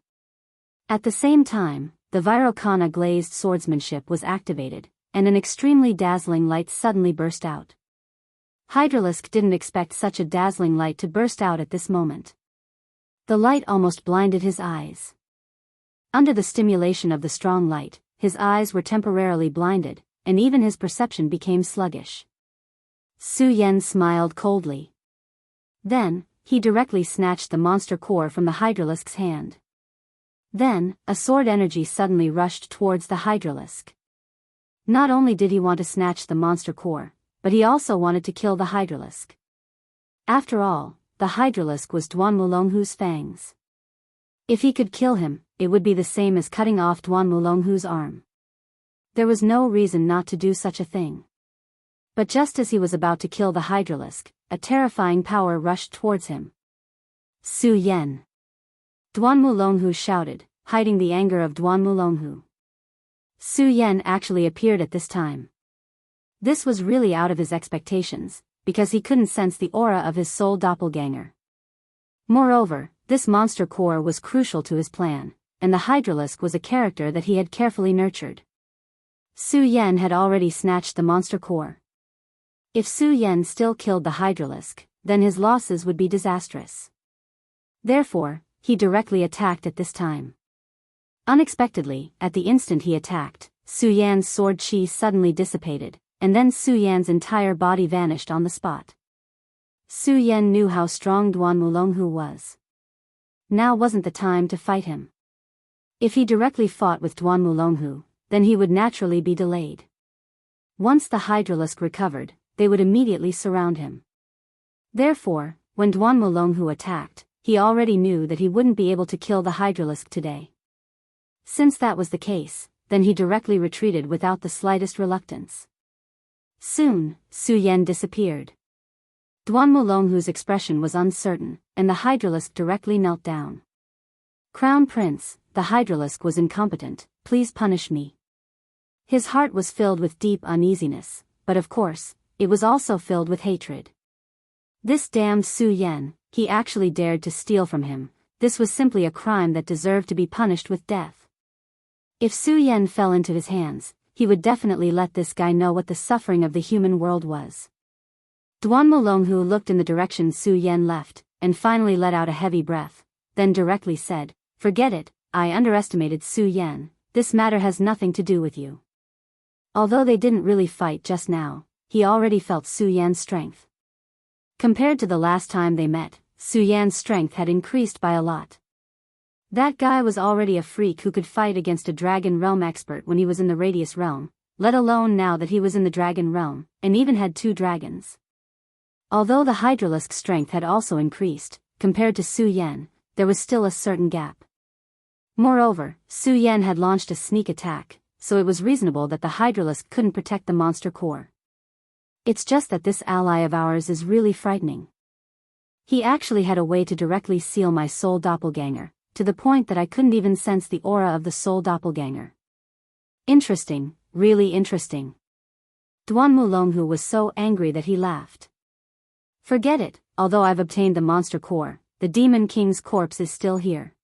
At the same time, the Virokana glazed swordsmanship was activated, and an extremely dazzling light suddenly burst out. Hydralisk didn't expect such a dazzling light to burst out at this moment. The light almost blinded his eyes. Under the stimulation of the strong light, his eyes were temporarily blinded, and even his perception became sluggish. Su Yan smiled coldly. Then, he directly snatched the monster core from the Hydralisk's hand. Then, a sword energy suddenly rushed towards the Hydralisk. Not only did he want to snatch the monster core, but he also wanted to kill the Hydralisk. After all, the Hydralisk was Duan Mulonghu's fangs. If he could kill him, it would be the same as cutting off Duan Mulonghu's arm. There was no reason not to do such a thing. But just as he was about to kill the Hydralisk, a terrifying power rushed towards him. Su Yan. Duan Mulonghu shouted, hiding the anger of Duan Mulonghu. Su Yan actually appeared at this time. This was really out of his expectations, because he couldn't sense the aura of his soul doppelganger. Moreover, this monster core was crucial to his plan, and the Hydralisk was a character that he had carefully nurtured. Su Yan had already snatched the monster core. If Su Yan still killed the Hydralisk, then his losses would be disastrous. Therefore, he directly attacked at this time. Unexpectedly, at the instant he attacked, Su Yan's sword chi suddenly dissipated, and then Su Yan's entire body vanished on the spot. Su Yan knew how strong Duan Mulonghu was. Now wasn't the time to fight him. If he directly fought with Duan Mulonghu, then he would naturally be delayed. Once the Hydralisk recovered, they would immediately surround him. Therefore, when Duan Mulonghu attacked, he already knew that he wouldn't be able to kill the Hydralisk today. Since that was the case, then he directly retreated without the slightest reluctance. Soon, Su Yan disappeared. Duan Mulonghu's expression was uncertain, and the Hydralisk directly knelt down. Crown Prince, the Hydralisk was incompetent, please punish me. His heart was filled with deep uneasiness, but of course, it was also filled with hatred. This damned Su Yan, he actually dared to steal from him. This was simply a crime that deserved to be punished with death. If Su Yan fell into his hands, he would definitely let this guy know what the suffering of the human world was. Duan Mulonghu looked in the direction Su Yan left, and finally let out a heavy breath, then directly said, "Forget it, I underestimated Su Yan, this matter has nothing to do with you." Although they didn't really fight just now, he already felt Su Yan's strength. Compared to the last time they met, Su Yan's strength had increased by a lot. That guy was already a freak who could fight against a Dragon Realm expert when he was in the Radius Realm, let alone now that he was in the Dragon Realm, and even had 2 dragons. Although the Hydralisk's strength had also increased, compared to Su Yan, there was still a certain gap. Moreover, Su Yan had launched a sneak attack, so it was reasonable that the Hydralisk couldn't protect the monster core. It's just that this ally of ours is really frightening. He actually had a way to directly seal my soul doppelganger, to the point that I couldn't even sense the aura of the soul doppelganger. Interesting, really interesting. Duan Mulonghu was so angry that he laughed. Forget it, although I've obtained the monster core, the Demon King's corpse is still here.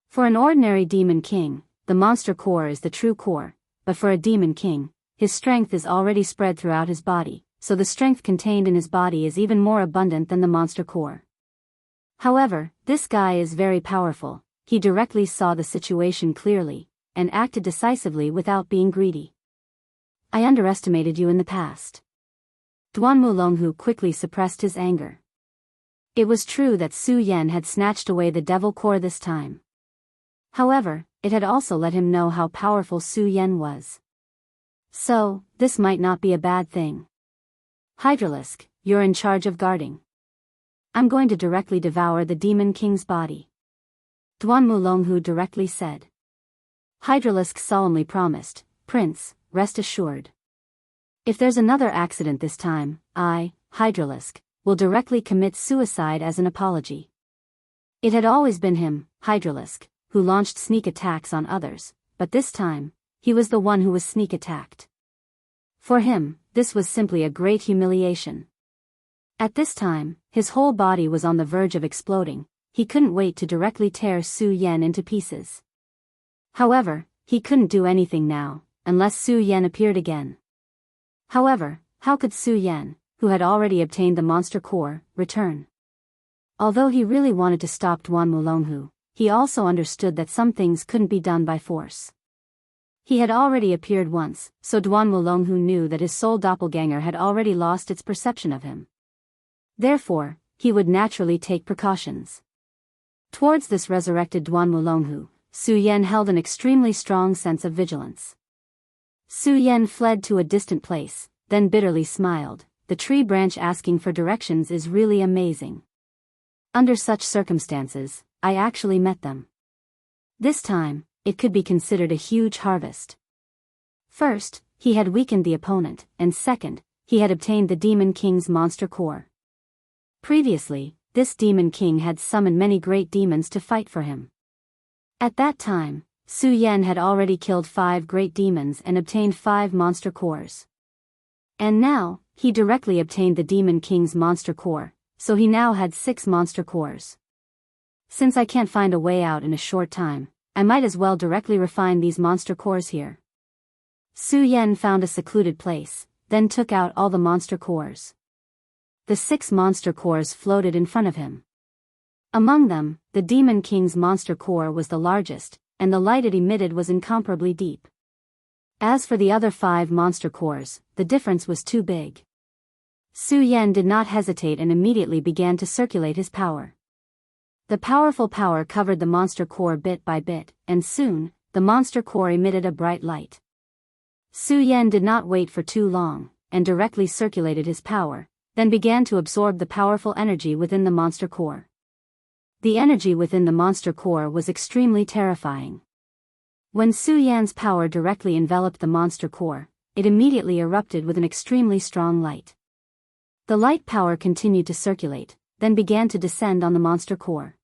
For an ordinary Demon King, the monster core is the true core, but for a Demon King, his strength is already spread throughout his body, so the strength contained in his body is even more abundant than the monster core. However, this guy is very powerful, he directly saw the situation clearly, and acted decisively without being greedy. I underestimated you in the past. Duan Mulonghu quickly suppressed his anger. It was true that Su Yan had snatched away the devil core this time. However, it had also let him know how powerful Su Yan was. So, this might not be a bad thing. Hydralisk, you're in charge of guarding. I'm going to directly devour the Demon King's body. Duan Mulonghu directly said. Hydralisk solemnly promised, Prince, rest assured. If there's another accident this time, I, Hydralisk, will directly commit suicide as an apology. It had always been him, Hydralisk, who launched sneak attacks on others, but this time, he was the one who was sneak attacked. For him, this was simply a great humiliation. At this time, his whole body was on the verge of exploding, he couldn't wait to directly tear Su Yan into pieces. However, he couldn't do anything now, unless Su Yan appeared again. However, how could Su Yan, who had already obtained the monster core, return? Although he really wanted to stop Duan Mulonghu, he also understood that some things couldn't be done by force. He had already appeared once, so Duan Mulonghu knew that his soul doppelganger had already lost its perception of him. Therefore, he would naturally take precautions. Towards this resurrected Duan Mulonghu, Su Yan held an extremely strong sense of vigilance. Su Yan fled to a distant place, then bitterly smiled. The tree branch asking for directions is really amazing. Under such circumstances, I actually met them. This time, it could be considered a huge harvest. First, he had weakened the opponent, and second, he had obtained the Demon King's monster core. Previously, this Demon King had summoned many great demons to fight for him. At that time, Su Yan had already killed 5 great demons and obtained 5 monster cores. And now, he directly obtained the Demon King's monster core, so he now had 6 monster cores. Since I can't find a way out in a short time, I might as well directly refine these monster cores here. Su Yan found a secluded place, then took out all the monster cores. The 6 monster cores floated in front of him. Among them, the Demon King's monster core was the largest, and the light it emitted was incomparably deep. As for the other 5 monster cores, the difference was too big. Su Yan did not hesitate and immediately began to circulate his power. The powerful power covered the monster core bit by bit, and soon, the monster core emitted a bright light. Su Yan did not wait for too long, and directly circulated his power, then began to absorb the powerful energy within the monster core. The energy within the monster core was extremely terrifying. When Su Yan's power directly enveloped the monster core, it immediately erupted with an extremely strong light. The light power continued to circulate, then began to descend on the monster core.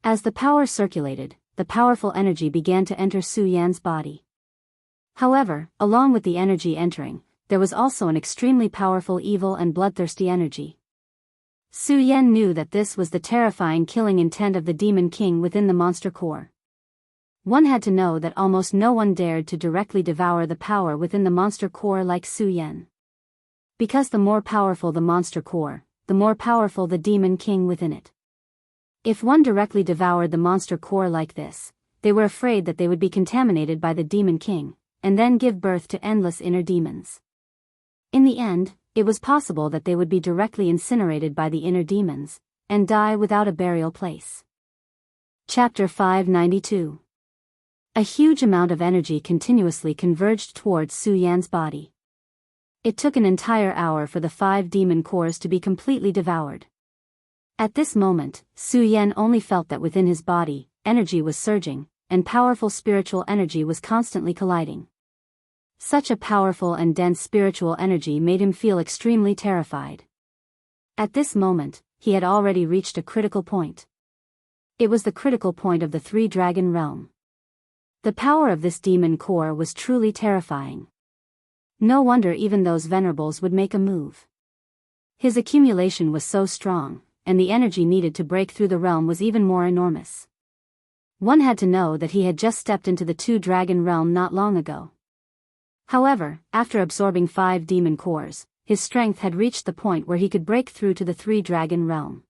As the power circulated, the powerful energy began to enter Su Yan's body. However, along with the energy entering, there was also an extremely powerful evil and bloodthirsty energy. Su Yan knew that this was the terrifying killing intent of the Demon King within the monster core. One had to know that almost no one dared to directly devour the power within the monster core like Su Yan. Because the more powerful the monster core, the more powerful the Demon King within it. If one directly devoured the monster core like this, they were afraid that they would be contaminated by the Demon King, and then give birth to endless inner demons. In the end, it was possible that they would be directly incinerated by the inner demons, and die without a burial place. Chapter 592. A huge amount of energy continuously converged towards Su Yan's body. It took an entire hour for the 5 demon cores to be completely devoured. At this moment, Su Yan only felt that within his body, energy was surging, and powerful spiritual energy was constantly colliding. Such a powerful and dense spiritual energy made him feel extremely terrified. At this moment, he had already reached a critical point. It was the critical point of the three-dragon realm. The power of this demon core was truly terrifying. No wonder even those venerables would make a move. His accumulation was so strong, and the energy needed to break through the realm was even more enormous. One had to know that he had just stepped into the two-dragon realm not long ago. However, after absorbing 5 demon cores, his strength had reached the point where he could break through to the three-dragon realm.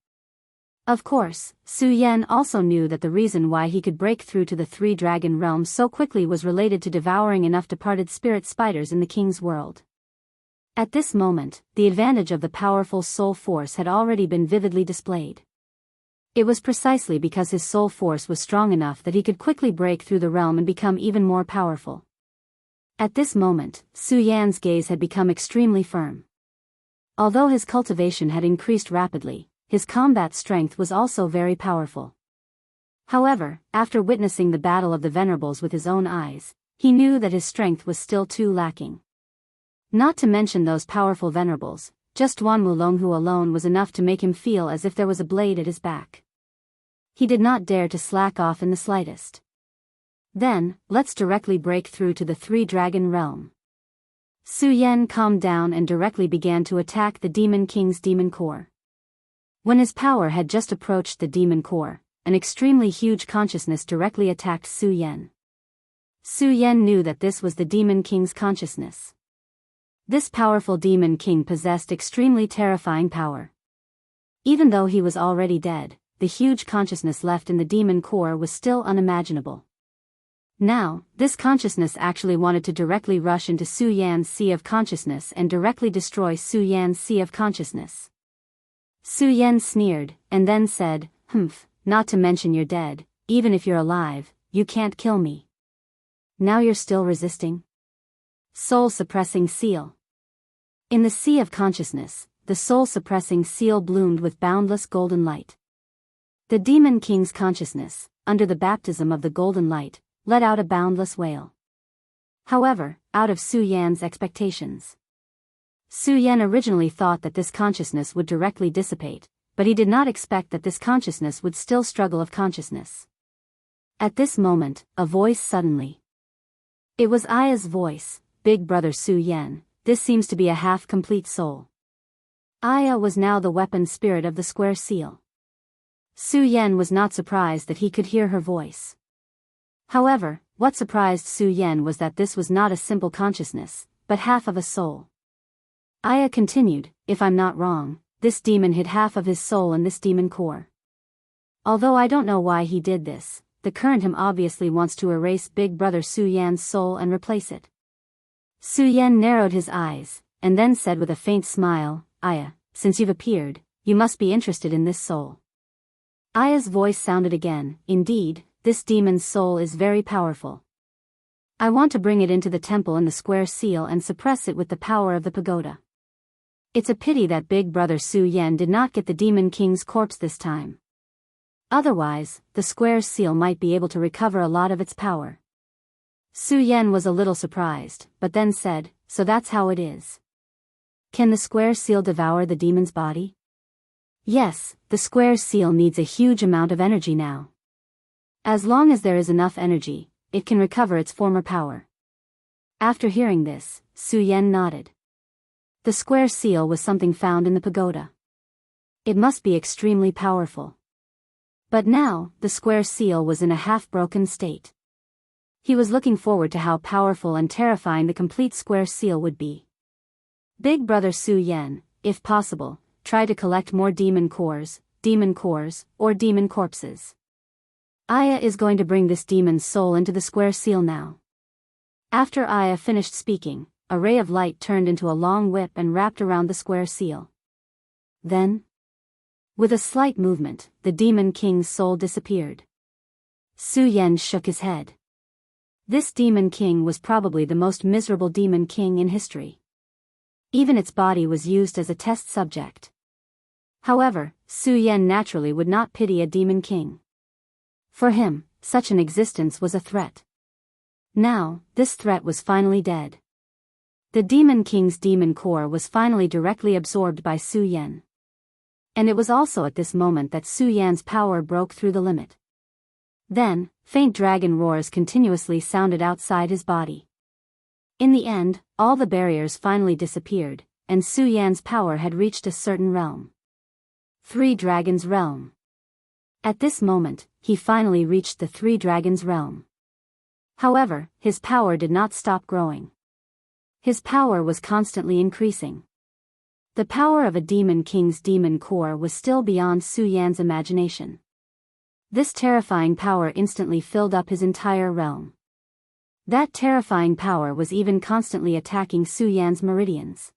Of course, Su Yan also knew that the reason why he could break through to the three-dragon realm so quickly was related to devouring enough departed spirit spiders in the king's world. At this moment, the advantage of the powerful soul force had already been vividly displayed. It was precisely because his soul force was strong enough that he could quickly break through the realm and become even more powerful. At this moment, Su Yan's gaze had become extremely firm. Although his cultivation had increased rapidly, his combat strength was also very powerful. However, after witnessing the battle of the venerables with his own eyes, he knew that his strength was still too lacking. Not to mention those powerful venerables, just one Wulonghu alone was enough to make him feel as if there was a blade at his back. He did not dare to slack off in the slightest. Then, let's directly break through to the three-dragon realm. Su Yan calmed down and directly began to attack the Demon King's demon core. When his power had just approached the demon core, an extremely huge consciousness directly attacked Su Yan. Su Yan knew that this was the Demon King's consciousness. This powerful Demon King possessed extremely terrifying power. Even though he was already dead, the huge consciousness left in the demon core was still unimaginable. Now, this consciousness actually wanted to directly rush into Su Yan's sea of consciousness and directly destroy Su Yan's sea of consciousness. Su Yan sneered, and then said, "Humph, not to mention you're dead, even if you're alive, you can't kill me. Now you're still resisting?" Soul-suppressing seal. In the sea of consciousness, the soul-suppressing seal bloomed with boundless golden light. The Demon King's consciousness, under the baptism of the golden light, let out a boundless wail. However, out of Su Yan's expectations. Su Yan originally thought that this consciousness would directly dissipate, but he did not expect that this consciousness would still struggle of consciousness. At this moment, a voice suddenly. It was Aya's voice. "Big brother Su Yan, this seems to be a half-complete soul." Aya was now the weapon spirit of the square seal. Su Yan was not surprised that he could hear her voice. However, what surprised Su Yan was that this was not a simple consciousness, but half of a soul. Aya continued, "If I'm not wrong, this demon hid half of his soul in this demon core. Although I don't know why he did this, the current him obviously wants to erase Big Brother Su Yan's soul and replace it." Su Yan narrowed his eyes, and then said with a faint smile, "Aya, since you've appeared, you must be interested in this soul." Aya's voice sounded again, "Indeed, this demon's soul is very powerful. I want to bring it into the temple in the square seal and suppress it with the power of the pagoda. It's a pity that Big Brother Su Yan did not get the Demon King's corpse this time. Otherwise, the square seal might be able to recover a lot of its power." Su Yan was a little surprised, but then said, "So that's how it is. Can the square seal devour the demon's body?" "Yes, the square seal needs a huge amount of energy now. As long as there is enough energy, it can recover its former power." After hearing this, Su Yan nodded. The square seal was something found in the pagoda. It must be extremely powerful. But now, the square seal was in a half-broken state. He was looking forward to how powerful and terrifying the complete square seal would be. Big Brother Su Yan, if possible, try to collect more demon cores, or demon corpses. Aya is going to bring this demon's soul into the square seal now. After Aya finished speaking, a ray of light turned into a long whip and wrapped around the square seal. Then, with a slight movement, the Demon King's soul disappeared. Su Yan shook his head. This Demon King was probably the most miserable Demon King in history. Even its body was used as a test subject. However, Su Yan naturally would not pity a demon king. For him, such an existence was a threat. Now, this threat was finally dead. The demon king's demon core was finally directly absorbed by Su Yan. And it was also at this moment that Su Yan's power broke through the limit. Then, faint dragon roars continuously sounded outside his body. In the end, all the barriers finally disappeared, and Su Yan's power had reached a certain realm. Three Dragons Realm. At this moment, he finally reached the Three Dragons Realm. However, his power did not stop growing. His power was constantly increasing. The power of a demon king's demon core was still beyond Su Yan's imagination. This terrifying power instantly filled up his entire realm. That terrifying power was even constantly attacking Su Yan's meridians.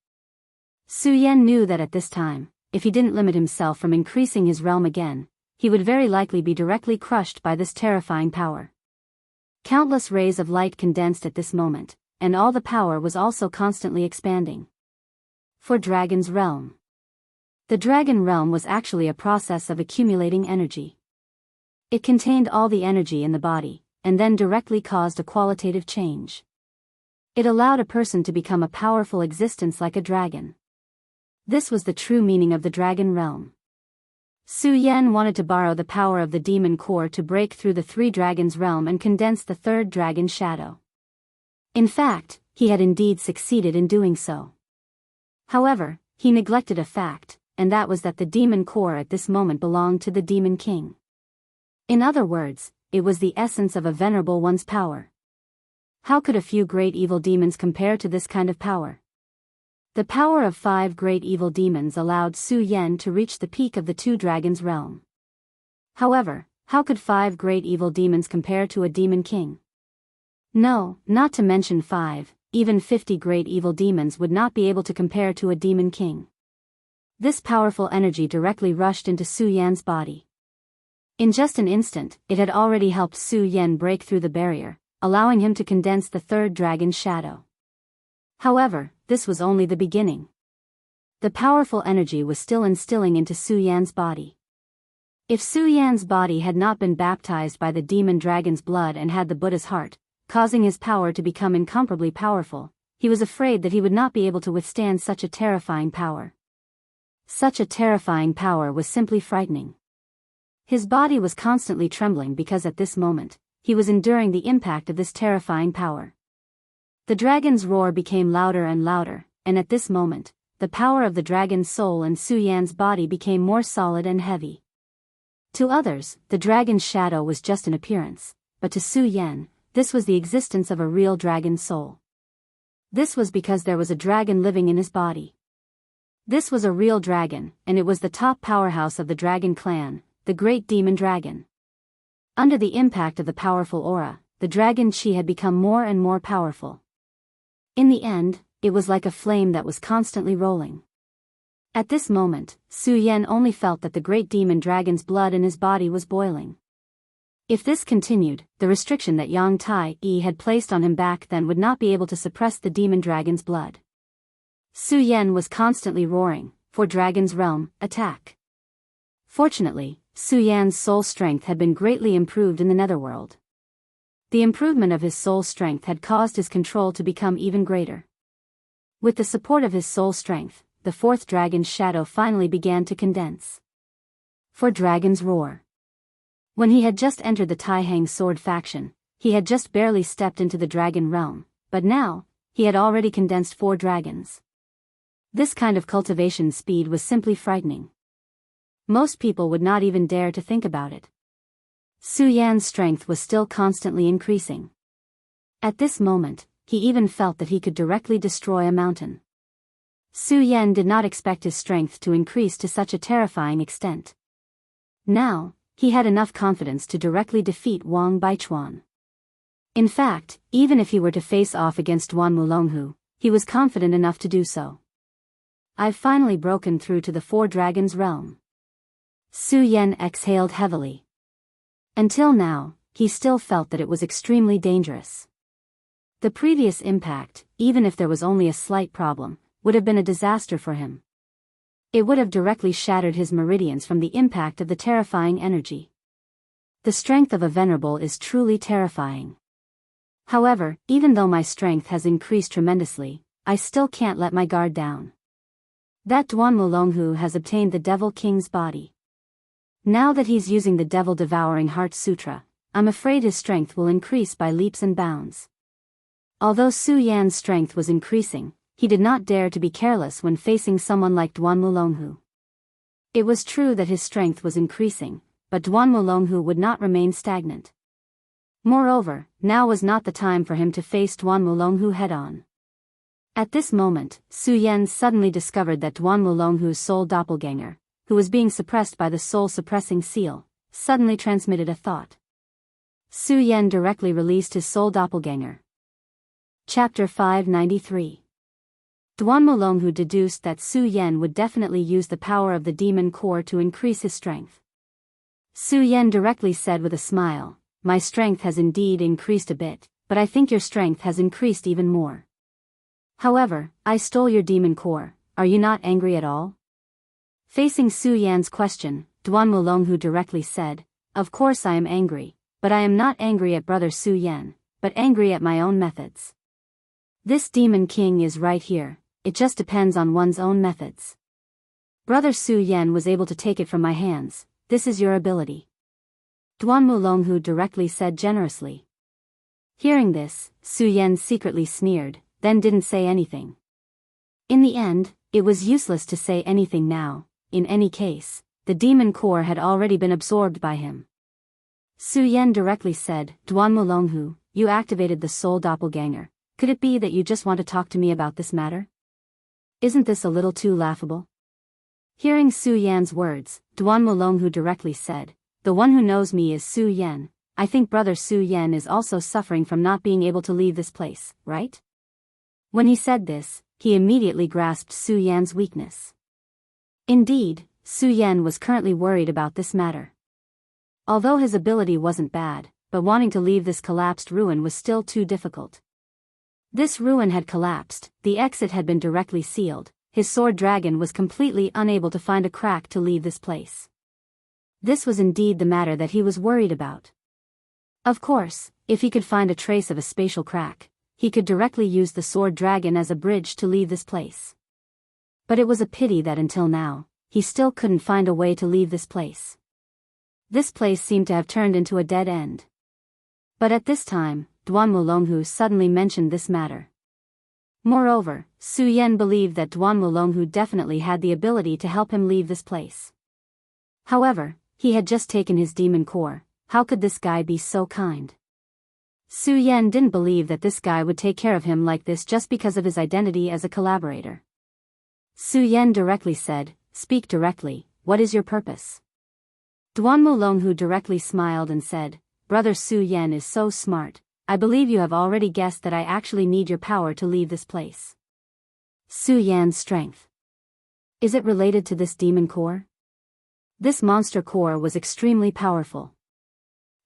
Su Yan knew that at this time, if he didn't limit himself from increasing his realm again, he would very likely be directly crushed by this terrifying power. Countless rays of light condensed at this moment, and all the power was also constantly expanding. For Dragon's Realm. The Dragon Realm was actually a process of accumulating energy. It contained all the energy in the body, and then directly caused a qualitative change. It allowed a person to become a powerful existence like a dragon. This was the true meaning of the Dragon Realm. Su Yan wanted to borrow the power of the demon core to break through the Three Dragons Realm and condense the third dragon shadow. In fact, he had indeed succeeded in doing so. However, he neglected a fact, and that was that the demon core at this moment belonged to the demon king. In other words, it was the essence of a venerable one's power. How could a few great evil demons compare to this kind of power? The power of 5 great evil demons allowed Su Yan to reach the peak of the Two Dragons Realm. However, how could 5 great evil demons compare to a demon king? No, not to mention 5, even 50 great evil demons would not be able to compare to a demon king. This powerful energy directly rushed into Su Yan's body. In just an instant, it had already helped Su Yan break through the barrier, allowing him to condense the third dragon's shadow. However, this was only the beginning. The powerful energy was still instilling into Su Yan's body. If Su Yan's body had not been baptized by the demon dragon's blood and had the Buddha's heart, causing his power to become incomparably powerful, he was afraid that he would not be able to withstand such a terrifying power. Such a terrifying power was simply frightening. His body was constantly trembling because at this moment, he was enduring the impact of this terrifying power. The dragon's roar became louder and louder, and at this moment, the power of the dragon's soul in Su Yan's body became more solid and heavy. To others, the dragon's shadow was just an appearance, but to Su Yan, this was the existence of a real dragon's soul. This was because there was a dragon living in his body. This was a real dragon, and it was the top powerhouse of the dragon clan, the great demon dragon. Under the impact of the powerful aura, the dragon chi had become more and more powerful. In the end, it was like a flame that was constantly rolling. At this moment, Su Yan only felt that the great demon dragon's blood in his body was boiling. If this continued, the restriction that Yang Tai-yi had placed on him back then would not be able to suppress the demon dragon's blood. Su Yan was constantly roaring, "For Dragon's Realm, attack!" Fortunately, Su Yan's soul strength had been greatly improved in the netherworld. The improvement of his soul strength had caused his control to become even greater. With the support of his soul strength, the fourth dragon's shadow finally began to condense. For Dragon's Roar. When he had just entered the Taihang sword faction, he had just barely stepped into the dragon realm, but now, he had already condensed 4 dragons. This kind of cultivation speed was simply frightening. Most people would not even dare to think about it. Su Yan's strength was still constantly increasing. At this moment, he even felt that he could directly destroy a mountain. Su Yan did not expect his strength to increase to such a terrifying extent. Now, he had enough confidence to directly defeat Wang Baichuan. In fact, even if he were to face off against Wan Mulonghu, he was confident enough to do so. "I've finally broken through to the 4 dragons realm." Su Yan exhaled heavily. Until now, he still felt that it was extremely dangerous. The previous impact, even if there was only a slight problem, would have been a disaster for him. It would have directly shattered his meridians from the impact of the terrifying energy. The strength of a venerable is truly terrifying. However, even though my strength has increased tremendously, I still can't let my guard down. That Duan Mulonghu has obtained the Devil King's body. Now that he's using the Devil-Devouring Heart Sutra, I'm afraid his strength will increase by leaps and bounds. Although Su Yan's strength was increasing, he did not dare to be careless when facing someone like Duan Mulonghu. It was true that his strength was increasing, but Duan Mulonghu would not remain stagnant. Moreover, now was not the time for him to face Duan Mulonghu head-on. At this moment, Su Yan suddenly discovered that Duan Mulonghu's soul doppelganger, who was being suppressed by the soul-suppressing seal, suddenly transmitted a thought. Su Yan directly released his soul doppelganger. Chapter 593. Duan Mulonghu deduced that Su Yan would definitely use the power of the demon core to increase his strength. Su Yan directly said with a smile, "My strength has indeed increased a bit, but I think your strength has increased even more. However, I stole your demon core, are you not angry at all?" Facing Su Yan's question, Duan Mulonghu directly said, "Of course I am angry, but I am not angry at brother Su Yan, but angry at my own methods. This demon king is right here, it just depends on one's own methods. Brother Su Yan was able to take it from my hands, this is your ability." Duan Mulonghu directly said generously. Hearing this, Su Yan secretly sneered, then didn't say anything. In the end, it was useless to say anything now. In any case, the demon core had already been absorbed by him. Su Yan directly said, "Duan Mulonghu, you activated the soul doppelganger. Could it be that you just want to talk to me about this matter? Isn't this a little too laughable?" Hearing Su Yan's words, Duan Mulonghu directly said, "The one who knows me is Su Yan. I think brother Su Yan is also suffering from not being able to leave this place, right?" When he said this, he immediately grasped Su Yan's weakness. Indeed, Su Yan was currently worried about this matter. Although his ability wasn't bad, but wanting to leave this collapsed ruin was still too difficult. This ruin had collapsed, the exit had been directly sealed, his sword dragon was completely unable to find a crack to leave this place. This was indeed the matter that he was worried about. Of course, if he could find a trace of a spatial crack, he could directly use the sword dragon as a bridge to leave this place. But it was a pity that until now, he still couldn't find a way to leave this place. This place seemed to have turned into a dead end. But at this time, Duan Mulonghu suddenly mentioned this matter. Moreover, Su Yan believed that Duan Mulonghu definitely had the ability to help him leave this place. However, he had just taken his demon core, how could this guy be so kind? Su Yan didn't believe that this guy would take care of him like this just because of his identity as a collaborator. Su Yan directly said, "Speak directly, what is your purpose?" Duan Mulonghu directly smiled and said, "Brother Su Yan is so smart, I believe you have already guessed that I actually need your power to leave this place." Su Yan's strength. Is it related to this demon core? This monster core was extremely powerful.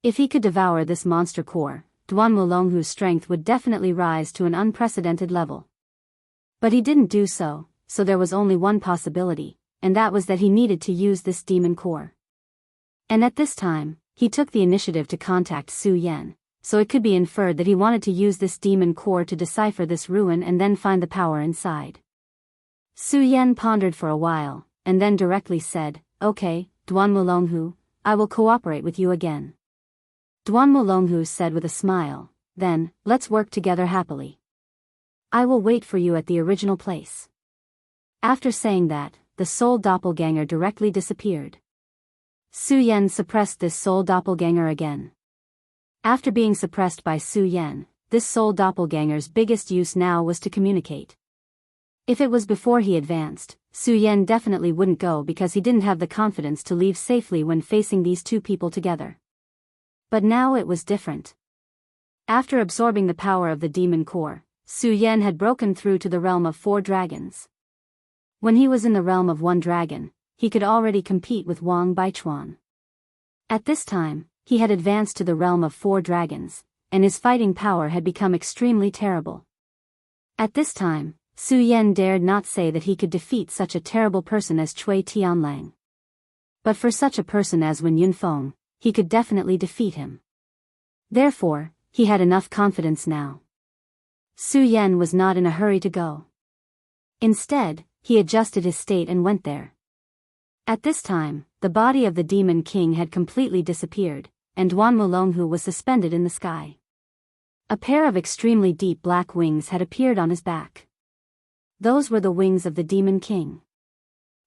If he could devour this monster core, Duan Mulonghu's strength would definitely rise to an unprecedented level. But he didn't do so, so there was only one possibility, and that was that he needed to use this demon core. And at this time, he took the initiative to contact Su Yan, so it could be inferred that he wanted to use this demon core to decipher this ruin and then find the power inside. Su Yan pondered for a while, and then directly said, "Okay, Duan Mulonghu, I will cooperate with you again." Duan Mulonghu said with a smile, "Then, let's work together happily. I will wait for you at the original place." After saying that, the soul doppelganger directly disappeared. Su Yan suppressed this soul doppelganger again. After being suppressed by Su Yan, this soul doppelganger's biggest use now was to communicate. If it was before he advanced, Su Yan definitely wouldn't go because he didn't have the confidence to leave safely when facing these two people together. But now it was different. After absorbing the power of the demon core, Su Yan had broken through to the realm of 4 dragons. When he was in the realm of 1 dragon, he could already compete with Wang Baichuan. At this time, he had advanced to the realm of 4 dragons, and his fighting power had become extremely terrible. At this time, Su Yan dared not say that he could defeat such a terrible person as Cui Tianlang. But for such a person as Wen Yunfeng, he could definitely defeat him. Therefore, he had enough confidence now. Su Yan was not in a hurry to go. Instead, he adjusted his state and went there. At this time, the body of the Demon King had completely disappeared, and Duan Mulonghu was suspended in the sky. A pair of extremely deep black wings had appeared on his back. Those were the wings of the Demon King.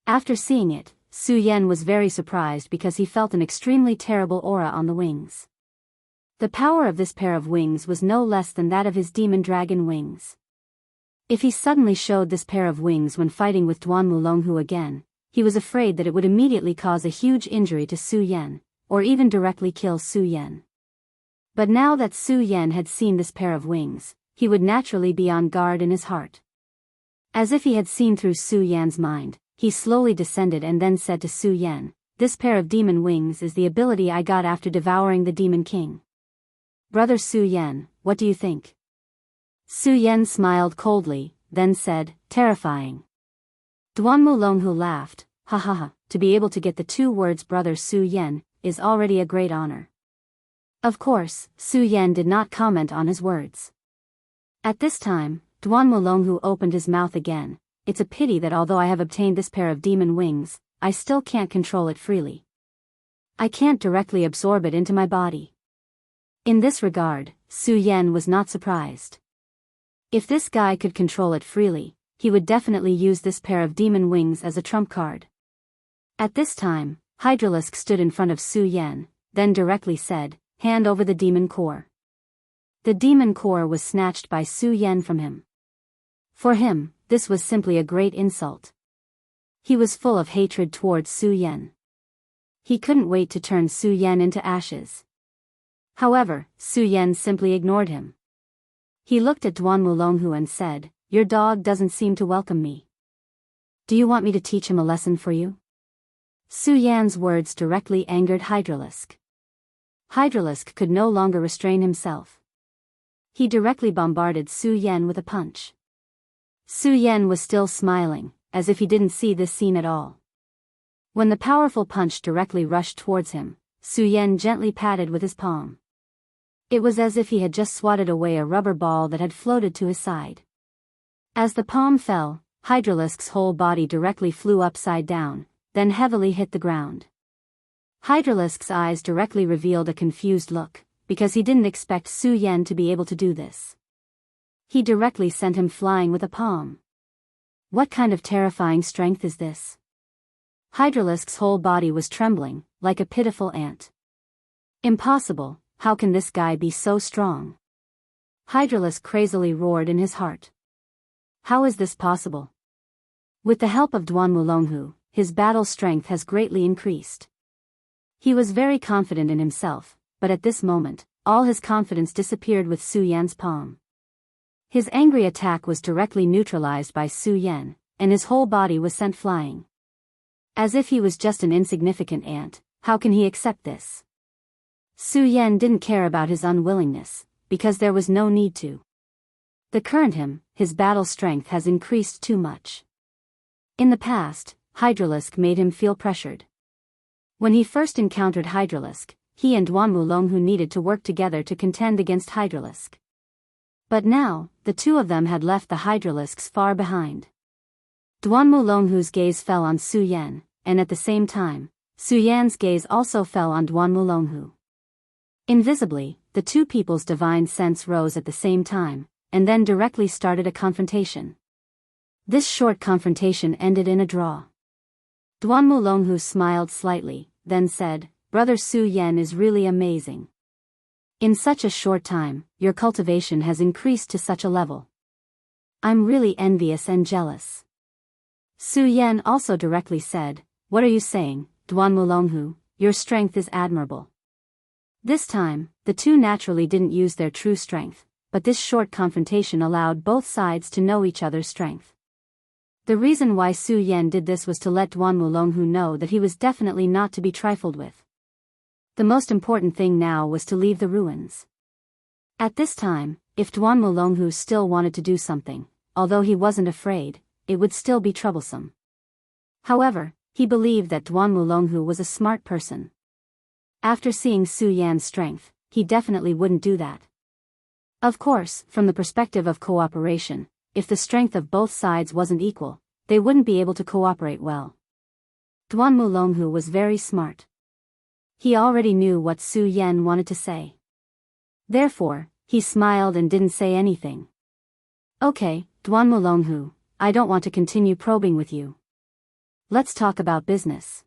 After seeing it, Su Yan was very surprised because he felt an extremely terrible aura on the wings. The power of this pair of wings was no less than that of his demon dragon wings. If he suddenly showed this pair of wings when fighting with Duan Mulonghu again, he was afraid that it would immediately cause a huge injury to Su Yan, or even directly kill Su Yan. But now that Su Yan had seen this pair of wings, he would naturally be on guard in his heart. As if he had seen through Su Yan's mind, he slowly descended and then said to Su Yan, "This pair of demon wings is the ability I got after devouring the Demon King. Brother Su Yan, what do you think?" Su Yan smiled coldly, then said, "Terrifying." Duan Mulonghu laughed, "Ha ha ha, to be able to get the 2 words brother Su Yan is already a great honor." Of course, Su Yan did not comment on his words. At this time, Duan Mulonghu opened his mouth again. "It's a pity that although I have obtained this pair of demon wings, I still can't control it freely. I can't directly absorb it into my body." In this regard, Su Yan was not surprised. If this guy could control it freely, he would definitely use this pair of demon wings as a trump card. At this time, Hydralisk stood in front of Su Yan, then directly said, "Hand over the demon core." The demon core was snatched by Su Yan from him. For him, this was simply a great insult. He was full of hatred towards Su Yan. He couldn't wait to turn Su Yan into ashes. However, Su Yan simply ignored him. He looked at Duan Mulonghu and said, "Your dog doesn't seem to welcome me. Do you want me to teach him a lesson for you?" Su Yan's words directly angered Hydralisk. Hydralisk could no longer restrain himself. He directly bombarded Su Yan with a punch. Su Yan was still smiling, as if he didn't see this scene at all. When the powerful punch directly rushed towards him, Su Yan gently patted with his palm. It was as if he had just swatted away a rubber ball that had floated to his side. As the palm fell, Hydralisk's whole body directly flew upside down, then heavily hit the ground. Hydralisk's eyes directly revealed a confused look, because he didn't expect Su Yan to be able to do this. He directly sent him flying with a palm. What kind of terrifying strength is this? Hydralisk's whole body was trembling, like a pitiful ant. Impossible, how can this guy be so strong? Hydralisk crazily roared in his heart. How is this possible? With the help of Duan Mulonghu, his battle strength has greatly increased. He was very confident in himself, but at this moment, all his confidence disappeared with Su Yan's palm. His angry attack was directly neutralized by Su Yan, and his whole body was sent flying. As if he was just an insignificant ant, how can he accept this? Su Yan didn't care about his unwillingness, because there was no need to. The current his battle strength has increased too much. In the past, Hydralisk made him feel pressured. When he first encountered Hydralisk, he and Duan Mulonghu needed to work together to contend against Hydralisk. But now, the two of them had left the Hydralisks far behind. Duan Mulonghu's gaze fell on Su Yan, and at the same time, Su Yan's gaze also fell on Duan Mulonghu. Invisibly, the two people's divine sense rose at the same time, and then directly started a confrontation. This short confrontation ended in a draw. Duan Mulonghu smiled slightly, then said, "Brother Su Yan is really amazing. In such a short time, your cultivation has increased to such a level. I'm really envious and jealous." Su Yan also directly said, "What are you saying, Duan Mulonghu? Your strength is admirable." This time, the two naturally didn't use their true strength, but this short confrontation allowed both sides to know each other's strength. The reason why Su Yan did this was to let Duan Mulonghu know that he was definitely not to be trifled with. The most important thing now was to leave the ruins. At this time, if Duan Mulonghu still wanted to do something, although he wasn't afraid, it would still be troublesome. However, he believed that Duan Wulonghu was a smart person. After seeing Su Yan's strength, he definitely wouldn't do that. Of course, from the perspective of cooperation, if the strength of both sides wasn't equal, they wouldn't be able to cooperate well. Duan Wulonghu was very smart. He already knew what Su Yan wanted to say. Therefore, he smiled and didn't say anything. Okay, Duan Wulonghu, I don't want to continue probing with you. Let's talk about business.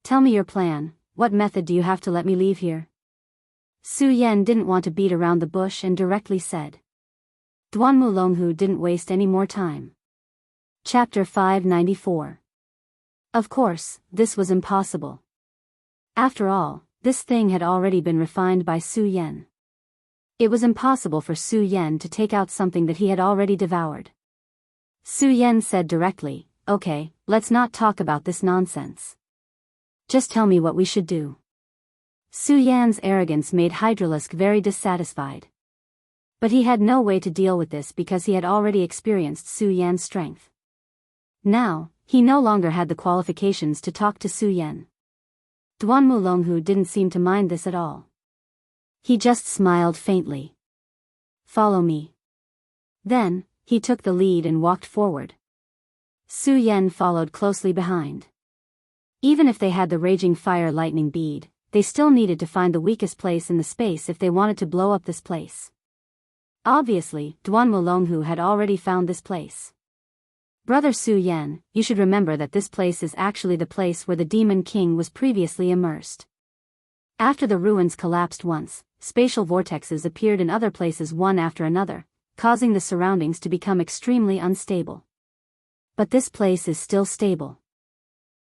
Tell me your plan. What method do you have to let me leave here? Su Yan didn't want to beat around the bush and directly said. Duan Wulonghu didn't waste any more time. Chapter 594. Of course, this was impossible. After all, this thing had already been refined by Su Yan. It was impossible for Su Yan to take out something that he had already devoured. Su Yan said directly, okay, let's not talk about this nonsense. Just tell me what we should do. Su Yan's arrogance made Hydralisk very dissatisfied. But he had no way to deal with this because he had already experienced Su Yan's strength. Now, he no longer had the qualifications to talk to Su Yan. Duan Wulonghu didn't seem to mind this at all. He just smiled faintly. Follow me. Then, he took the lead and walked forward. Su Yan followed closely behind. Even if they had the raging fire lightning bead, they still needed to find the weakest place in the space if they wanted to blow up this place. Obviously, Duan Wulonghu had already found this place. Brother Su Yan, you should remember that this place is actually the place where the Demon King was previously immersed. After the ruins collapsed once, spatial vortexes appeared in other places one after another, causing the surroundings to become extremely unstable. But this place is still stable.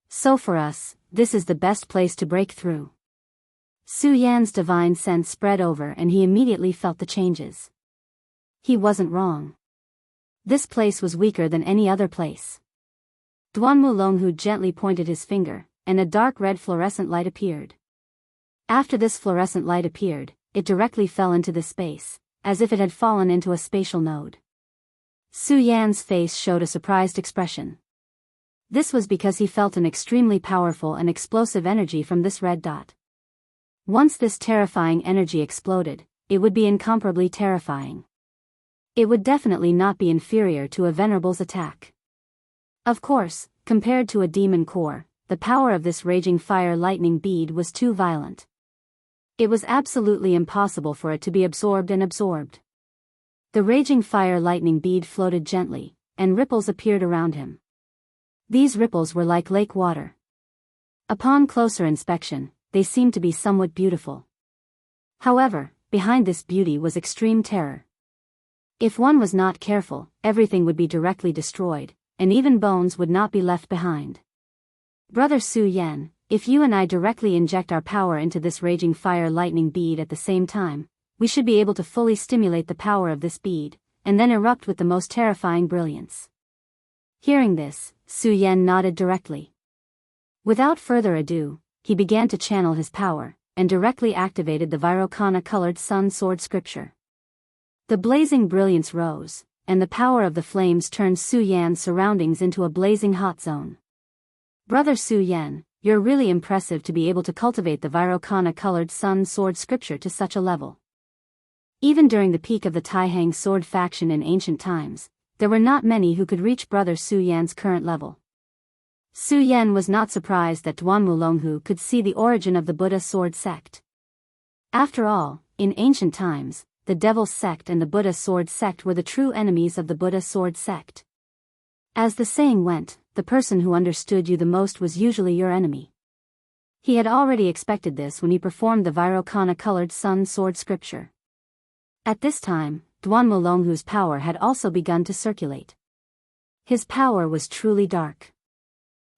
So for us, this is the best place to break through. Su Yan's divine sense spread over and he immediately felt the changes. He wasn't wrong. This place was weaker than any other place. Duan Wulonghu gently pointed his finger, and a dark red fluorescent light appeared. After this fluorescent light appeared, it directly fell into this space, as if it had fallen into a spatial node. Su Yan's face showed a surprised expression. This was because he felt an extremely powerful and explosive energy from this red dot. Once this terrifying energy exploded, it would be incomparably terrifying. It would definitely not be inferior to a Venerable's attack. Of course, compared to a demon core, the power of this raging fire lightning bead was too violent. It was absolutely impossible for it to be absorbed and absorbed. The raging fire lightning bead floated gently, and ripples appeared around him. These ripples were like lake water. Upon closer inspection, they seemed to be somewhat beautiful. However, behind this beauty was extreme terror. If one was not careful, everything would be directly destroyed, and even bones would not be left behind. Brother Su Yan, if you and I directly inject our power into this raging fire lightning bead at the same time, we should be able to fully stimulate the power of this bead, and then erupt with the most terrifying brilliance. Hearing this, Su Yan nodded directly. Without further ado, he began to channel his power, and directly activated the Virokana-colored sun sword scripture. The blazing brilliance rose, and the power of the flames turned Su Yan's surroundings into a blazing hot zone. Brother Su Yan, you're really impressive to be able to cultivate the Virokana-colored sun sword scripture to such a level. Even during the peak of the Taihang sword faction in ancient times, there were not many who could reach Brother Su Yan's current level. Su Yan was not surprised that Duan Wulonghu could see the origin of the Buddha sword sect. After all, in ancient times, the Devil's sect and the Buddha sword sect were the true enemies of the Buddha sword sect. As the saying went, the person who understood you the most was usually your enemy. He had already expected this when he performed the Virokana-colored sun sword scripture. At this time, Duan Wulonghu's power had also begun to circulate. His power was truly dark.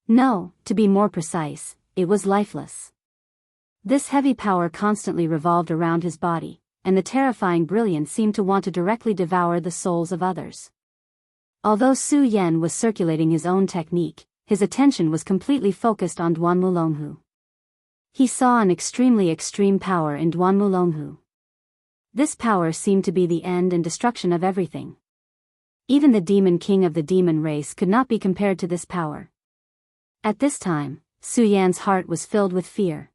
No, to be more precise, it was lifeless. This heavy power constantly revolved around his body, and the terrifying brilliance seemed to want to directly devour the souls of others. Although Su Yan was circulating his own technique, his attention was completely focused on Duan Wulonghu. He saw an extremely extreme power in Duan Wulonghu. This power seemed to be the end and destruction of everything. Even the demon king of the demon race could not be compared to this power. At this time, Su Yan's heart was filled with fear.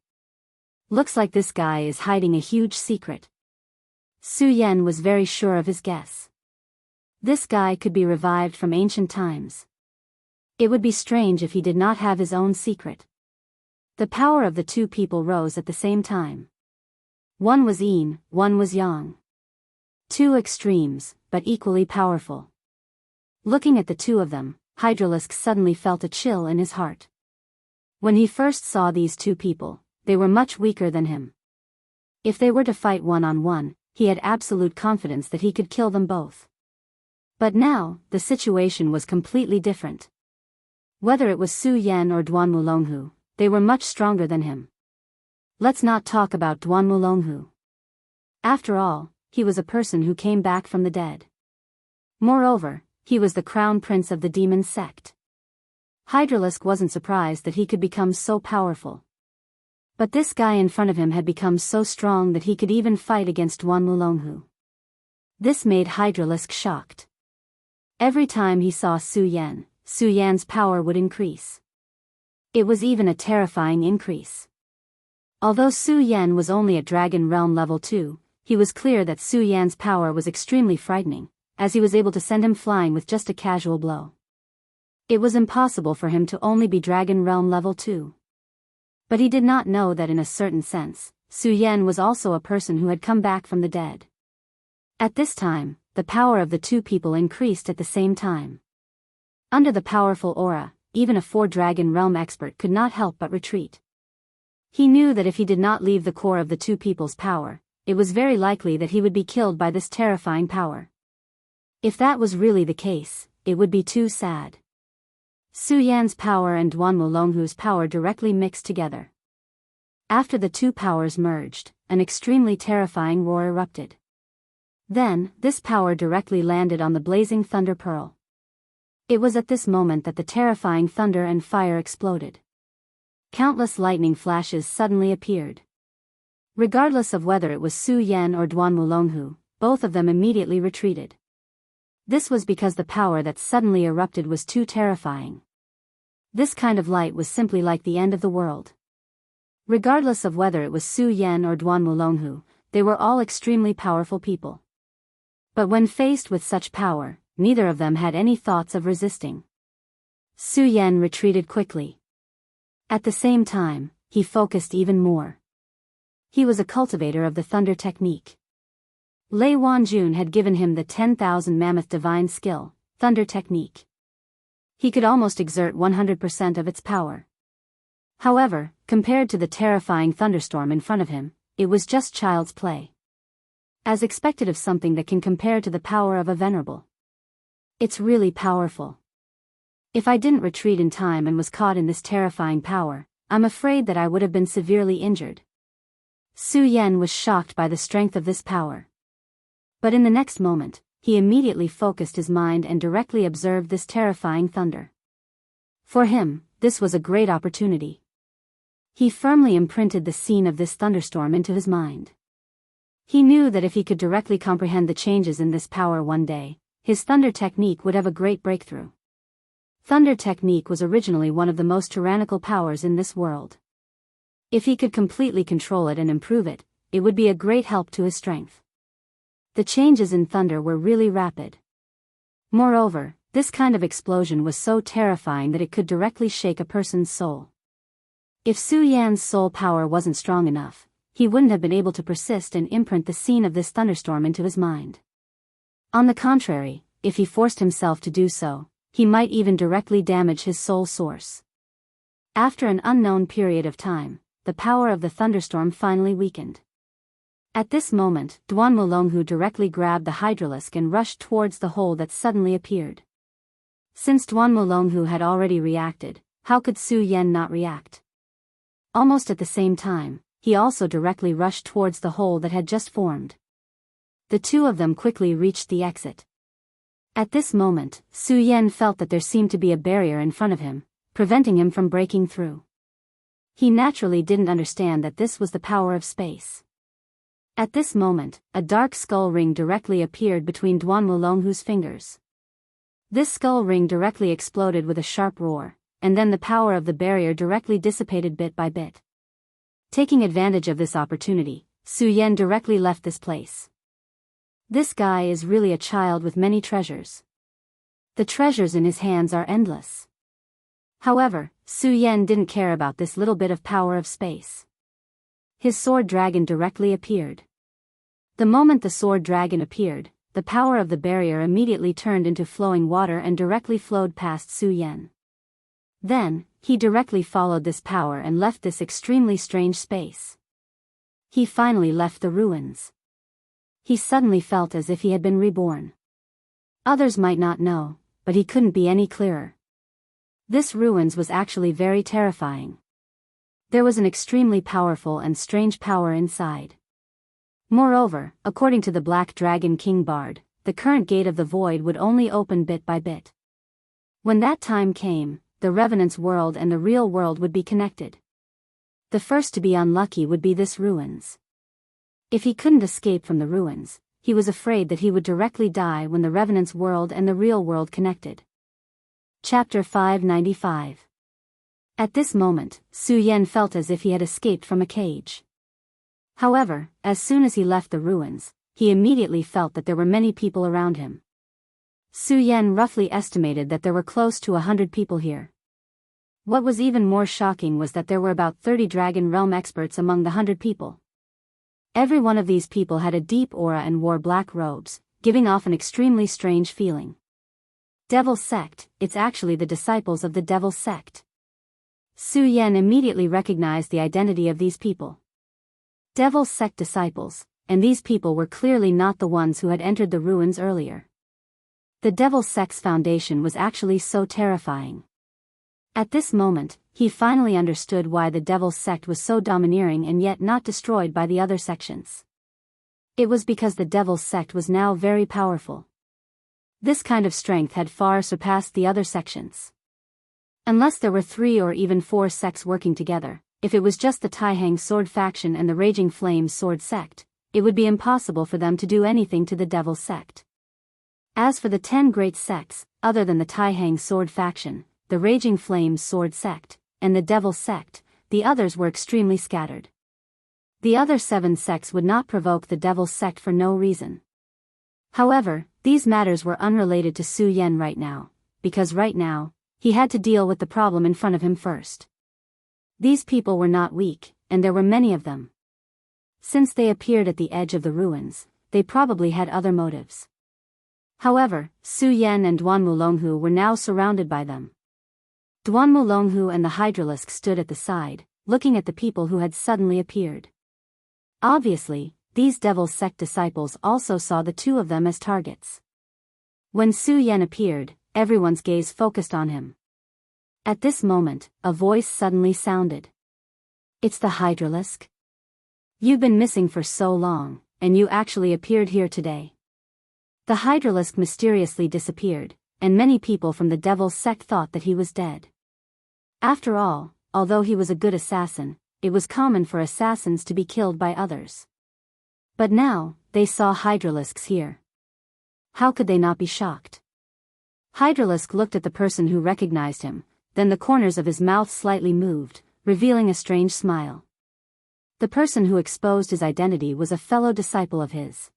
Looks like this guy is hiding a huge secret. Su Yan was very sure of his guess. This guy could be revived from ancient times. It would be strange if he did not have his own secret. The power of the two people rose at the same time. One was yin, one was yang. Two extremes, but equally powerful. Looking at the two of them, Hydralisk suddenly felt a chill in his heart. When he first saw these two people, they were much weaker than him. If they were to fight one-on-one, he had absolute confidence that he could kill them both. But now, the situation was completely different. Whether it was Su Yan or Duan Wulonghu, they were much stronger than him. Let's not talk about Duan Wulonghu. After all, he was a person who came back from the dead. Moreover, he was the crown prince of the demon sect. Hydralisk wasn't surprised that he could become so powerful. But this guy in front of him had become so strong that he could even fight against Duan Wulonghu. This made Hydralisk shocked. Every time he saw Su Yan's power would increase. It was even a terrifying increase. Although Su Yan was only at Dragon Realm level 2, he was clear that Su Yan's power was extremely frightening, as he was able to send him flying with just a casual blow. It was impossible for him to only be Dragon Realm level 2. But he did not know that in a certain sense, Su Yan was also a person who had come back from the dead. At this time, the power of the two people increased at the same time. Under the powerful aura, even a 4-Dragon Realm expert could not help but retreat. He knew that if he did not leave the core of the two people's power, it was very likely that he would be killed by this terrifying power. If that was really the case, it would be too sad. Su Yan's power and Duan Wulonghu's power directly mixed together. After the two powers merged, an extremely terrifying roar erupted. Then, this power directly landed on the blazing thunder pearl. It was at this moment that the terrifying thunder and fire exploded. Countless lightning flashes suddenly appeared. Regardless of whether it was Su Yan or Duan Wulonghu, both of them immediately retreated. This was because the power that suddenly erupted was too terrifying. This kind of light was simply like the end of the world. Regardless of whether it was Su Yan or Duan Wulonghu, they were all extremely powerful people. But when faced with such power, neither of them had any thoughts of resisting. Su Yan retreated quickly. At the same time, he focused even more. He was a cultivator of the thunder technique. Lei Wanjun had given him the 10,000 mammoth divine skill, thunder technique. He could almost exert 100% of its power. However, compared to the terrifying thunderstorm in front of him, it was just child's play. As expected of something that can compare to the power of a venerable. It's really powerful. If I didn't retreat in time and was caught in this terrifying power, I'm afraid that I would have been severely injured. Su Yan was shocked by the strength of this power. But in the next moment, he immediately focused his mind and directly observed this terrifying thunder. For him, this was a great opportunity. He firmly imprinted the scene of this thunderstorm into his mind. He knew that if he could directly comprehend the changes in this power one day, his thunder technique would have a great breakthrough. Thunder technique was originally one of the most tyrannical powers in this world. If he could completely control it and improve it, it would be a great help to his strength. The changes in thunder were really rapid. Moreover, this kind of explosion was so terrifying that it could directly shake a person's soul. If Su Yan's soul power wasn't strong enough, he wouldn't have been able to persist and imprint the scene of this thunderstorm into his mind. On the contrary, if he forced himself to do so, he might even directly damage his soul source. After an unknown period of time, the power of the thunderstorm finally weakened. At this moment, Duan Wulonghu directly grabbed the hydralisk and rushed towards the hole that suddenly appeared. Since Duan Wulonghu had already reacted, how could Su Yan not react? Almost at the same time, he also directly rushed towards the hole that had just formed. The two of them quickly reached the exit. At this moment, Su Yan felt that there seemed to be a barrier in front of him, preventing him from breaking through. He naturally didn't understand that this was the power of space. At this moment, a dark skull ring directly appeared between Duan Wulonghu's fingers. This skull ring directly exploded with a sharp roar, and then the power of the barrier directly dissipated bit by bit. Taking advantage of this opportunity, Su Yan directly left this place. This guy is really a child with many treasures. The treasures in his hands are endless. However, Su Yan didn't care about this little bit of power of space. His sword dragon directly appeared. The moment the sword dragon appeared, the power of the barrier immediately turned into flowing water and directly flowed past Su Yan. Then, he directly followed this power and left this extremely strange space. He finally left the ruins. He suddenly felt as if he had been reborn. Others might not know, but he couldn't be any clearer. This ruins was actually very terrifying. There was an extremely powerful and strange power inside. Moreover, according to the Black Dragon King Bard, the current gate of the void would only open bit by bit. When that time came, the Revenant's world and the real world would be connected. The first to be unlucky would be this ruins. If he couldn't escape from the ruins, he was afraid that he would directly die when the Revenant's world and the real world connected. Chapter 595. At this moment, Su Yan felt as if he had escaped from a cage. However, as soon as he left the ruins, he immediately felt that there were many people around him. Su Yan roughly estimated that there were close to 100 people here. What was even more shocking was that there were about 30 Dragon Realm experts among the 100 people. Every one of these people had a deep aura and wore black robes, giving off an extremely strange feeling. Devil Sect, it's actually the disciples of the Devil Sect. Su Yan immediately recognized the identity of these people. Devil Sect disciples, and these people were clearly not the ones who had entered the ruins earlier. The Devil Sect's foundation was actually so terrifying. At this moment, he finally understood why the Devil Sect was so domineering and yet not destroyed by the other sections. It was because the Devil Sect was now very powerful. This kind of strength had far surpassed the other sections. Unless there were 3 or even 4 sects working together, if it was just the Taihang Sword faction and the Raging Flames Sword sect, it would be impossible for them to do anything to the Devil Sect. As for the 10 great sects, other than the Taihang Sword faction, the Raging Flames Sword sect, and the Devil Sect, the others were extremely scattered. The other 7 sects would not provoke the Devil Sect for no reason. However, these matters were unrelated to Su Yan right now, because right now, he had to deal with the problem in front of him first. These people were not weak, and there were many of them. Since they appeared at the edge of the ruins, they probably had other motives. However, Su Yan and Duanmu Longhu were now surrounded by them. Duanmu Longhu and the Hydralisk stood at the side, looking at the people who had suddenly appeared. Obviously, these Devil Sect disciples also saw the 2 of them as targets. When Su Yan appeared, everyone's gaze focused on him. At this moment, a voice suddenly sounded. "It's the Hydralisk? You've been missing for so long, and you actually appeared here today." The Hydralisk mysteriously disappeared, and many people from the Devil Sect thought that he was dead. After all, although he was a good assassin, it was common for assassins to be killed by others. But now, they saw Hydralisks here. How could they not be shocked? Hydralisk looked at the person who recognized him, then the corners of his mouth slightly moved, revealing a strange smile. The person who exposed his identity was a fellow disciple of his.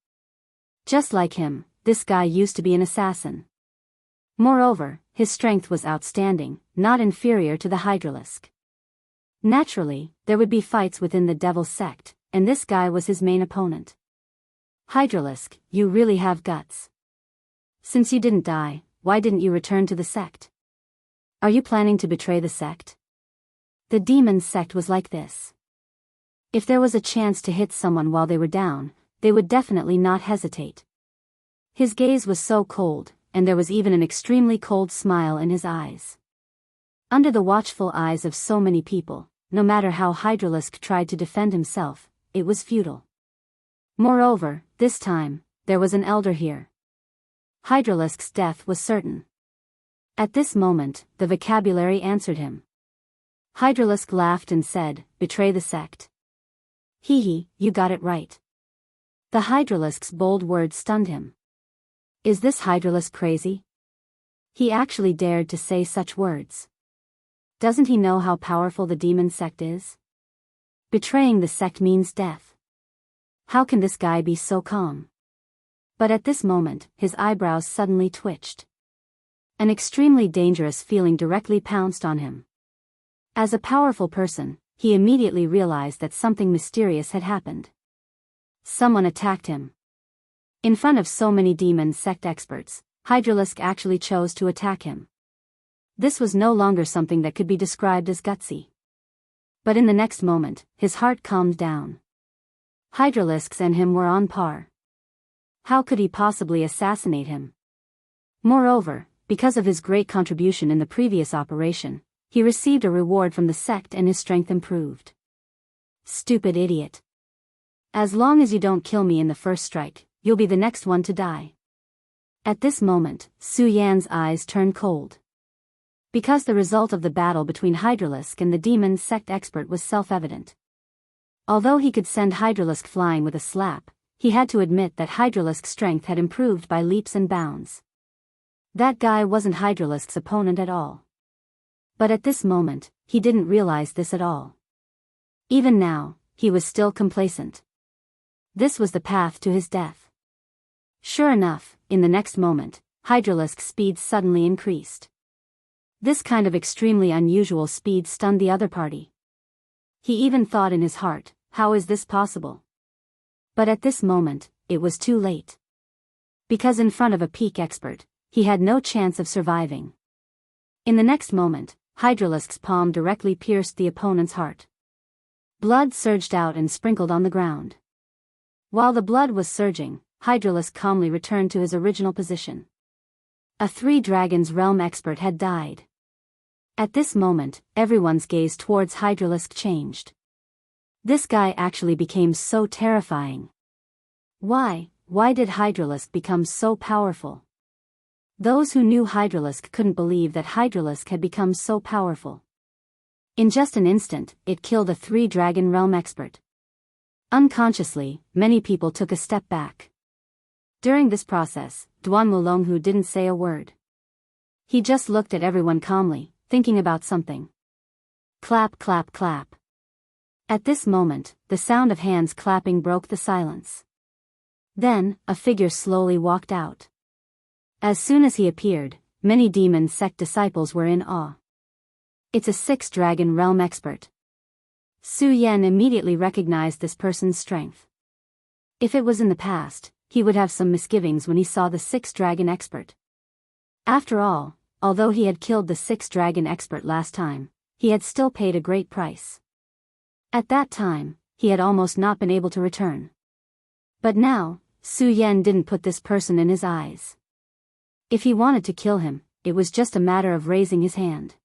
Just like him, this guy used to be an assassin. Moreover, his strength was outstanding, not inferior to the Hydralisk. Naturally, there would be fights within the Devil Sect, and this guy was his main opponent. "Hydralisk, you really have guts. Since you didn't die, why didn't you return to the sect? Are you planning to betray the sect?" The Demon Sect was like this. If there was a chance to hit someone while they were down, they would definitely not hesitate. His gaze was so cold, and there was even an extremely cold smile in his eyes. Under the watchful eyes of so many people, no matter how Hydralisk tried to defend himself, it was futile. Moreover, this time, there was an elder here. Hydralisk's death was certain. At this moment, the vocabulary answered him. Hydralisk laughed and said, "Betray the sect." "Hee hee, you got it right." The Hydralisk's bold words stunned him. Is this Hydralisk crazy? He actually dared to say such words. Doesn't he know how powerful the demon sect is? Betraying the sect means death. How can this guy be so calm? But at this moment, his eyebrows suddenly twitched. An extremely dangerous feeling directly pounced on him. As a powerful person, he immediately realized that something mysterious had happened. Someone attacked him. In front of so many demon sect experts, Hydralisk actually chose to attack him. This was no longer something that could be described as gutsy. But in the next moment, his heart calmed down. Hydralisk's and him were on par. How could he possibly assassinate him? Moreover, because of his great contribution in the previous operation, he received a reward from the sect and his strength improved. Stupid idiot. As long as you don't kill me in the first strike, you'll be the next one to die. At this moment, Su Yan's eyes turned cold. Because the result of the battle between Hydralisk and the demon sect expert was self-evident. Although he could send Hydralisk flying with a slap, he had to admit that Hydralisk's strength had improved by leaps and bounds. That guy wasn't Hydralisk's opponent at all. But at this moment, he didn't realize this at all. Even now, he was still complacent. This was the path to his death. Sure enough, in the next moment, Hydralisk's speed suddenly increased. This kind of extremely unusual speed stunned the other party. He even thought in his heart, how is this possible? But at this moment, it was too late. Because in front of a peak expert, he had no chance of surviving. In the next moment, Hydralisk's palm directly pierced the opponent's heart. Blood surged out and sprinkled on the ground. While the blood was surging, Hydralisk calmly returned to his original position. A Three Dragons Realm expert had died. At this moment, everyone's gaze towards Hydralisk changed. This guy actually became so terrifying. Why did Hydralisk become so powerful? Those who knew Hydralisk couldn't believe that Hydralisk had become so powerful. In just an instant, it killed a Three Dragon Realm expert. Unconsciously, many people took a step back. During this process, Duan Wulonghu didn't say a word. He just looked at everyone calmly, thinking about something. Clap, clap, clap. At this moment, the sound of hands clapping broke the silence. Then, a figure slowly walked out. As soon as he appeared, many demon sect disciples were in awe. It's a Sixth Dragon Realm expert. Su Yan immediately recognized this person's strength. If it was in the past, he would have some misgivings when he saw the Sixth Dragon expert. After all, although he had killed the Sixth Dragon expert last time, he had still paid a great price. At that time, he had almost not been able to return. But now, Su Yan didn't put this person in his eyes. If he wanted to kill him, it was just a matter of raising his hand.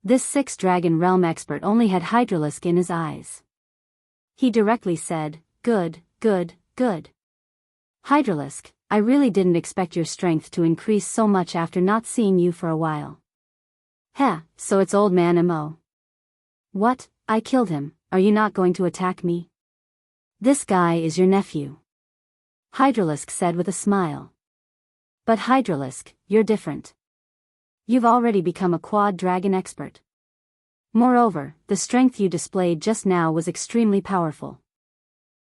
This Sixth Dragon Realm expert only had Hydralisk in his eyes. He directly said, "Good, good, good. Hydralisk, I really didn't expect your strength to increase so much after not seeing you for a while." "Heh, so it's old man Mo." "What, I killed him, are you not going to attack me?" "This guy is your nephew," Hydralisk said with a smile. "But Hydralisk, you're different. You've already become a Quad Dragon expert. Moreover, the strength you displayed just now was extremely powerful.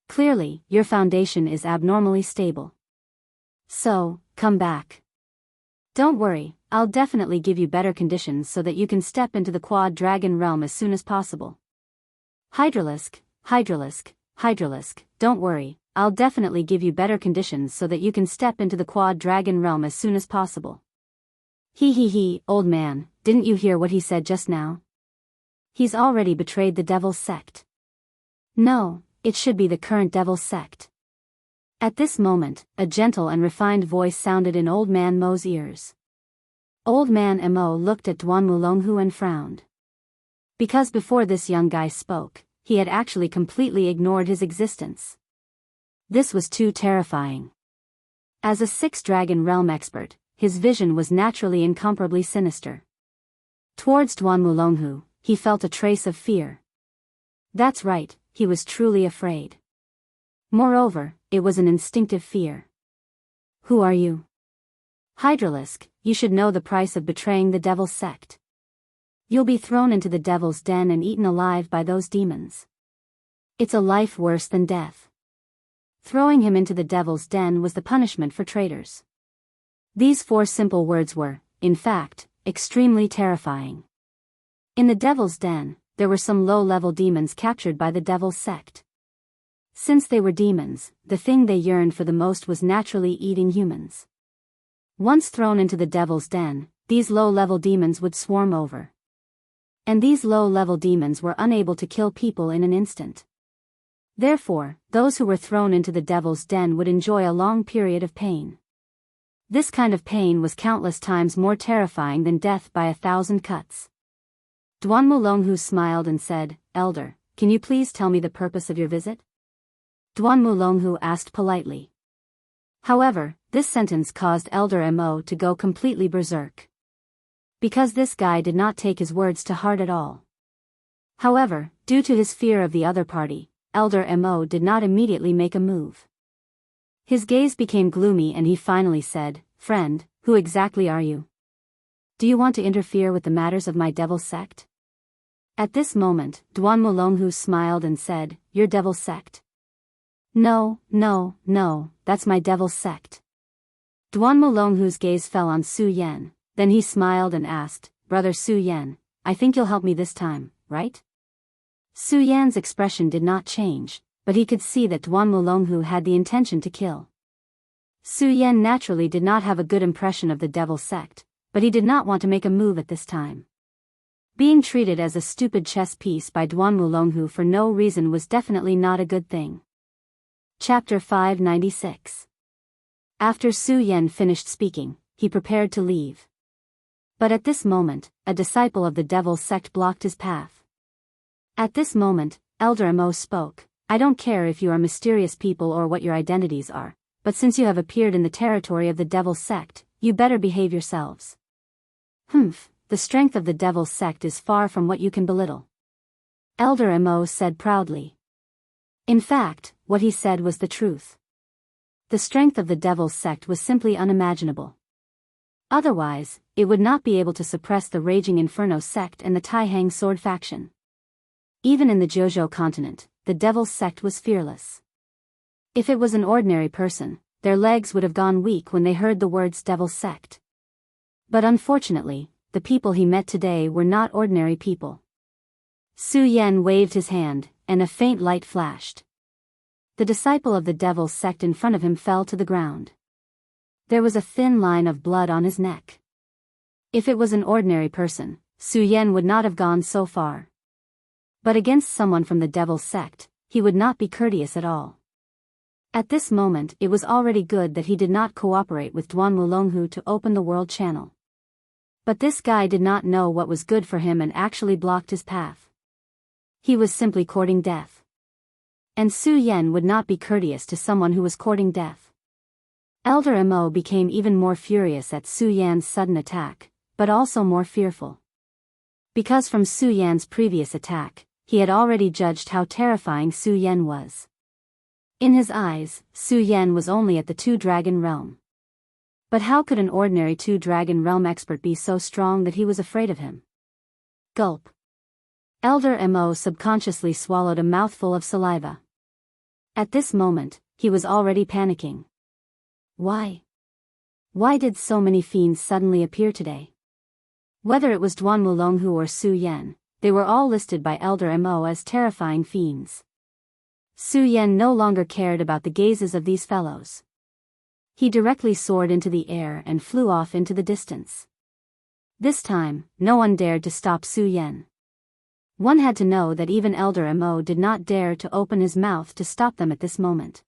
Clearly, your foundation is abnormally stable. So, come back. Don't worry, I'll definitely give you better conditions so that you can step into the Quad Dragon realm as soon as possible." Hydralisk, Hydralisk, Hydralisk, don't worry, I'll definitely give you better conditions so that you can step into the Quad Dragon realm as soon as possible. He, old man, didn't you hear what he said just now? He's already betrayed the Devil's Sect. No, it should be the current Devil's Sect. At this moment, a gentle and refined voice sounded in Old Man Mo's ears. Old Man Mo looked at Duan Wulonghu and frowned. Because before this young guy spoke, he had actually completely ignored his existence. This was too terrifying. As a Sixth Dragon Realm expert, his vision was naturally incomparably sinister. Towards Duan Wulonghu, he felt a trace of fear. That's right, he was truly afraid. Moreover, it was an instinctive fear. "Who are you?" Hydralisk, you should know the price of betraying the devil's sect. You'll be thrown into the devil's den and eaten alive by those demons. It's a life worse than death. Throwing him into the devil's den was the punishment for traitors. These 4 simple words were, in fact, extremely terrifying. In the devil's den, there were some low-level demons captured by the devil's sect. Since they were demons, the thing they yearned for the most was naturally eating humans. Once thrown into the devil's den, these low-level demons would swarm over. And these low-level demons were unable to kill people in an instant. Therefore, those who were thrown into the devil's den would enjoy a long period of pain. This kind of pain was countless times more terrifying than death by 1,000 cuts. Duan Mulonghu smiled and said, "Elder, can you please tell me the purpose of your visit?" Duan Mulonghu asked politely. However, this sentence caused Elder Mo to go completely berserk. Because this guy did not take his words to heart at all. However, due to his fear of the other party, Elder Mo did not immediately make a move. His gaze became gloomy and he finally said, "Friend, who exactly are you? Do you want to interfere with the matters of my devil sect?" At this moment, Duan Mulonghu smiled and said, "Your devil sect?" No, that's my devil sect." Duan Mulonghu's gaze fell on Su Yan, then he smiled and asked, "Brother Su Yan, I think you'll help me this time, right?" Su Yan's expression did not change, but he could see that Duan Mulonghu had the intention to kill. Su Yan naturally did not have a good impression of the devil sect, but he did not want to make a move at this time. Being treated as a stupid chess piece by Duan Mulonghu for no reason was definitely not a good thing. Chapter 596. After Su Yan finished speaking, he prepared to leave. But at this moment, a disciple of the devil's sect blocked his path. At this moment, Elder Mo spoke, "I don't care if you are mysterious people or what your identities are, but since you have appeared in the territory of the devil's sect, you better behave yourselves." The strength of the devil's sect is far from what you can belittle," Elder Mo said proudly. In fact, what he said was the truth. The strength of the devil's sect was simply unimaginable. Otherwise, it would not be able to suppress the raging Inferno sect and the Taihang sword faction. Even in the Jiuzhou continent, the devil's sect was fearless. If it was an ordinary person, their legs would have gone weak when they heard the words devil's sect. But unfortunately, the people he met today were not ordinary people. Su Yan waved his hand, and a faint light flashed. The disciple of the devil's sect in front of him fell to the ground. There was a thin line of blood on his neck. If it was an ordinary person, Su Yan would not have gone so far. But against someone from the devil's sect, he would not be courteous at all. At this moment it was already good that he did not cooperate with Duan Mulonghu to open the world channel. But this guy did not know what was good for him and actually blocked his path. He was simply courting death. And Su Yan would not be courteous to someone who was courting death. Elder Mo became even more furious at Su Yan's sudden attack, but also more fearful. Because from Su Yan's previous attack, he had already judged how terrifying Su Yan was. In his eyes, Su Yan was only at the Two-Dragon realm. But how could an ordinary Two-Dragon realm expert be so strong that he was afraid of him? Gulp. Elder Mo subconsciously swallowed a mouthful of saliva. At this moment, he was already panicking. Why? Why did so many fiends suddenly appear today? Whether it was Duan Mulonghu or Su Yan, they were all listed by Elder Mo as terrifying fiends. Su Yan no longer cared about the gazes of these fellows. He directly soared into the air and flew off into the distance. This time, no one dared to stop Su Yan. One had to know that even Elder Mo did not dare to open his mouth to stop them at this moment.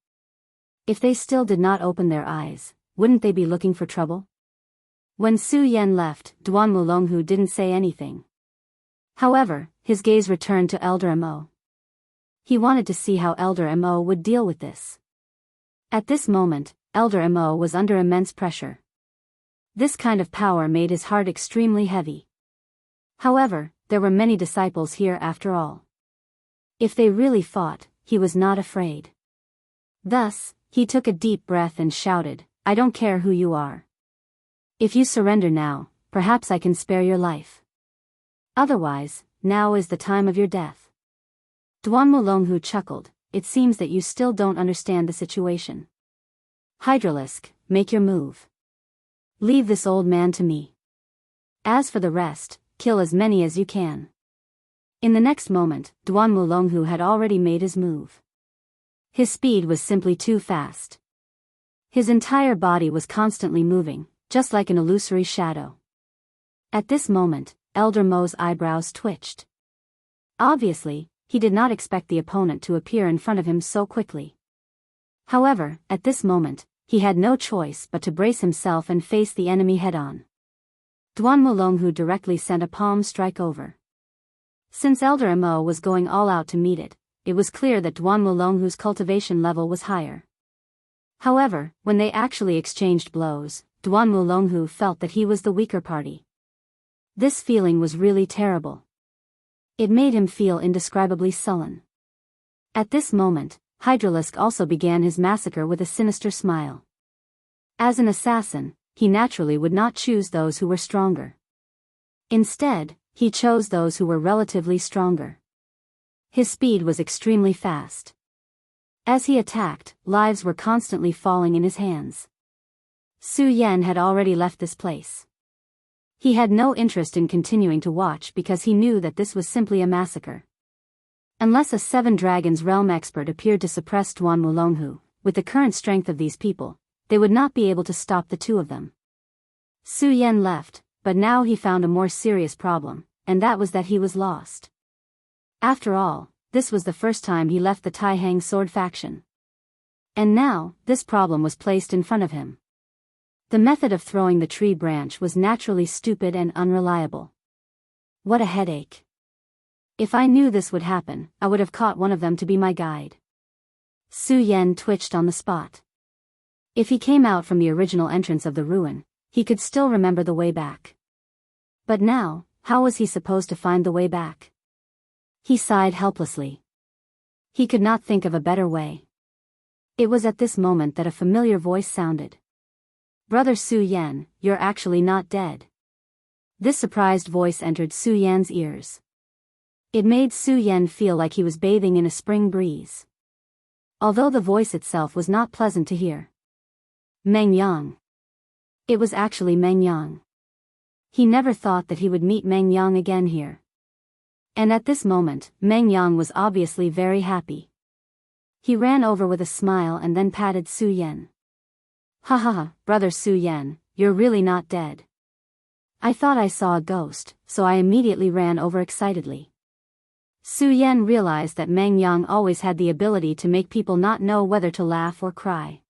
If they still did not open their eyes, wouldn't they be looking for trouble? When Su Yan left, Duan Mulonghu didn't say anything. However, his gaze returned to Elder Mo. He wanted to see how Elder Mo would deal with this. At this moment, Elder Mo was under immense pressure. This kind of power made his heart extremely heavy. However, there were many disciples here after all. If they really fought, he was not afraid. Thus, he took a deep breath and shouted, "I don't care who you are. If you surrender now, perhaps I can spare your life. Otherwise, now is the time of your death. Duan Mulonghu chuckled. It seems that you still don't understand the situation. Hydralisk, make your move. Leave this old man to me. As for the rest, kill as many as you can. In the next moment, Duan Mulonghu had already made his move. His speed was simply too fast. His entire body was constantly moving, just like an illusory shadow. At this moment, Elder Mo's eyebrows twitched. Obviously, he did not expect the opponent to appear in front of him so quickly. However, at this moment, he had no choice but to brace himself and face the enemy head-on. Duan Mulonghu directly sent a palm strike over. Since Elder Mo was going all out to meet it, it was clear that Duan Mulonghu's cultivation level was higher. However, when they actually exchanged blows, Duan Mulonghu felt that he was the weaker party. This feeling was really terrible. It made him feel indescribably sullen. At this moment, Hydralisk also began his massacre with a sinister smile. As an assassin, he naturally would not choose those who were stronger. Instead, he chose those who were relatively stronger. His speed was extremely fast. As he attacked, lives were constantly falling in his hands. Su Yan had already left this place. He had no interest in continuing to watch because he knew that this was simply a massacre. Unless a Seven Dragons realm expert appeared to suppress Duan Mulonghu, with the current strength of these people, they would not be able to stop the two of them. Su Yan left, but now he found a more serious problem, and that was that he was lost. After all, this was the first time he left the Taihang sword faction. And now, this problem was placed in front of him. The method of throwing the tree branch was naturally stupid and unreliable. What a headache. If I knew this would happen, I would have caught one of them to be my guide. Su Yan twitched on the spot. If he came out from the original entrance of the ruin, he could still remember the way back. But now, how was he supposed to find the way back? He sighed helplessly. He could not think of a better way. It was at this moment that a familiar voice sounded. Brother Su Yan, you're actually not dead. This surprised voice entered Su Yan's ears. It made Su Yan feel like he was bathing in a spring breeze. Although the voice itself was not pleasant to hear. Meng Yang. It was actually Meng Yang. He never thought that he would meet Meng Yang again here. And at this moment, Meng Yang was obviously very happy. He ran over with a smile and then patted Su Yan. Ha ha ha, brother Su Yan, you're really not dead. I thought I saw a ghost, so I immediately ran over excitedly. Su Yan realized that Meng Yang always had the ability to make people not know whether to laugh or cry.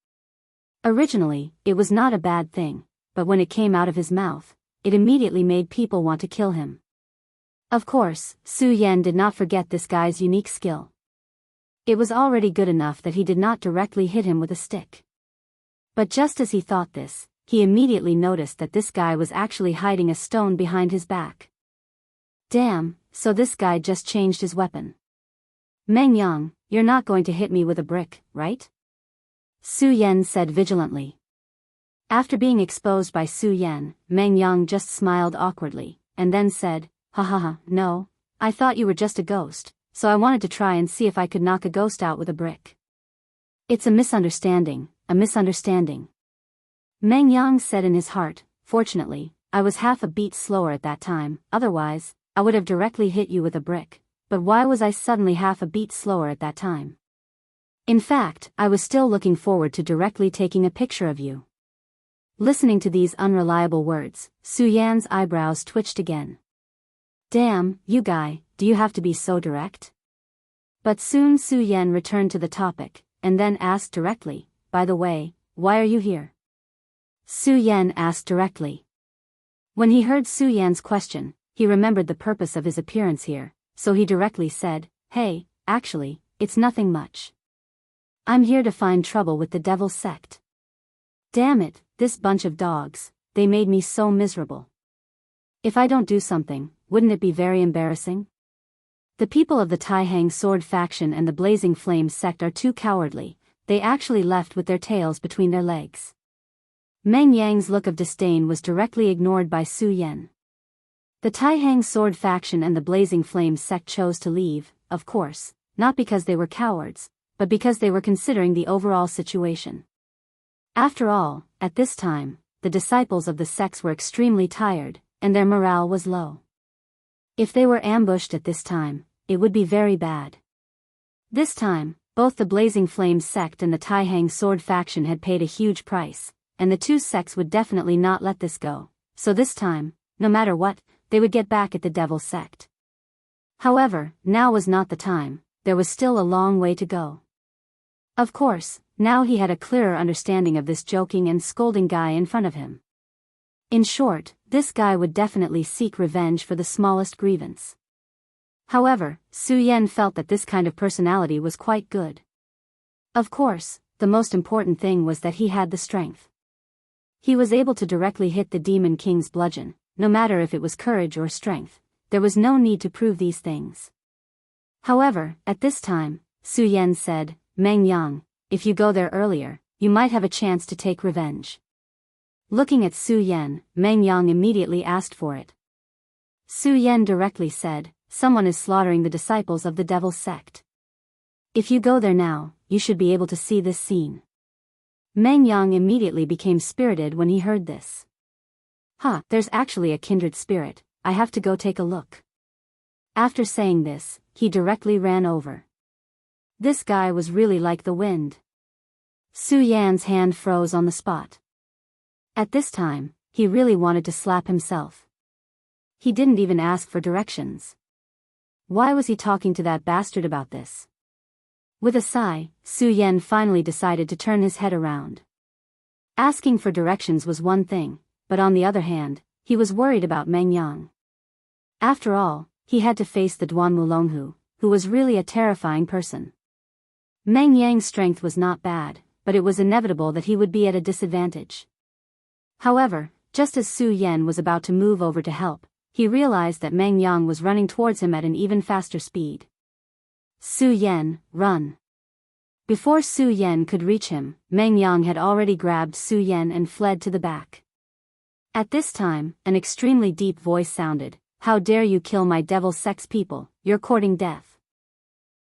Originally, it was not a bad thing, but when it came out of his mouth, it immediately made people want to kill him. Of course, Su Yan did not forget this guy's unique skill. It was already good enough that he did not directly hit him with a stick. But just as he thought this, he immediately noticed that this guy was actually hiding a stone behind his back. Damn, so this guy just changed his weapon. Meng Yang, you're not going to hit me with a brick, right? Su Yan said vigilantly. After being exposed by Su Yan, Meng Yang just smiled awkwardly, and then said, ha ha ha, no, I thought you were just a ghost, so I wanted to try and see if I could knock a ghost out with a brick. It's a misunderstanding, a misunderstanding. Meng Yang said in his heart, fortunately, I was half a beat slower at that time, otherwise, I would have directly hit you with a brick, but why was I suddenly half a beat slower at that time? In fact, I was still looking forward to directly taking a picture of you. Listening to these unreliable words, Su Yan's eyebrows twitched again. Damn, you guy, do you have to be so direct? But soon Su Yan returned to the topic, and then asked directly, by the way, why are you here? Su Yan asked directly. When he heard Su Yan's question, he remembered the purpose of his appearance here, so he directly said, hey, actually, it's nothing much. I'm here to find trouble with the Devil's Sect. Damn it, this bunch of dogs, they made me so miserable. If I don't do something, wouldn't it be very embarrassing? The people of the Taihang Sword faction and the Blazing Flames sect are too cowardly, they actually left with their tails between their legs. Meng Yang's look of disdain was directly ignored by Su Yan. The Taihang Sword faction and the Blazing Flames sect chose to leave, of course, not because they were cowards, but because they were considering the overall situation. After all, at this time, the disciples of the sects were extremely tired, and their morale was low. If they were ambushed at this time, it would be very bad. This time, both the Blazing Flames sect and the Taihang Sword faction had paid a huge price, and the two sects would definitely not let this go, so this time, no matter what, they would get back at the Devil sect. However, now was not the time, there was still a long way to go. Of course, now he had a clearer understanding of this joking and scolding guy in front of him. In short, this guy would definitely seek revenge for the smallest grievance. However, Su Yan felt that this kind of personality was quite good. Of course, the most important thing was that he had the strength. He was able to directly hit the Demon King's bludgeon, no matter if it was courage or strength. There was no need to prove these things. However, at this time, Su Yan said, "Meng Yang, if you go there earlier, you might have a chance to take revenge." Looking at Su Yan, Meng Yang immediately asked for it. Su Yan directly said, "Someone is slaughtering the disciples of the Devil sect. If you go there now, you should be able to see this scene." Meng Yang immediately became spirited when he heard this. There's actually a kindred spirit, I have to go take a look." After saying this, he directly ran over. This guy was really like the wind. Su Yan's hand froze on the spot. At this time, he really wanted to slap himself. He didn't even ask for directions. Why was he talking to that bastard about this? With a sigh, Su Yan finally decided to turn his head around. Asking for directions was one thing, but on the other hand, he was worried about Meng Yang. After all, he had to face the Duanmulonghu, who was really a terrifying person. Meng Yang's strength was not bad, but it was inevitable that he would be at a disadvantage. However, just as Su Yan was about to move over to help, he realized that Meng Yang was running towards him at an even faster speed. "Su Yan, run!" Before Su Yan could reach him, Meng Yang had already grabbed Su Yan and fled to the back. At this time, an extremely deep voice sounded, "How dare you kill my Devil Sex people, you're courting death."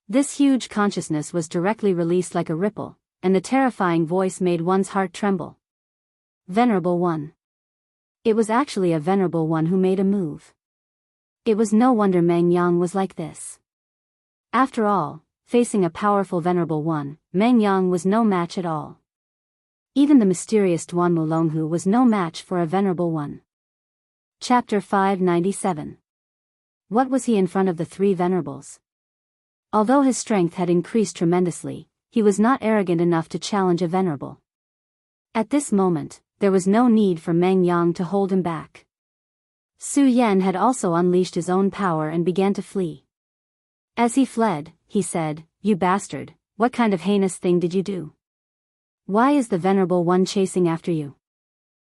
This huge consciousness was directly released like a ripple, and the terrifying voice made one's heart tremble. Venerable One. It was actually a Venerable One who made a move. It was no wonder Meng Yang was like this. After all, facing a powerful Venerable One, Meng Yang was no match at all. Even the mysterious Duanmulonghu was no match for a Venerable One. Chapter 597. What was he in front of the three venerables? Although his strength had increased tremendously, he was not arrogant enough to challenge a venerable. At this moment, there was no need for Meng Yang to hold him back. Su Yan had also unleashed his own power and began to flee. As he fled, he said, "You bastard, what kind of heinous thing did you do? Why is the Venerable One chasing after you?"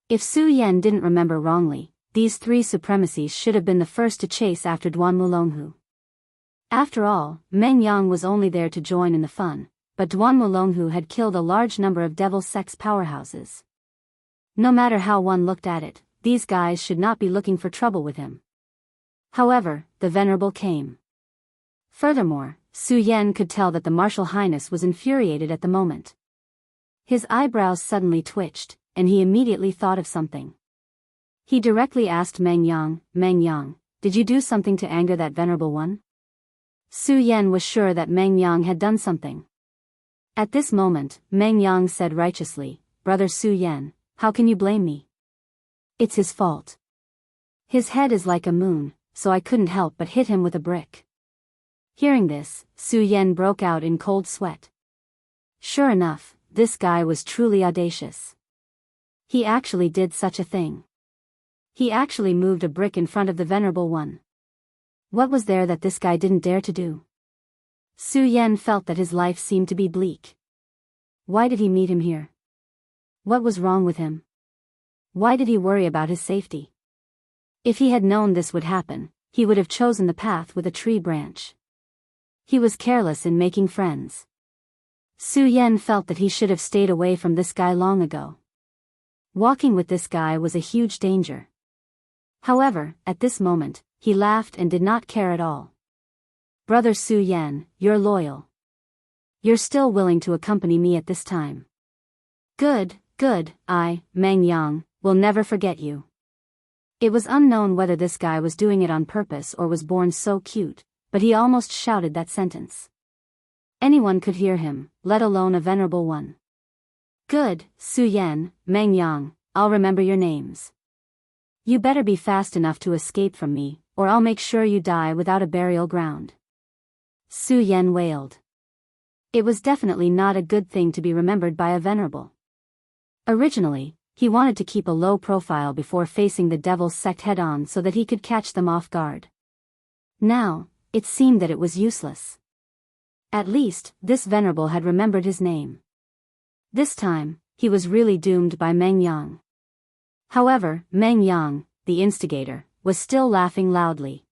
If Su Yan didn't remember wrongly, these three supremacies should have been the first to chase after Duanmulonghu. After all, Meng Yang was only there to join in the fun, but Duanmulonghu had killed a large number of devil sex powerhouses. No matter how one looked at it, these guys should not be looking for trouble with him. However, the Venerable came. Furthermore, Su Yan could tell that the Martial Highness was infuriated at the moment. His eyebrows suddenly twitched, and he immediately thought of something. He directly asked Meng Yang, "Meng Yang, did you do something to anger that Venerable One?" Su Yan was sure that Meng Yang had done something. At this moment, Meng Yang said righteously, "Brother Su Yan, how can you blame me? It's his fault. His head is like a moon, so I couldn't help but hit him with a brick." Hearing this, Su Yan broke out in cold sweat. Sure enough, this guy was truly audacious. He actually did such a thing. He actually moved a brick in front of the Venerable One. What was there that this guy didn't dare to do? Su Yan felt that his life seemed to be bleak. Why did he meet him here? What was wrong with him? Why did he worry about his safety? If he had known this would happen, he would have chosen the path with a tree branch. He was careless in making friends. Su Yan felt that he should have stayed away from this guy long ago. Walking with this guy was a huge danger. However, at this moment, he laughed and did not care at all. Brother Su Yan, you're loyal. You're still willing to accompany me at this time. Good, good, Meng Yang, will never forget you. It was unknown whether this guy was doing it on purpose or was born so cute, but he almost shouted that sentence. Anyone could hear him, let alone a venerable one. Good, Su Yan, Meng Yang, I'll remember your names. You better be fast enough to escape from me, or I'll make sure you die without a burial ground. Su Yan wailed. It was definitely not a good thing to be remembered by a venerable. Originally, he wanted to keep a low profile before facing the devil's sect head-on so that he could catch them off guard. Now, it seemed that it was useless. At least, this venerable had remembered his name. This time, he was really doomed by Meng Yang. However, Meng Yang, the instigator, was still laughing loudly.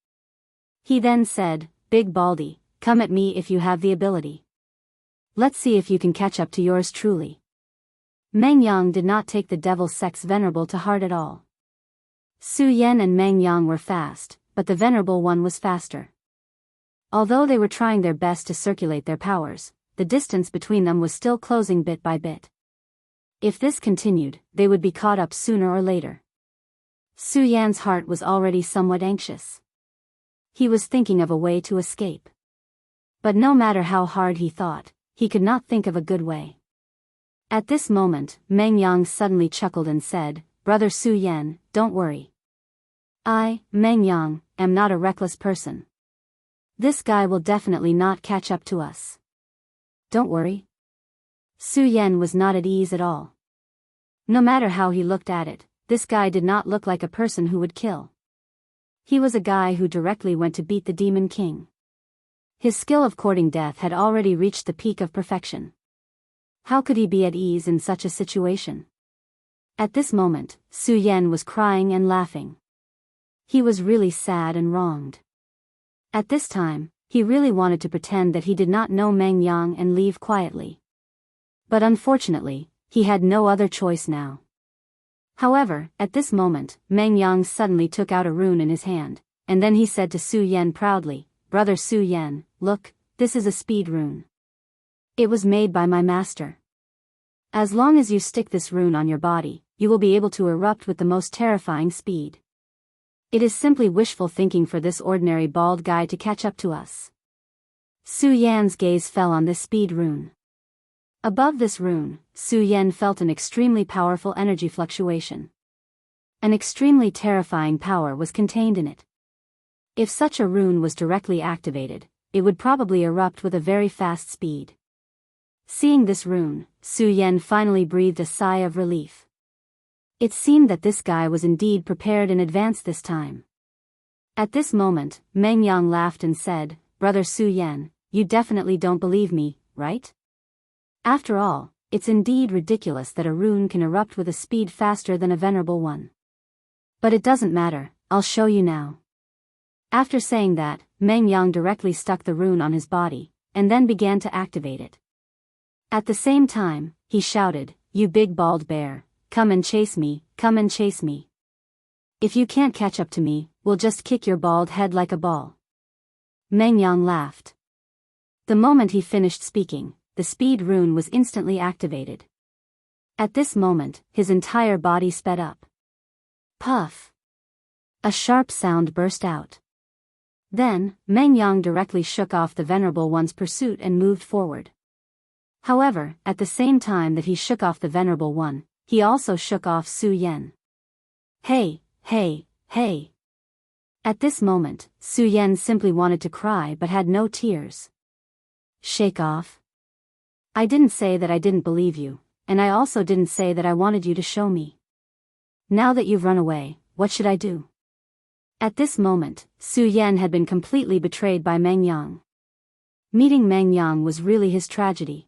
He then said, Big Baldy, come at me if you have the ability. Let's see if you can catch up to yours truly. Meng Yang did not take the devil's sect's venerable to heart at all. Su Yan and Meng Yang were fast, but the venerable one was faster. Although they were trying their best to circulate their powers, the distance between them was still closing bit by bit. If this continued, they would be caught up sooner or later. Su Yan's heart was already somewhat anxious. He was thinking of a way to escape. But no matter how hard he thought, he could not think of a good way. At this moment, Meng Yang suddenly chuckled and said, Brother Su Yan, don't worry. I, Meng Yang, am not a reckless person. This guy will definitely not catch up to us. Don't worry. Su Yan was not at ease at all. No matter how he looked at it, this guy did not look like a person who would kill. He was a guy who directly went to beat the Demon King. His skill of courting death had already reached the peak of perfection. How could he be at ease in such a situation? At this moment, Su Yan was crying and laughing. He was really sad and wronged. At this time, he really wanted to pretend that he did not know Meng Yang and leave quietly. But unfortunately, he had no other choice now. However, at this moment, Meng Yang suddenly took out a rune in his hand, and then he said to Su Yan proudly, Brother Su Yan, look, this is a speed rune. It was made by my master. As long as you stick this rune on your body, you will be able to erupt with the most terrifying speed. It is simply wishful thinking for this ordinary bald guy to catch up to us. Su Yan's gaze fell on this speed rune. Above this rune, Su Yan felt an extremely powerful energy fluctuation. An extremely terrifying power was contained in it. If such a rune was directly activated, it would probably erupt with a very fast speed. Seeing this rune, Su Yan finally breathed a sigh of relief. It seemed that this guy was indeed prepared in advance this time. At this moment, Meng Yang laughed and said, Brother Su Yan, you definitely don't believe me, right? After all, it's indeed ridiculous that a rune can erupt with a speed faster than a venerable one. But it doesn't matter, I'll show you now. After saying that, Meng Yang directly stuck the rune on his body, and then began to activate it. At the same time, he shouted, You big bald bear, come and chase me, come and chase me. If you can't catch up to me, we'll just kick your bald head like a ball. Meng Yang laughed. The moment he finished speaking, the speed rune was instantly activated. At this moment, his entire body sped up. Puff! A sharp sound burst out. Then, Meng Yang directly shook off the venerable one's pursuit and moved forward. However, at the same time that he shook off the venerable one, he also shook off Su Yan. Hey, hey, hey! At this moment, Su Yan simply wanted to cry but had no tears. Shake off? I didn't say that I didn't believe you, and I also didn't say that I wanted you to show me. Now that you've run away, what should I do? At this moment, Su Yan had been completely betrayed by Meng Yang. Meeting Meng Yang was really his tragedy.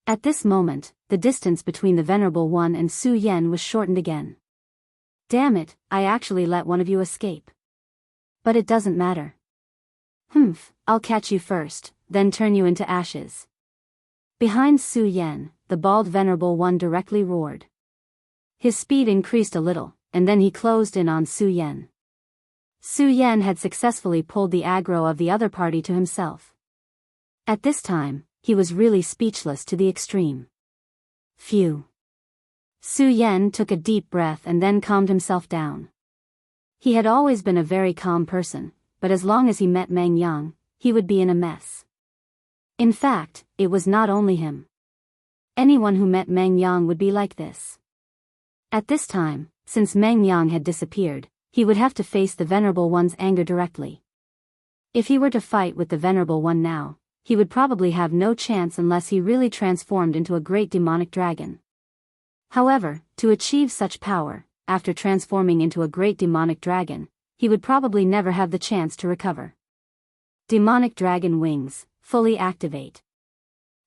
At this moment, the distance between the Venerable One and Su Yan was shortened again. Damn it, I actually let one of you escape. But it doesn't matter. I'll catch you first, then turn you into ashes. Behind Su Yan, the bald Venerable One directly roared. His speed increased a little, and then he closed in on Su Yan. Su Yan had successfully pulled the aggro of the other party to himself. At this time, he was really speechless to the extreme. Phew. Su Yan took a deep breath and then calmed himself down. He had always been a very calm person, but as long as he met Meng Yang, he would be in a mess. In fact, it was not only him. Anyone who met Meng Yang would be like this. At this time, since Meng Yang had disappeared, he would have to face the Venerable One's anger directly. If he were to fight with the Venerable One now, he would probably have no chance unless he really transformed into a great demonic dragon. However, to achieve such power, after transforming into a great demonic dragon, he would probably never have the chance to recover. Demonic dragon wings, fully activate.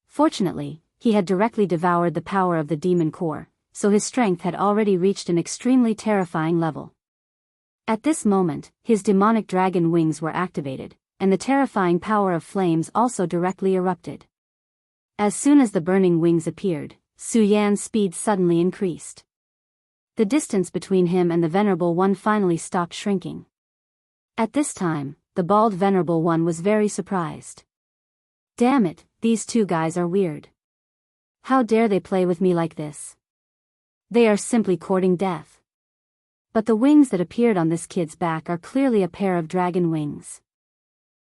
Fortunately, he had directly devoured the power of the demon core, so his strength had already reached an extremely terrifying level. At this moment, his demonic dragon wings were activated, and the terrifying power of flames also directly erupted. As soon as the burning wings appeared, Su Yan's speed suddenly increased. The distance between him and the Venerable One finally stopped shrinking. At this time, the bald Venerable One was very surprised. Damn it, these two guys are weird. How dare they play with me like this? They are simply courting death. But the wings that appeared on this kid's back are clearly a pair of dragon wings.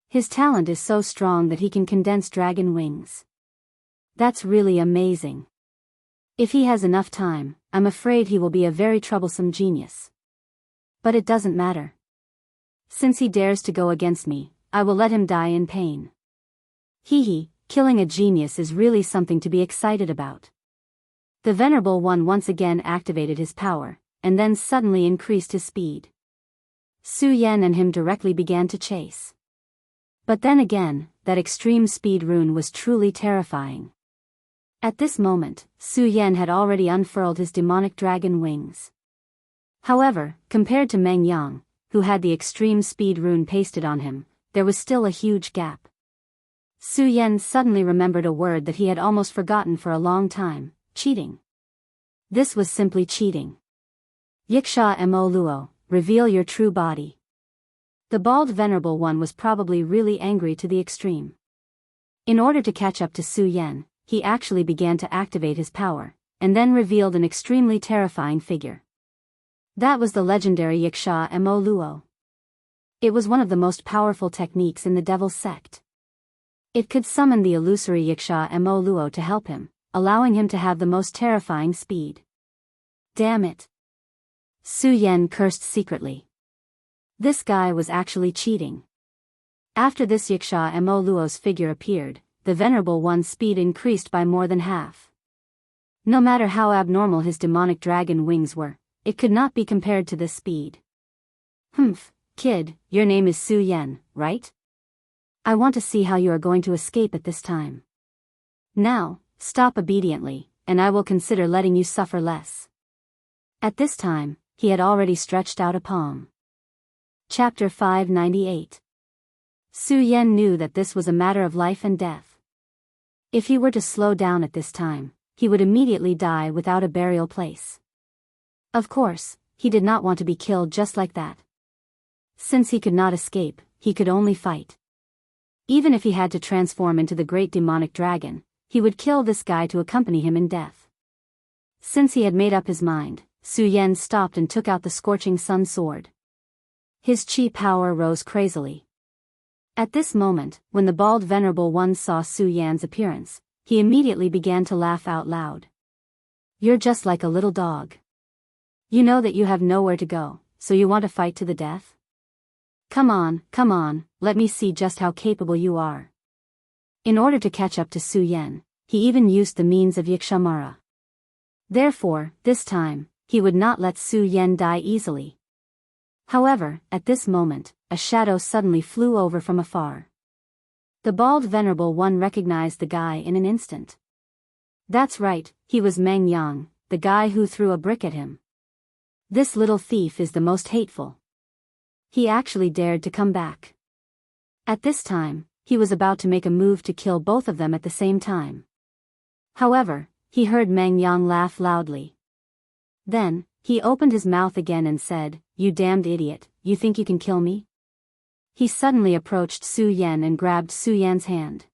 His talent is so strong that he can condense dragon wings. That's really amazing. If he has enough time, I'm afraid he will be a very troublesome genius. But it doesn't matter. Since he dares to go against me, I will let him die in pain. Hee, killing a genius is really something to be excited about. The Venerable One once again activated his power, and then suddenly increased his speed. Su Yan and him directly began to chase. But then again, that extreme speed rune was truly terrifying. At this moment, Su Yan had already unfurled his demonic dragon wings. However, compared to Meng Yang, who had the extreme speed rune pasted on him, there was still a huge gap. Su Yan suddenly remembered a word that he had almost forgotten for a long time: cheating. This was simply cheating. Yiksha Mo Luo, reveal your true body. The bald Venerable One was probably really angry to the extreme. In order to catch up to Su Yan, he actually began to activate his power, and then revealed an extremely terrifying figure. That was the legendary Yiksha Mo Luo. It was one of the most powerful techniques in the Devil's Sect. It could summon the illusory Yiksha Mo Luo to help him, allowing him to have the most terrifying speed. Damn it. Su Yan cursed secretly. This guy was actually cheating. After this Yiksha Mo Luo's figure appeared, the Venerable One's speed increased by more than half. No matter how abnormal his demonic dragon wings were, it could not be compared to this speed. Humph, kid, your name is Su Yan, right? I want to see how you are going to escape at this time. Now, stop obediently, and I will consider letting you suffer less. At this time, he had already stretched out a palm. Chapter 598. Su Yan knew that this was a matter of life and death. If he were to slow down at this time, he would immediately die without a burial place. Of course, he did not want to be killed just like that. Since he could not escape, he could only fight. Even if he had to transform into the great demonic dragon, he would kill this guy to accompany him in death. Since he had made up his mind, Su Yan stopped and took out the scorching sun sword. His chi power rose crazily. At this moment, when the bald Venerable One saw Su Yan's appearance, he immediately began to laugh out loud. You're just like a little dog. You know that you have nowhere to go, so you want to fight to the death? Come on, let me see just how capable you are. In order to catch up to Su Yan, he even used the means of Yikshamara. Therefore, this time, he would not let Su Yan die easily. However, at this moment, a shadow suddenly flew over from afar. The bald Venerable One recognized the guy in an instant. That's right, he was Meng Yang, the guy who threw a brick at him. This little thief is the most hateful. He actually dared to come back. At this time, he was about to make a move to kill both of them at the same time. However, he heard Meng Yang laugh loudly. Then, he opened his mouth again and said, "You damned idiot, you think you can kill me?" He suddenly approached Su Yan and grabbed Su Yan's hand.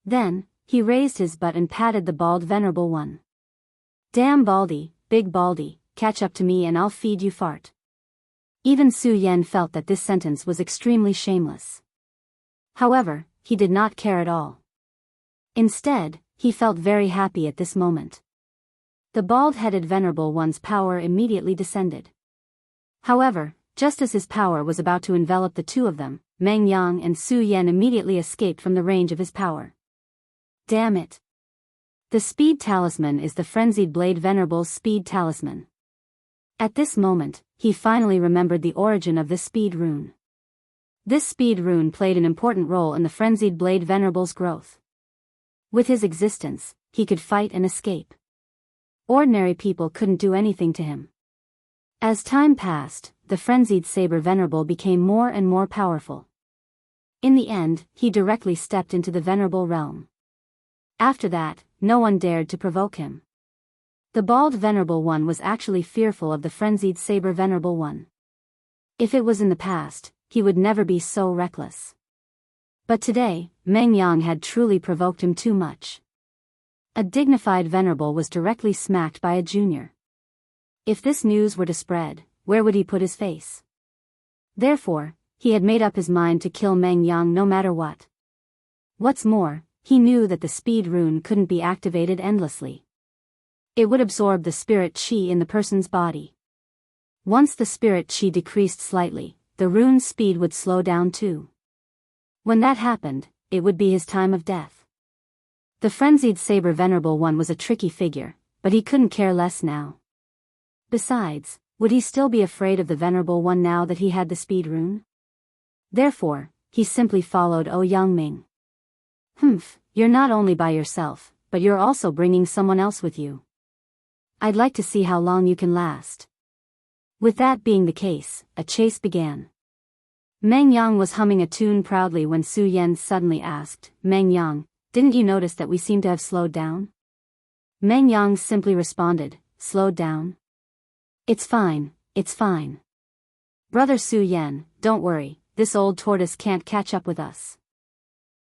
Then, he raised his butt and patted the bald venerable one. "Damn Baldy, big Baldy, catch up to me and I'll feed you fart." Even Su Yan felt that this sentence was extremely shameless. However, he did not care at all. Instead, he felt very happy at this moment. The bald-headed venerable one's power immediately descended. However, just as his power was about to envelop the two of them, Meng Yang and Su Yan immediately escaped from the range of his power. Damn it! The speed talisman is the frenzied blade venerable's speed talisman. At this moment, he finally remembered the origin of this speed rune. This speed rune played an important role in the frenzied blade venerable's growth. With his existence, he could fight and escape. Ordinary people couldn't do anything to him. As time passed, the frenzied saber venerable became more and more powerful. In the end, he directly stepped into the venerable realm. After that, no one dared to provoke him. The bald venerable one was actually fearful of the frenzied saber venerable one. If it was in the past, he would never be so reckless. But today, Meng Yang had truly provoked him too much. A dignified venerable was directly smacked by a junior. If this news were to spread, where would he put his face? Therefore, he had made up his mind to kill Meng Yang no matter what. What's more, he knew that the speed rune couldn't be activated endlessly. It would absorb the spirit chi in the person's body. Once the spirit chi decreased slightly, the rune's speed would slow down too. When that happened, it would be his time of death. The frenzied saber venerable one was a tricky figure, but he couldn't care less now. Besides, would he still be afraid of the venerable one now that he had the speed rune? Therefore, he simply followed Yang Ming. "Humph, you're not only by yourself, but you're also bringing someone else with you. I'd like to see how long you can last." With that being the case, a chase began. Meng Yang was humming a tune proudly when Su Yan suddenly asked, "Meng Yang, didn't you notice that we seem to have slowed down?" Meng Yang simply responded, "Slowed down? It's fine, it's fine. Brother Su Yan, don't worry, this old tortoise can't catch up with us."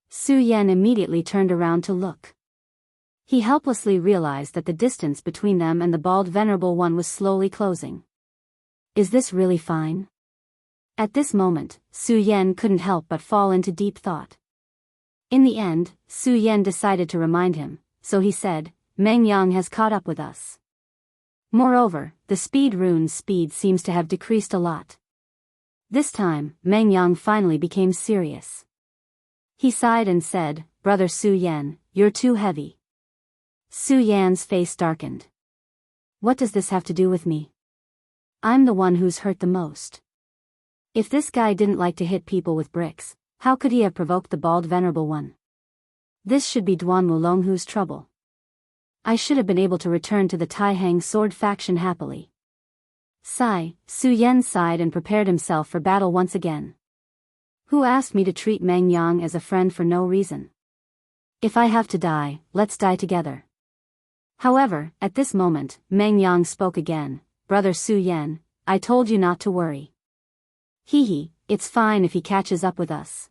Su Yan immediately turned around to look. He helplessly realized that the distance between them and the bald venerable one was slowly closing. Is this really fine? At this moment, Su Yan couldn't help but fall into deep thought. In the end, Su Yan decided to remind him, so he said, "Meng Yang has caught up with us. Moreover, the speed rune's speed seems to have decreased a lot." This time, Meng Yang finally became serious. He sighed and said, "Brother Su Yan, you're too heavy." Su Yan's face darkened. "What does this have to do with me? I'm the one who's hurt the most. If this guy didn't like to hit people with bricks, how could he have provoked the bald venerable one? This should be Duan Wulonghu's trouble. I should have been able to return to the Taihang sword faction happily." Su Yan sighed and prepared himself for battle once again. "Who asked me to treat Meng Yang as a friend for no reason? If I have to die, let's die together." However, at this moment, Meng Yang spoke again, "Brother Su Yan, I told you not to worry. It's fine if he catches up with us.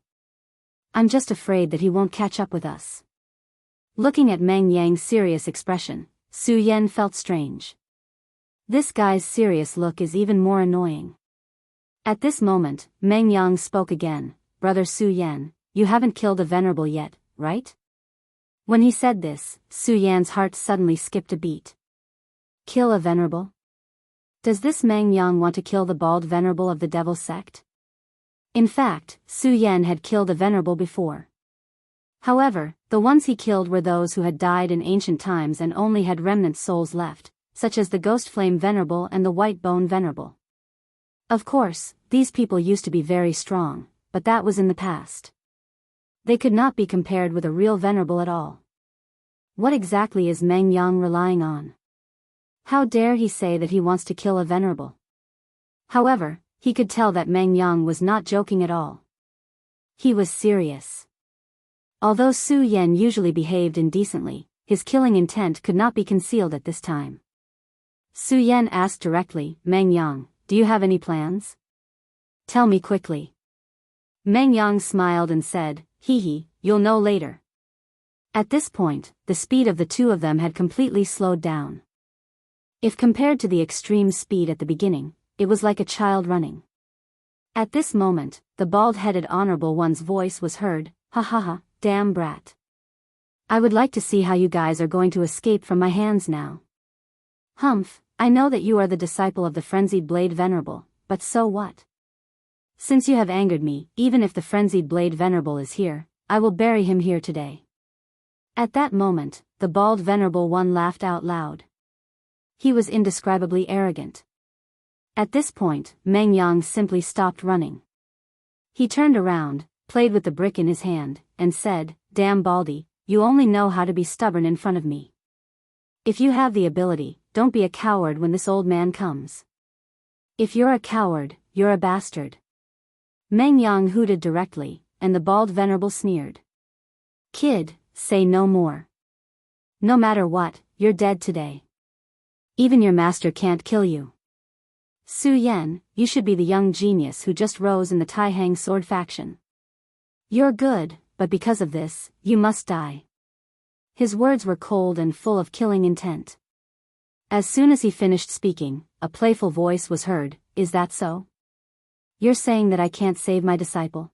I'm just afraid that he won't catch up with us." Looking at Meng Yang's serious expression, Su Yan felt strange. This guy's serious look is even more annoying. At this moment, Meng Yang spoke again, "Brother Su Yan, you haven't killed a venerable yet, right?" When he said this, Su Yan's heart suddenly skipped a beat. Kill a venerable? Does this Meng Yang want to kill the bald venerable of the devil sect? In fact, Su Yan had killed a venerable before. However, the ones he killed were those who had died in ancient times and only had remnant souls left, such as the Ghost Flame Venerable and the White Bone Venerable. Of course, these people used to be very strong, but that was in the past. They could not be compared with a real venerable at all. What exactly is Meng Yang relying on? How dare he say that he wants to kill a venerable? However, he could tell that Meng Yang was not joking at all. He was serious. Although Su Yan usually behaved indecently, his killing intent could not be concealed at this time. Su Yan asked directly. Meng Yang, do you have any plans? Tell me quickly. Meng Yang smiled and said, hee, you'll know later. At this point, the speed of the two of them had completely slowed down. If compared to the extreme speed at the beginning, it was like a child running. At this moment, the bald-headed Honorable One's voice was heard, ha ha ha, damn brat. I would like to see how you guys are going to escape from my hands now. Humph, I know that you are the disciple of the Frenzied Blade Venerable, but so what? Since you have angered me, even if the Frenzied Blade Venerable is here, I will bury him here today. At that moment, the bald Venerable One laughed out loud. He was indescribably arrogant. At this point, Meng Yang simply stopped running. He turned around, played with the brick in his hand, and said, damn Baldy, you only know how to be stubborn in front of me. If you have the ability, don't be a coward when this old man comes. If you're a coward, you're a bastard. Meng Yang hooted directly, and the bald Venerable sneered. Kid, say no more. No matter what, you're dead today. Even your master can't kill you. Su Yan, you should be the young genius who just rose in the Taihang sword faction. You're good, but because of this, you must die. His words were cold and full of killing intent. As soon as he finished speaking, a playful voice was heard, is that so? You're saying that I can't save my disciple?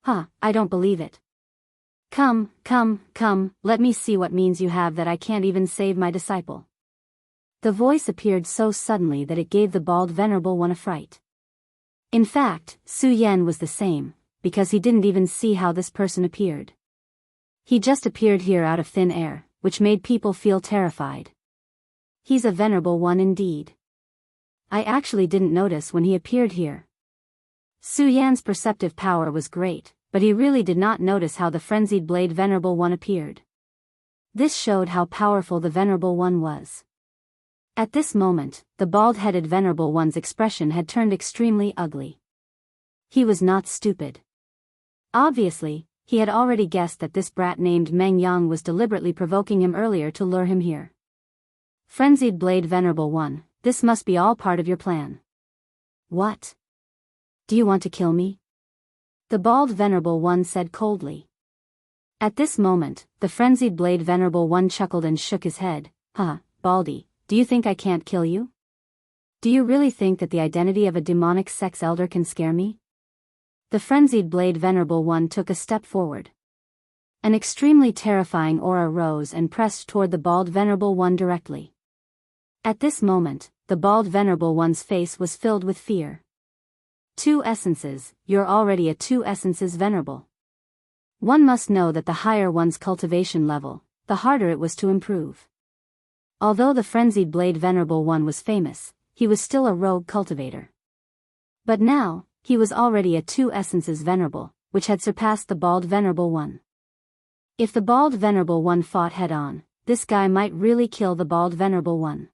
Huh, I don't believe it. Come, let me see what means you have that I can't even save my disciple. The voice appeared so suddenly that it gave the bald Venerable One a fright. In fact, Su Yan was the same, because he didn't even see how this person appeared. He just appeared here out of thin air, which made people feel terrified. He's a Venerable One indeed. I actually didn't notice when he appeared here. Su Yan's perceptive power was great, but he really did not notice how the Frenzied Blade Venerable One appeared. This showed how powerful the Venerable One was. At this moment, the bald-headed Venerable One's expression had turned extremely ugly. He was not stupid. Obviously, he had already guessed that this brat named Meng Yang was deliberately provoking him earlier to lure him here. Frenzied Blade Venerable One, this must be all part of your plan. What? Do you want to kill me? The bald Venerable One said coldly. At this moment, the Frenzied Blade Venerable One chuckled and shook his head. Huh, Baldy. Do you think I can't kill you? Do you really think that the identity of a demonic sex elder can scare me? The Frenzied Blade Venerable One took a step forward. An extremely terrifying aura rose and pressed toward the bald Venerable One directly. At this moment, the bald Venerable One's face was filled with fear. 2 essences, you're already a 2 essences Venerable. One must know that the higher one's cultivation level, the harder it was to improve. Although the Frenzied Blade Venerable One was famous, he was still a rogue cultivator. But now, he was already a 2 essences Venerable, which had surpassed the bald Venerable One. If the bald Venerable One fought head-on, this guy might really kill the bald Venerable One.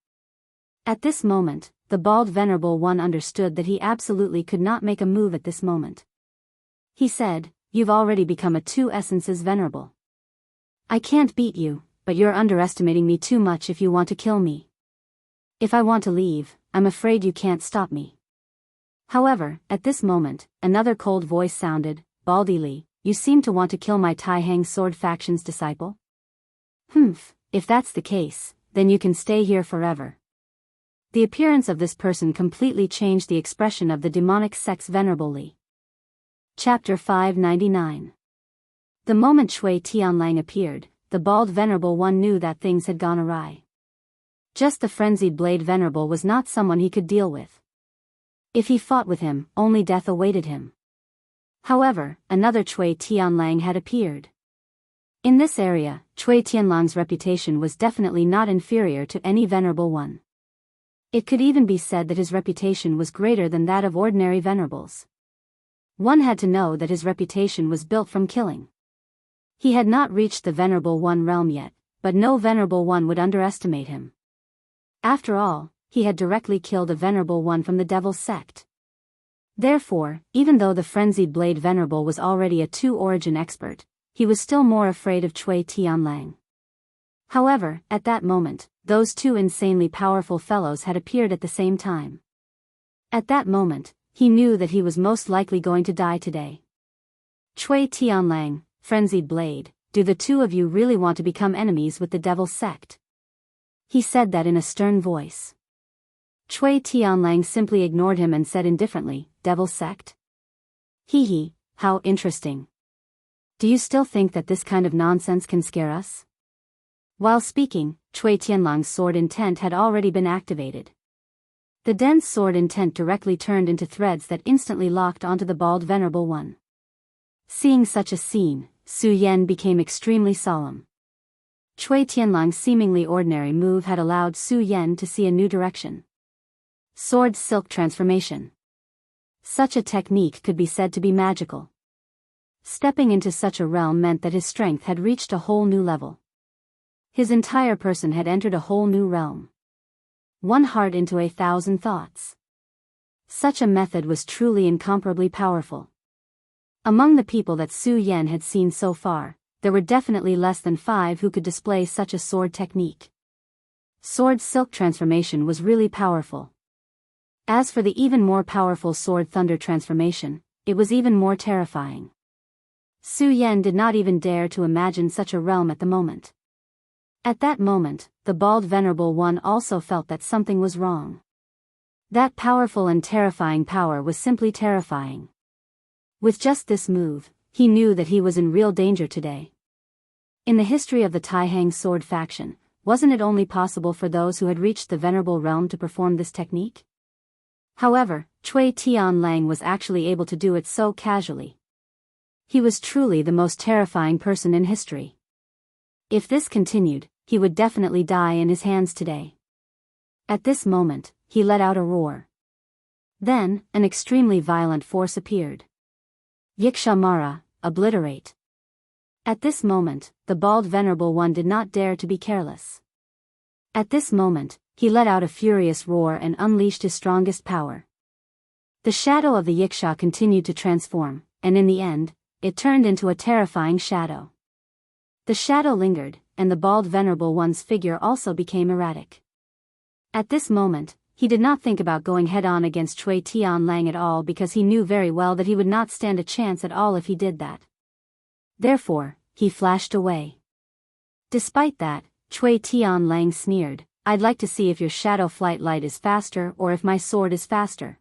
At this moment, the bald Venerable One understood that he absolutely could not make a move at this moment. He said, you've already become a 2 essences Venerable. I can't beat you, but you're underestimating me too much if you want to kill me. If I want to leave, I'm afraid you can't stop me. However, at this moment, another cold voice sounded, Baldy Li, you seem to want to kill my Taihang sword faction's disciple? Humph, if that's the case, then you can stay here forever. The appearance of this person completely changed the expression of the demonic sex Venerable Li. Chapter 599. The moment Shui Tianlang appeared, the bald Venerable One knew that things had gone awry. Just the Frenzied Blade Venerable was not someone he could deal with. If he fought with him, only death awaited him. However, another Shui Tianlang had appeared. In this area, Shui Tianlang's reputation was definitely not inferior to any Venerable One. It could even be said that his reputation was greater than that of ordinary Venerables. One had to know that his reputation was built from killing. He had not reached the Venerable One realm yet, but no Venerable One would underestimate him. After all, he had directly killed a Venerable One from the Devil's Sect. Therefore, even though the Frenzied Blade Venerable was already a 2 origin expert, he was still more afraid of Shui Tianlang. However, at that moment, those two insanely powerful fellows had appeared at the same time. At that moment, he knew that he was most likely going to die today. Cui Tianlang, frenzied blade, do the two of you really want to become enemies with the devil's sect? He said that in a stern voice. Cui Tianlang simply ignored him and said indifferently, devil's sect? Hee hee, how interesting. Do you still think that this kind of nonsense can scare us? While speaking, Cui Tianlang's sword intent had already been activated. The dense sword intent directly turned into threads that instantly locked onto the bald Venerable One. Seeing such a scene, Su Yan became extremely solemn. Cui Tianlang's seemingly ordinary move had allowed Su Yan to see a new direction. Sword silk transformation. Such a technique could be said to be magical. Stepping into such a realm meant that his strength had reached a whole new level. His entire person had entered a whole new realm. One heart into 1,000 thoughts. Such a method was truly incomparably powerful. Among the people that Su Yan had seen so far, there were definitely less than 5 who could display such a sword technique. Sword silk transformation was really powerful. As for the even more powerful sword thunder transformation, it was even more terrifying. Su Yan did not even dare to imagine such a realm at the moment. At that moment, the bald Venerable One also felt that something was wrong. That powerful and terrifying power was simply terrifying. With just this move, he knew that he was in real danger today. In the history of the Taihang sword faction, wasn't it only possible for those who had reached the Venerable realm to perform this technique? However, Cui Tianlang was actually able to do it so casually. He was truly the most terrifying person in history. If this continued, he would definitely die in his hands today. At this moment, he let out a roar. Then, an extremely violent force appeared. Yiksha Mara, obliterate. At this moment, the bald Venerable One did not dare to be careless. At this moment, he let out a furious roar and unleashed his strongest power. The shadow of the Yiksha continued to transform, and in the end, it turned into a terrifying shadow. The shadow lingered, and the bald Venerable One's figure also became erratic. At this moment, he did not think about going head-on against Cui Tianlang at all because he knew very well that he would not stand a chance at all if he did that. Therefore, he flashed away. Despite that, Cui Tianlang sneered, I'd like to see if your shadow flight light is faster or if my sword is faster.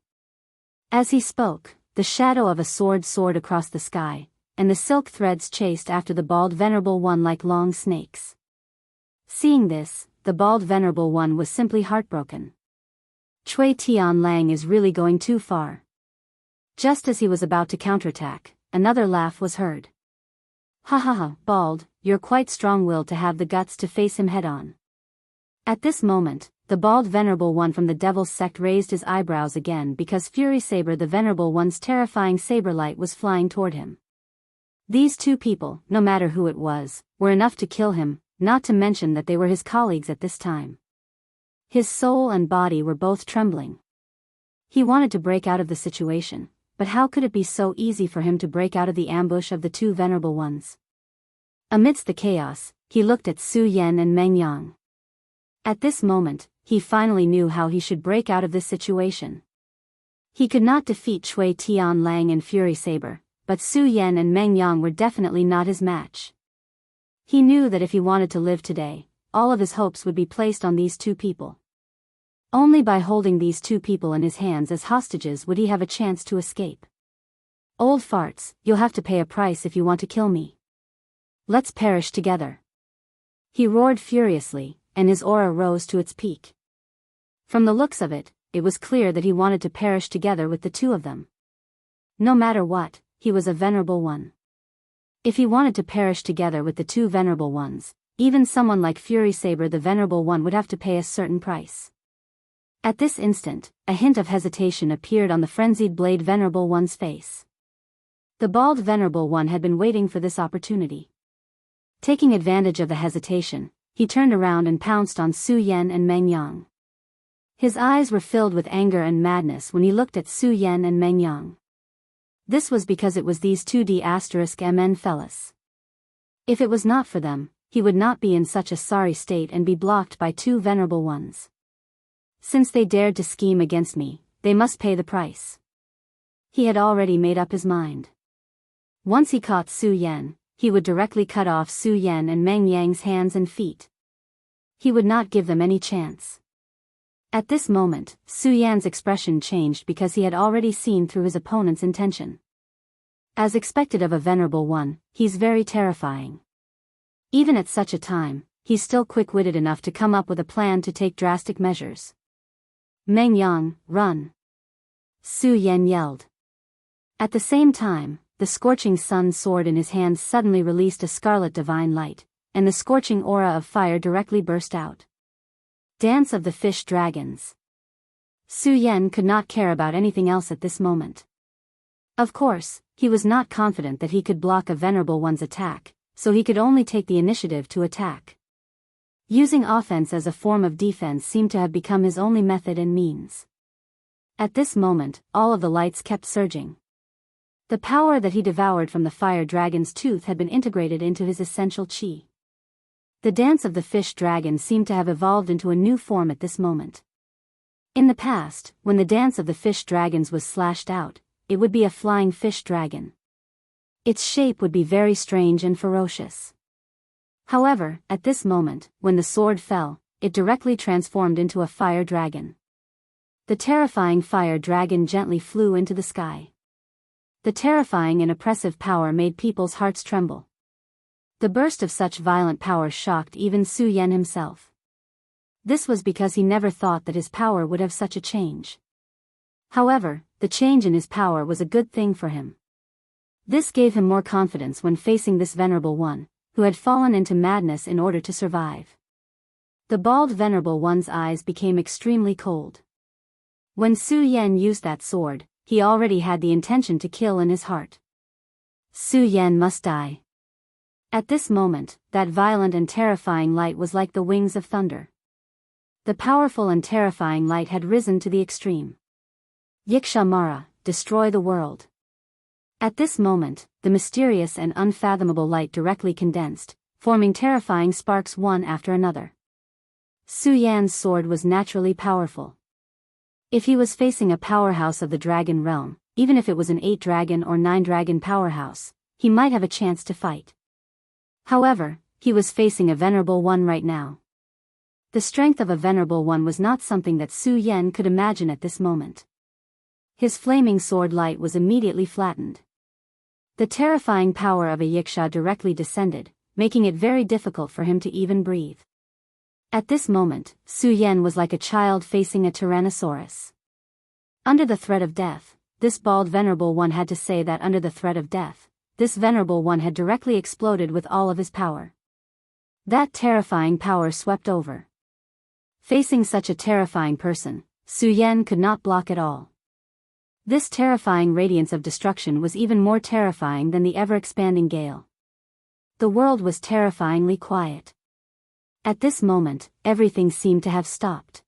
As he spoke, the shadow of a sword soared across the sky, and the silk threads chased after the bald Venerable One like long snakes. Seeing this, the bald Venerable One was simply heartbroken. Cui Tianlang is really going too far. Just as he was about to counterattack, another laugh was heard. Ha ha ha, bald, you're quite strong-willed to have the guts to face him head-on. At this moment, the bald Venerable One from the Devil's Sect raised his eyebrows again because Fury Saber the Venerable One's terrifying saber light was flying toward him. These two people, no matter who it was, were enough to kill him, not to mention that they were his colleagues at this time. His soul and body were both trembling. He wanted to break out of the situation, but how could it be so easy for him to break out of the ambush of the two Venerable Ones? Amidst the chaos, he looked at Su Yan and Meng Yang. At this moment, he finally knew how he should break out of this situation. He could not defeat Cui Tianlang and Fury Saber, but Su Yan and Meng Yang were definitely not his match. He knew that if he wanted to live today, all of his hopes would be placed on these two people. Only by holding these two people in his hands as hostages would he have a chance to escape. Old farts, you'll have to pay a price if you want to kill me. Let's perish together. He roared furiously, and his aura rose to its peak. From the looks of it, it was clear that he wanted to perish together with the two of them. No matter what, he was a Venerable One. If he wanted to perish together with the two Venerable Ones, even someone like Fury Saber the Venerable One would have to pay a certain price. At this instant, a hint of hesitation appeared on the frenzied blade Venerable One's face. The bald Venerable One had been waiting for this opportunity. Taking advantage of the hesitation, he turned around and pounced on Su Yan and Meng Yang. His eyes were filled with anger and madness when he looked at Su Yan and Meng Yang. This was because it was these two D***MN fellas. If it was not for them, he would not be in such a sorry state and be blocked by two venerable ones. Since they dared to scheme against me, they must pay the price. He had already made up his mind. Once he caught Su Yan, he would directly cut off Su Yan and Meng Yang's hands and feet. He would not give them any chance. At this moment, Su Yan's expression changed because he had already seen through his opponent's intention. As expected of a venerable one, he's very terrifying. Even at such a time, he's still quick-witted enough to come up with a plan to take drastic measures. Meng Yang, run! Su Yan yelled. At the same time, the scorching sun sword in his hands suddenly released a scarlet divine light, and the scorching aura of fire directly burst out. Dance of the Fish Dragons. Su Yan could not care about anything else at this moment. Of course, he was not confident that he could block a venerable one's attack, so he could only take the initiative to attack. Using offense as a form of defense seemed to have become his only method and means. At this moment, all of the lights kept surging. The power that he devoured from the fire dragon's tooth had been integrated into his essential qi. The dance of the fish dragon seemed to have evolved into a new form at this moment. In the past, when the dance of the fish dragons was slashed out, it would be a flying fish dragon. Its shape would be very strange and ferocious. However, at this moment, when the sword fell, it directly transformed into a fire dragon. The terrifying fire dragon gently flew into the sky. The terrifying and oppressive power made people's hearts tremble. The burst of such violent power shocked even Su Yan himself. This was because he never thought that his power would have such a change. However, the change in his power was a good thing for him. This gave him more confidence when facing this venerable one, who had fallen into madness in order to survive. The bald venerable one's eyes became extremely cold. When Su Yan used that sword, he already had the intention to kill in his heart. Su Yan must die. At this moment, that violent and terrifying light was like the wings of thunder. The powerful and terrifying light had risen to the extreme. Yiksha Mara, destroy the world. At this moment, the mysterious and unfathomable light directly condensed, forming terrifying sparks one after another. Su Yan's sword was naturally powerful. If he was facing a powerhouse of the dragon realm, even if it was an 8-dragon or 9-dragon powerhouse, he might have a chance to fight. However, he was facing a venerable one right now. The strength of a venerable one was not something that Su Yan could imagine at this moment. His flaming sword light was immediately flattened. The terrifying power of a yiksha directly descended, making it very difficult for him to even breathe. At this moment, Su Yan was like a child facing a tyrannosaurus. Under the threat of death, this bald venerable one had to say that under the threat of death, this venerable one had directly exploded with all of his power. That terrifying power swept over. Facing such a terrifying person, Su Yan could not block at all. This terrifying radiance of destruction was even more terrifying than the ever-expanding gale. The world was terrifyingly quiet. At this moment, everything seemed to have stopped.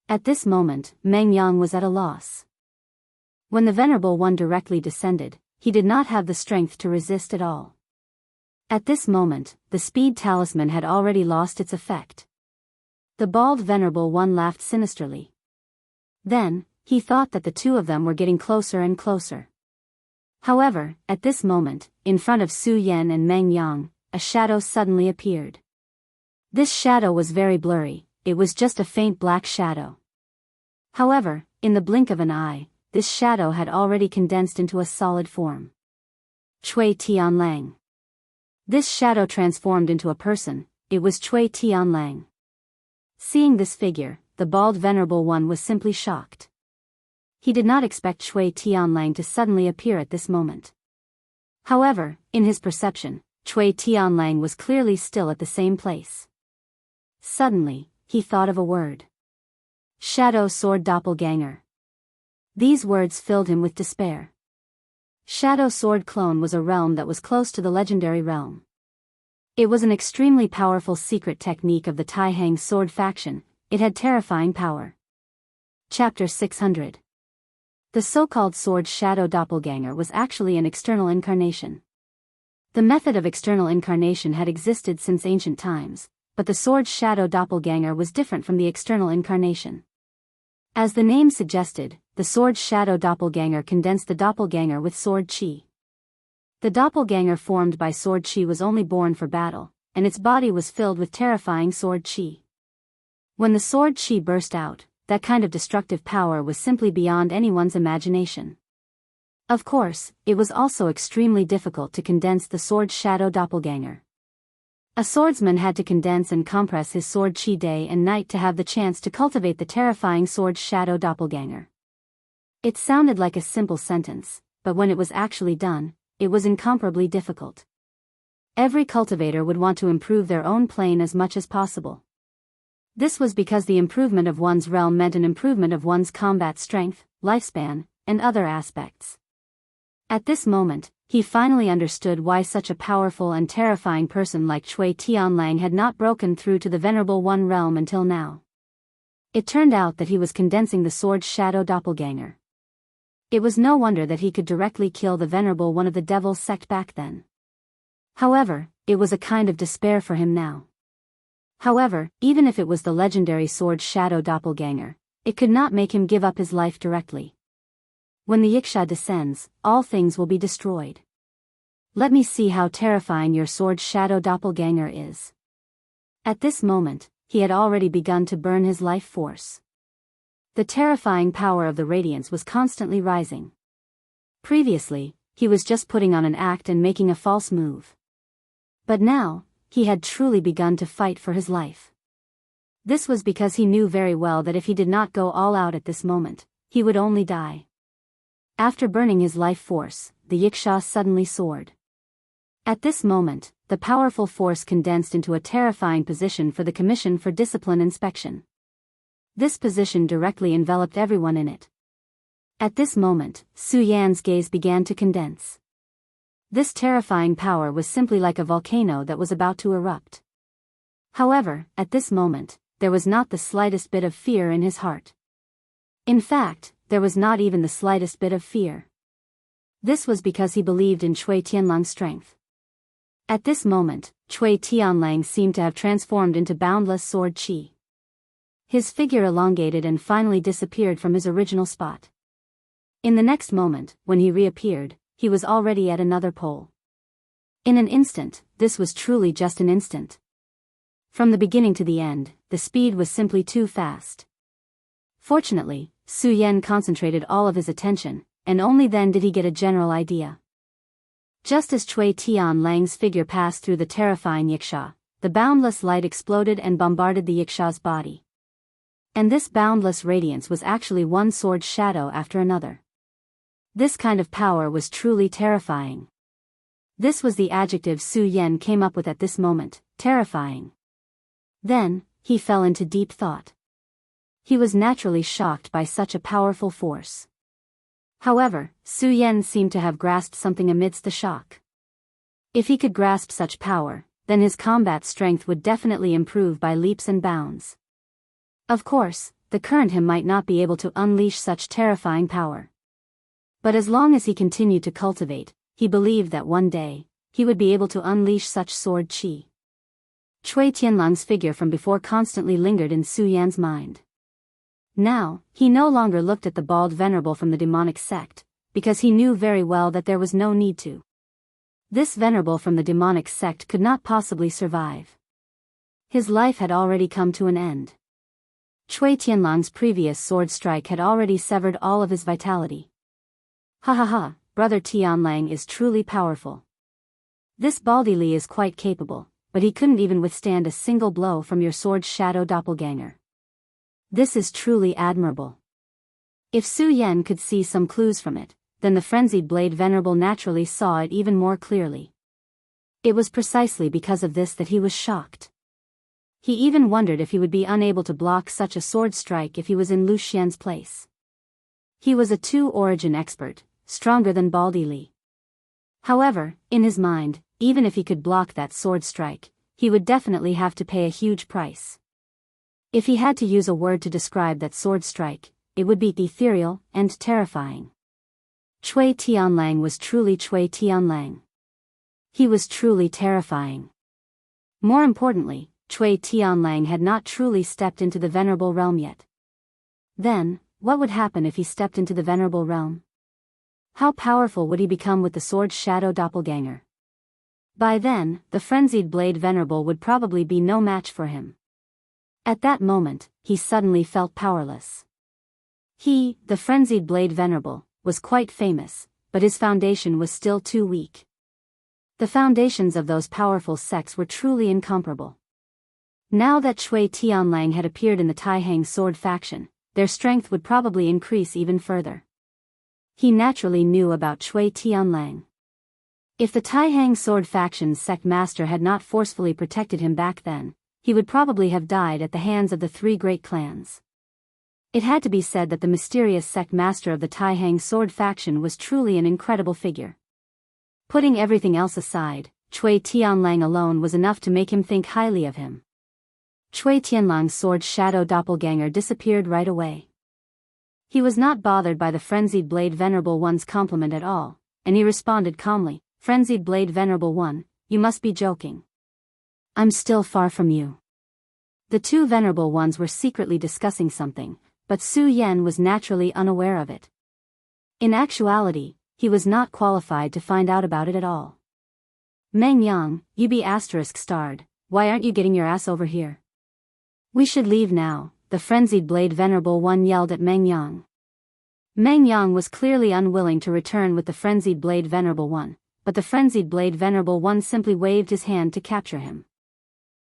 At this moment, Meng Yang was at a loss. When the venerable one directly descended, he did not have the strength to resist at all. At this moment, the speed talisman had already lost its effect. The bald venerable one laughed sinisterly. Then, he thought that the two of them were getting closer and closer. However, at this moment, in front of Su Yan and Meng Yang, a shadow suddenly appeared. This shadow was very blurry, it was just a faint black shadow. However, in the blink of an eye, this shadow had already condensed into a solid form. Cui Tianlang. This shadow transformed into a person, it was Cui Tianlang. Seeing this figure, the bald venerable one was simply shocked. He did not expect Cui Tianlang to suddenly appear at this moment. However, in his perception, Cui Tianlang was clearly still at the same place. Suddenly, he thought of a word. Shadow Sword Doppelganger. These words filled him with despair. Shadow Sword Clone was a realm that was close to the legendary realm. It was an extremely powerful secret technique of the Taihang sword faction, it had terrifying power. Chapter 600. The so-called sword Shadow Doppelganger was actually an external incarnation. The method of external incarnation had existed since ancient times, but the sword shadow doppelganger was different from the external incarnation. As the name suggested, the sword shadow doppelganger condensed the doppelganger with sword chi. The doppelganger formed by sword chi was only born for battle, and its body was filled with terrifying sword chi. When the sword chi burst out, that kind of destructive power was simply beyond anyone's imagination. Of course, it was also extremely difficult to condense the sword shadow doppelganger. A swordsman had to condense and compress his sword chi day and night to have the chance to cultivate the terrifying sword shadow doppelganger. It sounded like a simple sentence, but when it was actually done, it was incomparably difficult. Every cultivator would want to improve their own plane as much as possible. This was because the improvement of one's realm meant an improvement of one's combat strength, lifespan, and other aspects. At this moment, he finally understood why such a powerful and terrifying person like Chui Tianlang had not broken through to the Venerable One realm until now. It turned out that he was condensing the sword shadow doppelganger. It was no wonder that he could directly kill the Venerable One of the Devil's sect back then. However, it was a kind of despair for him now. However, even if it was the legendary sword shadow doppelganger, it could not make him give up his life directly. When the Yiksha descends, all things will be destroyed. Let me see how terrifying your sword shadow doppelganger is. At this moment, he had already begun to burn his life force. The terrifying power of the radiance was constantly rising. Previously, he was just putting on an act and making a false move. But now, he had truly begun to fight for his life. This was because he knew very well that if he did not go all out at this moment, he would only die. After burning his life force, the Yiksha suddenly soared. At this moment, the powerful force condensed into a terrifying position for the Commission for Discipline Inspection. This position directly enveloped everyone in it. At this moment, Su Yan's gaze began to condense. This terrifying power was simply like a volcano that was about to erupt. However, at this moment, there was not the slightest bit of fear in his heart. In fact, there was not even the slightest bit of fear. This was because he believed in Chui Tianlang's strength. At this moment, Chui Tianlang seemed to have transformed into boundless sword chi. His figure elongated and finally disappeared from his original spot. In the next moment, when he reappeared, he was already at another pole. In an instant, this was truly just an instant. From the beginning to the end, the speed was simply too fast. Fortunately, Su Yan concentrated all of his attention, and only then did he get a general idea. Just as Chui Tianlang's figure passed through the terrifying Yiksha, the boundless light exploded and bombarded the Yiksha's body. And this boundless radiance was actually one sword shadow after another. This kind of power was truly terrifying. This was the adjective Su Yan came up with at this moment, terrifying. Then, he fell into deep thought. He was naturally shocked by such a powerful force. However, Su Yan seemed to have grasped something amidst the shock. If he could grasp such power, then his combat strength would definitely improve by leaps and bounds. Of course, the current him might not be able to unleash such terrifying power. But as long as he continued to cultivate, he believed that one day, he would be able to unleash such sword chi. Chui Tianlang's figure from before constantly lingered in Su Yan's mind. Now, he no longer looked at the bald venerable from the demonic sect, because he knew very well that there was no need to. This venerable from the demonic sect could not possibly survive. His life had already come to an end. Chui Tianlang's previous sword strike had already severed all of his vitality. Ha ha ha, brother Tianlang is truly powerful. This Baldy Li is quite capable, but he couldn't even withstand a single blow from your sword shadow doppelganger. This is truly admirable. If Su Yan could see some clues from it, then the frenzied blade venerable naturally saw it even more clearly. It was precisely because of this that he was shocked. He even wondered if he would be unable to block such a sword strike if he was in Lu Xian's place. He was a two-origin expert, stronger than Baldy Li. However, in his mind, even if he could block that sword strike, he would definitely have to pay a huge price. If he had to use a word to describe that sword strike, it would be ethereal and terrifying. Chui Tianlang was truly Chui Tianlang. He was truly terrifying. More importantly, Cui Tianlang had not truly stepped into the venerable realm yet. Then, what would happen if he stepped into the venerable realm? How powerful would he become with the sword's shadow doppelganger? By then, the frenzied blade venerable would probably be no match for him. At that moment, he suddenly felt powerless. He, the frenzied blade venerable, was quite famous, but his foundation was still too weak. The foundations of those powerful sects were truly incomparable. Now that Cui Tianlang had appeared in the Taihang sword faction, their strength would probably increase even further. He naturally knew about Cui Tianlang. If the Taihang sword faction's sect master had not forcefully protected him back then, he would probably have died at the hands of the three great clans. It had to be said that the mysterious sect master of the Taihang sword faction was truly an incredible figure. Putting everything else aside, Cui Tianlang alone was enough to make him think highly of him. Cui Tianlang's sword's shadow doppelganger disappeared right away. He was not bothered by the frenzied blade venerable one's compliment at all, and he responded calmly, "Frenzied blade venerable one, you must be joking. I'm still far from you." The two venerable ones were secretly discussing something, but Su Yan was naturally unaware of it. In actuality, he was not qualified to find out about it at all. "Meng Yang, you be **starred, why aren't you getting your ass over here? We should leave now," the frenzied blade venerable one yelled at Meng Yang. Meng Yang was clearly unwilling to return with the frenzied blade venerable one, but the frenzied blade venerable one simply waved his hand to capture him.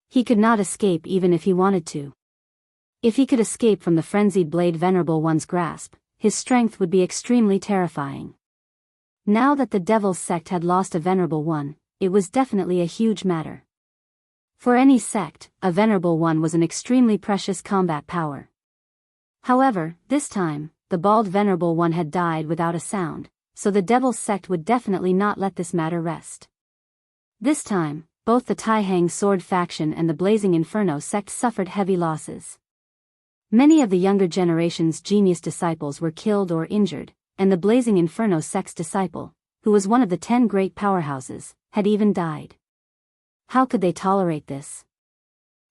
He could not escape even if he wanted to. If he could escape from the frenzied blade venerable one's grasp, his strength would be extremely terrifying. Now that the Devil's sect had lost a venerable one, it was definitely a huge matter. For any sect, a venerable one was an extremely precious combat power. However, this time, the bald venerable one had died without a sound, so the Devil's sect would definitely not let this matter rest. This time, both the Taihang sword faction and the Blazing Inferno sect suffered heavy losses. Many of the younger generation's genius disciples were killed or injured, and the Blazing Inferno sect's disciple, who was one of the 10 great powerhouses, had even died. How could they tolerate this?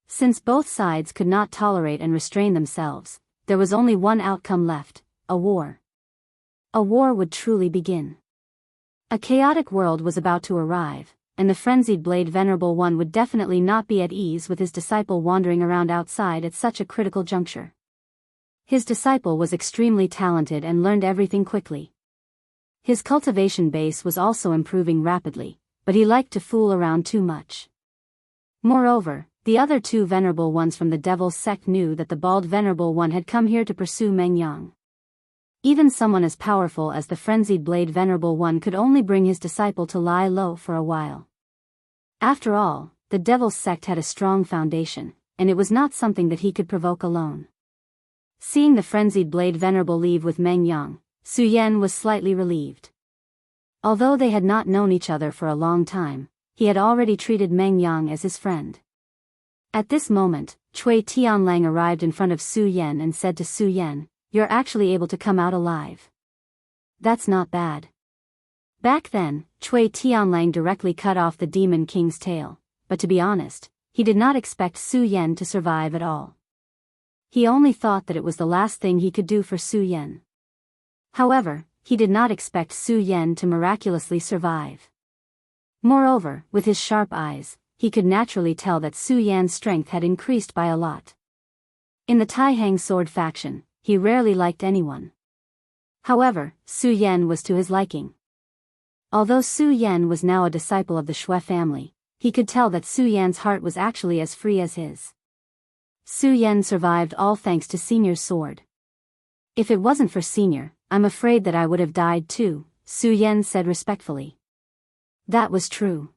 Since both sides could not tolerate and restrain themselves, there was only one outcome left: a war. A war would truly begin. A chaotic world was about to arrive, and the frenzied blade venerable one would definitely not be at ease with his disciple wandering around outside at such a critical juncture. His disciple was extremely talented and learned everything quickly. His cultivation base was also improving rapidly, but he liked to fool around too much. Moreover, the other two venerable ones from the Devil's sect knew that the bald venerable one had come here to pursue Meng Yang. Even someone as powerful as the frenzied blade venerable one could only bring his disciple to lie low for a while. After all, the Devil's sect had a strong foundation, and it was not something that he could provoke alone. Seeing the frenzied blade venerable leave with Meng Yang, Su Yan was slightly relieved. Although they had not known each other for a long time, he had already treated Meng Yang as his friend. At this moment, Cui Tianlang arrived in front of Su Yan and said to Su Yan, "You're actually able to come out alive. That's not bad." Back then, Cui Tianlang directly cut off the Demon King's tail, but to be honest, he did not expect Su Yan to survive at all. He only thought that it was the last thing he could do for Su Yan. However, he did not expect Su Yan to miraculously survive. Moreover, with his sharp eyes, he could naturally tell that Su Yan's strength had increased by a lot. In the Taihang sword faction, he rarely liked anyone. However, Su Yan was to his liking. Although Su Yan was now a disciple of the Shui family, he could tell that Su Yan's heart was actually as free as his. Su Yan survived all thanks to Senior's sword. "If it wasn't for Senior, I'm afraid that I would have died too," Su Yan said respectfully. That was true.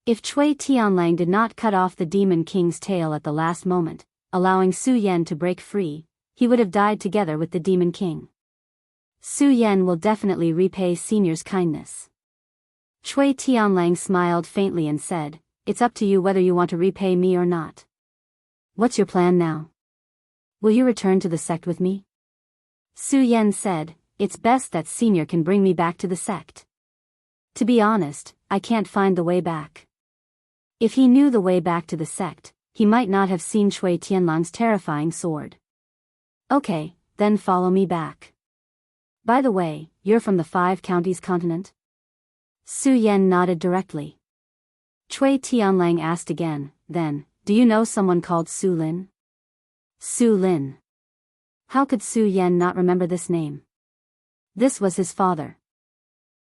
If Cui Tianlang did not cut off the Demon King's tail at the last moment, allowing Su Yan to break free, he would have died together with the Demon King. Su Yan will definitely repay Senior's kindness. Cui Tianlang smiled faintly and said, "It's up to you whether you want to repay me or not. What's your plan now? Will you return to the sect with me?" Su Yan said, "It's best that Senior can bring me back to the sect." To be honest, I can't find the way back. If he knew the way back to the sect, he might not have seen Cui Tianlang's terrifying sword. Okay, then follow me back. By the way, you're from the Five Counties continent? Su Yan nodded directly. Cui Tianlang asked again, then, do you know someone called Su Lin? Su Lin. How could Su Yan not remember this name? This was his father.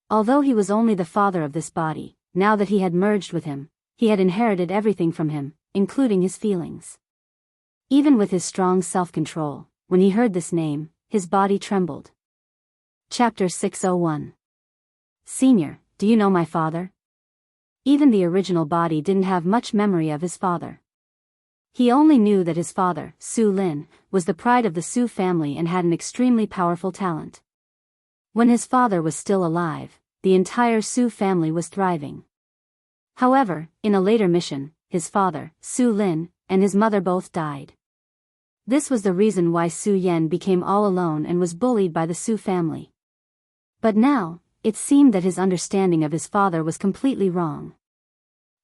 Although he was only the father of this body, now that he had merged with him, he had inherited everything from him, including his feelings. Even with his strong self-control, when he heard this name, his body trembled. Chapter 601. Senior, do you know my father? Even the original body didn't have much memory of his father. He only knew that his father, Su Lin, was the pride of the Su family and had an extremely powerful talent. When his father was still alive, the entire Su family was thriving. However, in a later mission, his father, Su Lin, and his mother both died. This was the reason why Su Yan became all alone and was bullied by the Su family. But now, it seemed that his understanding of his father was completely wrong.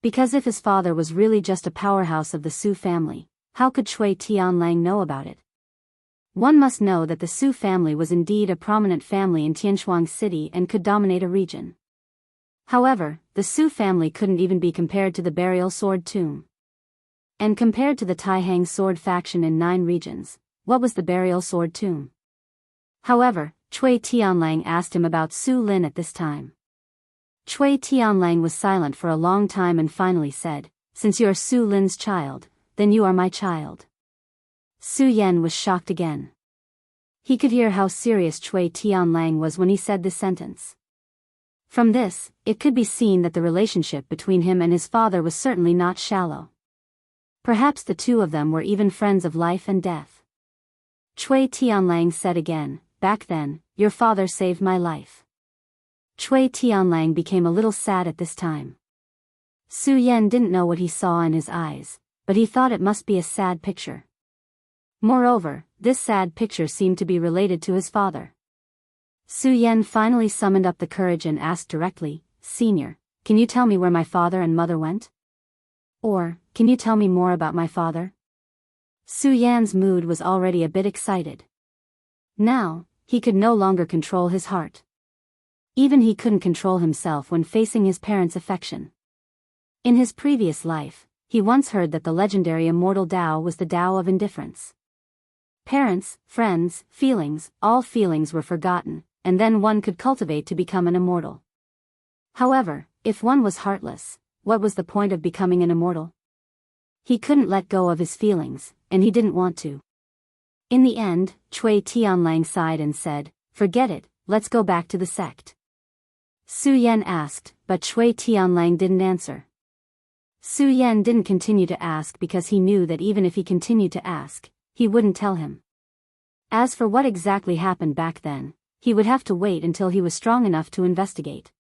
Because if his father was really just a powerhouse of the Su family, how could Cui Tianlang know about it? One must know that the Su family was indeed a prominent family in Tianchuang City and could dominate a region. However, the Su family couldn't even be compared to the burial sword tomb. And compared to the Taihang sword faction in 9 regions, what was the burial sword tomb? However, Cui Tianlang asked him about Su Lin at this time. Cui Tianlang was silent for a long time and finally said, since you are Su Lin's child, then you are my child. Su Yan was shocked again. He could hear how serious Cui Tianlang was when he said this sentence. From this, it could be seen that the relationship between him and his father was certainly not shallow. Perhaps the two of them were even friends of life and death. Cui Tianlang said again, back then, your father saved my life. Cui Tianlang became a little sad at this time. Su Yan didn't know what he saw in his eyes, but he thought it must be a sad picture. Moreover, this sad picture seemed to be related to his father. Su Yan finally summoned up the courage and asked directly, Senior, can you tell me where my father and mother went? Or, can you tell me more about my father? Su Yan's mood was already a bit excited. Now, he could no longer control his heart. Even he couldn't control himself when facing his parents' affection. In his previous life, he once heard that the legendary immortal Tao was the Tao of indifference. Parents, friends, feelings, all feelings were forgotten, and then one could cultivate to become an immortal. However, if one was heartless, what was the point of becoming an immortal? He couldn't let go of his feelings, and he didn't want to. In the end, Cui Tianlang sighed and said, forget it, let's go back to the sect. Su Yan asked, but Cui Tianlang didn't answer. Su Yan didn't continue to ask because he knew that even if he continued to ask, he wouldn't tell him. As for what exactly happened back then, he would have to wait until he was strong enough to investigate.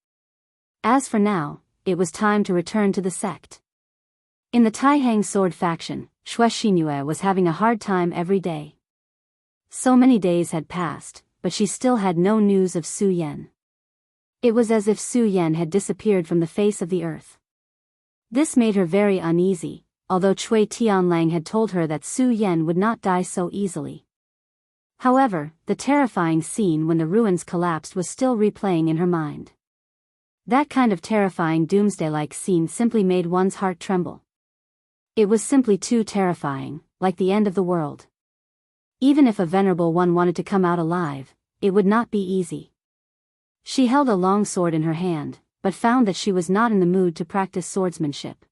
As for now, it was time to return to the sect. In the Taihang sword faction, Xue Xinyue was having a hard time every day. So many days had passed, but she still had no news of Su Yan. It was as if Su Yan had disappeared from the face of the earth. This made her very uneasy, although Cui Tianlang had told her that Su Yan would not die so easily. However, the terrifying scene when the ruins collapsed was still replaying in her mind. That kind of terrifying doomsday-like scene simply made one's heart tremble. It was simply too terrifying, like the end of the world. Even if a venerable one wanted to come out alive, it would not be easy. She held a long sword in her hand, but found that she was not in the mood to practice swordsmanship.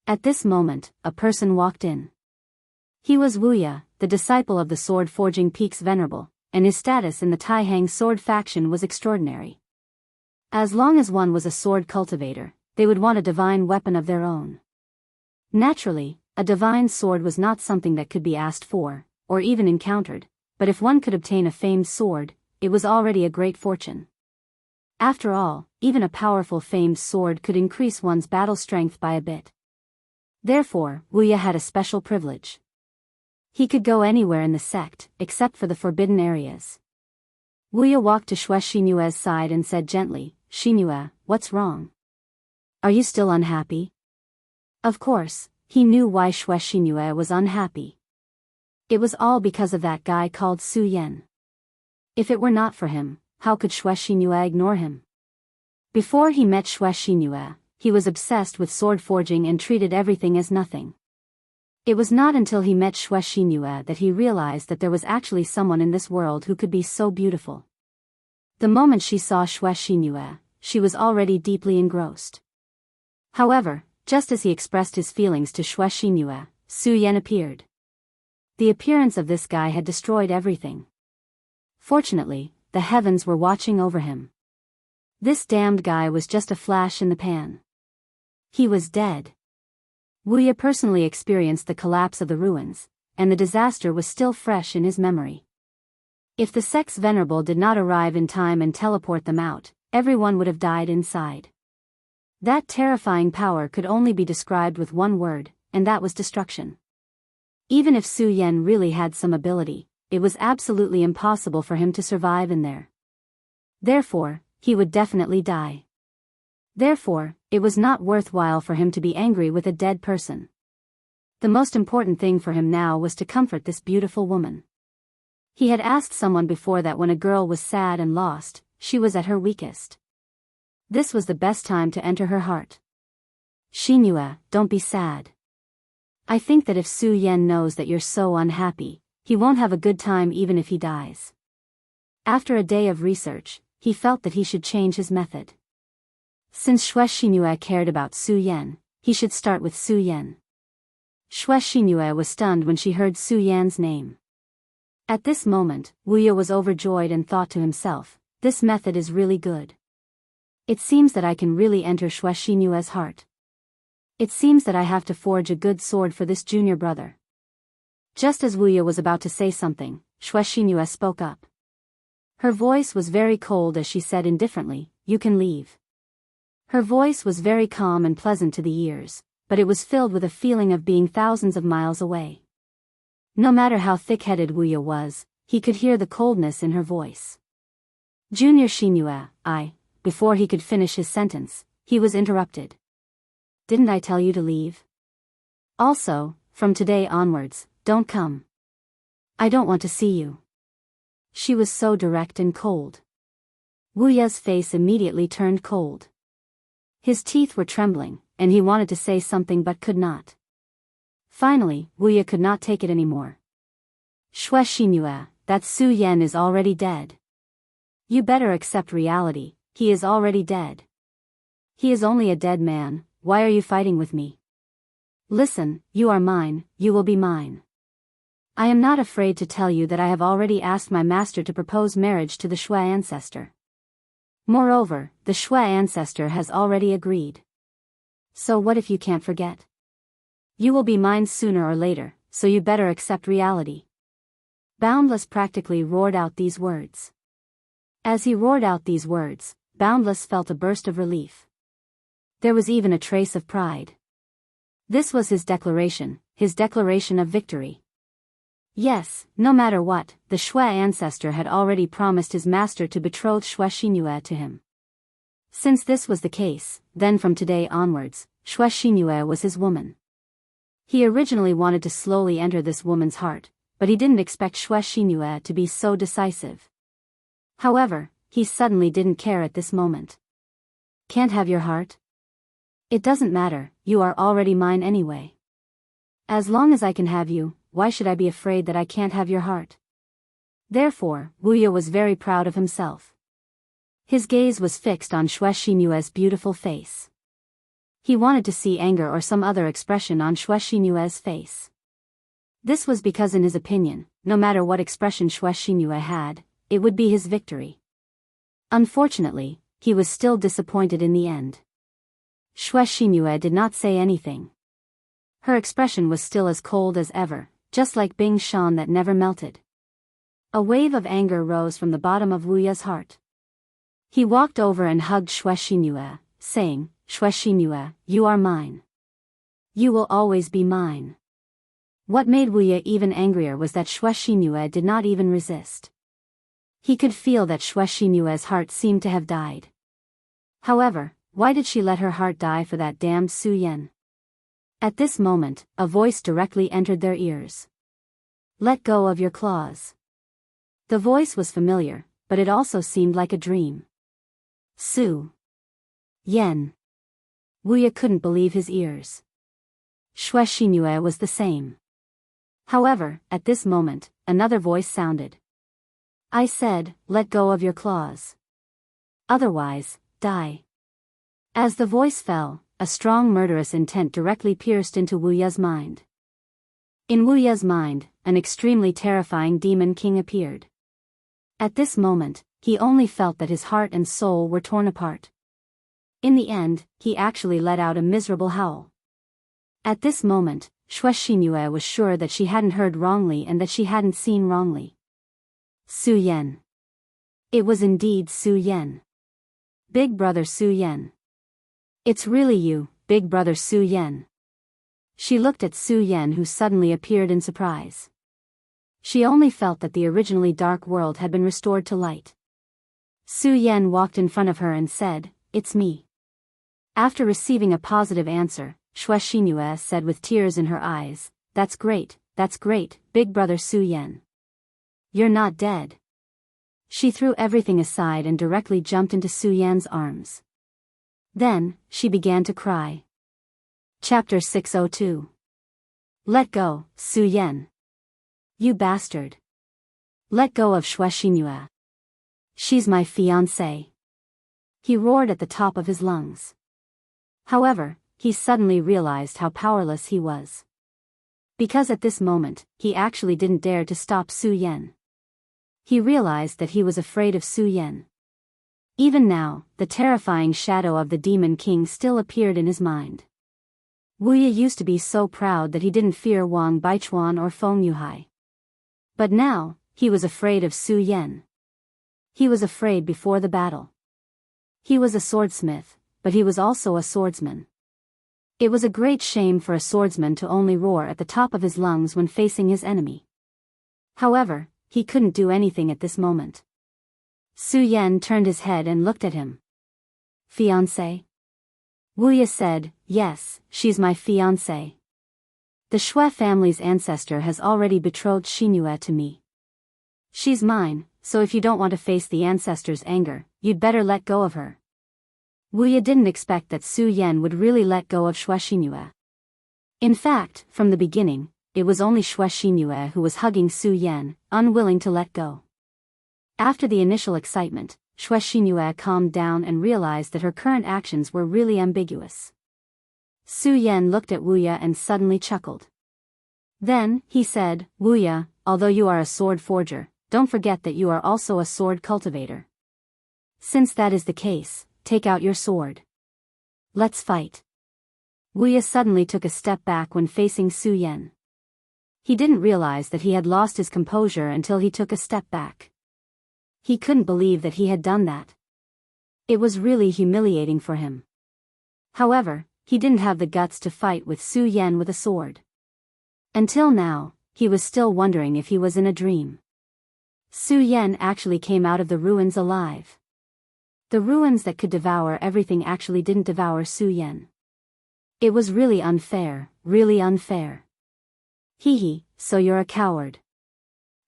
At this moment, a person walked in. He was Wuya, the disciple of the sword-forging Peaks Venerable, and his status in the Taihang sword faction was extraordinary. As long as one was a sword cultivator, they would want a divine weapon of their own. Naturally, a divine sword was not something that could be asked for, or even encountered, but if one could obtain a famed sword, it was already a great fortune. After all, even a powerful famed sword could increase one's battle strength by a bit. Therefore, Wuya had a special privilege. He could go anywhere in the sect, except for the forbidden areas. Wuya walked to Xue Xinyue's side and said gently, Xinyue, what's wrong? Are you still unhappy? Of course, he knew why Xue Xingyue was unhappy. It was all because of that guy called Su Yan. If it were not for him, how could Xue Xingyue ignore him? Before he met Xue Xingyue, he was obsessed with sword forging and treated everything as nothing. It was not until he met Xue Xingyue that he realized that there was actually someone in this world who could be so beautiful. The moment she saw Xue Xingyue, she was already deeply engrossed. However, just as he expressed his feelings to Xue Xingyue, Su Yan appeared. The appearance of this guy had destroyed everything. Fortunately, the heavens were watching over him. This damned guy was just a flash in the pan. He was dead. Wuya personally experienced the collapse of the ruins, and the disaster was still fresh in his memory. If the Sex Venerable did not arrive in time and teleport them out, everyone would have died inside. That terrifying power could only be described with one word, and that was destruction. Even if Su Yan really had some ability, it was absolutely impossible for him to survive in there. Therefore, he would definitely die. Therefore, it was not worthwhile for him to be angry with a dead person. The most important thing for him now was to comfort this beautiful woman. He had asked someone before that when a girl was sad and lost, she was at her weakest. This was the best time to enter her heart. Xingyue, don't be sad. I think that if Su Yan knows that you're so unhappy, he won't have a good time even if he dies. After a day of research, he felt that he should change his method. Since Xue Xingyue cared about Su Yan, he should start with Su Yan. Xue Xingyue was stunned when she heard Su Yan's name. At this moment, Wuya was overjoyed and thought to himself, this method is really good. It seems that I can really enter Xue Xingyue's heart. It seems that I have to forge a good sword for this junior brother. Just as Wuya was about to say something, Xue Xingyue spoke up. Her voice was very cold as she said indifferently, you can leave. Her voice was very calm and pleasant to the ears, but it was filled with a feeling of being thousands of miles away. No matter how thick-headed Wuya was, he could hear the coldness in her voice. Junior Xingyue, before he could finish his sentence, he was interrupted. Didn't I tell you to leave? Also, from today onwards, don't come. I don't want to see you. She was so direct and cold. Wuya's face immediately turned cold. His teeth were trembling, and he wanted to say something but could not. Finally, Wuya could not take it anymore. Xue Xingyue, that Su Yan is already dead. You better accept reality, he is already dead. He is only a dead man, why are you fighting with me? Listen, you are mine, you will be mine. I am not afraid to tell you that I have already asked my master to propose marriage to the Xue ancestor. Moreover, the Xue ancestor has already agreed. So what if you can't forget? You will be mine sooner or later, so you better accept reality. Boundless practically roared out these words. As he roared out these words, Boundless felt a burst of relief. There was even a trace of pride. This was his declaration of victory. Yes, no matter what, the Xue ancestor had already promised his master to betroth Xue Xingyue to him. Since this was the case, then from today onwards, Xue Xingyue was his woman. He originally wanted to slowly enter this woman's heart, but he didn't expect Xue Xingyue to be so decisive. However, he suddenly didn't care at this moment. Can't have your heart? It doesn't matter, you are already mine anyway. As long as I can have you, why should I be afraid that I can't have your heart? Therefore, Wuya was very proud of himself. His gaze was fixed on Xue Xingyue's beautiful face. He wanted to see anger or some other expression on Xue Xingyue's face. This was because in his opinion, no matter what expression Xue Xingyue had, it would be his victory. Unfortunately, he was still disappointed in the end. Xue Xingyue did not say anything. Her expression was still as cold as ever, just like Bing Shan that never melted. A wave of anger rose from the bottom of Wuya's heart. He walked over and hugged Xue Xingyue, saying, Xue Xingyue, you are mine. You will always be mine. What made Wuya even angrier was that Xue Xingyue did not even resist. He could feel that Xue Xingyue's heart seemed to have died. However, Why did she let her heart die for that damned Su Yan? At this moment, a voice directly entered their ears. Let go of your claws. The voice was familiar, but it also seemed like a dream. Su Yan. Wuya couldn't believe his ears. Shui Xingyue was the same. However, at this moment, another voice sounded. I said, let go of your claws. Otherwise, die. As the voice fell, a strong murderous intent directly pierced into Wuya's mind. In Wuya's mind, an extremely terrifying demon king appeared. At this moment, he only felt that his heart and soul were torn apart. In the end, he actually let out a miserable howl. At this moment, Shui Xingyue was sure that she hadn't heard wrongly and that she hadn't seen wrongly. Su Yan. It was indeed Su Yan. Big brother Su Yan. It's really you, big brother Su Yan. She looked at Su Yan, who suddenly appeared in surprise. She only felt that the originally dark world had been restored to light. Su Yan walked in front of her and said, it's me. After receiving a positive answer, Shui Xingyue said with tears in her eyes, that's great, big brother Su Yan. You're not dead. She threw everything aside and directly jumped into Su Yan's arms. Then, she began to cry. Chapter 602. Let go, Su Yan. You bastard. Let go of Shui Xingyue. She's my fiancée. He roared at the top of his lungs. However, he suddenly realized how powerless he was. Because at this moment, he actually didn't dare to stop Su Yan. He realized that he was afraid of Su Yan. Even now, the terrifying shadow of the Demon King still appeared in his mind. Wuya used to be so proud that he didn't fear Wang Baichuan or Feng Yuhai. But now, he was afraid of Su Yan. He was afraid before the battle. He was a swordsmith, but he was also a swordsman. It was a great shame for a swordsman to only roar at the top of his lungs when facing his enemy. However, he couldn't do anything at this moment. Su Yan turned his head and looked at him. Fiancé? Wuya said, yes, she's my fiancé. The Shui family's ancestor has already betrothed Xingyue to me. She's mine, so if you don't want to face the ancestor's anger, you'd better let go of her. Wuya didn't expect that Su Yan would really let go of Shui Xingyue. In fact, from the beginning, it was only Shui Xingyue who was hugging Su Yan, unwilling to let go. After the initial excitement, Shui Xingyue calmed down and realized that her current actions were really ambiguous. Su Yan looked at Wuya and suddenly chuckled. Then, he said, Wuya, although you are a sword forger, don't forget that you are also a sword cultivator. Since that is the case, take out your sword. Let's fight. Wuya suddenly took a step back when facing Su Yan. He didn't realize that he had lost his composure until he took a step back. He couldn't believe that he had done that. It was really humiliating for him. However, he didn't have the guts to fight with Su Yan with a sword. Until now, he was still wondering if he was in a dream. Su Yan actually came out of the ruins alive. The ruins that could devour everything actually didn't devour Su Yan. It was really unfair, really unfair. Hee, so you're a coward.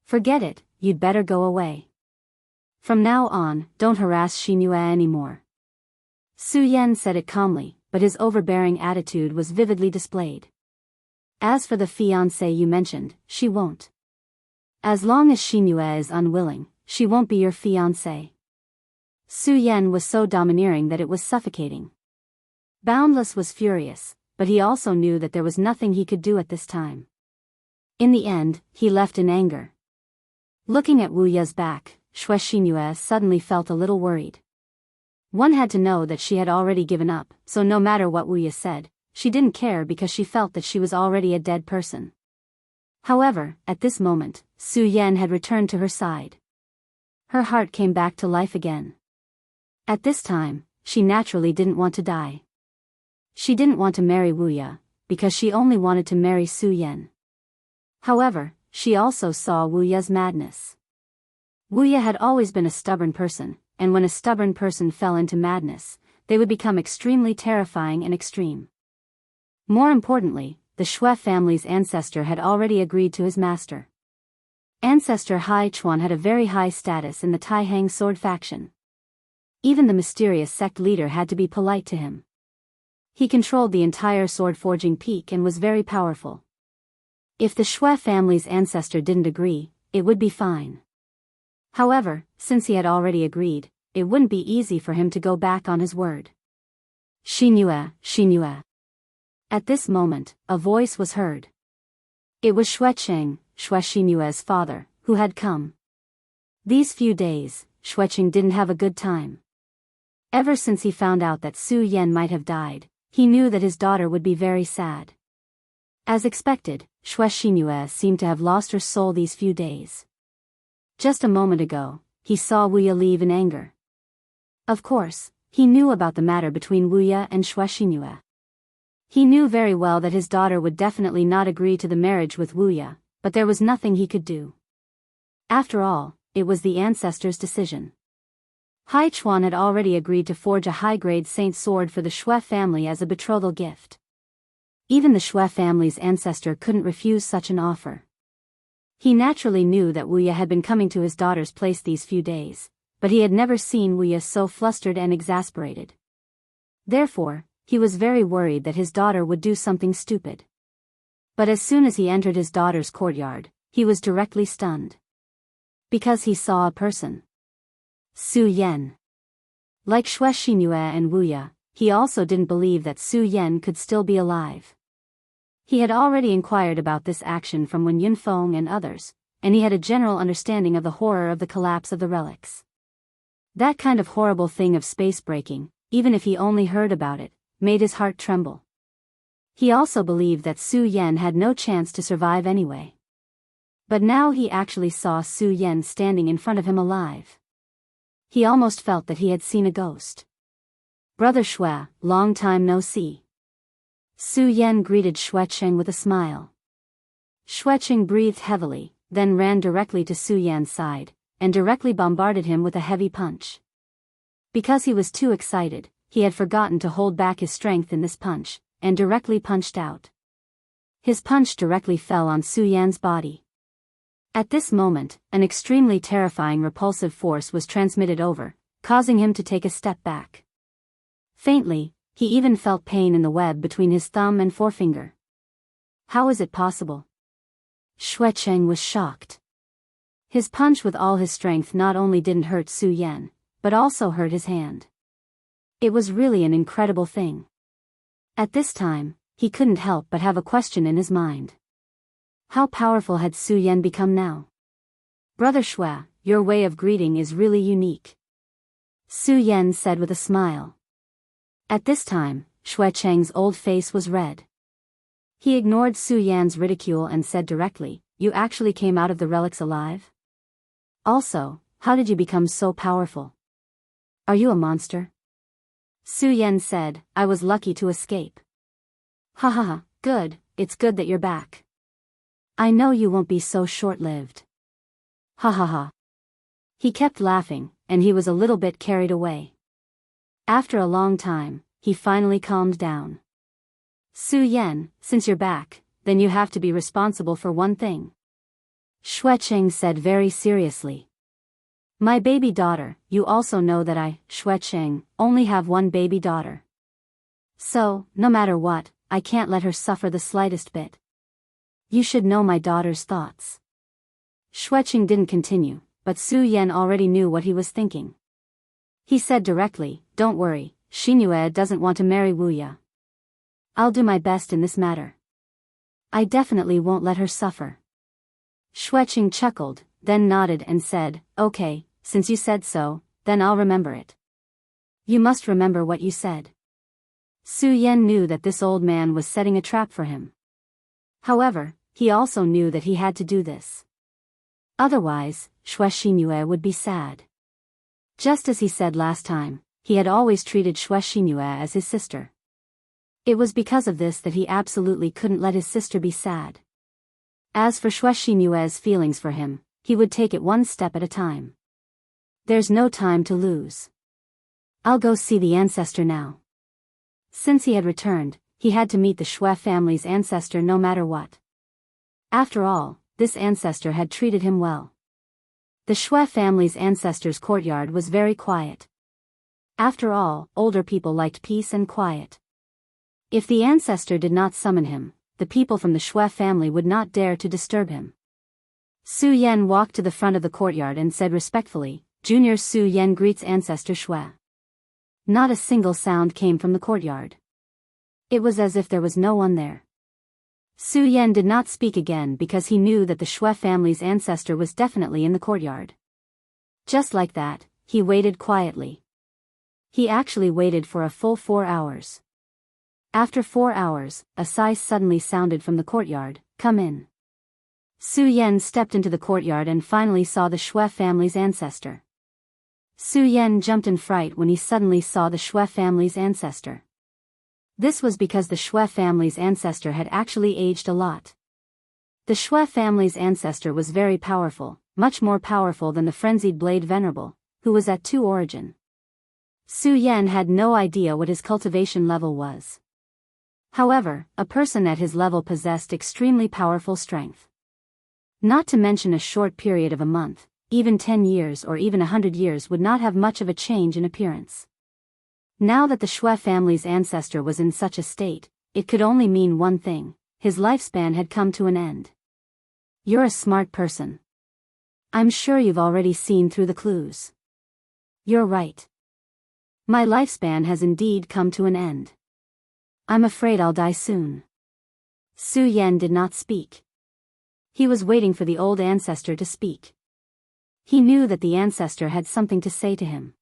Forget it, you'd better go away. From now on, don't harass Xingyue anymore. Su Yan said it calmly, but his overbearing attitude was vividly displayed. As for the fiancée you mentioned, she won't. As long as Xingyue is unwilling, she won't be your fiancée. Su Yan was so domineering that it was suffocating. Boundless was furious, but he also knew that there was nothing he could do at this time. In the end, he left in anger. Looking at Wuya's back, Shui Xingyue suddenly felt a little worried. One had to know that she had already given up, so no matter what Wuya said, she didn't care because she felt that she was already a dead person. However, at this moment, Su Yan had returned to her side. Her heart came back to life again. At this time, she naturally didn't want to die. She didn't want to marry Wuya, because she only wanted to marry Su Yan. However, she also saw Wuya's madness. Wuya had always been a stubborn person, and when a stubborn person fell into madness, they would become extremely terrifying and extreme. More importantly, the Shui family's ancestor had already agreed to his master. Ancestor Hai Chuan had a very high status in the Taihang sword faction. Even the mysterious sect leader had to be polite to him. He controlled the entire sword-forging peak and was very powerful. If the Shui family's ancestor didn't agree, it would be fine. However, since he had already agreed, it wouldn't be easy for him to go back on his word. Xingyue, Xingyue. At this moment, a voice was heard. It was Shui Cheng, Shui Xinyue's father, who had come. These few days, Shui Cheng didn't have a good time. Ever since he found out that Su Yan might have died, he knew that his daughter would be very sad. As expected, Shui Xinyue seemed to have lost her soul these few days. Just a moment ago, he saw Wuya leave in anger. Of course, he knew about the matter between Wuya and Shui Xinyue. He knew very well that his daughter would definitely not agree to the marriage with Wuya, but there was nothing he could do. After all, it was the ancestor's decision. Hai Chuan had already agreed to forge a high-grade saint sword for the Shui family as a betrothal gift. Even the Shui family's ancestor couldn't refuse such an offer. He naturally knew that Wuya had been coming to his daughter's place these few days, but he had never seen Wuya so flustered and exasperated. Therefore, he was very worried that his daughter would do something stupid. But as soon as he entered his daughter's courtyard, he was directly stunned. Because he saw a person. Su Yan. Like Shui Xinyue and Wuya, he also didn't believe that Su Yan could still be alive. He had already inquired about this action from Wen Yunfeng and others, and he had a general understanding of the horror of the collapse of the relics. That kind of horrible thing of space breaking, even if he only heard about it, made his heart tremble. He also believed that Su Yan had no chance to survive anyway. But now he actually saw Su Yan standing in front of him alive. He almost felt that he had seen a ghost. Brother Shui, long time no see. Su Yan greeted Shui Cheng with a smile. Shui Cheng breathed heavily, then ran directly to Su Yan's side, and directly bombarded him with a heavy punch. Because he was too excited, he had forgotten to hold back his strength in this punch, and directly punched out. His punch directly fell on Su Yan's body. At this moment, an extremely terrifying repulsive force was transmitted over, causing him to take a step back. Faintly, he even felt pain in the web between his thumb and forefinger. How is it possible? Shui Cheng was shocked. His punch with all his strength not only didn't hurt Su Yan, but also hurt his hand. It was really an incredible thing. At this time, he couldn't help but have a question in his mind. How powerful had Su Yan become now? Brother Shui, your way of greeting is really unique. Su Yan said with a smile. At this time, Shui Cheng's old face was red. He ignored Su Yan's ridicule and said directly, you actually came out of the relics alive? Also, how did you become so powerful? Are you a monster? Su Yan said, I was lucky to escape. Ha ha ha, good, it's good that you're back. I know you won't be so short-lived. Ha ha ha. He kept laughing, and he was a little bit carried away. After a long time, he finally calmed down. Su Yan, since you're back, then you have to be responsible for one thing. Shui Cheng said very seriously. My baby daughter, you also know that I, Shui Cheng, only have one baby daughter. So, no matter what, I can't let her suffer the slightest bit. You should know my daughter's thoughts. Shui Cheng didn't continue, but Su Yan already knew what he was thinking. He said directly, don't worry, Xinyue doesn't want to marry Wuya. I'll do my best in this matter. I definitely won't let her suffer. Shui Cheng chuckled, then nodded and said, okay, since you said so, then I'll remember it. You must remember what you said. Su Yan knew that this old man was setting a trap for him. However, he also knew that he had to do this. Otherwise, Shui Xinyue would be sad. Just as he said last time, he had always treated Shui Xinyue as his sister. It was because of this that he absolutely couldn't let his sister be sad. As for Shui Xinyue's feelings for him, he would take it one step at a time. There's no time to lose. I'll go see the ancestor now. Since he had returned, he had to meet the Shui family's ancestor no matter what. After all, this ancestor had treated him well. The Shui family's ancestor's courtyard was very quiet. After all, older people liked peace and quiet. If the ancestor did not summon him, the people from the Shui family would not dare to disturb him. Su Yan walked to the front of the courtyard and said respectfully, Junior Su Yan greets Ancestor Shui. Not a single sound came from the courtyard. It was as if there was no one there. Su Yan did not speak again because he knew that the Shui family's ancestor was definitely in the courtyard. Just like that, he waited quietly. He actually waited for a full 4 hours. After 4 hours, a sigh suddenly sounded from the courtyard, "Come in." Su Yan stepped into the courtyard and finally saw the Shui family's ancestor. Su Yan jumped in fright when he suddenly saw the Shui family's ancestor. This was because the Shui family's ancestor had actually aged a lot. The Shui family's ancestor was very powerful, much more powerful than the frenzied Blade Venerable, who was at 2 origin. Su Yan had no idea what his cultivation level was. However, a person at his level possessed extremely powerful strength. Not to mention a short period of a month, even 10 years or even 100 years would not have much of a change in appearance. Now that the Shui family's ancestor was in such a state, it could only mean one thing: his lifespan had come to an end. You're a smart person. I'm sure you've already seen through the clues. You're right. My lifespan has indeed come to an end. I'm afraid I'll die soon. Su Yan did not speak. He was waiting for the old ancestor to speak. He knew that the ancestor had something to say to him.